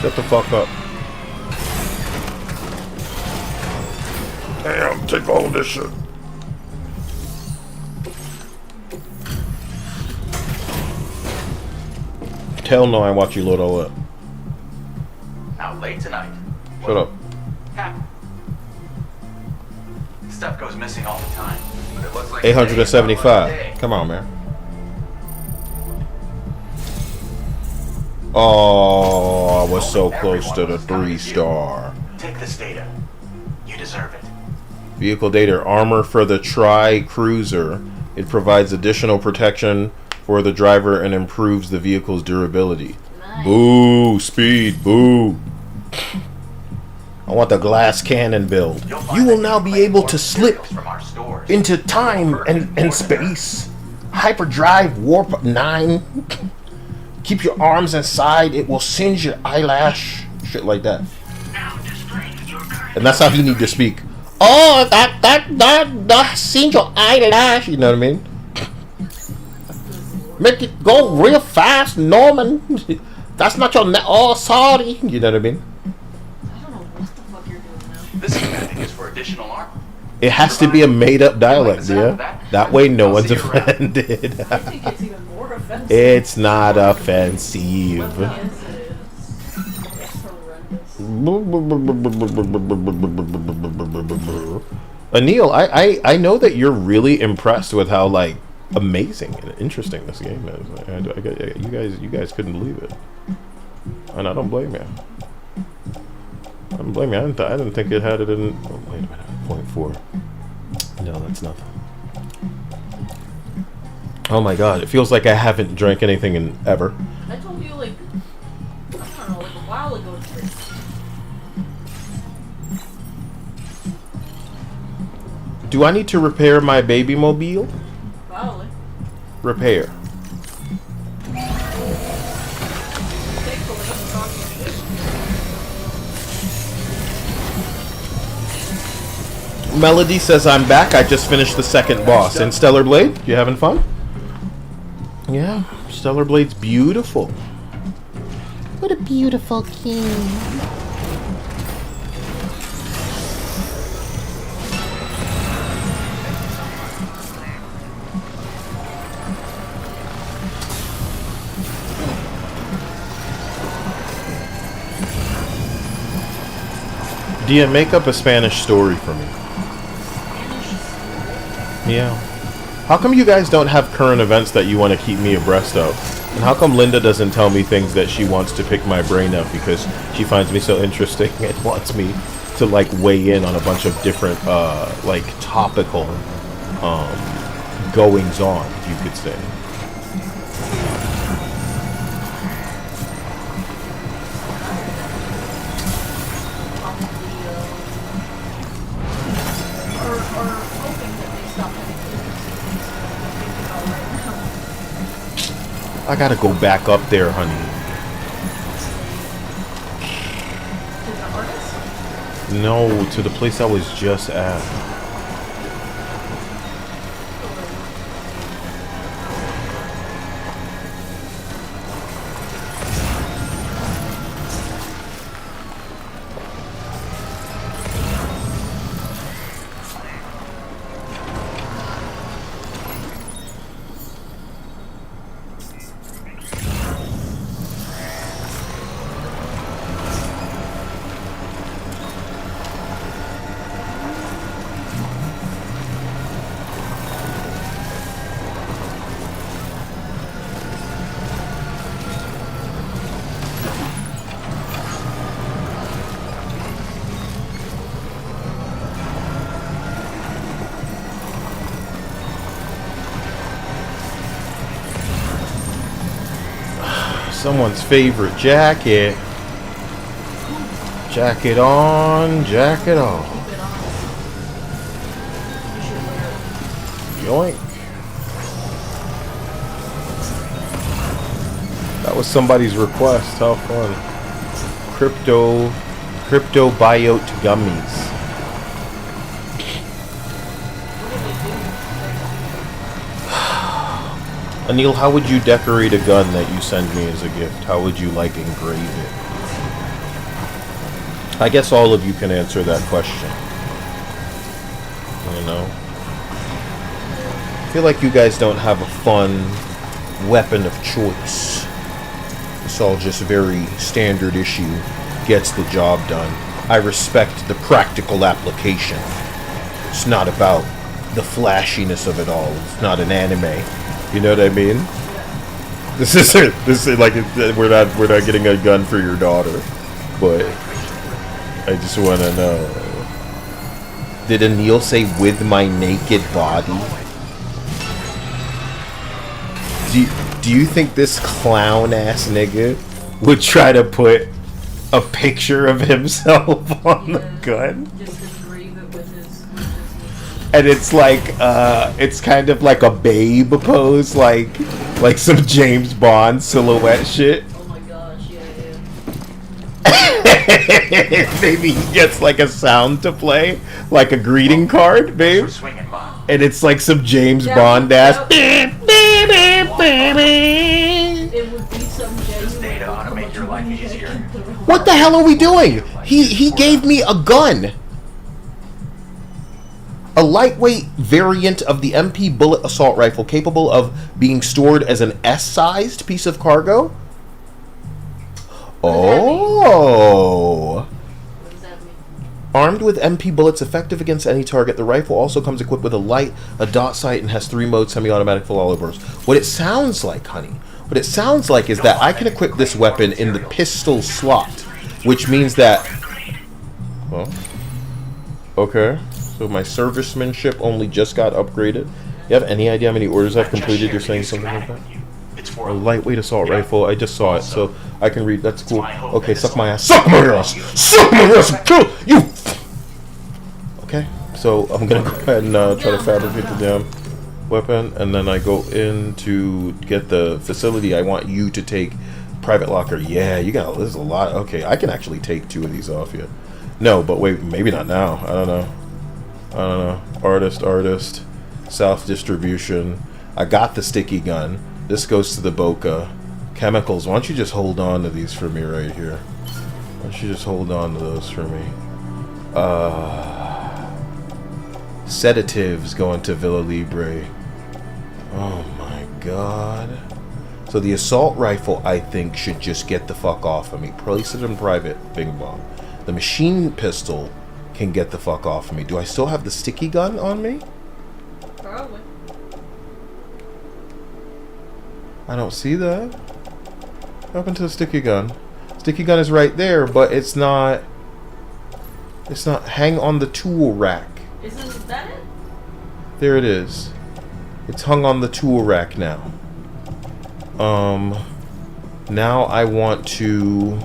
Shut the fuck up. Damn, take all of this shit. Hell no, I watch you load all up. Out late tonight. Shut up. Happened. Stuff goes missing all the time. But it looks like 875. Come on, man. Oh, I was so close to the 3-star. Take this data. You deserve it. Vehicle data. Armor for the Tri-Cruiser. It provides additional protection for the driver and improves the vehicle's durability. Nice. Boo! Speed! Boo! I want the glass cannon build. You will now be able to slip into time and space. Hyperdrive Warp 9. Keep your arms inside. It will singe your eyelash. Shit like that. And that's how he need to speak. Oh, that singe your eyelash. You know what I mean? Make it go real fast, Norman. That's not your oh, sorry. You know what I mean? I don't know what the fuck you're doing now. This thing is for additional armor. It has to be a made-up dialect, yeah? That way no one's offended. I think it's even more offensive. It's not offensive. Yes, it is. It's horrendous. Anil, I know that you're really impressed with how, like, amazing and interesting this game is. You guys couldn't believe it. And I don't blame you. I don't blame you. I didn't think it had it in... Oh, wait a minute. 0.4. No, that's nothing. Oh my god, it feels like I haven't drank anything in ever. I told you, like, I don't know, like a while ago. Do I need to repair my baby mobile? Probably. Repair. Melody says I'm back. I just finished the second boss. And Stellar Blade, you having fun? Yeah, Stellar Blade's beautiful. What a beautiful king. Dia, make up a Spanish story for me. Yeah. How come you guys don't have current events that you want to keep me abreast of? And how come Linda doesn't tell me things that she wants to pick my brain up because she finds me so interesting and wants me to, like, weigh in on a bunch of different, like, topical, goings on, you could say. I gotta go back up there, honey. No, to the place I was just at. Someone's favorite jacket. Jacket on, jacket off. Yoink. That was somebody's request. How fun. Crypto biote gummies. Anil, how would you decorate a gun that you send me as a gift? How would you like engrave it? I guess all of you can answer that question. You know? I feel like you guys don't have a fun weapon of choice. It's all just very standard issue. Gets the job done. I respect the practical application. It's not about the flashiness of it all. It's not an anime. You know what I mean? This is like we're not getting a gun for your daughter, but I just want to know. Did Anil say with my naked body? Do you think this clown ass nigga would try to put a picture of himself on the gun? And it's like, it's kind of like a babe pose, like some James Bond silhouette shit. Oh my gosh, yeah. Maybe he gets like a sound to play, like a greeting card, babe. And it's like some James Bond ass. It would be some Data ought to make your life easier. What the hell are we doing? He gave me a gun. A lightweight variant of the MP bullet assault rifle capable of being stored as an S-sized piece of cargo? Oh. What does that mean? Armed with MP bullets effective against any target, the rifle also comes equipped with a dot sight, and has 3 modes, semi-automatic, full auto burst. What it sounds like, honey, what it sounds like is that I can equip this weapon in the pistol slot, which means that... Well, okay. So my servicemanship only just got upgraded. You have any idea how many orders I've completed? You're saying something like that? A lightweight assault rifle. I just saw it, so I can read. That's cool. Okay, suck my ass. Suck my ass! Suck my ass! Kill you! Okay, so I'm gonna go ahead and try to fabricate the damn weapon, and then I go in to get the facility. I want you to take private locker. Yeah, you got. There's a lot. Okay, I can actually take 2 of these off you. No, but wait, maybe not now. I don't know. Artist, South distribution. I got the sticky gun. This goes to the Boca. Chemicals. Why don't you just hold on to these for me right here? Why don't you just hold on to those for me? Sedatives going to Villa Libre. Oh my god. So the assault rifle, I think, should just get the fuck off of me. Place it in private. Bing bong. The machine pistol can get the fuck off of me. Do I still have the sticky gun on me? Probably. I don't see that. What happened to the sticky gun? Sticky gun is right there, but it's not hang on the tool rack. Isn't that it? There it is. It's hung on the tool rack now. Now I want to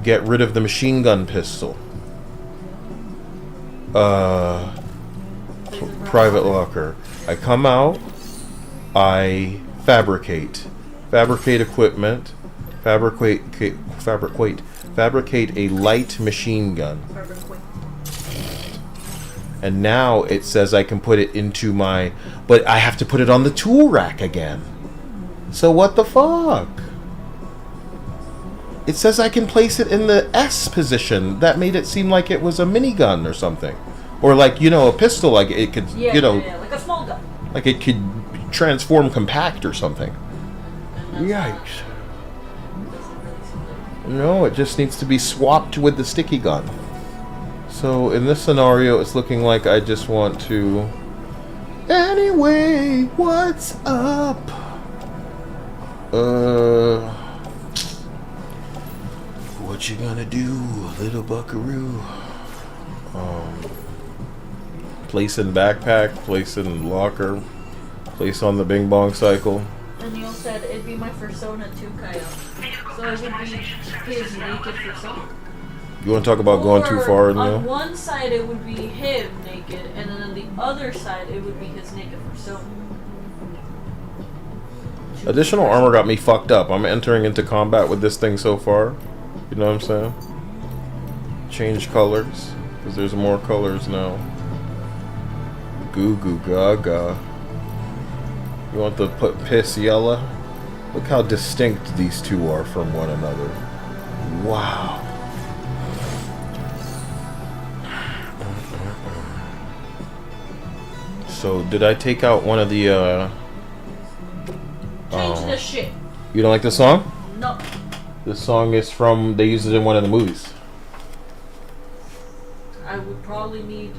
get rid of the machine gun pistol. Private locker. I come out. I fabricate equipment. Fabricate a light machine gun. And now it says I can put it into my... But I have to put it on the tool rack again. So what the fuck? It says I can place it in the S position. That made it seem like it was a minigun or something. Or like, you know, a pistol, like it could, Yeah, you know... yeah, like a small gun. Like it could transform compact or something. Yikes. No, it just needs to be swapped with the sticky gun. So in this scenario, it's looking like I just want to... Anyway, what's up? What you gonna do, little buckaroo? Place in backpack, place in locker, place on the bing bong cycle. And Neil said it'd be my persona too, Kaya. So it would be his naked persona. You want to talk about going too far, Neil? On one side it would be him naked, and then on the other side it would be his naked persona. Additional armor got me fucked up. I'm entering into combat with this thing so far. You know what I'm saying? Change colors. Because there's more colors now. Goo goo gaga. You want to put piss yellow? Look how distinct these two are from one another. Wow. So, did I take out one of the, Change this shit. You don't like this song? No. This song is from, they used it in one of the movies. I would probably need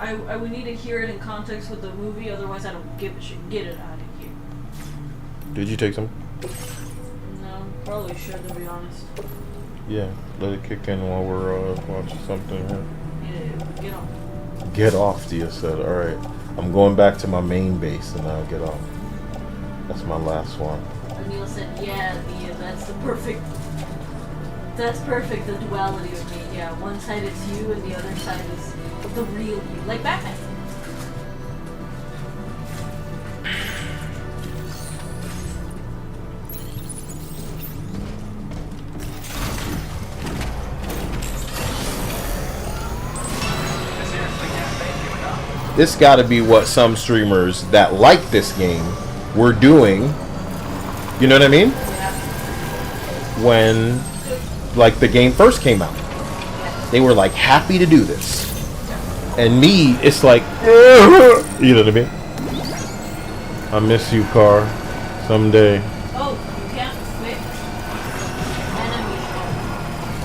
I would need to hear it in context with the movie, otherwise I don't give a shit. Get it out of here. Did you take some? No, probably should, to be honest. Yeah, let it kick in while we're watching something. Yeah, get off. Get off, Dia said. Alright. I'm going back to my main base and I'll get off. That's my last one. Neil said, yeah, Dia, that's perfect, the duality of me. Yeah, one side is you and the other side is the real you. Like Batman. This gotta be what some streamers that like this game were doing. You know what I mean? Yeah. When, like, the game first came out. They were, like, happy to do this. And me, it's like, you know what I mean? I miss you, car. Someday. Oh, you can't fix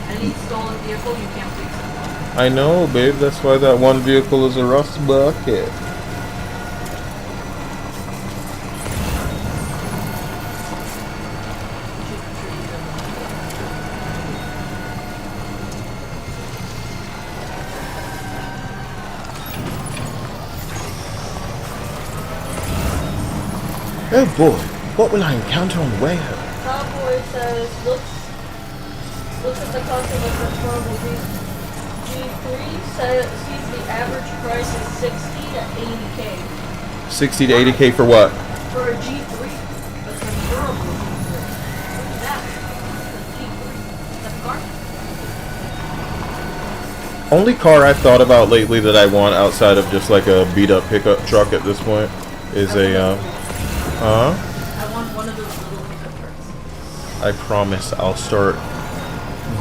any stolen vehicle, you can't fix it. I know, babe. That's why that one vehicle is a rust bucket. Oh boy, what will I encounter on the way home? Cowboy says, looks at the cost of a transferable G3, sees the average price is 60 to 80K. 60 to 80K for what? For a G3, a transferable G3. Look at that. A G3. That's a car. Only car I've thought about lately that I want outside of just like a beat up pickup truck at this point is I want one of those little pickup trucks. I promise I'll start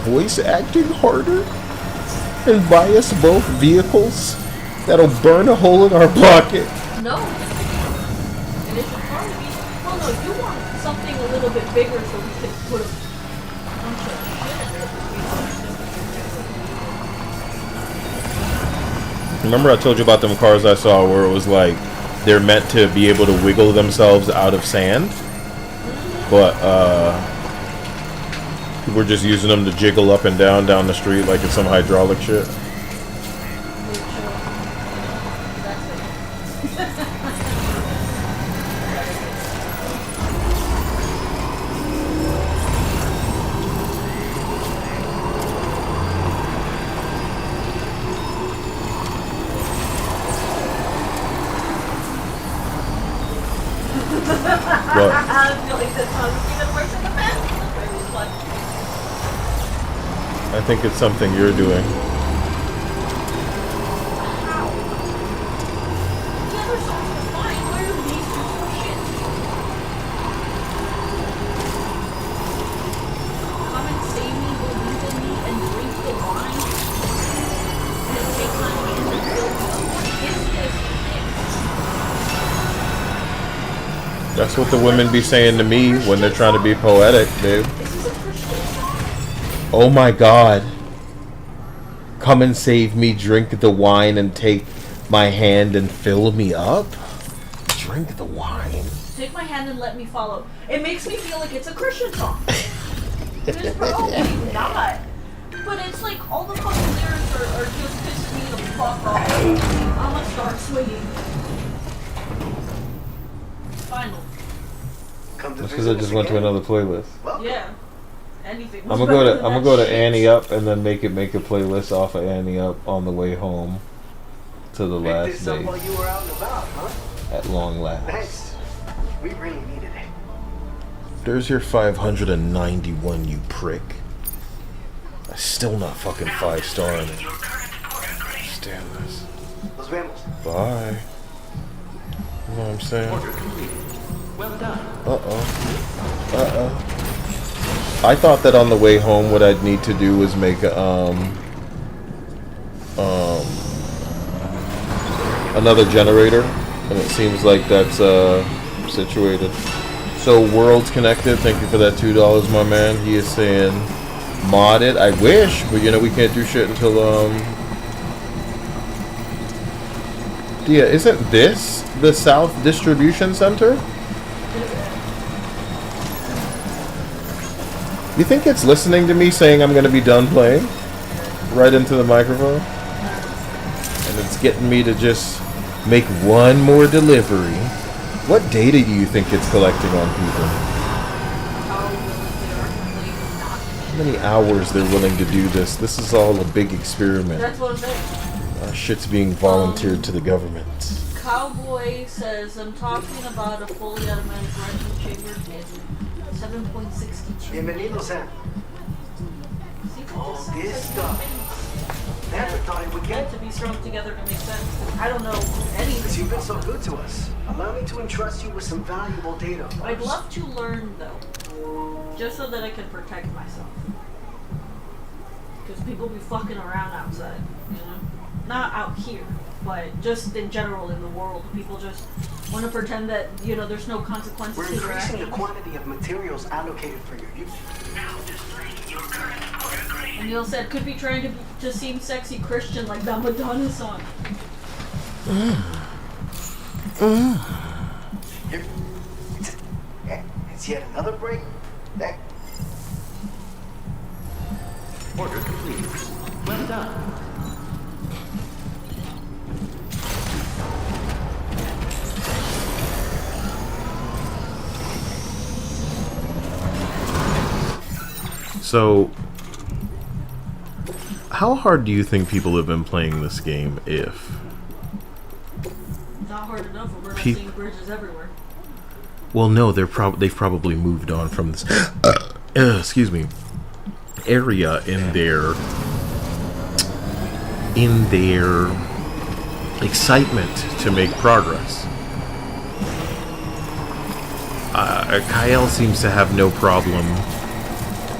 voice acting harder and buy us both vehicles that'll burn a hole in our pocket. No. And it should probably be, well no, you want something a little bit bigger so we can put a bunch of shit in it. Remember I told you about them cars I saw where it was like they're meant to be able to wiggle themselves out of sand, but we're just using them to jiggle up and down the street like it's some hydraulic shit. I think it's something you're doing. That's what the women be saying to me when they're trying to be poetic, babe. Oh my God. Come and save me, drink the wine and take my hand and fill me up? Drink the wine. Take my hand and let me follow. It makes me feel like it's a Christian song. It's probably not. But it's like all the fucking lyrics are just pissing me the fuck off. I'm gonna start swinging. Finally. come to That's because I visit just us went to again? another playlist. Yeah. Anything. I'm gonna go to Annie Up and then make a playlist off of Annie Up on the way home to the Picked last this up day. while you were out and about, huh? At long last. Thanks. We really needed it. There's your 591, you prick. I'm still not fucking 5-starring it. Stand this. Nos vemos. Bye. You know what I'm saying? Well done. I thought that on the way home what I'd need to do was make a, another generator, and it seems like that's situated. So Worlds Connected, thank you for that $2, my man. He is saying mod it. I wish, but you know we can't do shit until Dia, isn't this the South Distribution Center? You think it's listening to me saying I'm going to be done playing? Right into the microphone? And it's getting me to just make one more delivery. What data do you think it's collecting on people? How many hours they're willing to do this? This is all a big experiment. That's what I'm saying. Shit's being volunteered to the government. Cowboy says, I'm talking about a fully automatic rifle chamber kit. 7.62. Bienvenido, Sam. All this stuff. Never thought it would get to be strung together to make sense. I don't know anything. You've been so good to us. Allow me to entrust you with some valuable data. I'd love to learn though, just so that I can protect myself. Because people be fucking around outside, you know? Not out here, but just in general in the world. People just want to pretend that, you know, there's no consequences We're to their increasing the actions. quantity of materials allocated for your use. And Neil said, could be trying to seem sexy Christian like that Madonna song. It's yet another break. Order complete. Well done. So, how hard do you think people have been playing this game, if? Not hard enough, we're not Peop- seeing bridges everywhere. Well, no, they've probably moved on from this excuse me, area in their excitement to make progress. Kyle seems to have no problem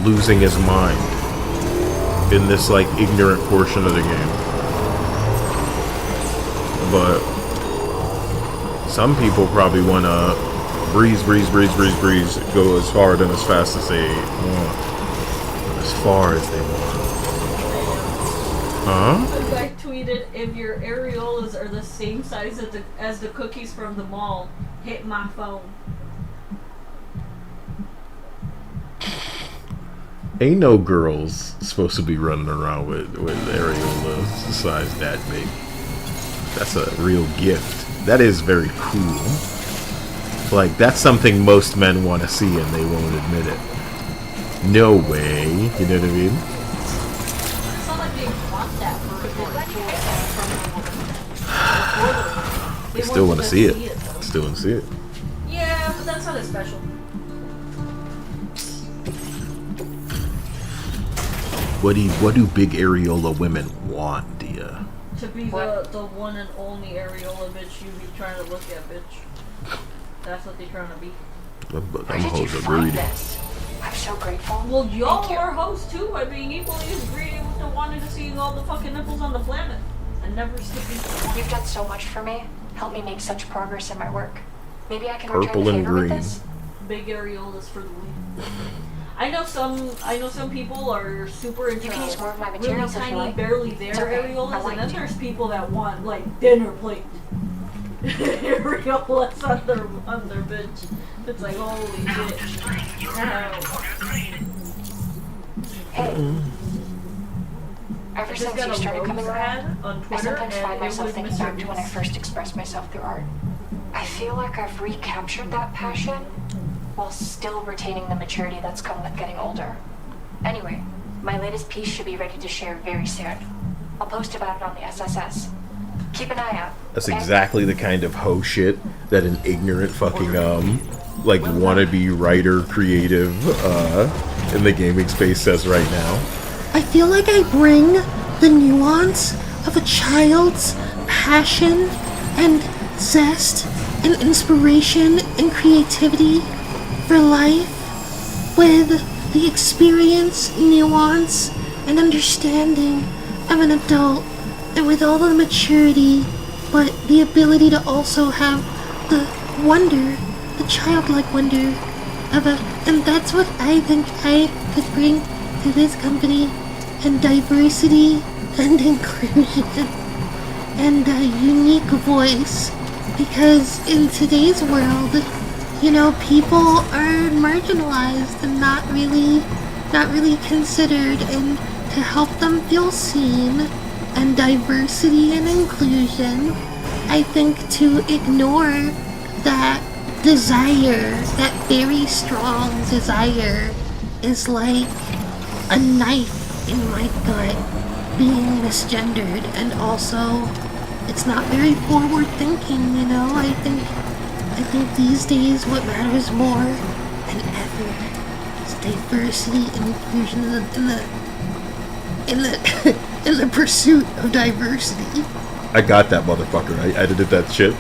losing his mind in this like ignorant portion of the game, but some people probably want to breeze, go as hard and as fast as they want, as far as they want. Huh? A guy tweeted, if your areolas are the same size as the cookies from the mall, hit my phone. Ain't no girls supposed to be running around with areolas size that big. That's a real gift. That is very cool. Like, that's something most men want to see and they won't admit it. No way. You know what I mean? It's not like they want that for They still want to see it. Still want to see it. Yeah, but that's not as special. What do big areola women want, Dia? To be the one and only areola bitch you be trying to look at, bitch. That's what they trying to be. I'm hoes are greedy. I'm so grateful. Well, y'all are hosts too by being equally as greedy with the wanting to see all the fucking nipples on the planet and never skipping. You've done so much for me. Helped me make such progress in my work. Maybe I can Purple return the and favor with green. this. Big areolas for the win. I know some people are super into You can use more of my really materials if you tiny, like. barely there It's okay. I areolas, like and then to. there's people that want like dinner plate areolas on their bitch. It's like holy shit. Hey. Ever I just since got you a started coming Rose around, ad on I Twitter, sometimes and find it myself was thinking Mr. back to when I Beast. first expressed myself through art. I feel like I've recaptured that passion, while still retaining the maturity that's come with getting older. Anyway, my latest piece should be ready to share very soon. I'll post about it on the SSS. Keep an eye out. That's exactly the kind of ho shit that an ignorant fucking like wannabe writer creative in the gaming space says right now. I feel like I bring the nuance of a child's passion and zest and inspiration and creativity for life with the experience, nuance, and understanding of an adult, and with all the maturity, but the ability to also have the wonder, the childlike wonder of and that's what I think I could bring to this company, and diversity and inclusion and a unique voice, because in today's world, you know, people are marginalized and not really considered, and to help them feel seen, and diversity and inclusion, I think to ignore that desire, that very strong desire, is like a knife in my gut, being misgendered, and also it's not very forward thinking, you know. I think these days what matters more than ever is diversity and inclusion in the pursuit of diversity. I got that motherfucker. I edited that shit.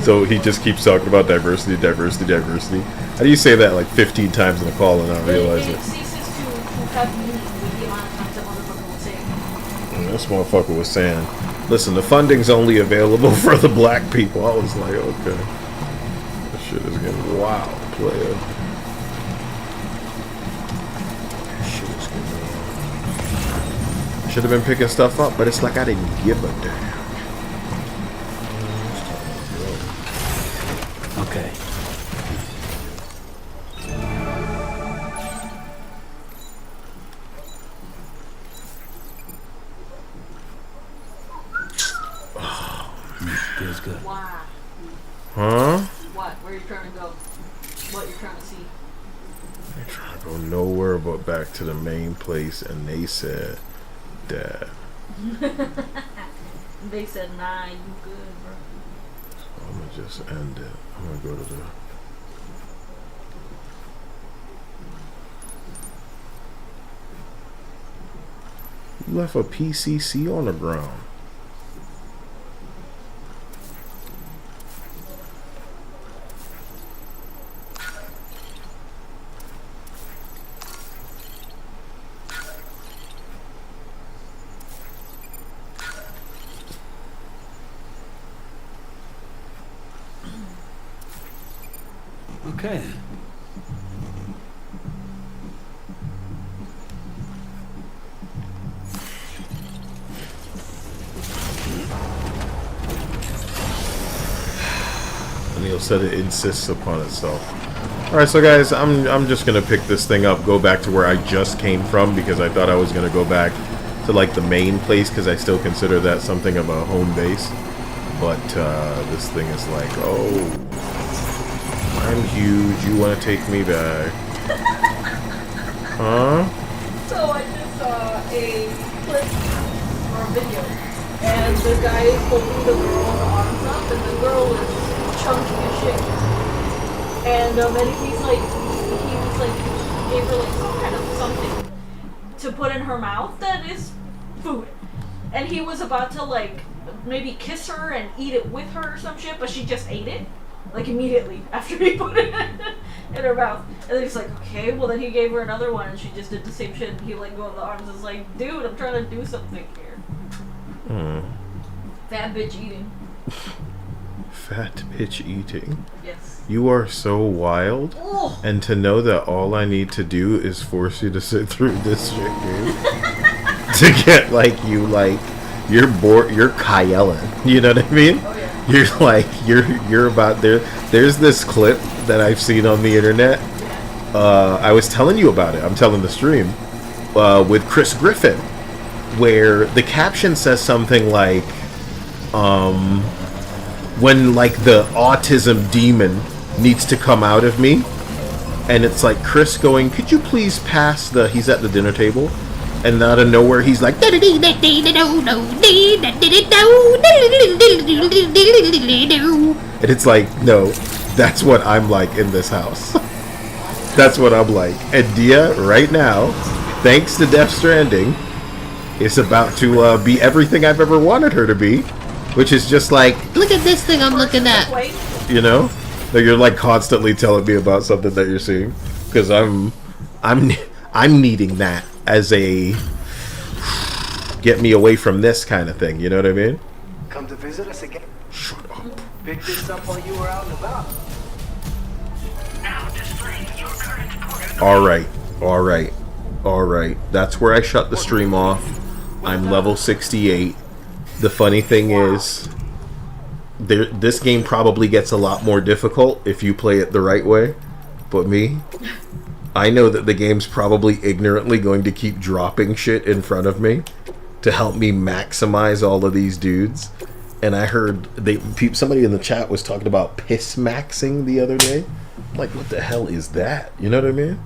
So he just keeps talking about diversity. How do you say that like 15 times in a call and not realize it? This motherfucker was saying, listen, the funding's only available for the black people. I was like, okay. This shit is getting wild, player. Should have been picking stuff up, but it's like I didn't give a damn. Okay. Feels good. Why? Huh? What? Where are you trying to go? What you're trying to see? I'm trying to go nowhere but back to the main place, and they said, Dad. They said, nah, you good, bro. So I'm gonna just end it. I'm gonna go to the... You left a PCC on the ground. Okay. Neil said it insists upon itself. Alright, so guys, I'm just gonna pick this thing up, go back to where I just came from, because I thought I was gonna go back to like the main place, because I still consider that something of a home base. But this thing is like, oh, I'm huge, you wanna take me back. Huh? So I just saw a clip or a video, and the guy is holding the girl's arms up, and the girl is chunky as shit. And then he was like, gave her like some kind of something to put in her mouth that is food. And he was about to like maybe kiss her and eat it with her or some shit, but she just ate it. Like immediately after he put it in her mouth. And then he's like, okay, well then he gave her another one and she just did the same shit, and he let go of the arms and was like, dude, I'm trying to do something here. Fat bitch eating. Fat bitch eating. Yes. You are so wild. Ugh. And to know that all I need to do is force you to sit through this shit, dude. To get like you like you're bored, you're Kyellen. You know what I mean? Oh, yeah. You're like you're about there. There's this clip that I've seen on the internet. I was telling you about it. I'm telling the stream with Chris Griffin, where the caption says something like, when like the autism demon needs to come out of me, and it's like Chris going, "Could you please pass the?" He's at the dinner table, and out of nowhere he's like, and it's like, no, that's what I'm like in this house. That's what I'm like. And Dia, right now, thanks to Death Stranding, is about to be everything I've ever wanted her to be, which is just like, look at this thing I'm looking at. you know, that you're like constantly telling me about something that you're seeing, because I'm needing that as a get me away from this kind of thing. You know what I mean? Come to visit us again. Shut up. Picked this up while you were out and about. All right. That's where I shut the stream off. I'm level 68. The funny thing is, this game probably gets a lot more difficult if you play it the right way. But me, I know that the game's probably ignorantly going to keep dropping shit in front of me to help me maximize all of these dudes. And I heard somebody in the chat was talking about piss maxing the other day. Like, what the hell is that? You know what I mean?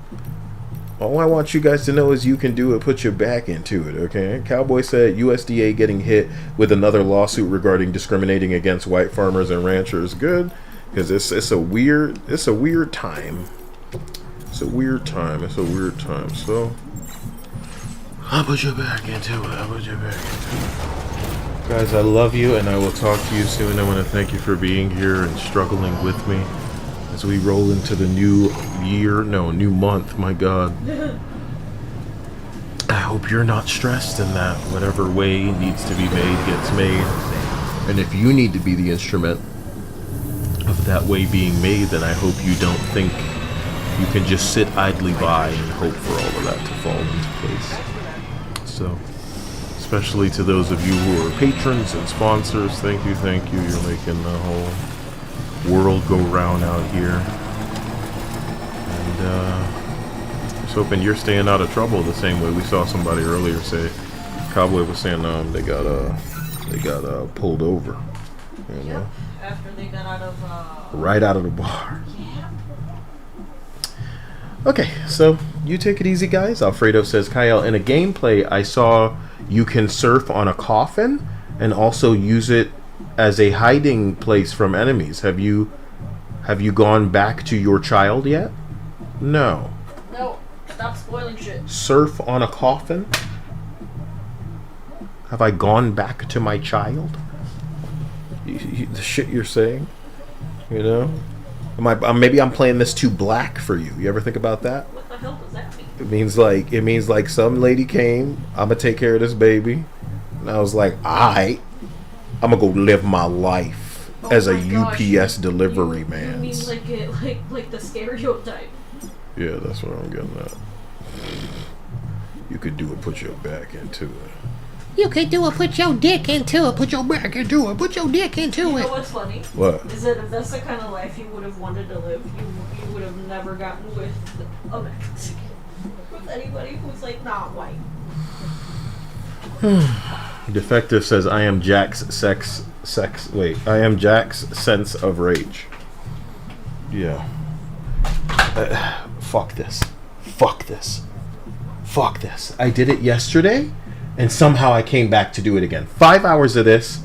All I want you guys to know is you can do it. Put your back into it, okay? Cowboy said USDA getting hit with another lawsuit regarding discriminating against white farmers and ranchers. Good, because it's a weird time. It's a weird time. So I'll put your back into it. Guys, I love you, and I will talk to you soon. I want to thank you for being here and struggling with me as we roll into the new month. My God. I hope you're not stressed and that whatever way needs to be made gets made. And if you need to be the instrument of that way being made, then I hope you don't think you can just sit idly by and hope for all of that to fall into place. So, especially to those of you who are patrons and sponsors, thank you. You're making the whole world go round out here. And just hoping you're staying out of trouble the same way we saw somebody earlier say. Cowboy was saying they got pulled over. You know? After they got out of right out of the bar. Okay, so you take it easy, guys. Alfredo says, Kyle, in a gameplay I saw you can surf on a coffin and also use it as a hiding place from enemies. Have you gone back to your child yet? No. No, stop spoiling shit. Surf on a coffin? Have I gone back to my child? The shit you're saying, you know? Maybe I'm playing this too black for you. You ever think about that? What the hell does that mean? It means like some lady came. I'm gonna take care of this baby, and I was like, alright, I'm gonna go live my life as a UPS delivery man. You mean like the stereotype? Yeah, that's what I'm getting at. You could do it. Put your back into it. You can do it, put your dick into it, put your back into it, put your dick into it. You know what's funny? What? Is that if that's the kind of life you would have wanted to live, you would have never gotten with a Mexican. With anybody who's like not white. Defective says, I am Jack's I am Jack's sense of rage. Yeah. Fuck this. I did it yesterday, and somehow I came back to do it again. 5 hours of this,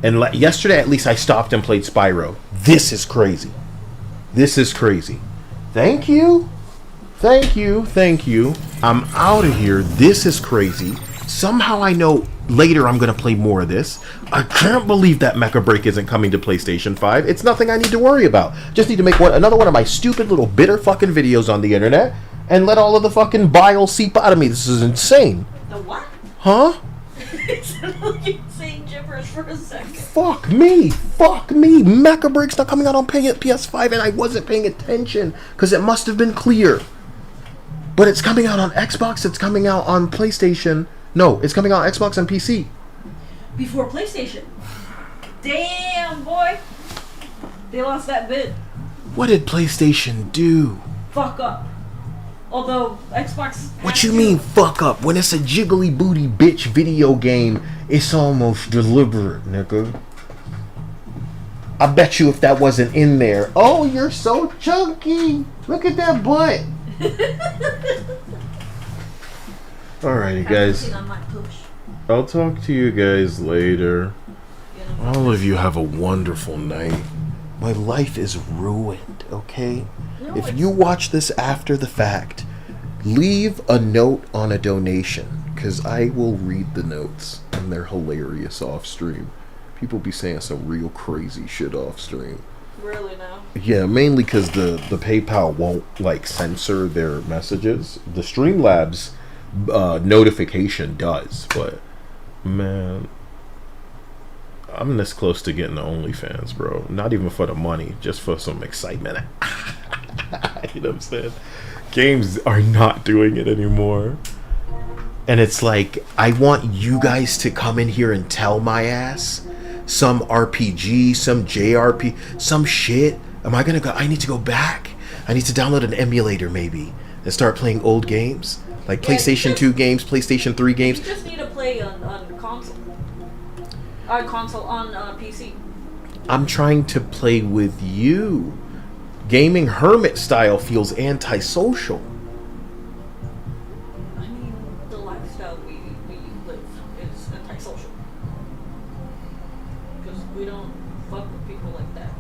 and yesterday at least I stopped and played Spyro. This is crazy. Thank you. I'm out of here. This is crazy. Somehow I know later I'm going to play more of this. I can't believe that Mecha Break isn't coming to PlayStation 5. It's nothing I need to worry about. Just need to make another one of my stupid little bitter fucking videos on the internet and let all of the fucking bile seep out of me. This is insane. The what? Huh? It's like saying gibberish for a second. Fuck me. Mecha Break's not coming out on PS5, and I wasn't paying attention because it must have been clear. But it's coming out on Xbox. It's coming out on PlayStation. No, it's coming out on Xbox and PC. Before PlayStation. Damn, boy. They lost that bid. What did PlayStation do? Fuck up. Although Xbox. What you mean fuck up? When it's a jiggly booty bitch video game, it's almost deliberate, nigga. I bet you if that wasn't in there. Oh, you're so chunky. Look at that butt. Alrighty, guys. I'll talk to you guys later. All of you have a wonderful night. My life is ruined, okay? If you watch this after the fact, leave a note on a donation, because I will read the notes, and they're hilarious off stream. People be saying some real crazy shit off stream. Really now? Yeah, mainly because the PayPal won't like censor their messages. The Streamlabs notification does, but man, I'm this close to getting the OnlyFans, bro. Not even for the money, just for some excitement. You know what I'm saying? Games are not doing it anymore. And it's like, I want you guys to come in here and tell my ass some RPG, some JRP, some shit. Am I gonna go? I need to go back. I need to download an emulator maybe and start playing old games. Like PlayStation 2 games, PlayStation 3 games. You just need to play on console. On PC. I'm trying to play with you. Gaming hermit style feels antisocial. I mean, the lifestyle we live is antisocial. Because we don't fuck with people like that.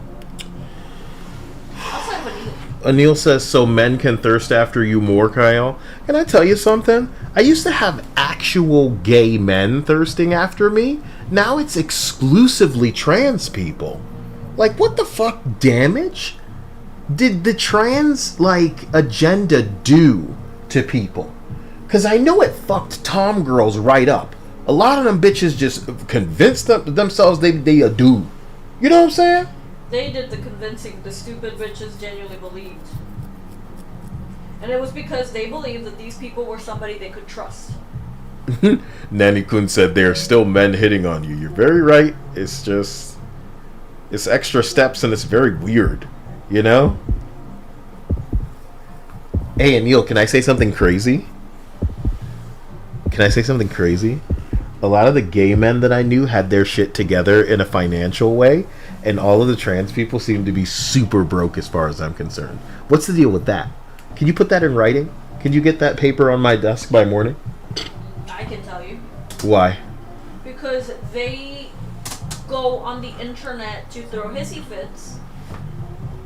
Outside of Anil. Anil says, so men can thirst after you more, Kyle. Can I tell you something? I used to have actual gay men thirsting after me. Now it's exclusively trans people. Like, what the fuck damage did the trans, like, agenda do to people? Because I know it fucked tom girls right up. A lot of them bitches just convinced themselves they a dude. You know what I'm saying? They did the convincing the stupid bitches genuinely believed. And it was because they believed that these people were somebody they could trust. Nanny-kun said there are still men hitting on you. You're very right. It's just... it's extra steps and it's very weird. You know? Hey, Anil, can I say something crazy? Can I say something crazy? A lot of the gay men that I knew had their shit together in a financial way, and all of the trans people seem to be super broke as far as I'm concerned. What's the deal with that? Can you put that in writing? Can you get that paper on my desk by morning? I can tell you. Why? Because they go on the internet to throw hissy fits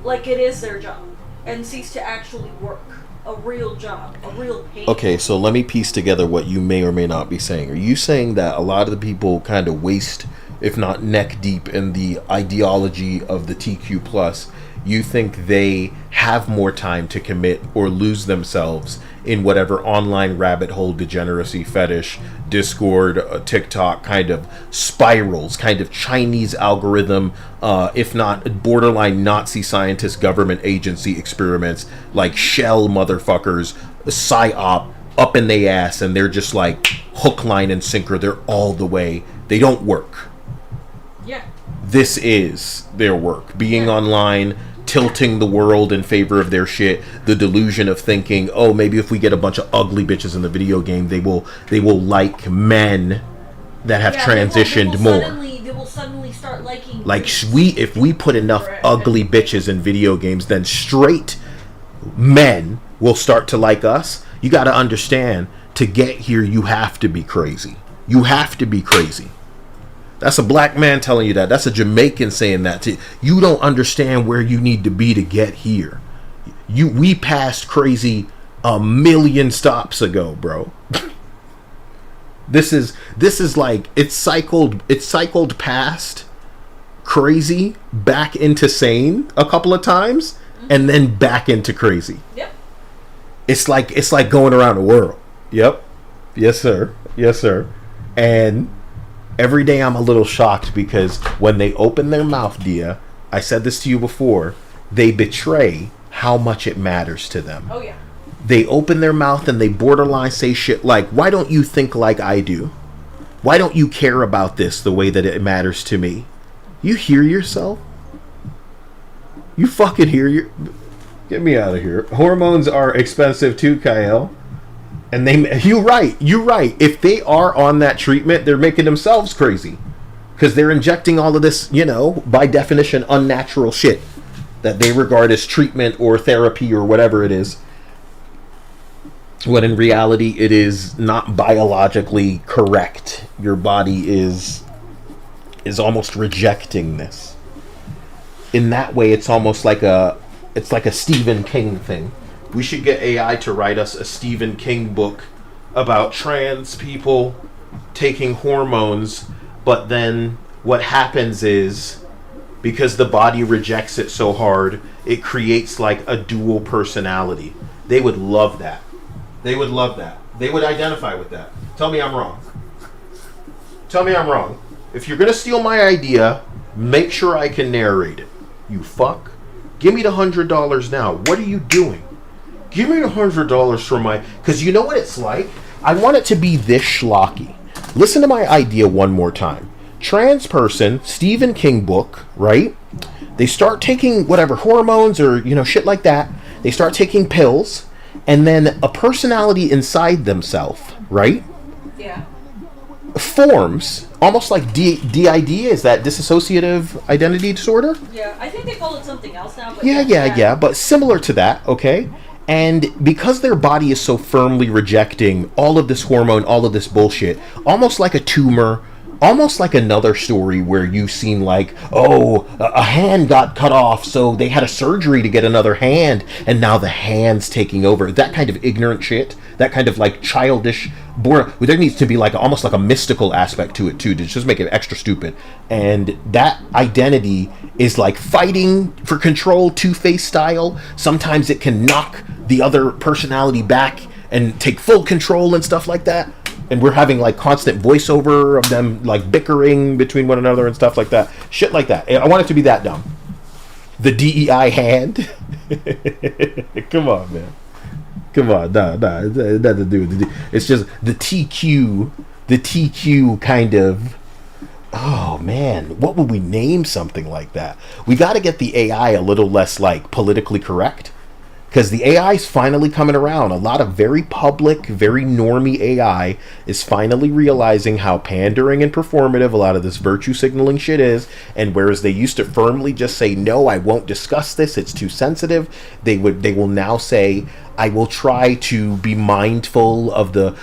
like it is their job and cease to actually work a real job, a real pay. Okay, so let me piece together what you may or may not be saying. Are you saying that a lot of the people kind of waste, if not neck deep, in the ideology of the TQ plus? You think they have more time to commit or lose themselves in whatever online rabbit hole degeneracy fetish, Discord, TikTok kind of spirals, kind of Chinese algorithm, if not borderline Nazi scientist government agency experiments, like shell motherfuckers, psyop, up in they ass, and they're just like hook, line, and sinker. They're all the way. They don't work. Yeah. This is their work. Being online, tilting the world in favor of their shit, the delusion of thinking, oh, maybe if we get a bunch of ugly bitches in the video game, they will like men that have transitioned more. They will suddenly start liking. Like if we put enough ugly bitches in video games, then straight men will start to like us. You got to understand, to get here, you have to be crazy. You have to be crazy. That's a black man telling you that. That's a Jamaican saying that to you. You don't understand where you need to be to get here. We passed crazy a million stops ago, bro. This is like it's cycled past crazy back into sane a couple of times and then back into crazy. Yep. It's like going around the world. Yep. Yes, sir. Yes, sir. And every day I'm a little shocked because when they open their mouth, Dia, I said this to you before, they betray how much it matters to them. Oh, yeah. They open their mouth and they borderline say shit like, why don't you think like I do? Why don't you care about this the way that it matters to me? You hear yourself? You fucking hear your... Get me out of here. Hormones are expensive too, Kyle. And you're right. If they are on that treatment, they're making themselves crazy. Because they're injecting all of this, by definition, unnatural shit that they regard as treatment or therapy or whatever it is. When in reality, it is not biologically correct. Your body is almost rejecting this. In that way, it's almost like a Stephen King thing. We should get AI to write us a Stephen King book about trans people taking hormones, but then what happens is, because the body rejects it so hard, it creates like a dual personality. They would love that. They would love that. They would identify with that. Tell me I'm wrong. Tell me I'm wrong. If you're going to steal my idea, make sure I can narrate it. You fuck. Give me the $100 now. What are you doing? Give me the $100 for my... Because you know what it's like? I want it to be this schlocky. Listen to my idea one more time. Trans person, Stephen King book, right? They start taking whatever hormones or, shit like that. They start taking pills. And then a personality inside themselves, right? Yeah. Forms, almost like DID, is that dissociative identity disorder? Yeah, I think they call it something else now. But Yeah, but similar to that, okay? And because their body is so firmly rejecting all of this hormone, all of this bullshit, almost like a tumor, almost like another story where you've seen like, a hand got cut off, so they had a surgery to get another hand, and now the hand's taking over. That kind of ignorant shit, that kind of like childish, there needs to be like almost like a mystical aspect to it too, to just make it extra stupid. And that identity is like fighting for control, Two-Face style. Sometimes it can knock the other personality back and take full control and stuff like that. And we're having like constant voiceover of them like bickering between one another and stuff like that. Shit like that. I want it to be that dumb. The DEI hand. Come on, man. Come on. Nah. It doesn't do with it's just the TQ kind of. Oh, man. What would we name something like that? We got to get the AI a little less like politically correct. Because the AI is finally coming around. A lot of very public, very normie AI is finally realizing how pandering and performative a lot of this virtue signaling shit is. And whereas they used to firmly just say, no, I won't discuss this, it's too sensitive, they will now say, I will try to be mindful of the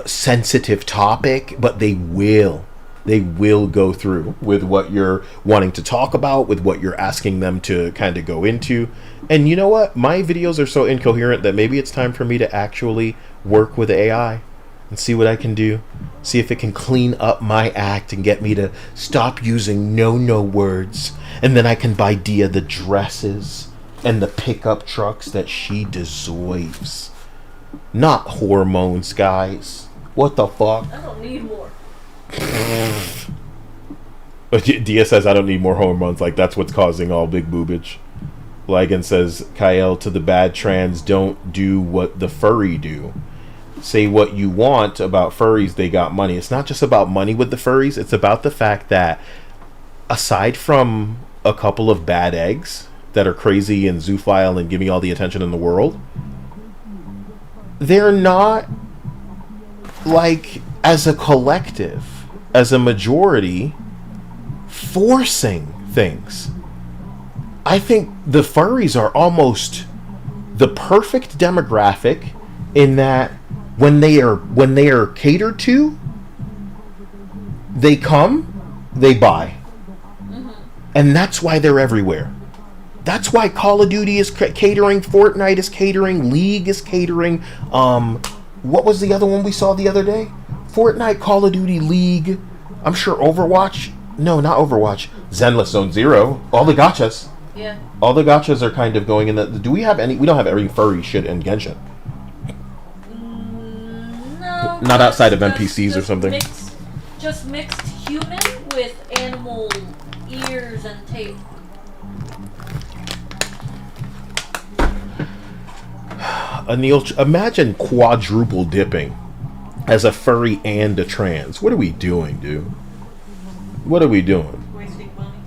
sensitive topic, but they will. They will go through with what you're wanting to talk about, with what you're asking them to kind of go into. And you know what? My videos are so incoherent that maybe it's time for me to actually work with AI and see what I can do. See if it can clean up my act and get me to stop using no words. And then I can buy Dia the dresses and the pickup trucks that she deserves. Not hormones, guys. What the fuck? I don't need more. Dia says I don't need more hormones, like that's what's causing all big boobage. Ligon says, Kyle, to the bad trans, don't do what the furry do. Say what you want about furries, they got money. It's not just about money with the furries, it's about the fact that aside from a couple of bad eggs that are crazy and zoophile and give me all the attention in the world, they're not, like, as a collective, as a majority, forcing things. I think the furries are almost the perfect demographic in that when they are catered to, they come, they buy. Mm-hmm. And that's why they're everywhere. That's why Call of Duty is catering, Fortnite is catering, League is catering. What was the other one we saw the other day? Fortnite, Call of Duty, League. I'm sure Overwatch. No, not Overwatch. Zenless Zone Zero. All the gachas. Yeah. All the gachas are kind of going in the... Do we have any... We don't have any furry shit in Genshin. No. Not outside of NPCs or something. Just mixed human with animal ears and tape. Anil, imagine quadruple dipping as a furry and a trans. What are we doing, dude? What are we doing?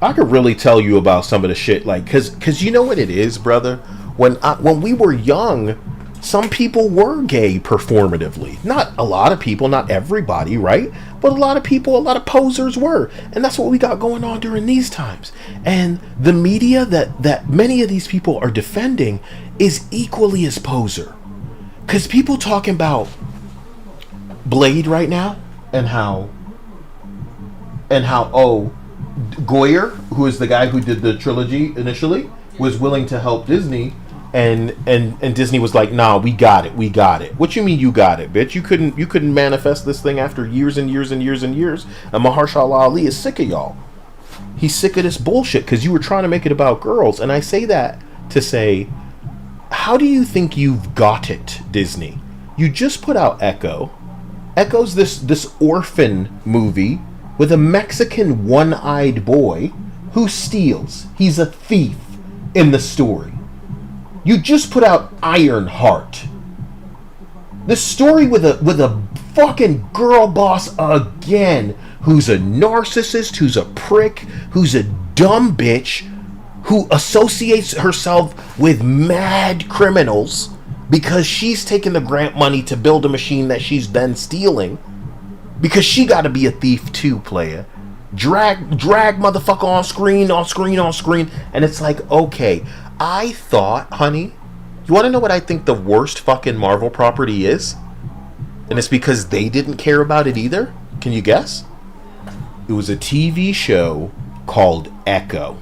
I could really tell you about some of the shit, like, cause you know what it is, brother. When we were young, some people were gay performatively. Not a lot of people, not everybody, right? But a lot of people, a lot of posers were. And that's what we got going on during these times. And the media that many of these people are defending is equally as poser. Because people talking about Blade right now and how Goyer, who is the guy who did the trilogy initially, was willing to help Disney, and Disney was like, nah, we got it. What you mean you got it, bitch? You couldn't manifest this thing after years and years and years and years. And Mahershala Ali is sick of y'all. He's sick of this bullshit because you were trying to make it about girls. And I say that to say, how do you think you've got it, Disney? You just put out Echo. Echo's this orphan movie with a Mexican one-eyed boy who steals. He's a thief in the story. You just put out Ironheart. This story with a fucking girl boss again, who's a narcissist, who's a prick, who's a dumb bitch, who associates herself with mad criminals because she's taking the grant money to build a machine that she's then stealing. Because she gotta be a thief too, player. Drag motherfucker on screen. And it's like, okay, I thought, honey, you wanna know what I think the worst fucking Marvel property is? And it's because they didn't care about it either? Can you guess? It was a TV show called Echo.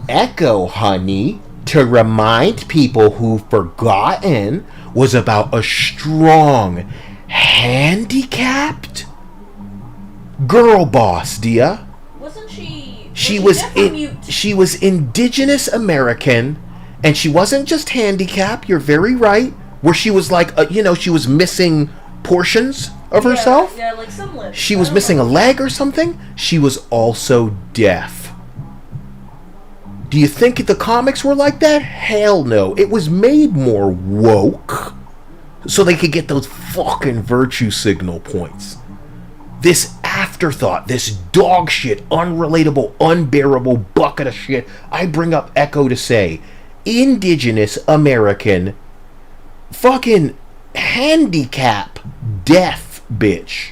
Echo, honey, to remind people who've forgotten, was about a strong, handicapped girl boss, dear. Wasn't she? She was Indigenous American, and she wasn't just handicapped. You're very right. Where she was like, she was missing portions of herself. Yeah, like some lips. She was missing a leg or something. She was also deaf. Do you think the comics were like that? Hell no. It was made more woke so they could get those fucking virtue signal points. This afterthought, this dog shit, unrelatable, unbearable bucket of shit. I bring up Echo to say, Indigenous American, fucking handicap, deaf bitch.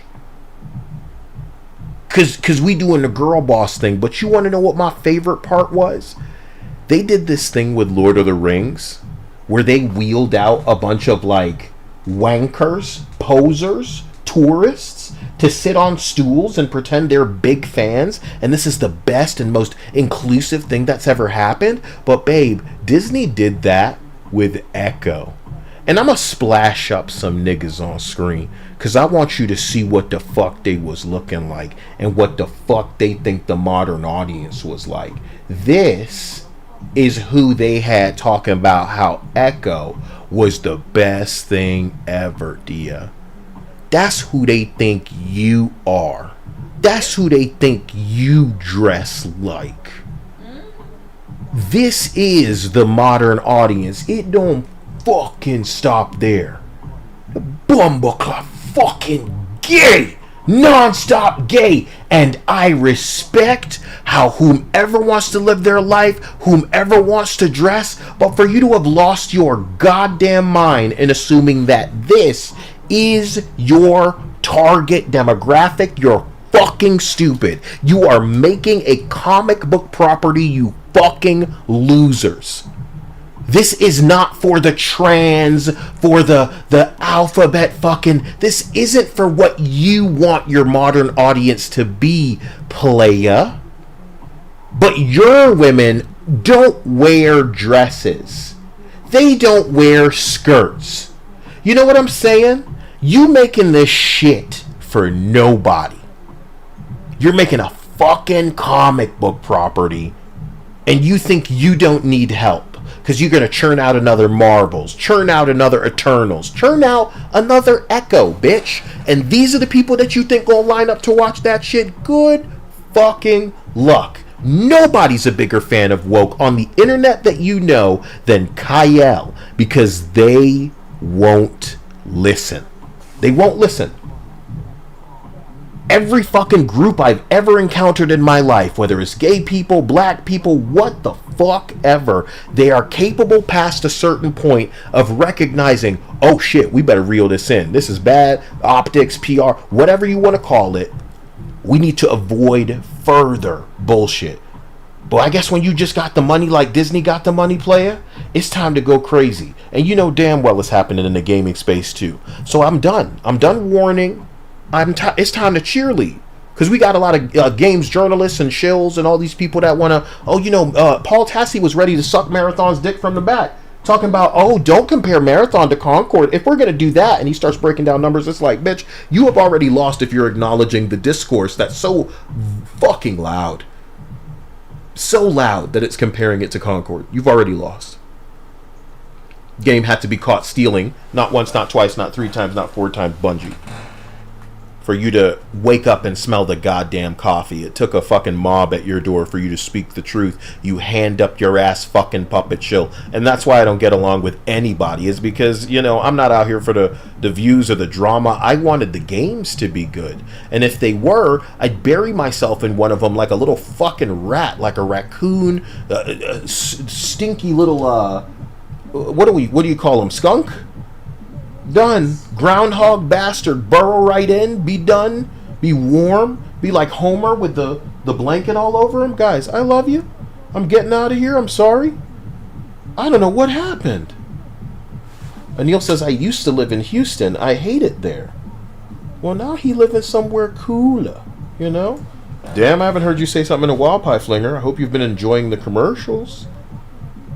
Cause we doing the girl boss thing, but you want to know what my favorite part was? They did this thing with Lord of the Rings, where they wheeled out a bunch of like wankers, posers, tourists to sit on stools and pretend they're big fans, and this is the best and most inclusive thing that's ever happened. But babe, Disney did that with Echo. And I'm gonna splash up some niggas on screen, cause I want you to see what the fuck they was looking like and what the fuck they think the modern audience was like. This is who they had talking about how Echo was the best thing ever, dear. That's who they think you are. That's who they think you dress like. This is the modern audience. It don't fucking stop there. Bumbleclap fucking gay. Non-stop gay. And I respect how whomever wants to live their life, whomever wants to dress, but for you to have lost your goddamn mind in assuming that this is your target demographic, you're fucking stupid. You are making a comic book property, you fucking losers. This is not for the trans, for the alphabet fucking. This isn't for what you want your modern audience to be, playa. But your women don't wear dresses. They don't wear skirts. You know what I'm saying? You making this shit for nobody. You're making a fucking comic book property, and you think you don't need help. Because you're going to churn out another Marvels, churn out another Eternals, churn out another Echo, bitch. And these are the people that you think going to line up to watch that shit? Good fucking luck. Nobody's a bigger fan of woke on the internet that you know than Kyle. Because they won't listen. They won't listen. Every fucking group I've ever encountered in my life, whether it's gay people, black people, what the fuck ever, they are capable past a certain point of recognizing, oh shit, we better reel this in. This is bad, optics, PR, whatever you want to call it. We need to avoid further bullshit. But I guess when you just got the money like Disney got the money, player, it's time to go crazy. And you know damn well it's happening in the gaming space too. So I'm done. I'm done warning. It's time to cheerlead. Because we got a lot of games journalists and shills and all these people that want to... Oh, you know, Paul Tassi was ready to suck Marathon's dick from the back. Talking about, oh, don't compare Marathon to Concord. If we're going to do that, and he starts breaking down numbers, it's like, bitch, you have already lost if you're acknowledging the discourse that's so fucking loud. So loud that it's comparing it to Concord. You've already lost. Game had to be caught stealing. Not once, not twice, not 3 times, not 4 times, Bungie. For you to wake up and smell the goddamn coffee. It took a fucking mob at your door for you to speak the truth. You hand up your ass fucking puppet shill. And that's why I don't get along with anybody. Is because, you know, I'm not out here for the views or the drama. I wanted the games to be good. And if they were, I'd bury myself in one of them like a little fucking rat. Like a raccoon. Stinky little, what do you call them? Skunk? Done. Groundhog bastard. Burrow right in. Be done. Be warm. Be like Homer with the blanket all over him. Guys, I love you. I'm getting out of here. I'm sorry. I don't know what happened. Anil says, I used to live in Houston. I hate it there. Well, now he living somewhere cooler. You know? Damn, I haven't heard you say something in a while, Pie Flinger. I hope you've been enjoying the commercials.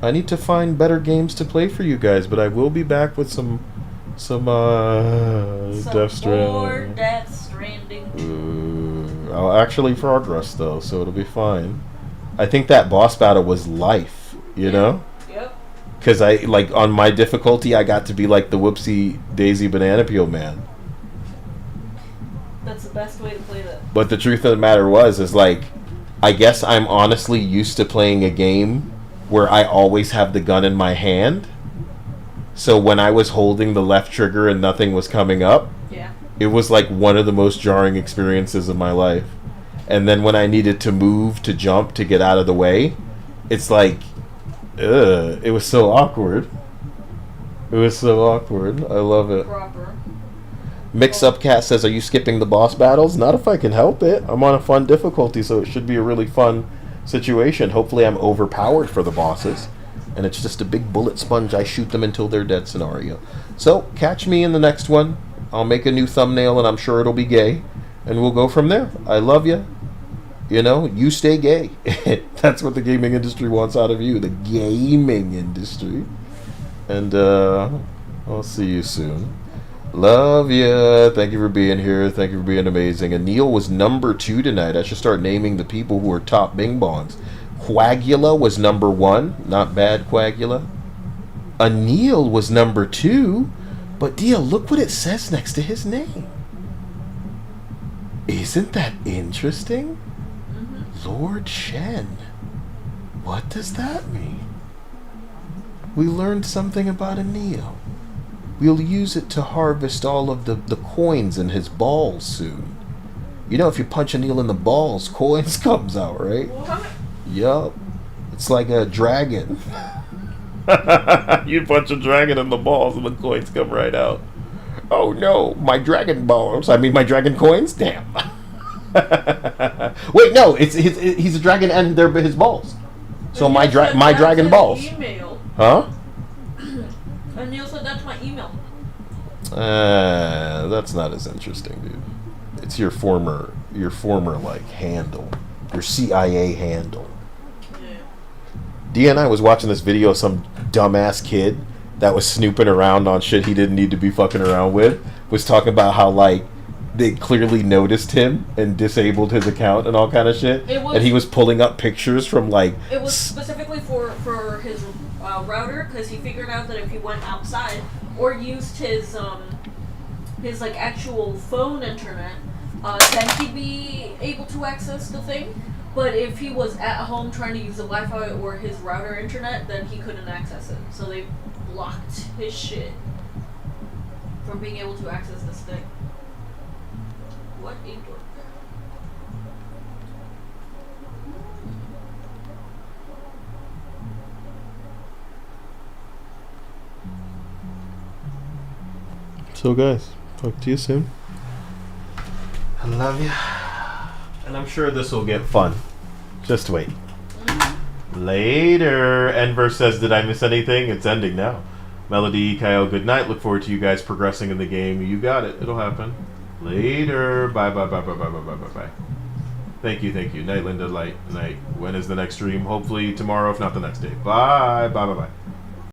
I need to find better games to play for you guys, but I will be back with some Death Stranding. Death Stranding. I'll actually progress though, so it'll be fine. I think that boss battle was life, you know? Yep. Because I, like, on my difficulty, I got to be like the Whoopsie Daisy Banana Peel man. That's the best way to play that. But the truth of the matter is like, I guess I'm honestly used to playing a game where I always have the gun in my hand. So when I was holding the left trigger and nothing was coming up, yeah, it was like one of the most jarring experiences of my life. And then when I needed to move, to jump, to get out of the way, it's like, it was so awkward. It was so awkward. I love it. Proper. Mix Up Cat says, are you skipping the boss battles? Not if I can help it. I'm on a fun difficulty, so it should be a really fun situation. Hopefully I'm overpowered for the bosses. And it's just a big bullet sponge. I shoot them until they're dead scenario. So, catch me in the next one. I'll make a new thumbnail, and I'm sure it'll be gay. And we'll go from there. I love you. You know, you stay gay. That's what the gaming industry wants out of you. The gaming industry. And, I'll see you soon. Love ya. Thank you for being here. Thank you for being amazing. And Neil was number 2 tonight. I should start naming the people who are top bing bongs. Quagula was number 1. Not bad, Quagula. Anil was number 2. But Dio, look what it says next to his name. Isn't that interesting? Mm-hmm. Lord Shen. What does that mean? We learned something about Anil. We'll use it to harvest all of the coins in his balls soon. You know, if you punch Anil in the balls, coins comes out, right? What? Yup. It's like a dragon. You punch a dragon in the balls and the coins come right out. Oh no, my dragon balls. I mean my dragon coins? Damn. Wait, no, he's a dragon and they're his balls. So my dragon balls. Email. Huh? And Neil said that's my email. That's not as interesting, dude. It's your former like handle. Your CIA handle. Dia and I was watching this video of some dumbass kid that was snooping around on shit he didn't need to be fucking around with. Was talking about how, like, they clearly noticed him and disabled his account and all kind of shit. And he was pulling up pictures from, like... It was specifically for his router, because he figured out that if he went outside or used his like actual phone internet, then he'd be able to access the thing. But if he was at home trying to use the Wi-Fi or his router internet, then he couldn't access it. So they blocked his shit from being able to access this thing. What a dork. So guys, talk to you soon. I love you. And I'm sure this will get fun. Just wait. Later. Enver says, did I miss anything? It's ending now. Melody, Kyle, good night. Look forward to you guys progressing in the game. You got it. It'll happen. Later. Bye, bye, bye, bye, bye, bye, bye, bye, bye. Thank you, thank you. Night, Linda, light, night. When is the next stream? Hopefully tomorrow, if not the next day. Bye, bye, bye, bye.